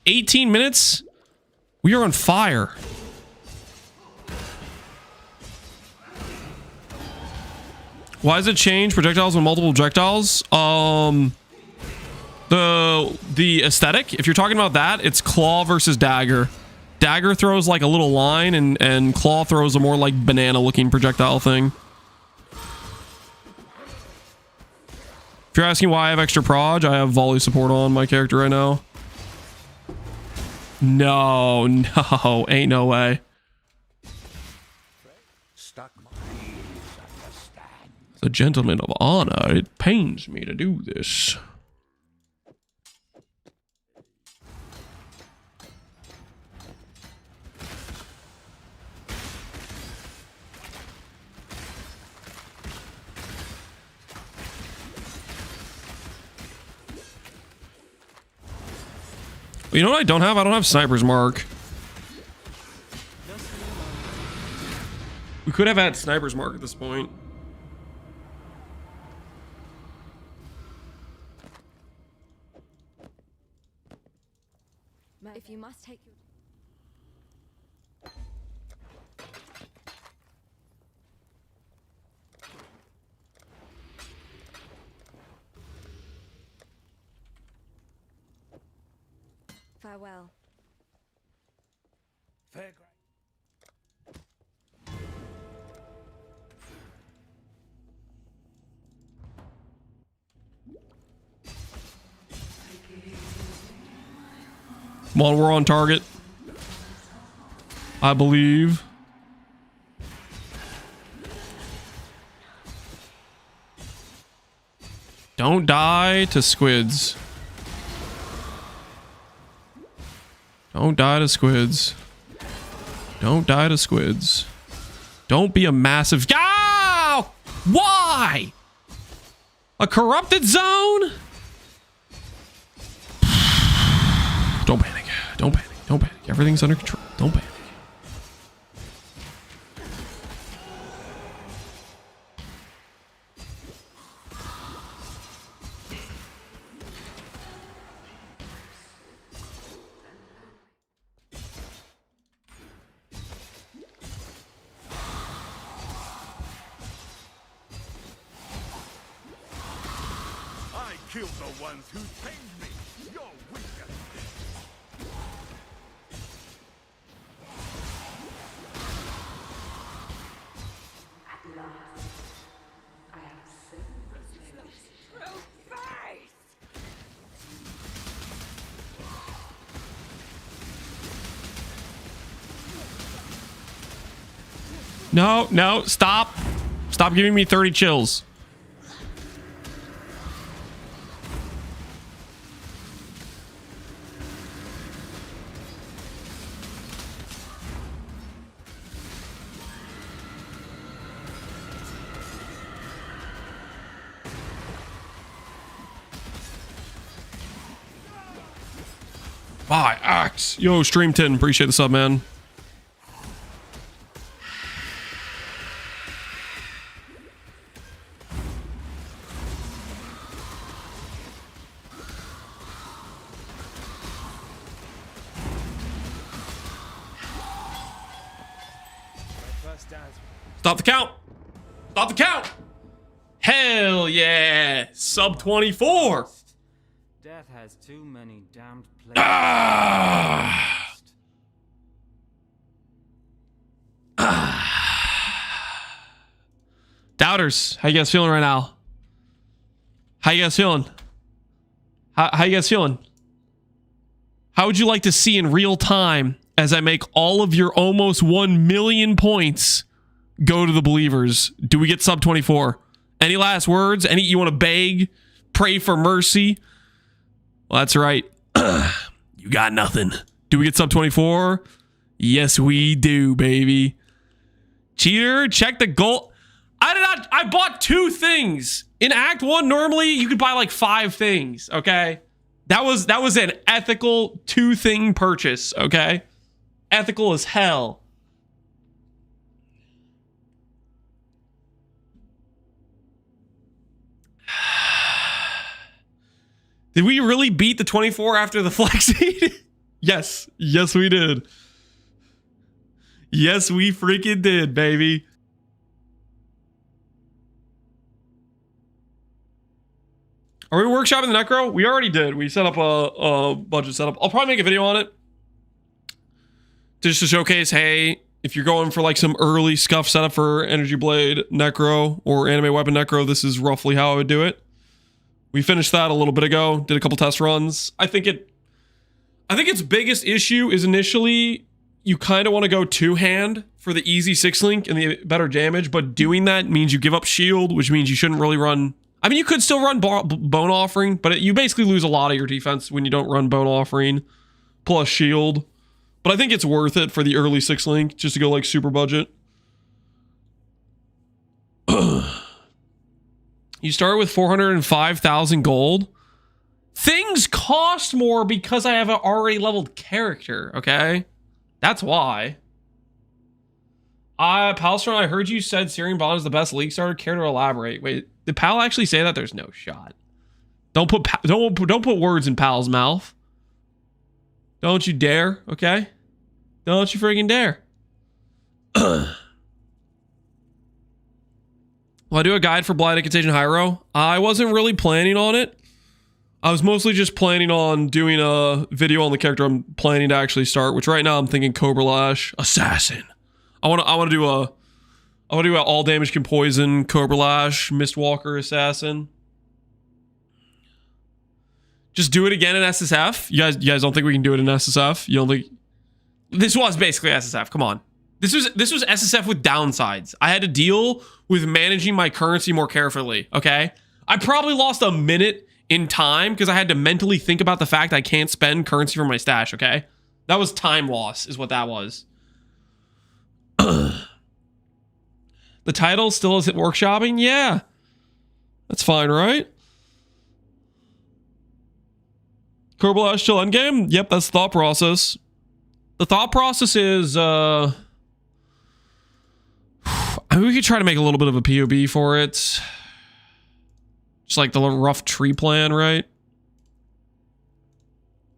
18 minutes. We are on fire. Why does it change projectiles with multiple projectiles? The aesthetic, if you're talking about that, it's claw versus dagger. Dagger throws like a little line, and claw throws a more like banana looking projectile thing. If you're asking why I have extra proj, I have volley support on my character right now. No, ain't no way. As a gentleman of honor, it pains me to do this. You know what I don't have? I don't have Sniper's Mark. We could have had Sniper's Mark at this point. If you must take your... Farewell. Fair Come on, we're on target. I believe. Don't die to squids. Don't die to squids. Don't die to squids. Don't be a massive... Ah! Why? A corrupted zone? Don't panic. Don't panic. Don't panic. Everything's under control. Don't panic. I killed the ones who tamed me. You're weak at this. No, no, stop. Stop giving me 30 chills. Bye, Axe. Yo, Stream 10. Appreciate the sub, man. Stop the count. Stop the count. Hell yeah. Sub 24. Death has too many damned places. Doubters, how you guys feeling right now? How you guys feeling? How you guys feeling? How would you like to see in real time as I make all of your almost 1 million points go to the believers? Do we get sub 24? Any last words? Any you want to beg, pray for mercy? Well, that's right. You got nothing. Do we get sub 24? Yes, we do, baby. Cheater, check the goal. I bought 2 things. In Act 1, normally you could buy like 5 things, okay? That was an ethical 2-thing purchase, okay? Ethical as hell. Did we really beat the 24 after the flexing? Yes. Yes, we did. Yes, we freaking did, baby. Are we workshopping the Necro? We already did. We set up a budget setup. I'll probably make a video on it. Just to showcase, hey, if you're going for like some early scuff setup for Energy Blade Necro or Animate Weapon Necro, this is roughly how I would do it. We finished that a little bit ago. Did a couple test runs. I think its biggest issue is initially you kind of want to go two-hand for the easy 6-link and the better damage, but doing that means you give up shield, which means you shouldn't really run... I mean, you could still run Bone Offering, but you basically lose a lot of your defense when you don't run Bone Offering plus shield. But I think it's worth it for the early 6-link, just to go like super budget. You start with 405,000 gold. Things cost more because I have an already leveled character, okay? That's why. Palstron, I heard you said Searing Bond is the best League starter. Care to elaborate? Wait, did Pal actually say that? There's no shot. Don't put words in Pal's mouth. Don't you dare, okay? Don't you friggin' dare. Will I do a guide for Blighted Contagion Hyro? I wasn't really planning on it. I was mostly just planning on doing a video on the character I'm planning to actually start, which right now I'm thinking Cobra Lash Assassin. I want to do a all damage can poison Cobra Lash Mistwalker Assassin. Just do it again in SSF. You guys don't think we can do it in SSF? You don't think this was basically SSF? Come on. This was SSF with downsides. I had to deal with managing my currency more carefully, okay? I probably lost a minute in time because I had to mentally think about the fact I can't spend currency from my stash, okay? That was time loss is what that was. The title still is it workshopping? Yeah. That's fine, right? Kerbalash still endgame? Yep, that's the thought process. The thought process is, I mean, we could try to make a little bit of a POB for it. Just like the rough tree plan, right?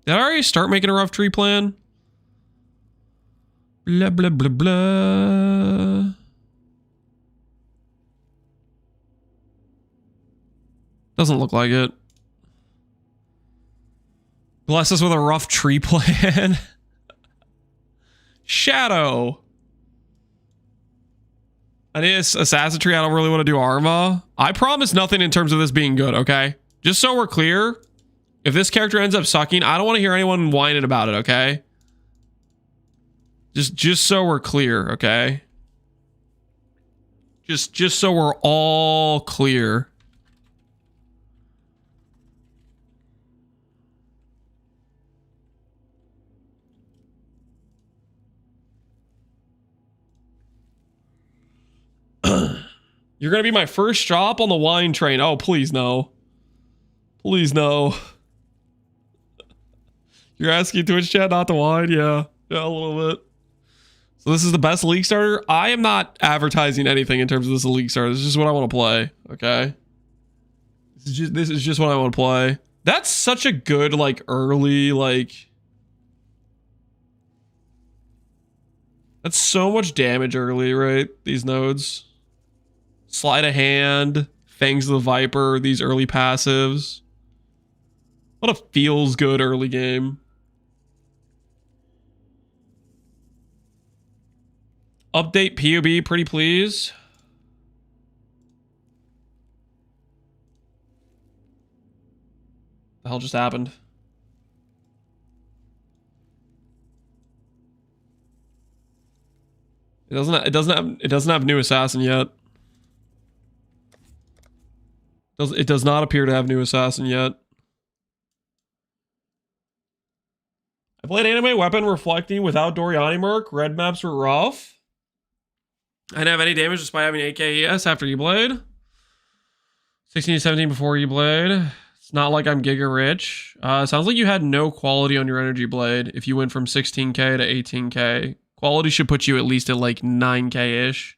Did I already start making a rough tree plan? Blah, blah, blah, blah. Doesn't look like it. Bless us with a rough tree plan. Shadow. I need assassin tree. I don't really want to do Arma. I promise nothing in terms of this being good, okay? Just so we're clear, if this character ends up sucking, I don't want to hear anyone whining about it, okay? Just so we're clear, okay? Just so we're all clear. You're gonna be my first stop on the wine train. Oh, please no. Please no. You're asking Twitch chat not to wine? Yeah. Yeah, a little bit. So this is the best League starter? I am not advertising anything in terms of this League starter. This is just what I want to play. Okay. This is just what I want to play. That's such a good, like, early, like... That's so much damage early, right? These nodes. Sleight of Hand, Fangs of the Viper, these early passives. What a feels good early game. Update POB, pretty please. The hell just happened? It doesn't have new assassin yet. It does not appear to have new assassin yet. I played Animate Weapon Reflecting without Doriani Merc. Red maps were rough. I didn't have any damage despite having 8k ES after Eblade. 16 to 17 before Eblade. It's not like I'm giga rich. Sounds like you had no quality on your Energy Blade if you went from 16k to 18k. Quality should put you at least at like 9k-ish.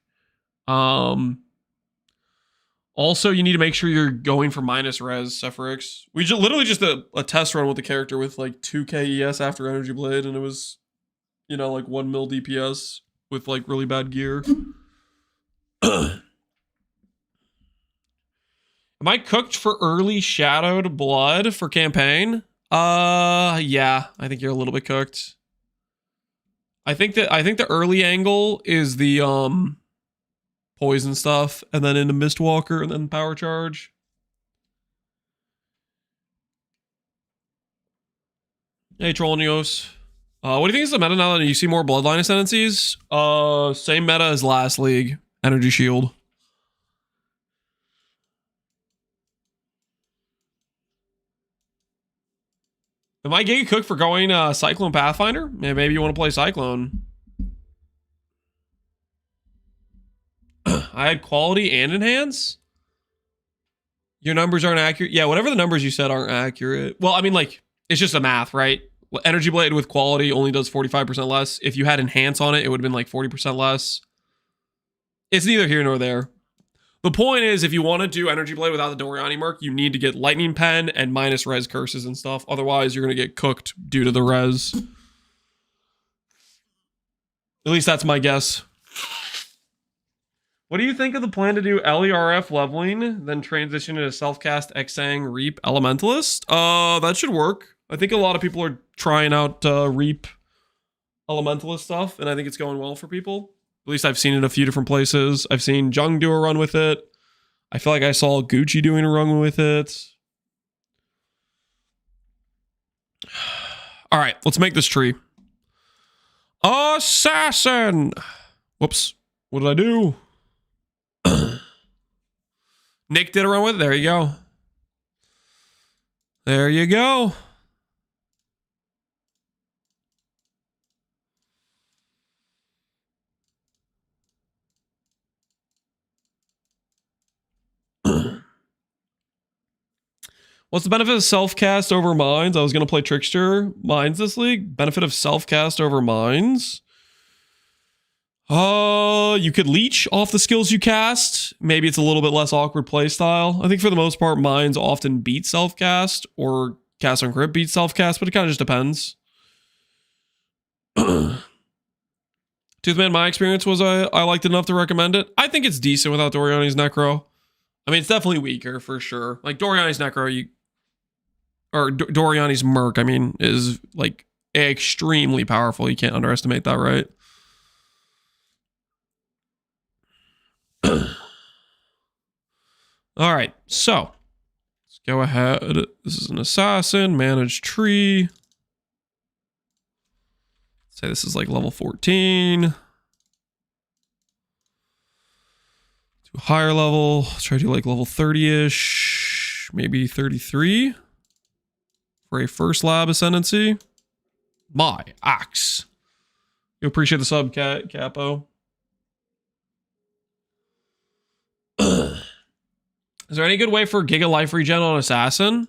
Also, you need to make sure you're going for minus res, Sephrix. We literally just a test run with the character with like 2k ES after Energy Blade, and it was, you know, like 1 mil DPS with like really bad gear. Am I cooked for early shadowed blood for campaign? Yeah, I think you're a little bit cooked. I think the early angle is the poison stuff, and then into Mistwalker, and then power charge. Hey, Trollnios. What do you think is the meta now that you see more Bloodline ascendancies? Same meta as last league. Energy Shield. Am I getting cooked for going Cyclone Pathfinder? Maybe you want to play Cyclone. I had quality and enhance? Your numbers aren't accurate? Yeah, whatever the numbers you said aren't accurate. Well, I mean, like, it's just a math, right? Energy Blade with quality only does 45% less. If you had enhance on it, it would have been like 40% less. It's neither here nor there. The point is, if you want to do Energy Blade without the Doriani Merc, you need to get Lightning Pen and minus res curses and stuff. Otherwise, you're going to get cooked due to the res. At least that's my guess. What do you think of the plan to do LERF leveling, then transition into self-cast Exang Reap Elementalist? That should work. I think a lot of people are trying out Reap Elementalist stuff, and I think it's going well for people. At least I've seen it in a few different places. I've seen Jung do a run with it. I feel like I saw Gucci doing a run with it. All right, let's make this tree. Assassin! Whoops. What did I do? Nick did a run with it. There you go. There you go. What's the benefit of self-cast over mines? I was going to play Trickster mines this league. Benefit of self-cast over mines. You could leech off the skills you cast. Maybe it's a little bit less awkward play style. I think for the most part, mines often beat self-cast, or cast on grip beats self-cast, but it kind of just depends. Toothman, my experience was I liked it enough to recommend it. I think it's decent without Doriani's Necro. I mean, it's definitely weaker for sure. Like Doriani's Necro, Doriani's Merc, I mean, is like extremely powerful. You can't underestimate that, right? All right, so let's go ahead. This is an assassin, manage tree. Say this is like level 14. To a higher level, let's try to do like level 30-ish, maybe 33 for a first lab ascendancy. My axe. You appreciate the sub, Capo. Is there any good way for Giga Life Regen on Assassin?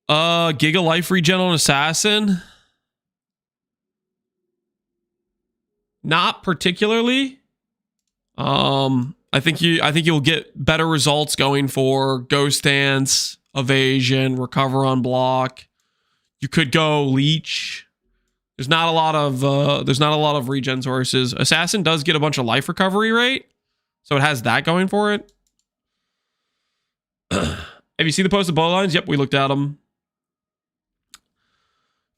Giga Life Regen on Assassin? Not particularly. I think you'll get better results going for Ghost Dance, Evasion, Recover on Block. You could go Leech. There's not a lot of regen sources. Assassin does get a bunch of life recovery rate, so it has that going for it. Have you seen the posted Bloodlines? Yep, we looked at them.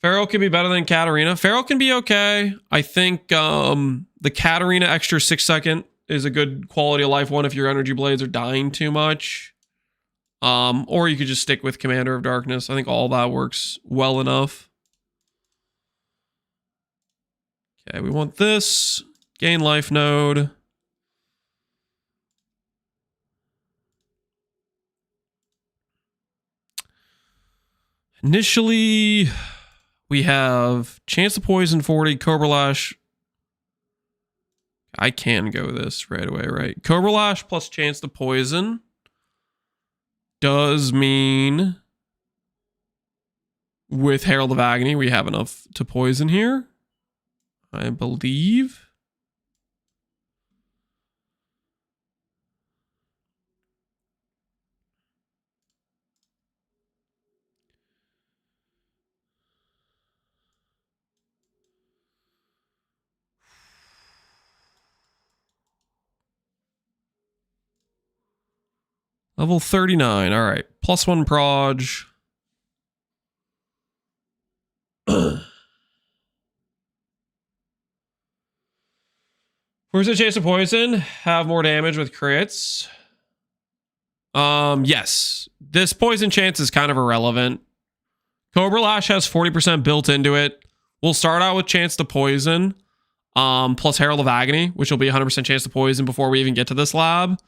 Pharaoh can be better than Katarina. Pharaoh can be okay. I think the Katarina extra 6-second is a good quality of life one if your energy blades are dying too much. Or you could just stick with Commander of Darkness. I think all that works well enough. Okay, we want this. Gain life node. Initially, we have chance to poison 40, Cobra Lash. I can go this right away, right? Cobra Lash plus chance to poison does mean with Herald of Agony, we have enough to poison here, I believe. Level 39. All right. +1 proj. Where's the chance of poison? Have more damage with crits. Yes. This poison chance is kind of irrelevant. Cobra Lash has 40% built into it. We'll start out with chance to poison, plus Herald of Agony, which will be 100% chance to poison before we even get to this lab.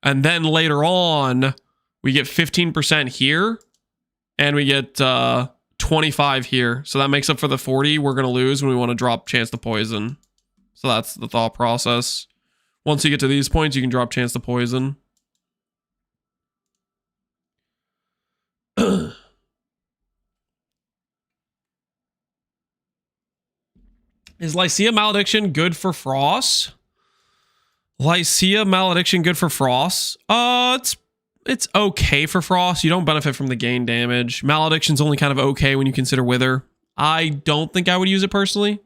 And then later on, we get 15% here, and we get 25 here. So that makes up for the 40 we're going to lose when we want to drop chance to poison. So that's the thought process. Once you get to these points, you can drop chance to poison. Is Lycia Malediction good for Frost? Lycia Malediction good for Frost? It's okay for Frost. You don't benefit from the gain damage. Malediction's only kind of okay when you consider Wither. I don't think I would use it personally.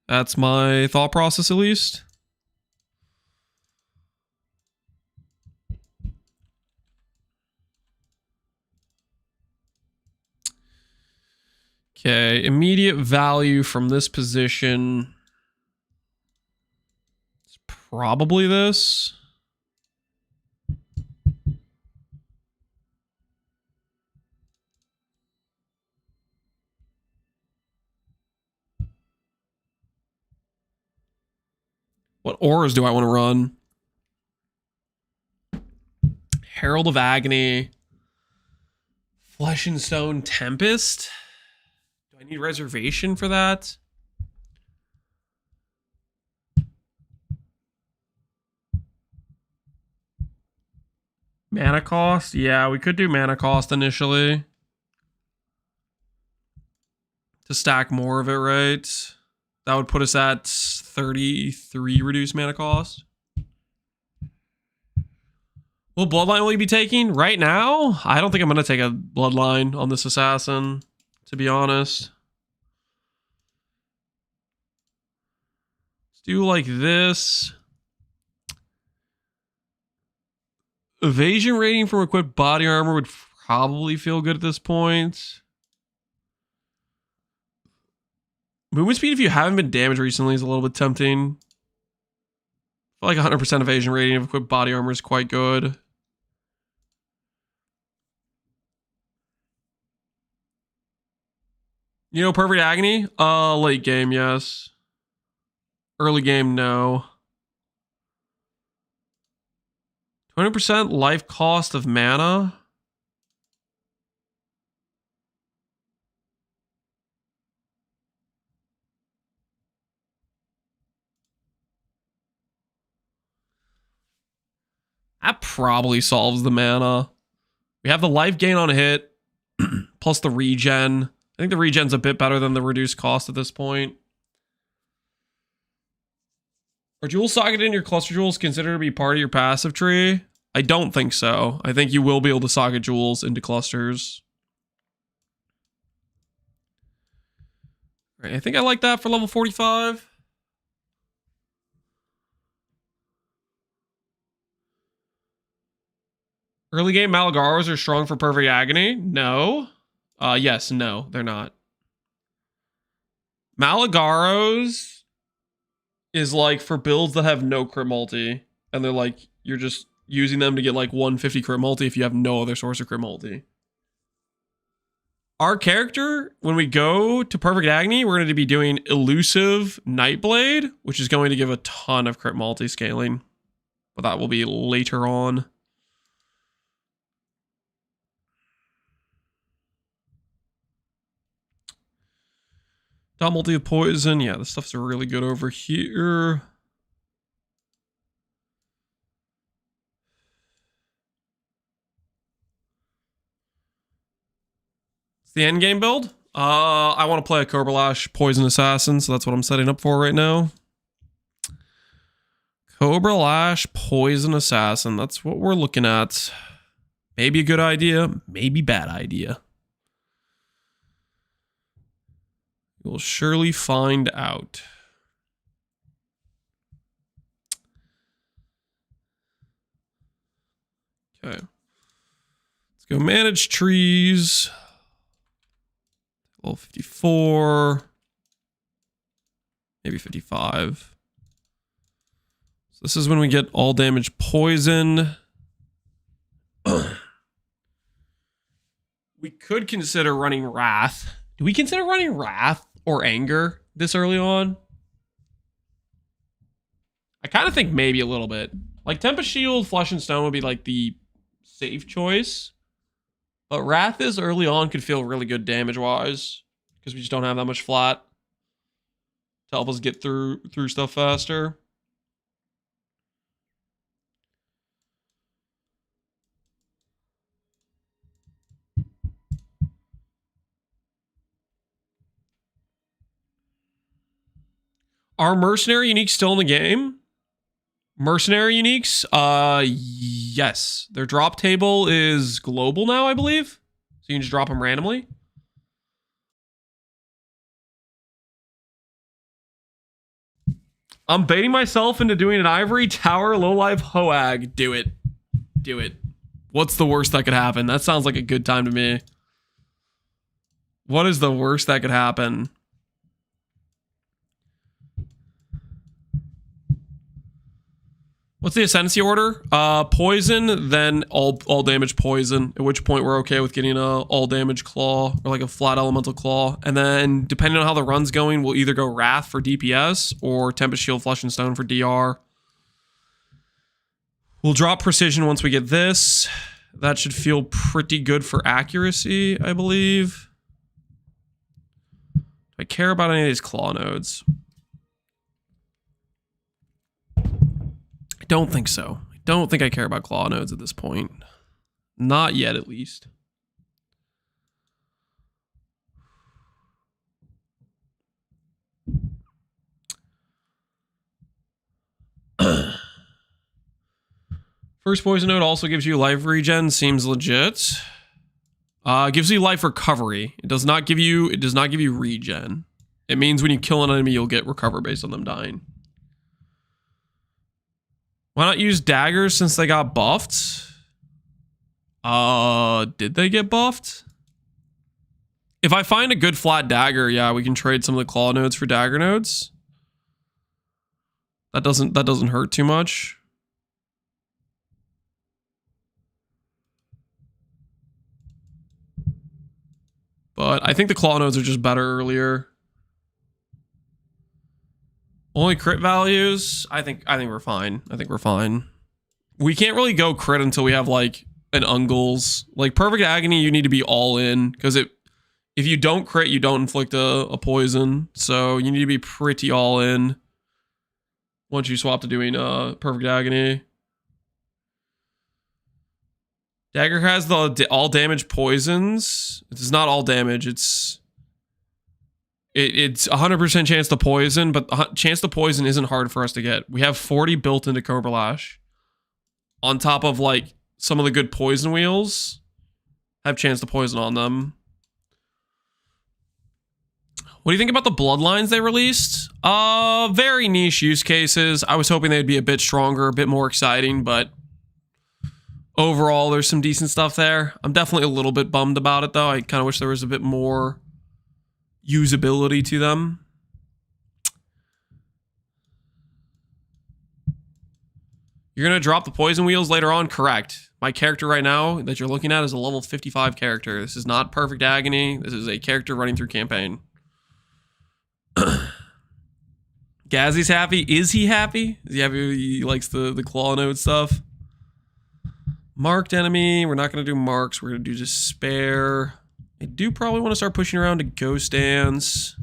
That's my thought process, at least. Okay, immediate value from this position. It's probably this. What auras do I want to run? Herald of Agony. Flesh and Stone Tempest. Do I need reservation for that? Mana cost? Yeah, we could do mana cost initially. To stack more of it, right? That would put us at 33 reduced mana cost. Will Bloodline only be taking? Right now? I don't think I'm going to take a Bloodline on this assassin, to be honest. Let's do like this. Evasion rating from equipped body armor would probably feel good at this point. Movement speed, if you haven't been damaged recently, is a little bit tempting. I feel like 100% evasion rating of equipped body armor is quite good. You know, Perfect Agony? Late game, yes. Early game, no. 20% life cost of mana. That probably solves the mana. We have the life gain on a hit, plus the regen. I think the regen's a bit better than the reduced cost at this point. Are jewel socket in your cluster jewels considered to be part of your passive tree? I don't think so. I think you will be able to socket jewels into clusters. Right, I think I like that for level 45. Early game Malagaros are strong for Perfect Agony? No. Yes, no, they're not. Malagaros is like for builds that have no crit multi. And they're like, you're just using them to get like 150 crit multi if you have no other source of crit multi. Our character, when we go to Perfect Agony, we're going to be doing Elusive Nightblade, which is going to give a ton of crit multi scaling. But that will be later on. Dot multi of poison. Yeah, this stuff's really good over here. It's the end game build. I want to play a Cobra Lash Poison Assassin, so that's what I'm setting up for right now. Cobra Lash Poison Assassin. That's what we're looking at. Maybe a good idea, maybe bad idea. We'll surely find out. Okay. Let's go manage trees. Level 54. Maybe 55. So this is when we get all damage poison. We could consider running Wrath. Do we consider running Wrath or Anger this early on? I kind of think maybe a little bit. Like Tempest Shield, Flesh and Stone would be like the safe choice. But Wrath is early on could feel really good damage-wise. Because we just don't have that much flat to help us get through stuff faster. Are mercenary uniques still in the game? Mercenary uniques? Yes. Their drop table is global now, I believe. So you can just drop them randomly. I'm baiting myself into doing an Ivory Tower Lowlife Hoag. Do it. Do it. What's the worst that could happen? That sounds like a good time to me. What is the worst that could happen? What's the Ascendancy order? Poison, then all damage poison, at which point we're okay with getting a all damage claw, or like a flat elemental claw. And then, depending on how the run's going, we'll either go Wrath for DPS, or Tempest Shield, Flesh and Stone for DR. We'll drop Precision once we get this. That should feel pretty good for accuracy, I believe. Do I care about any of these claw nodes? Don't think so. I don't think I care about claw nodes at this point. Not yet, at least. First poison node also gives you life regen. Seems legit. Gives you life recovery. It does not give you regen. It means when you kill an enemy, you'll get recover based on them dying. Why not use daggers since they got buffed? Did they get buffed? If I find a good flat dagger, yeah, we can trade some of the claw nodes for dagger nodes. That doesn't hurt too much. But I think the claw nodes are just better earlier. Only crit values? I think we're fine. I think we're fine. We can't really go crit until we have like an Ungles. Like Perfect Agony, you need to be all in because if you don't crit, you don't inflict a poison. So you need to be pretty all in once you swap to doing Perfect Agony. Dagger has the all damage poisons. It's not all damage. It's 100% chance to poison, but chance to poison isn't hard for us to get. We have 40 built into Cobra Lash. On top of like some of the good poison wheels have chance to poison on them. What do you think about the Bloodlines they released? Very niche use cases. I was hoping they'd be a bit stronger, a bit more exciting, but overall there's some decent stuff there. I'm definitely a little bit bummed about it though. I kind of wish there was a bit more usability to them. You're going to drop the poison wheels later on? Correct. My character right now that you're looking at is a level 55 character. This is not Perfect Agony. This is a character running through campaign. Gazzy's happy. Is he happy? Is he happy he likes the claw node stuff? Marked enemy. We're not going to do marks. We're going to do despair. I do probably want to start pushing around to Ghost Dance.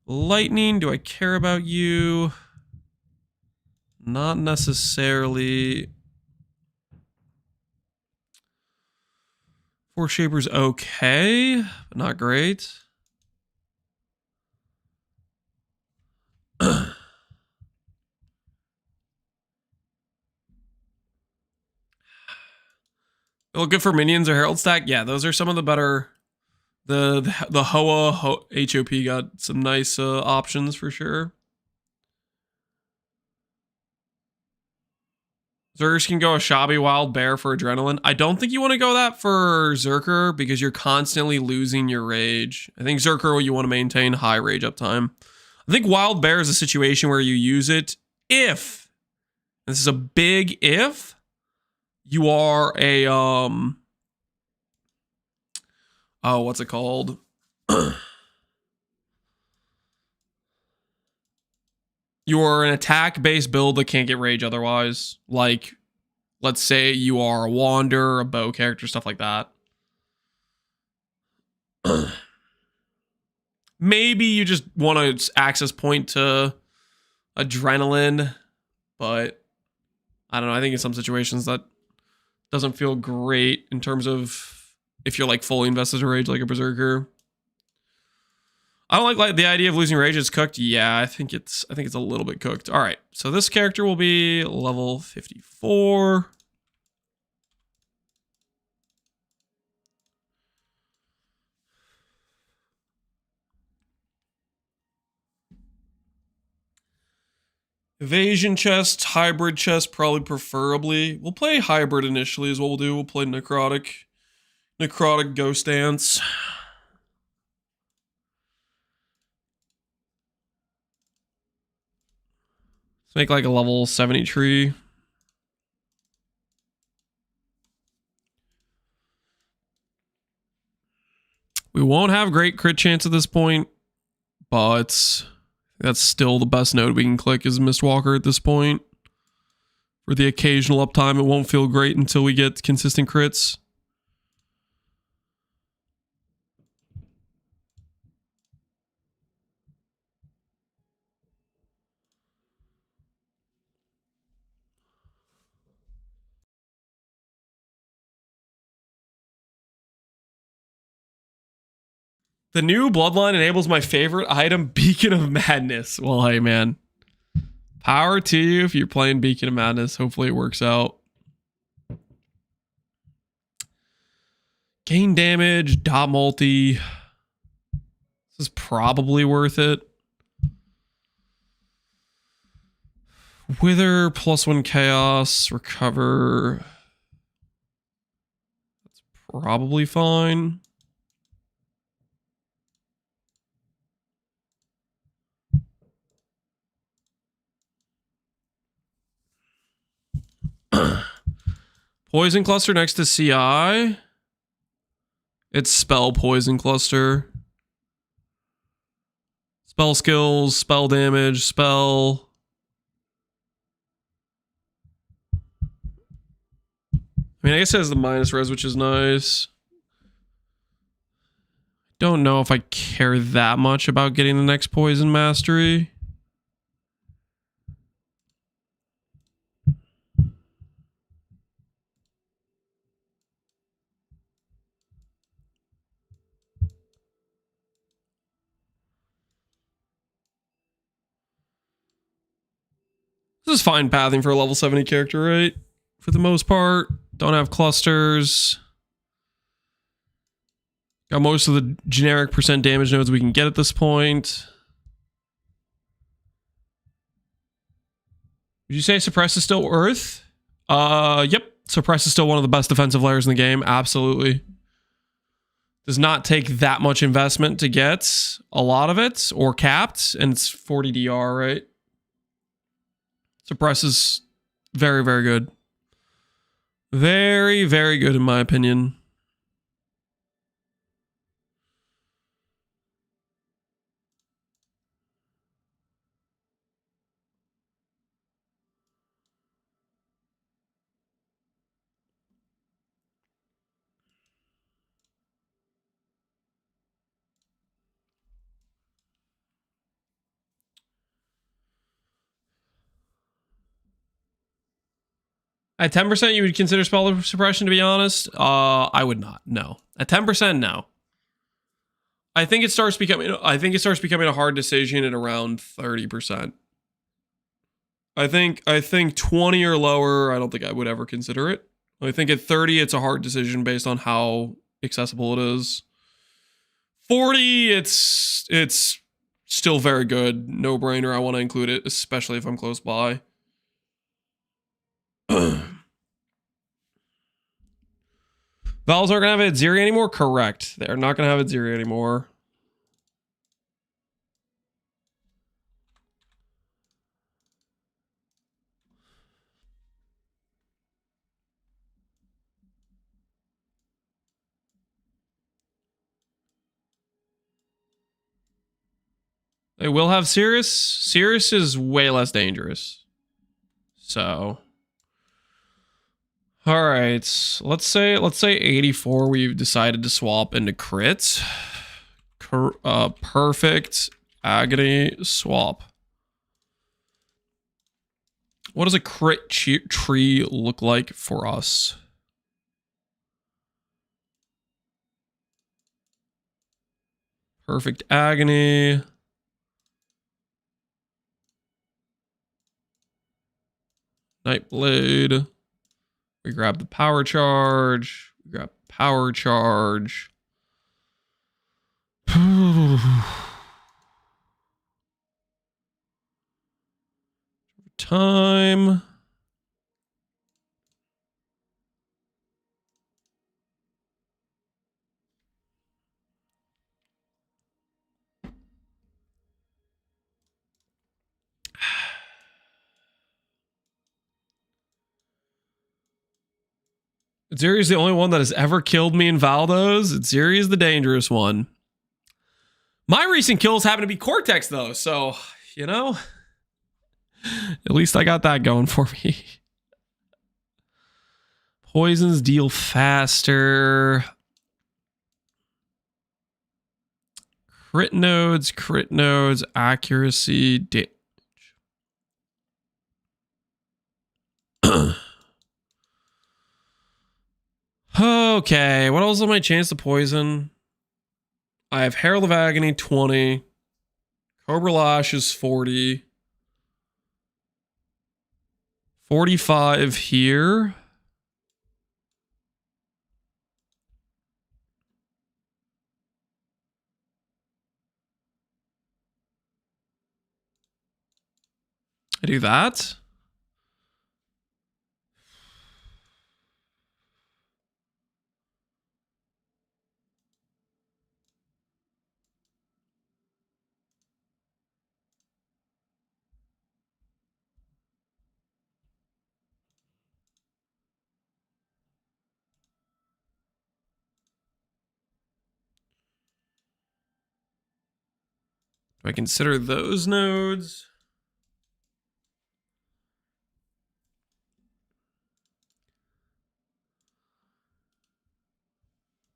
Lightning, do I care about you? Not necessarily. Force Shaper's okay, but not great. Well, good for minions or Herald stack. Yeah, those are some of the better. The Hoa HOP got some nice options for sure. Zergers can go a Shabby Wild Bear for adrenaline. I don't think you want to go that for Zerker because you're constantly losing your rage. I think Zerker, you want to maintain high rage uptime. I think Wild Bear is a situation where you use it if, this is a big if, you are a, oh, what's it called? You're an attack-based build that can't get rage otherwise. Like, let's say you are a Wander, a bow character, stuff like that. Maybe you just want to access point to adrenaline, but I don't know. I think in some situations that doesn't feel great in terms of if you're like fully invested in rage like a berserker. I don't like the idea of losing rage. It's cooked. Yeah, I think it's a little bit cooked. All right, so this character will be level 54. Evasion chest, hybrid chest, probably preferably. We'll play hybrid initially is what we'll do. We'll play necrotic ghost dance. Let's make like a level 70 tree. We won't have great crit chance at this point, but that's still the best node we can click is Mistwalker at this point. For the occasional uptime, it won't feel great until we get consistent crits. The new Bloodline enables my favorite item, Beacon of Madness. Well, hey, man. Power to you if you're playing Beacon of Madness. Hopefully it works out. Gain damage, dot multi. This is probably worth it. Wither, +1 chaos, recover. That's probably fine. Poison cluster next to CI. It's spell poison cluster. Spell skills, spell damage, spell. I mean, I guess it has the minus res, which is nice. Don't know if I care that much about getting the next poison mastery. This is fine pathing for a level 70 character, right? For the most part. Don't have clusters. Got most of the generic percent damage nodes we can get at this point. Would you say Suppress is still Earth? Yep. Suppress is still one of the best defensive layers in the game. Absolutely. Does not take that much investment to get a lot of it, or capped, and it's 40 DR, right? Suppress is very, very good. Very, very good in my opinion. At 10%, you would consider spell suppression, to be honest? I would not. No. At 10%, no. I think it starts becoming a hard decision at around 30%. I think 20 or lower, I don't think I would ever consider it. I think at 30, it's a hard decision based on how accessible it is. 40, it's still very good. No brainer. I want to include it, especially if I'm close by. Vowels aren't going to have Adziri anymore? Correct. They're not going to have Adziri anymore. They will have Sirius. Sirius is way less dangerous. So, all right. Let's say 84. We've decided to swap into crits. Perfect agony swap. What does a crit tree look like for us? Perfect agony. Nightblade. We grab the power charge. We grab power charge. Time. Ziri is the only one that has ever killed me in Valdos. Ziri is the dangerous one. My recent kills happen to be Cortex, though. So, you know, at least I got that going for me. Poisons deal faster. Crit nodes, accuracy, damage. Okay, what else is my chance to poison? I have Herald of Agony, 20. Cobra Lash is 40. 45 here. I do that. Do I consider those nodes?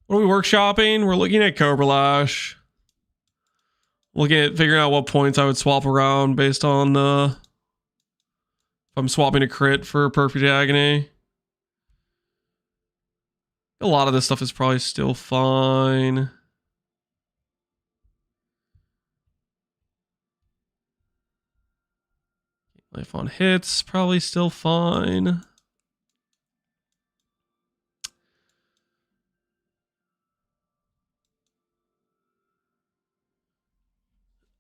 What are we workshopping? We're looking at Cobra Lash. Looking at figuring out what points I would swap around based on if I'm swapping a crit for Perfect Agony. A lot of this stuff is probably still fine. Life on hits, probably still fine.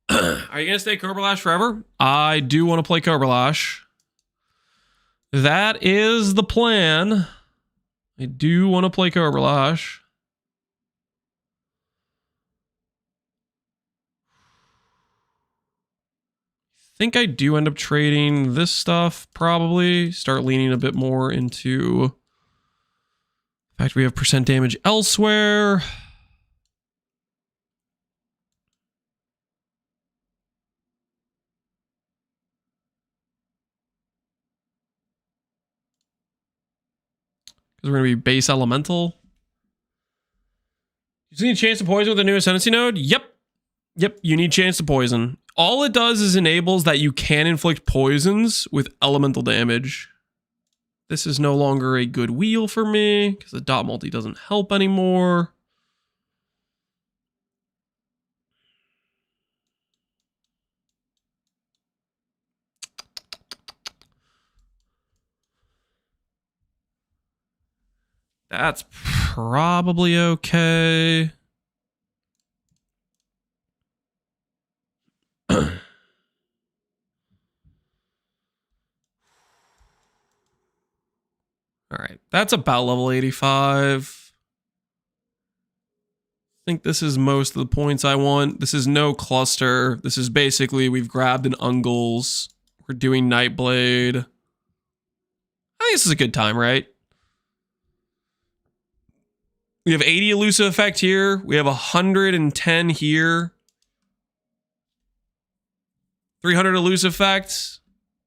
Are you going to stay Cobra Lash forever? I do want to play Cobra Lash. That is the plan. I do want to play Cobra Lash. I think I do end up trading this stuff, probably. Start leaning a bit more into the fact we have percent damage elsewhere. Because we're going to be base elemental. You need a chance to poison with the new Ascendancy node? Yep. Yep, you need chance to poison. All it does is enables that you can inflict poisons with elemental damage. This is no longer a good wheel for me because the dot multi doesn't help anymore. That's probably okay. All right, that's about level 85. I think this is most of the points I want. This is no cluster. This is basically we've grabbed an Ungles. We're doing Nightblade. I think this is a good time, right? We have 80 elusive effect here. We have 110 here. 300 elusive effect.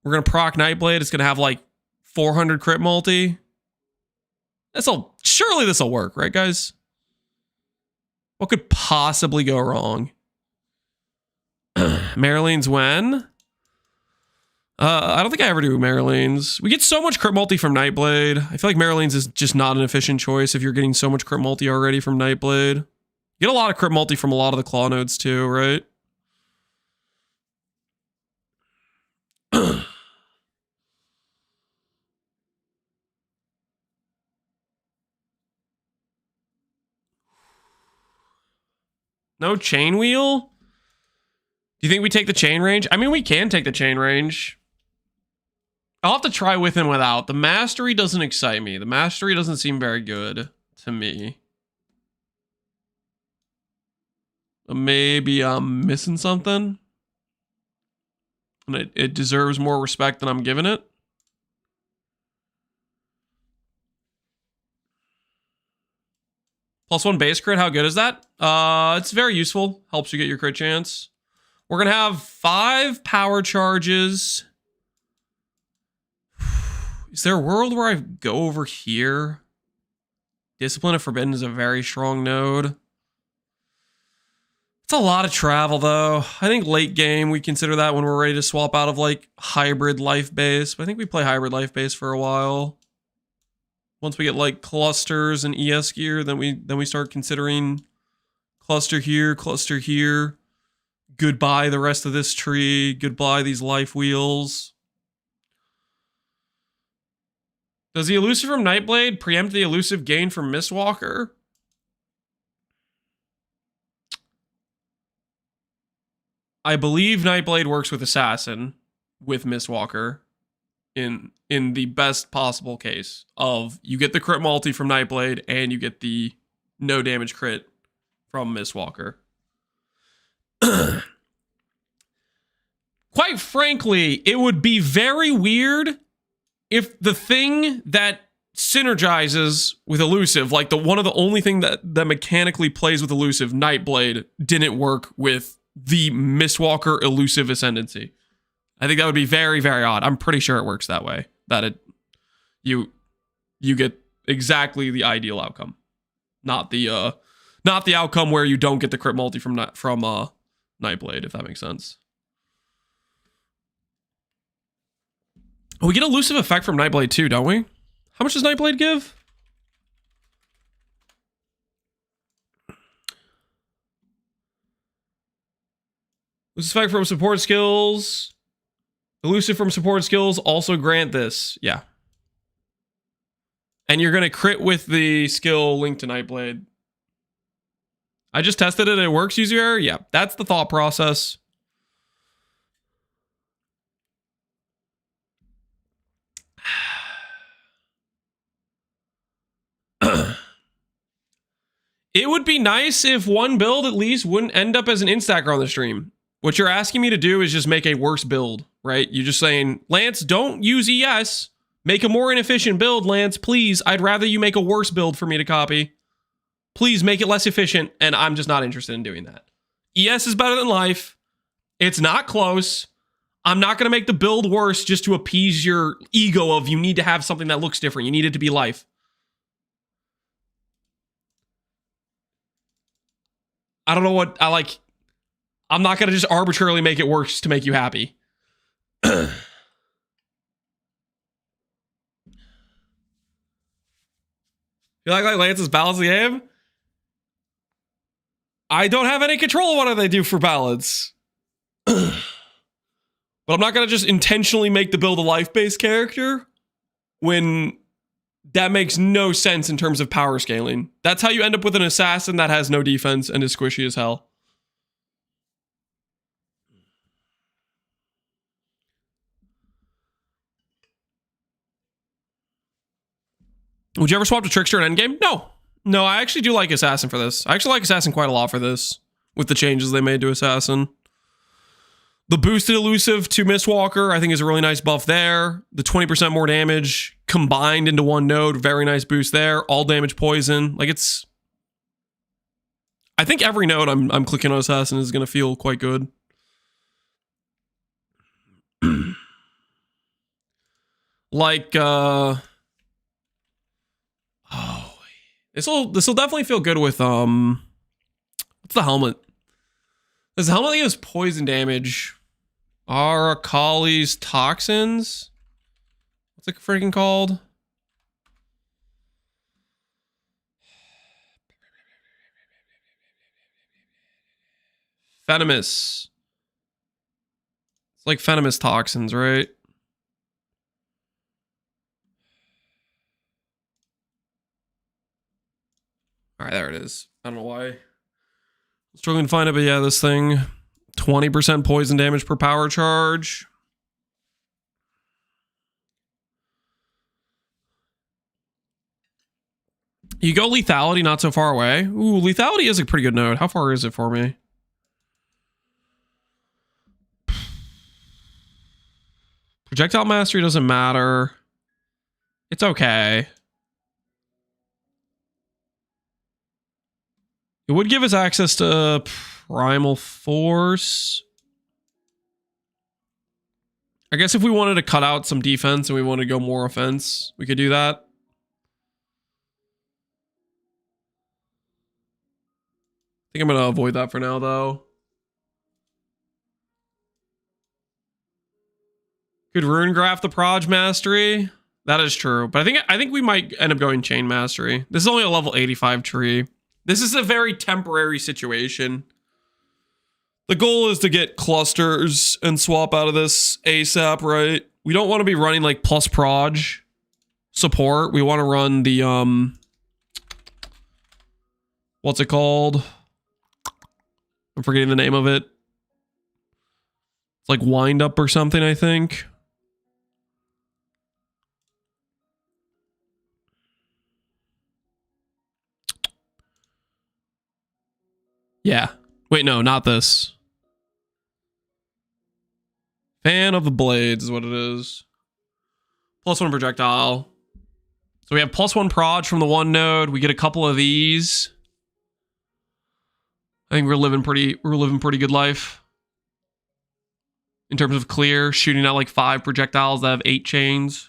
We're going to proc Nightblade. It's going to have like 400 crit multi. Surely this will work, right, guys? What could possibly go wrong? Marlene's when? I don't think I ever do Marlene's. We get so much crit multi from Nightblade. I feel like Marlene's is just not an efficient choice if you're getting so much crit multi already from Nightblade. You get a lot of crit multi from a lot of the claw nodes too, right? No chain wheel? Do you think we take the chain range? I mean, we can take the chain range. I'll have to try with and without. The mastery doesn't excite me. The mastery doesn't seem very good to me. Maybe I'm missing something. And it deserves more respect than I'm giving it. +1 base crit, how good is that? It's very useful. Helps you get your crit chance. We're going to have 5 power charges. Is there a world where I go over here? Discipline of Forbidden is a very strong node. It's a lot of travel, though. I think late game, we consider that when we're ready to swap out of, like, hybrid life base. But I think we play hybrid life base for a while. Once we get, like, clusters and ES gear, then we start considering cluster here, cluster here. Goodbye the rest of this tree. Goodbye these life wheels. Does the elusive from Nightblade preempt the elusive gain from Mistwalker? I believe Nightblade works with Assassin with Mistwalker in the best possible case of you get the crit multi from Nightblade and you get the no damage crit from Mistwalker. Quite frankly, it would be very weird if the thing that synergizes with elusive, like one of the only thing that mechanically plays with elusive, Nightblade, didn't work with the Mistwalker elusive ascendancy. I think that would be very, very odd. I'm pretty sure it works that way. That you get exactly the ideal outcome, not the outcome where you don't get the crit multi from Nightblade, if that makes sense. We get elusive effect from Nightblade too, don't we? How much does Nightblade give? Elusive effect from support skills. Elusive from support skills also grant this. Yeah. And you're going to crit with the skill linked to Nightblade. I just tested it. It works, user error. Yeah, that's the thought process. It would be nice if one build at least wouldn't end up as an instacker on the stream. What you're asking me to do is just make a worse build, right? You're just saying, Lance, don't use ES. Make a more inefficient build, Lance. Please, I'd rather you make a worse build for me to copy. Please make it less efficient, and I'm just not interested in doing that. ES is better than life. It's not close. I'm not going to make the build worse just to appease your ego of you need to have something that looks different. You need it to be life. I don't know what I like. I'm not going to just arbitrarily make it worse to make you happy. You like Lance's balance the game? I don't have any control of what they do for balance. But I'm not going to just intentionally make the build a life-based character when that makes no sense in terms of power scaling. That's how you end up with an assassin that has no defense and is squishy as hell. Would you ever swap to Trickster in endgame? No. No, I actually do like Assassin for this. I actually like Assassin quite a lot for this, with the changes they made to Assassin. The boosted elusive to Mistwalker, I think, is a really nice buff there. The 20% more damage combined into one node, very nice boost there. All damage poison. Like, it's... I think every node I'm clicking on Assassin is going to feel quite good. Like, oh, this will definitely feel good with what's the helmet? Does the helmet gives poison damage? Arakali's toxins? What's it freaking called? Venomous. It's like venomous toxins, right? All right, there it is. I don't know why. I'm struggling to find it, but yeah, this thing. 20% poison damage per power charge. You go lethality not so far away. Ooh, lethality is a pretty good node. How far is it for me? Projectile mastery doesn't matter. It's okay. It would give us access to Primal Force. I guess if we wanted to cut out some defense and we wanted to go more offense, we could do that. I think I'm going to avoid that for now, though. Could Rune Graph the Proj Mastery? That is true. But I think we might end up going Chain Mastery. This is only a level 85 tree. This is a very temporary situation. The goal is to get clusters and swap out of this ASAP, right? We don't want to be running like plus proj support. We want to run the what's it called? I'm forgetting the name of it. It's like wind up or something, I think. Yeah. Wait, no, not this. Fan of the Blades is what it is. +1 projectile. So we have +1 proj from the one node. We get a couple of these. I think we're living pretty good life. In terms of clear, shooting out like 5 projectiles that have 8 chains.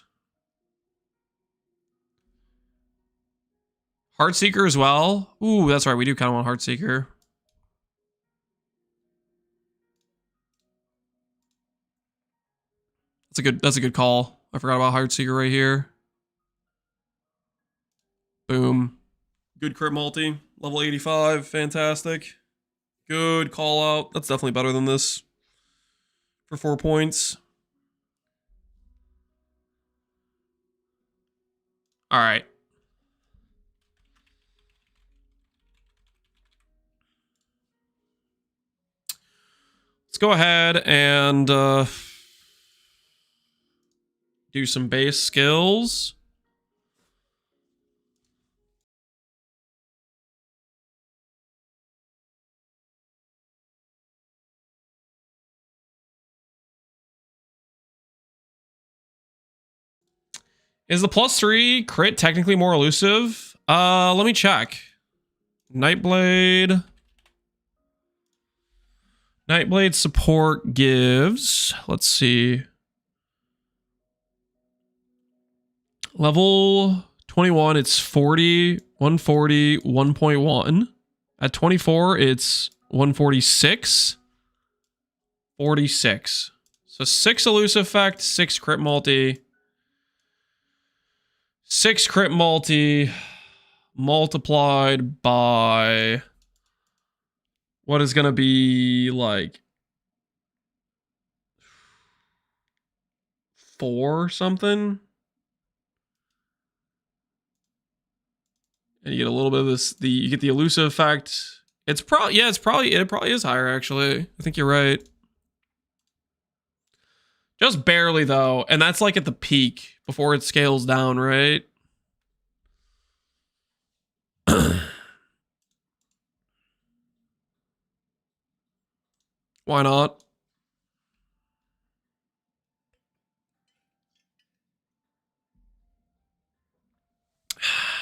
Heartseeker as well. Ooh, that's right. We do kind of want Heartseeker. That's a good call. I forgot about Heartseeker right here. Boom. Good crit multi. Level 85. Fantastic. Good call out. That's definitely better than this. For 4 points. All right. Let's go ahead and do some base skills. Is the +3 crit technically more elusive? Let me check. Nightblade. Nightblade support gives, let's see. Level 21, it's 40, 140, 1.1. At 24, it's 146, 46. So 6 elusive effect, 6 crit multi. 6 crit multi multiplied by what is going to be like 4 something. And you get a little bit of this, you get the elusive effect. It probably is higher actually. I think you're right. Just barely though. And that's like at the peak before it scales down, right? Why not?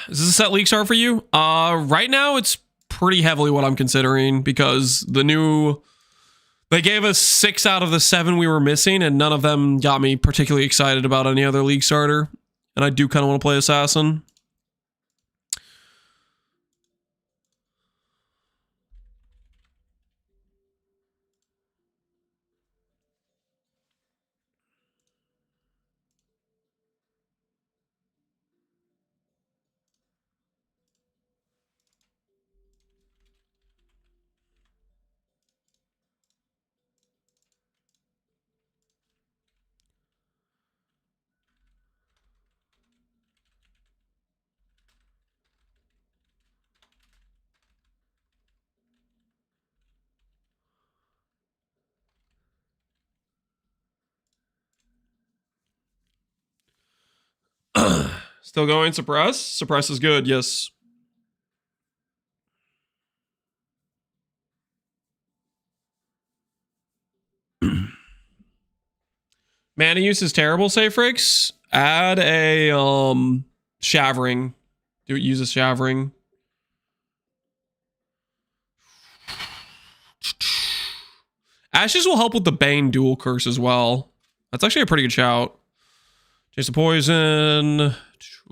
Is this a set Leaguestart for you? Right now it's pretty heavily what I'm considering because they gave us 6 out of the 7 we were missing, and none of them got me particularly excited about any other League starter. And I do kind of want to play Assassin. Still going suppress? Suppress is good, yes. Mana use is terrible, say Fricks. Add a Shavering. Use a Shavering. Ashes will help with the Bane dual curse as well. That's actually a pretty good shout. Chase of Poison.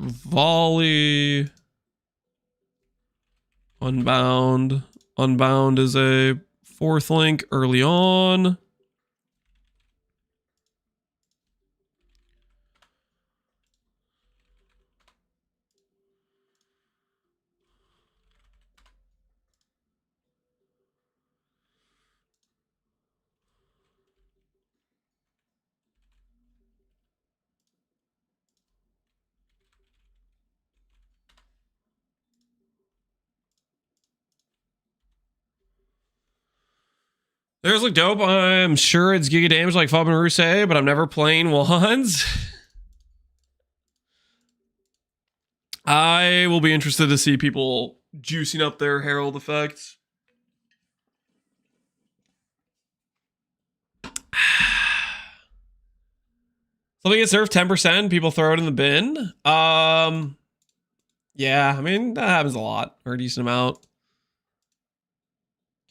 Volley. Unbound. Unbound is a 4th link early on. Theirs look dope. I'm sure it's giga damage like Fob and Rousset, but I'm never playing wands. I will be interested to see people juicing up their Herald effects. Something gets nerfed 10%, people throw it in the bin. Yeah, I mean, that happens a lot, or a decent amount.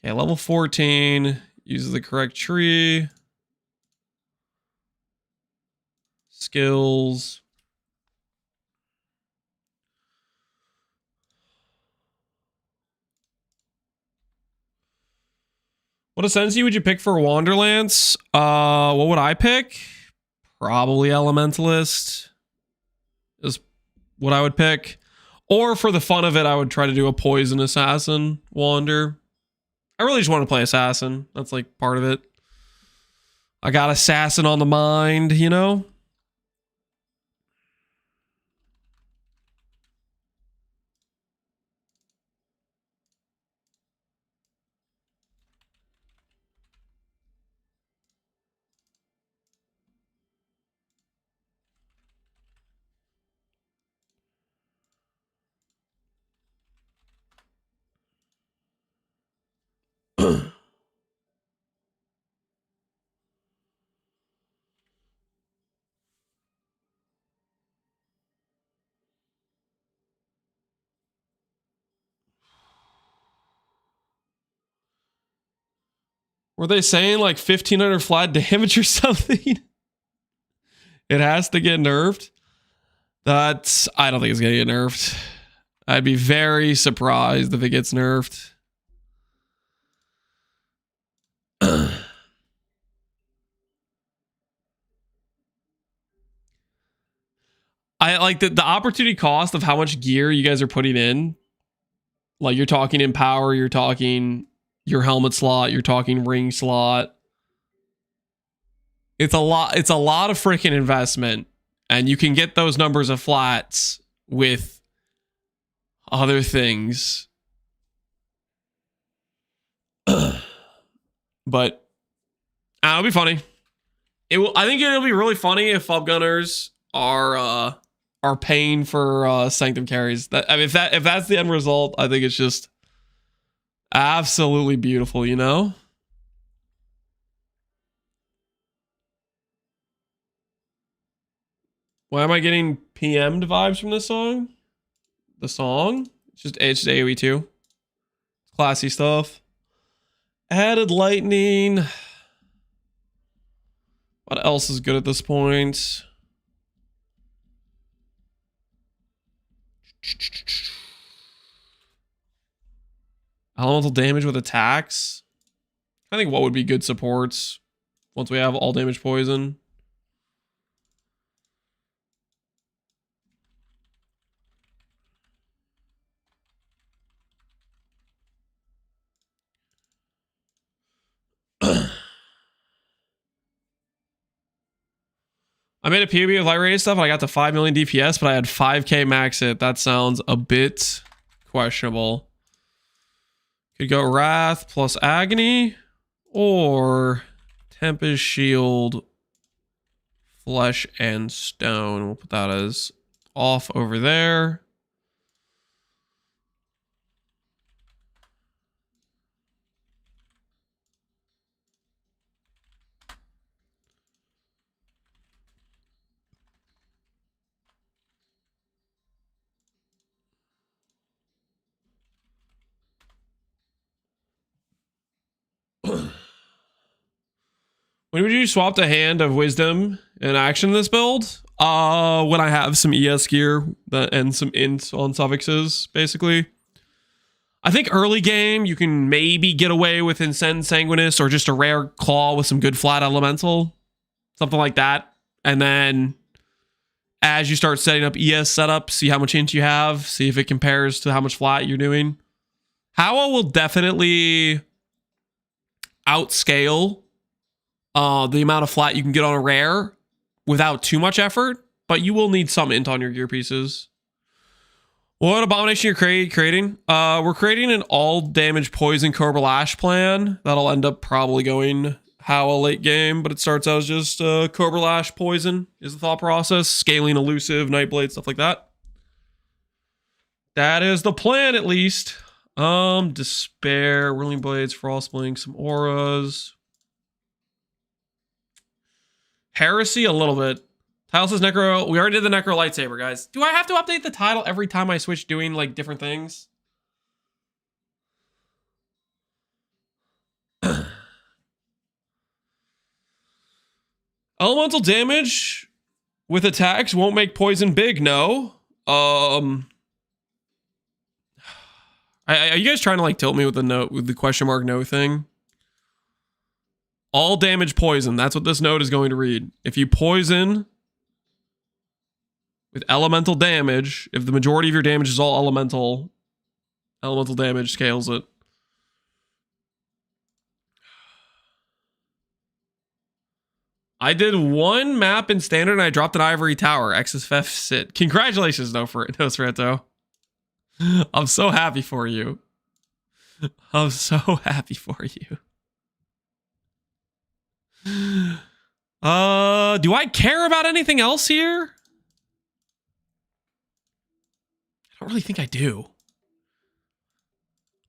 Okay, level 14. Uses the correct tree. Skills. What Ascendancy would you pick for Wanderlance? What would I pick? Probably Elementalist is what I would pick. Or for the fun of it, I would try to do a Poison Assassin Wander. I really just want to play Assassin. That's like part of it. I got Assassin on the mind, you know? Were they saying like 1500 flat damage or something? It has to get nerfed. I don't think it's gonna get nerfed. I'd be very surprised if it gets nerfed. I like the opportunity cost of how much gear you guys are putting in. Like you're talking in power, you're talking your helmet slot, you're talking ring slot. It's a lot of freaking investment. And you can get those numbers of flats with other things. But it'll be funny. I think it'll be really funny if Fob Gunners are paying for Sanctum carries. That, I mean, if that's the end result, I think it's just absolutely beautiful, you know? Why am I getting PM'd vibes from this song? The song? It's just AoE 2. Classy stuff. Added lightning. What else is good at this point? Elemental damage with attacks. I think what would be good supports once we have all damage poison. I made a PvP with light raid stuff and I got to 5 million DPS, but I had 5k max hit. That sounds a bit questionable. Could go Wrath plus Agony or Tempest Shield, Flesh and Stone. We'll put that as off over there. When would you swap the Hand of Wisdom in action in this build? When I have some ES gear and some int on suffixes, basically. I think early game, you can maybe get away with Incend Sanguinis or just a rare claw with some good flat elemental. Something like that. And then as you start setting up ES setup, see how much int you have, see if it compares to how much flat you're doing. Howa will definitely outscale the amount of flat you can get on a rare without too much effort, but you will need some int on your gear pieces. What abomination you're creating? We're creating an all damage poison Cobra Lash plan. That'll end up probably going Howa late game, but it starts out as just Cobra Lash poison is the thought process. Scaling elusive, Nightblade, stuff like that. That is the plan, at least. Despair, Whirling Blades, Frostblink, some auras. Heresy, a little bit. Title says Necro. We already did the Necro Lightsaber, guys. Do I have to update the title every time I switch doing, like, different things? Elemental damage with attacks won't make poison big, no. Are you guys trying to, like, tilt me with the note, with the question mark no thing? All damage poison. That's what this note is going to read. If you poison with elemental damage, if the majority of your damage is all elemental damage scales it. I did one map in standard and I dropped an ivory tower. XSFF sit. Congratulations, Nosferatu. I'm so happy for you. I'm so happy for you. Do I care about anything else here? I don't really think I do.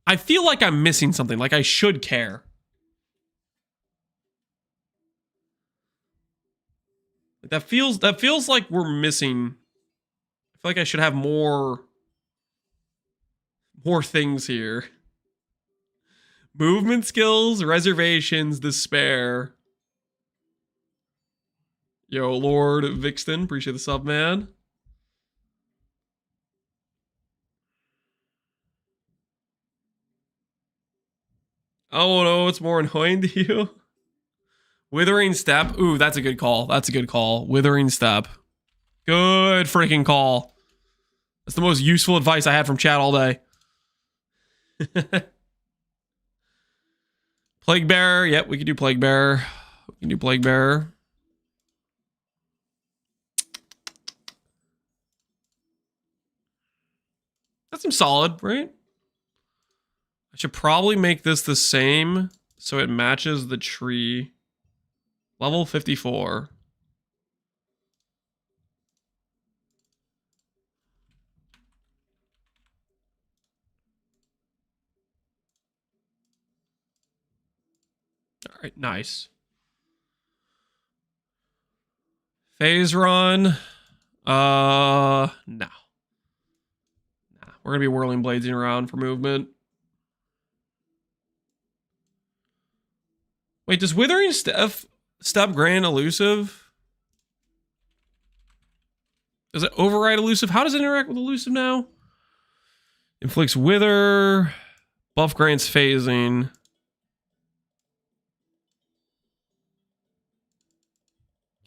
I feel like I'm missing something, like I should care. That feels like we're missing. I feel like I should have more things here. Movement skills, reservations, despair. Yo, Lord Vixton, appreciate the sub, man. Oh no, it's more annoying to you. Withering Step. Ooh, that's a good call. That's a good call. Withering Step. Good freaking call. That's the most useful advice I had from chat all day. Plague Bearer. Yep, we can do Plague Bearer. We can do Plague Bearer. That seems solid, right? I should probably make this the same so it matches the tree. Level 54. All right, nice. Phase run. No. Nah. We're gonna be whirling bladesing around for movement. Wait, does withering step grant elusive? Does it override elusive? How does it interact with elusive now? Inflicts wither. Buff grants phasing.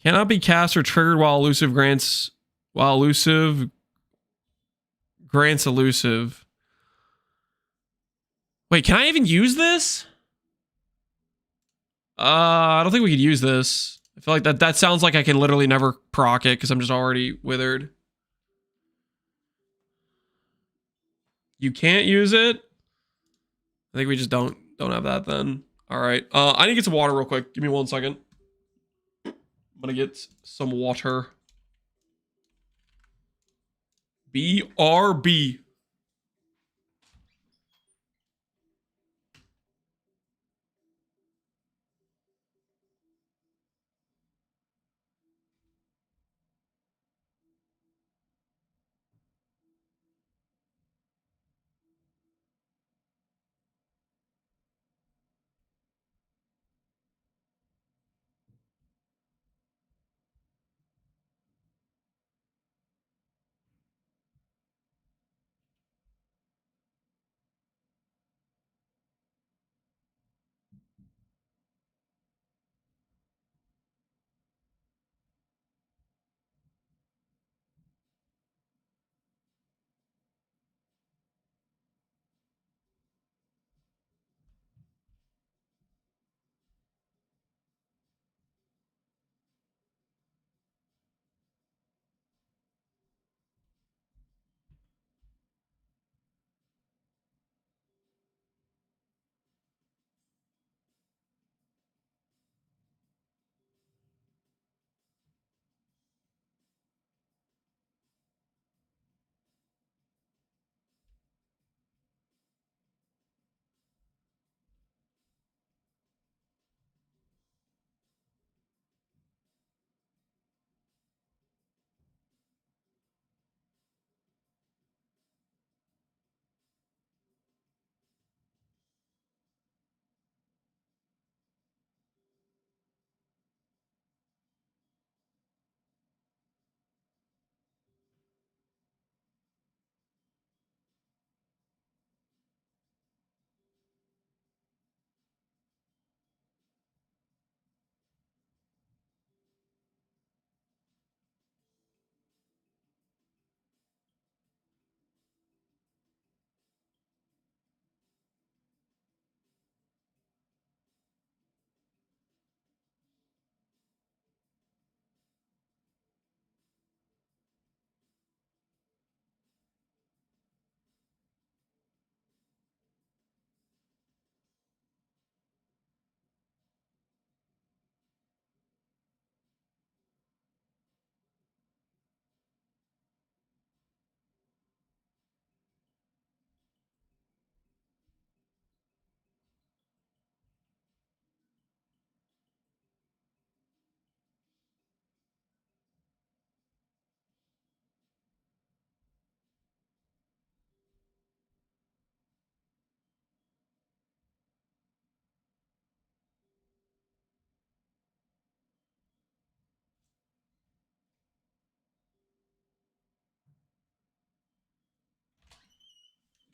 Cannot be cast or triggered while elusive grants elusive. Wait, can I even use this? I don't think we could use this. I feel like that sounds like I can literally never proc it because I'm just already withered. You can't use it. I think we just don't have that then. All right. I need to get some water real quick. Give me 1 second. I'm gonna get some water. BRB.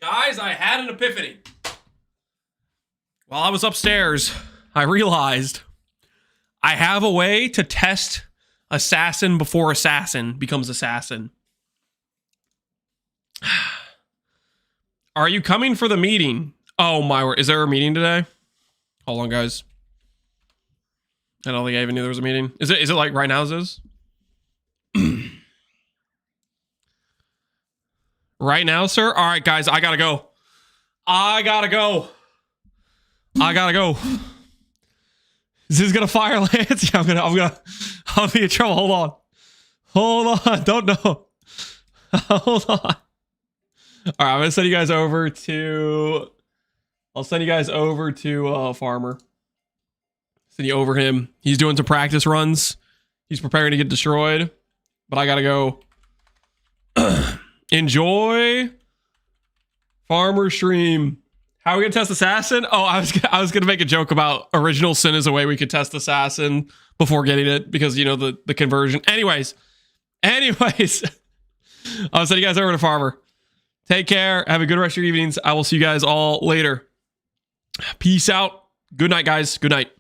Guys, I had an epiphany. While I was upstairs, I realized I have a way to test assassin before assassin becomes assassin. Are you coming for the meeting? Oh my word. Is there a meeting today? Hold on, guys. I don't think I even knew there was a meeting. Is it like right now is? Right now, sir? All right, guys, I gotta go. Is this gonna fire Lance? Yeah, I'll be in trouble. Hold on. Don't know. Hold on. All right, I'm gonna send you guys over to. I'll send you guys over to Farmer. Send you over him. He's doing some practice runs. He's preparing to get destroyed, but I gotta go Enjoy farmer stream. How are we gonna test assassin? Oh, I was gonna make a joke about original sin is a way we could test assassin before getting it, because you know the conversion. Anyways, I'll send you guys over to farmer. Take care. Have a good rest of your evenings. I will see you guys all later. Peace out. Good night, guys. Good night.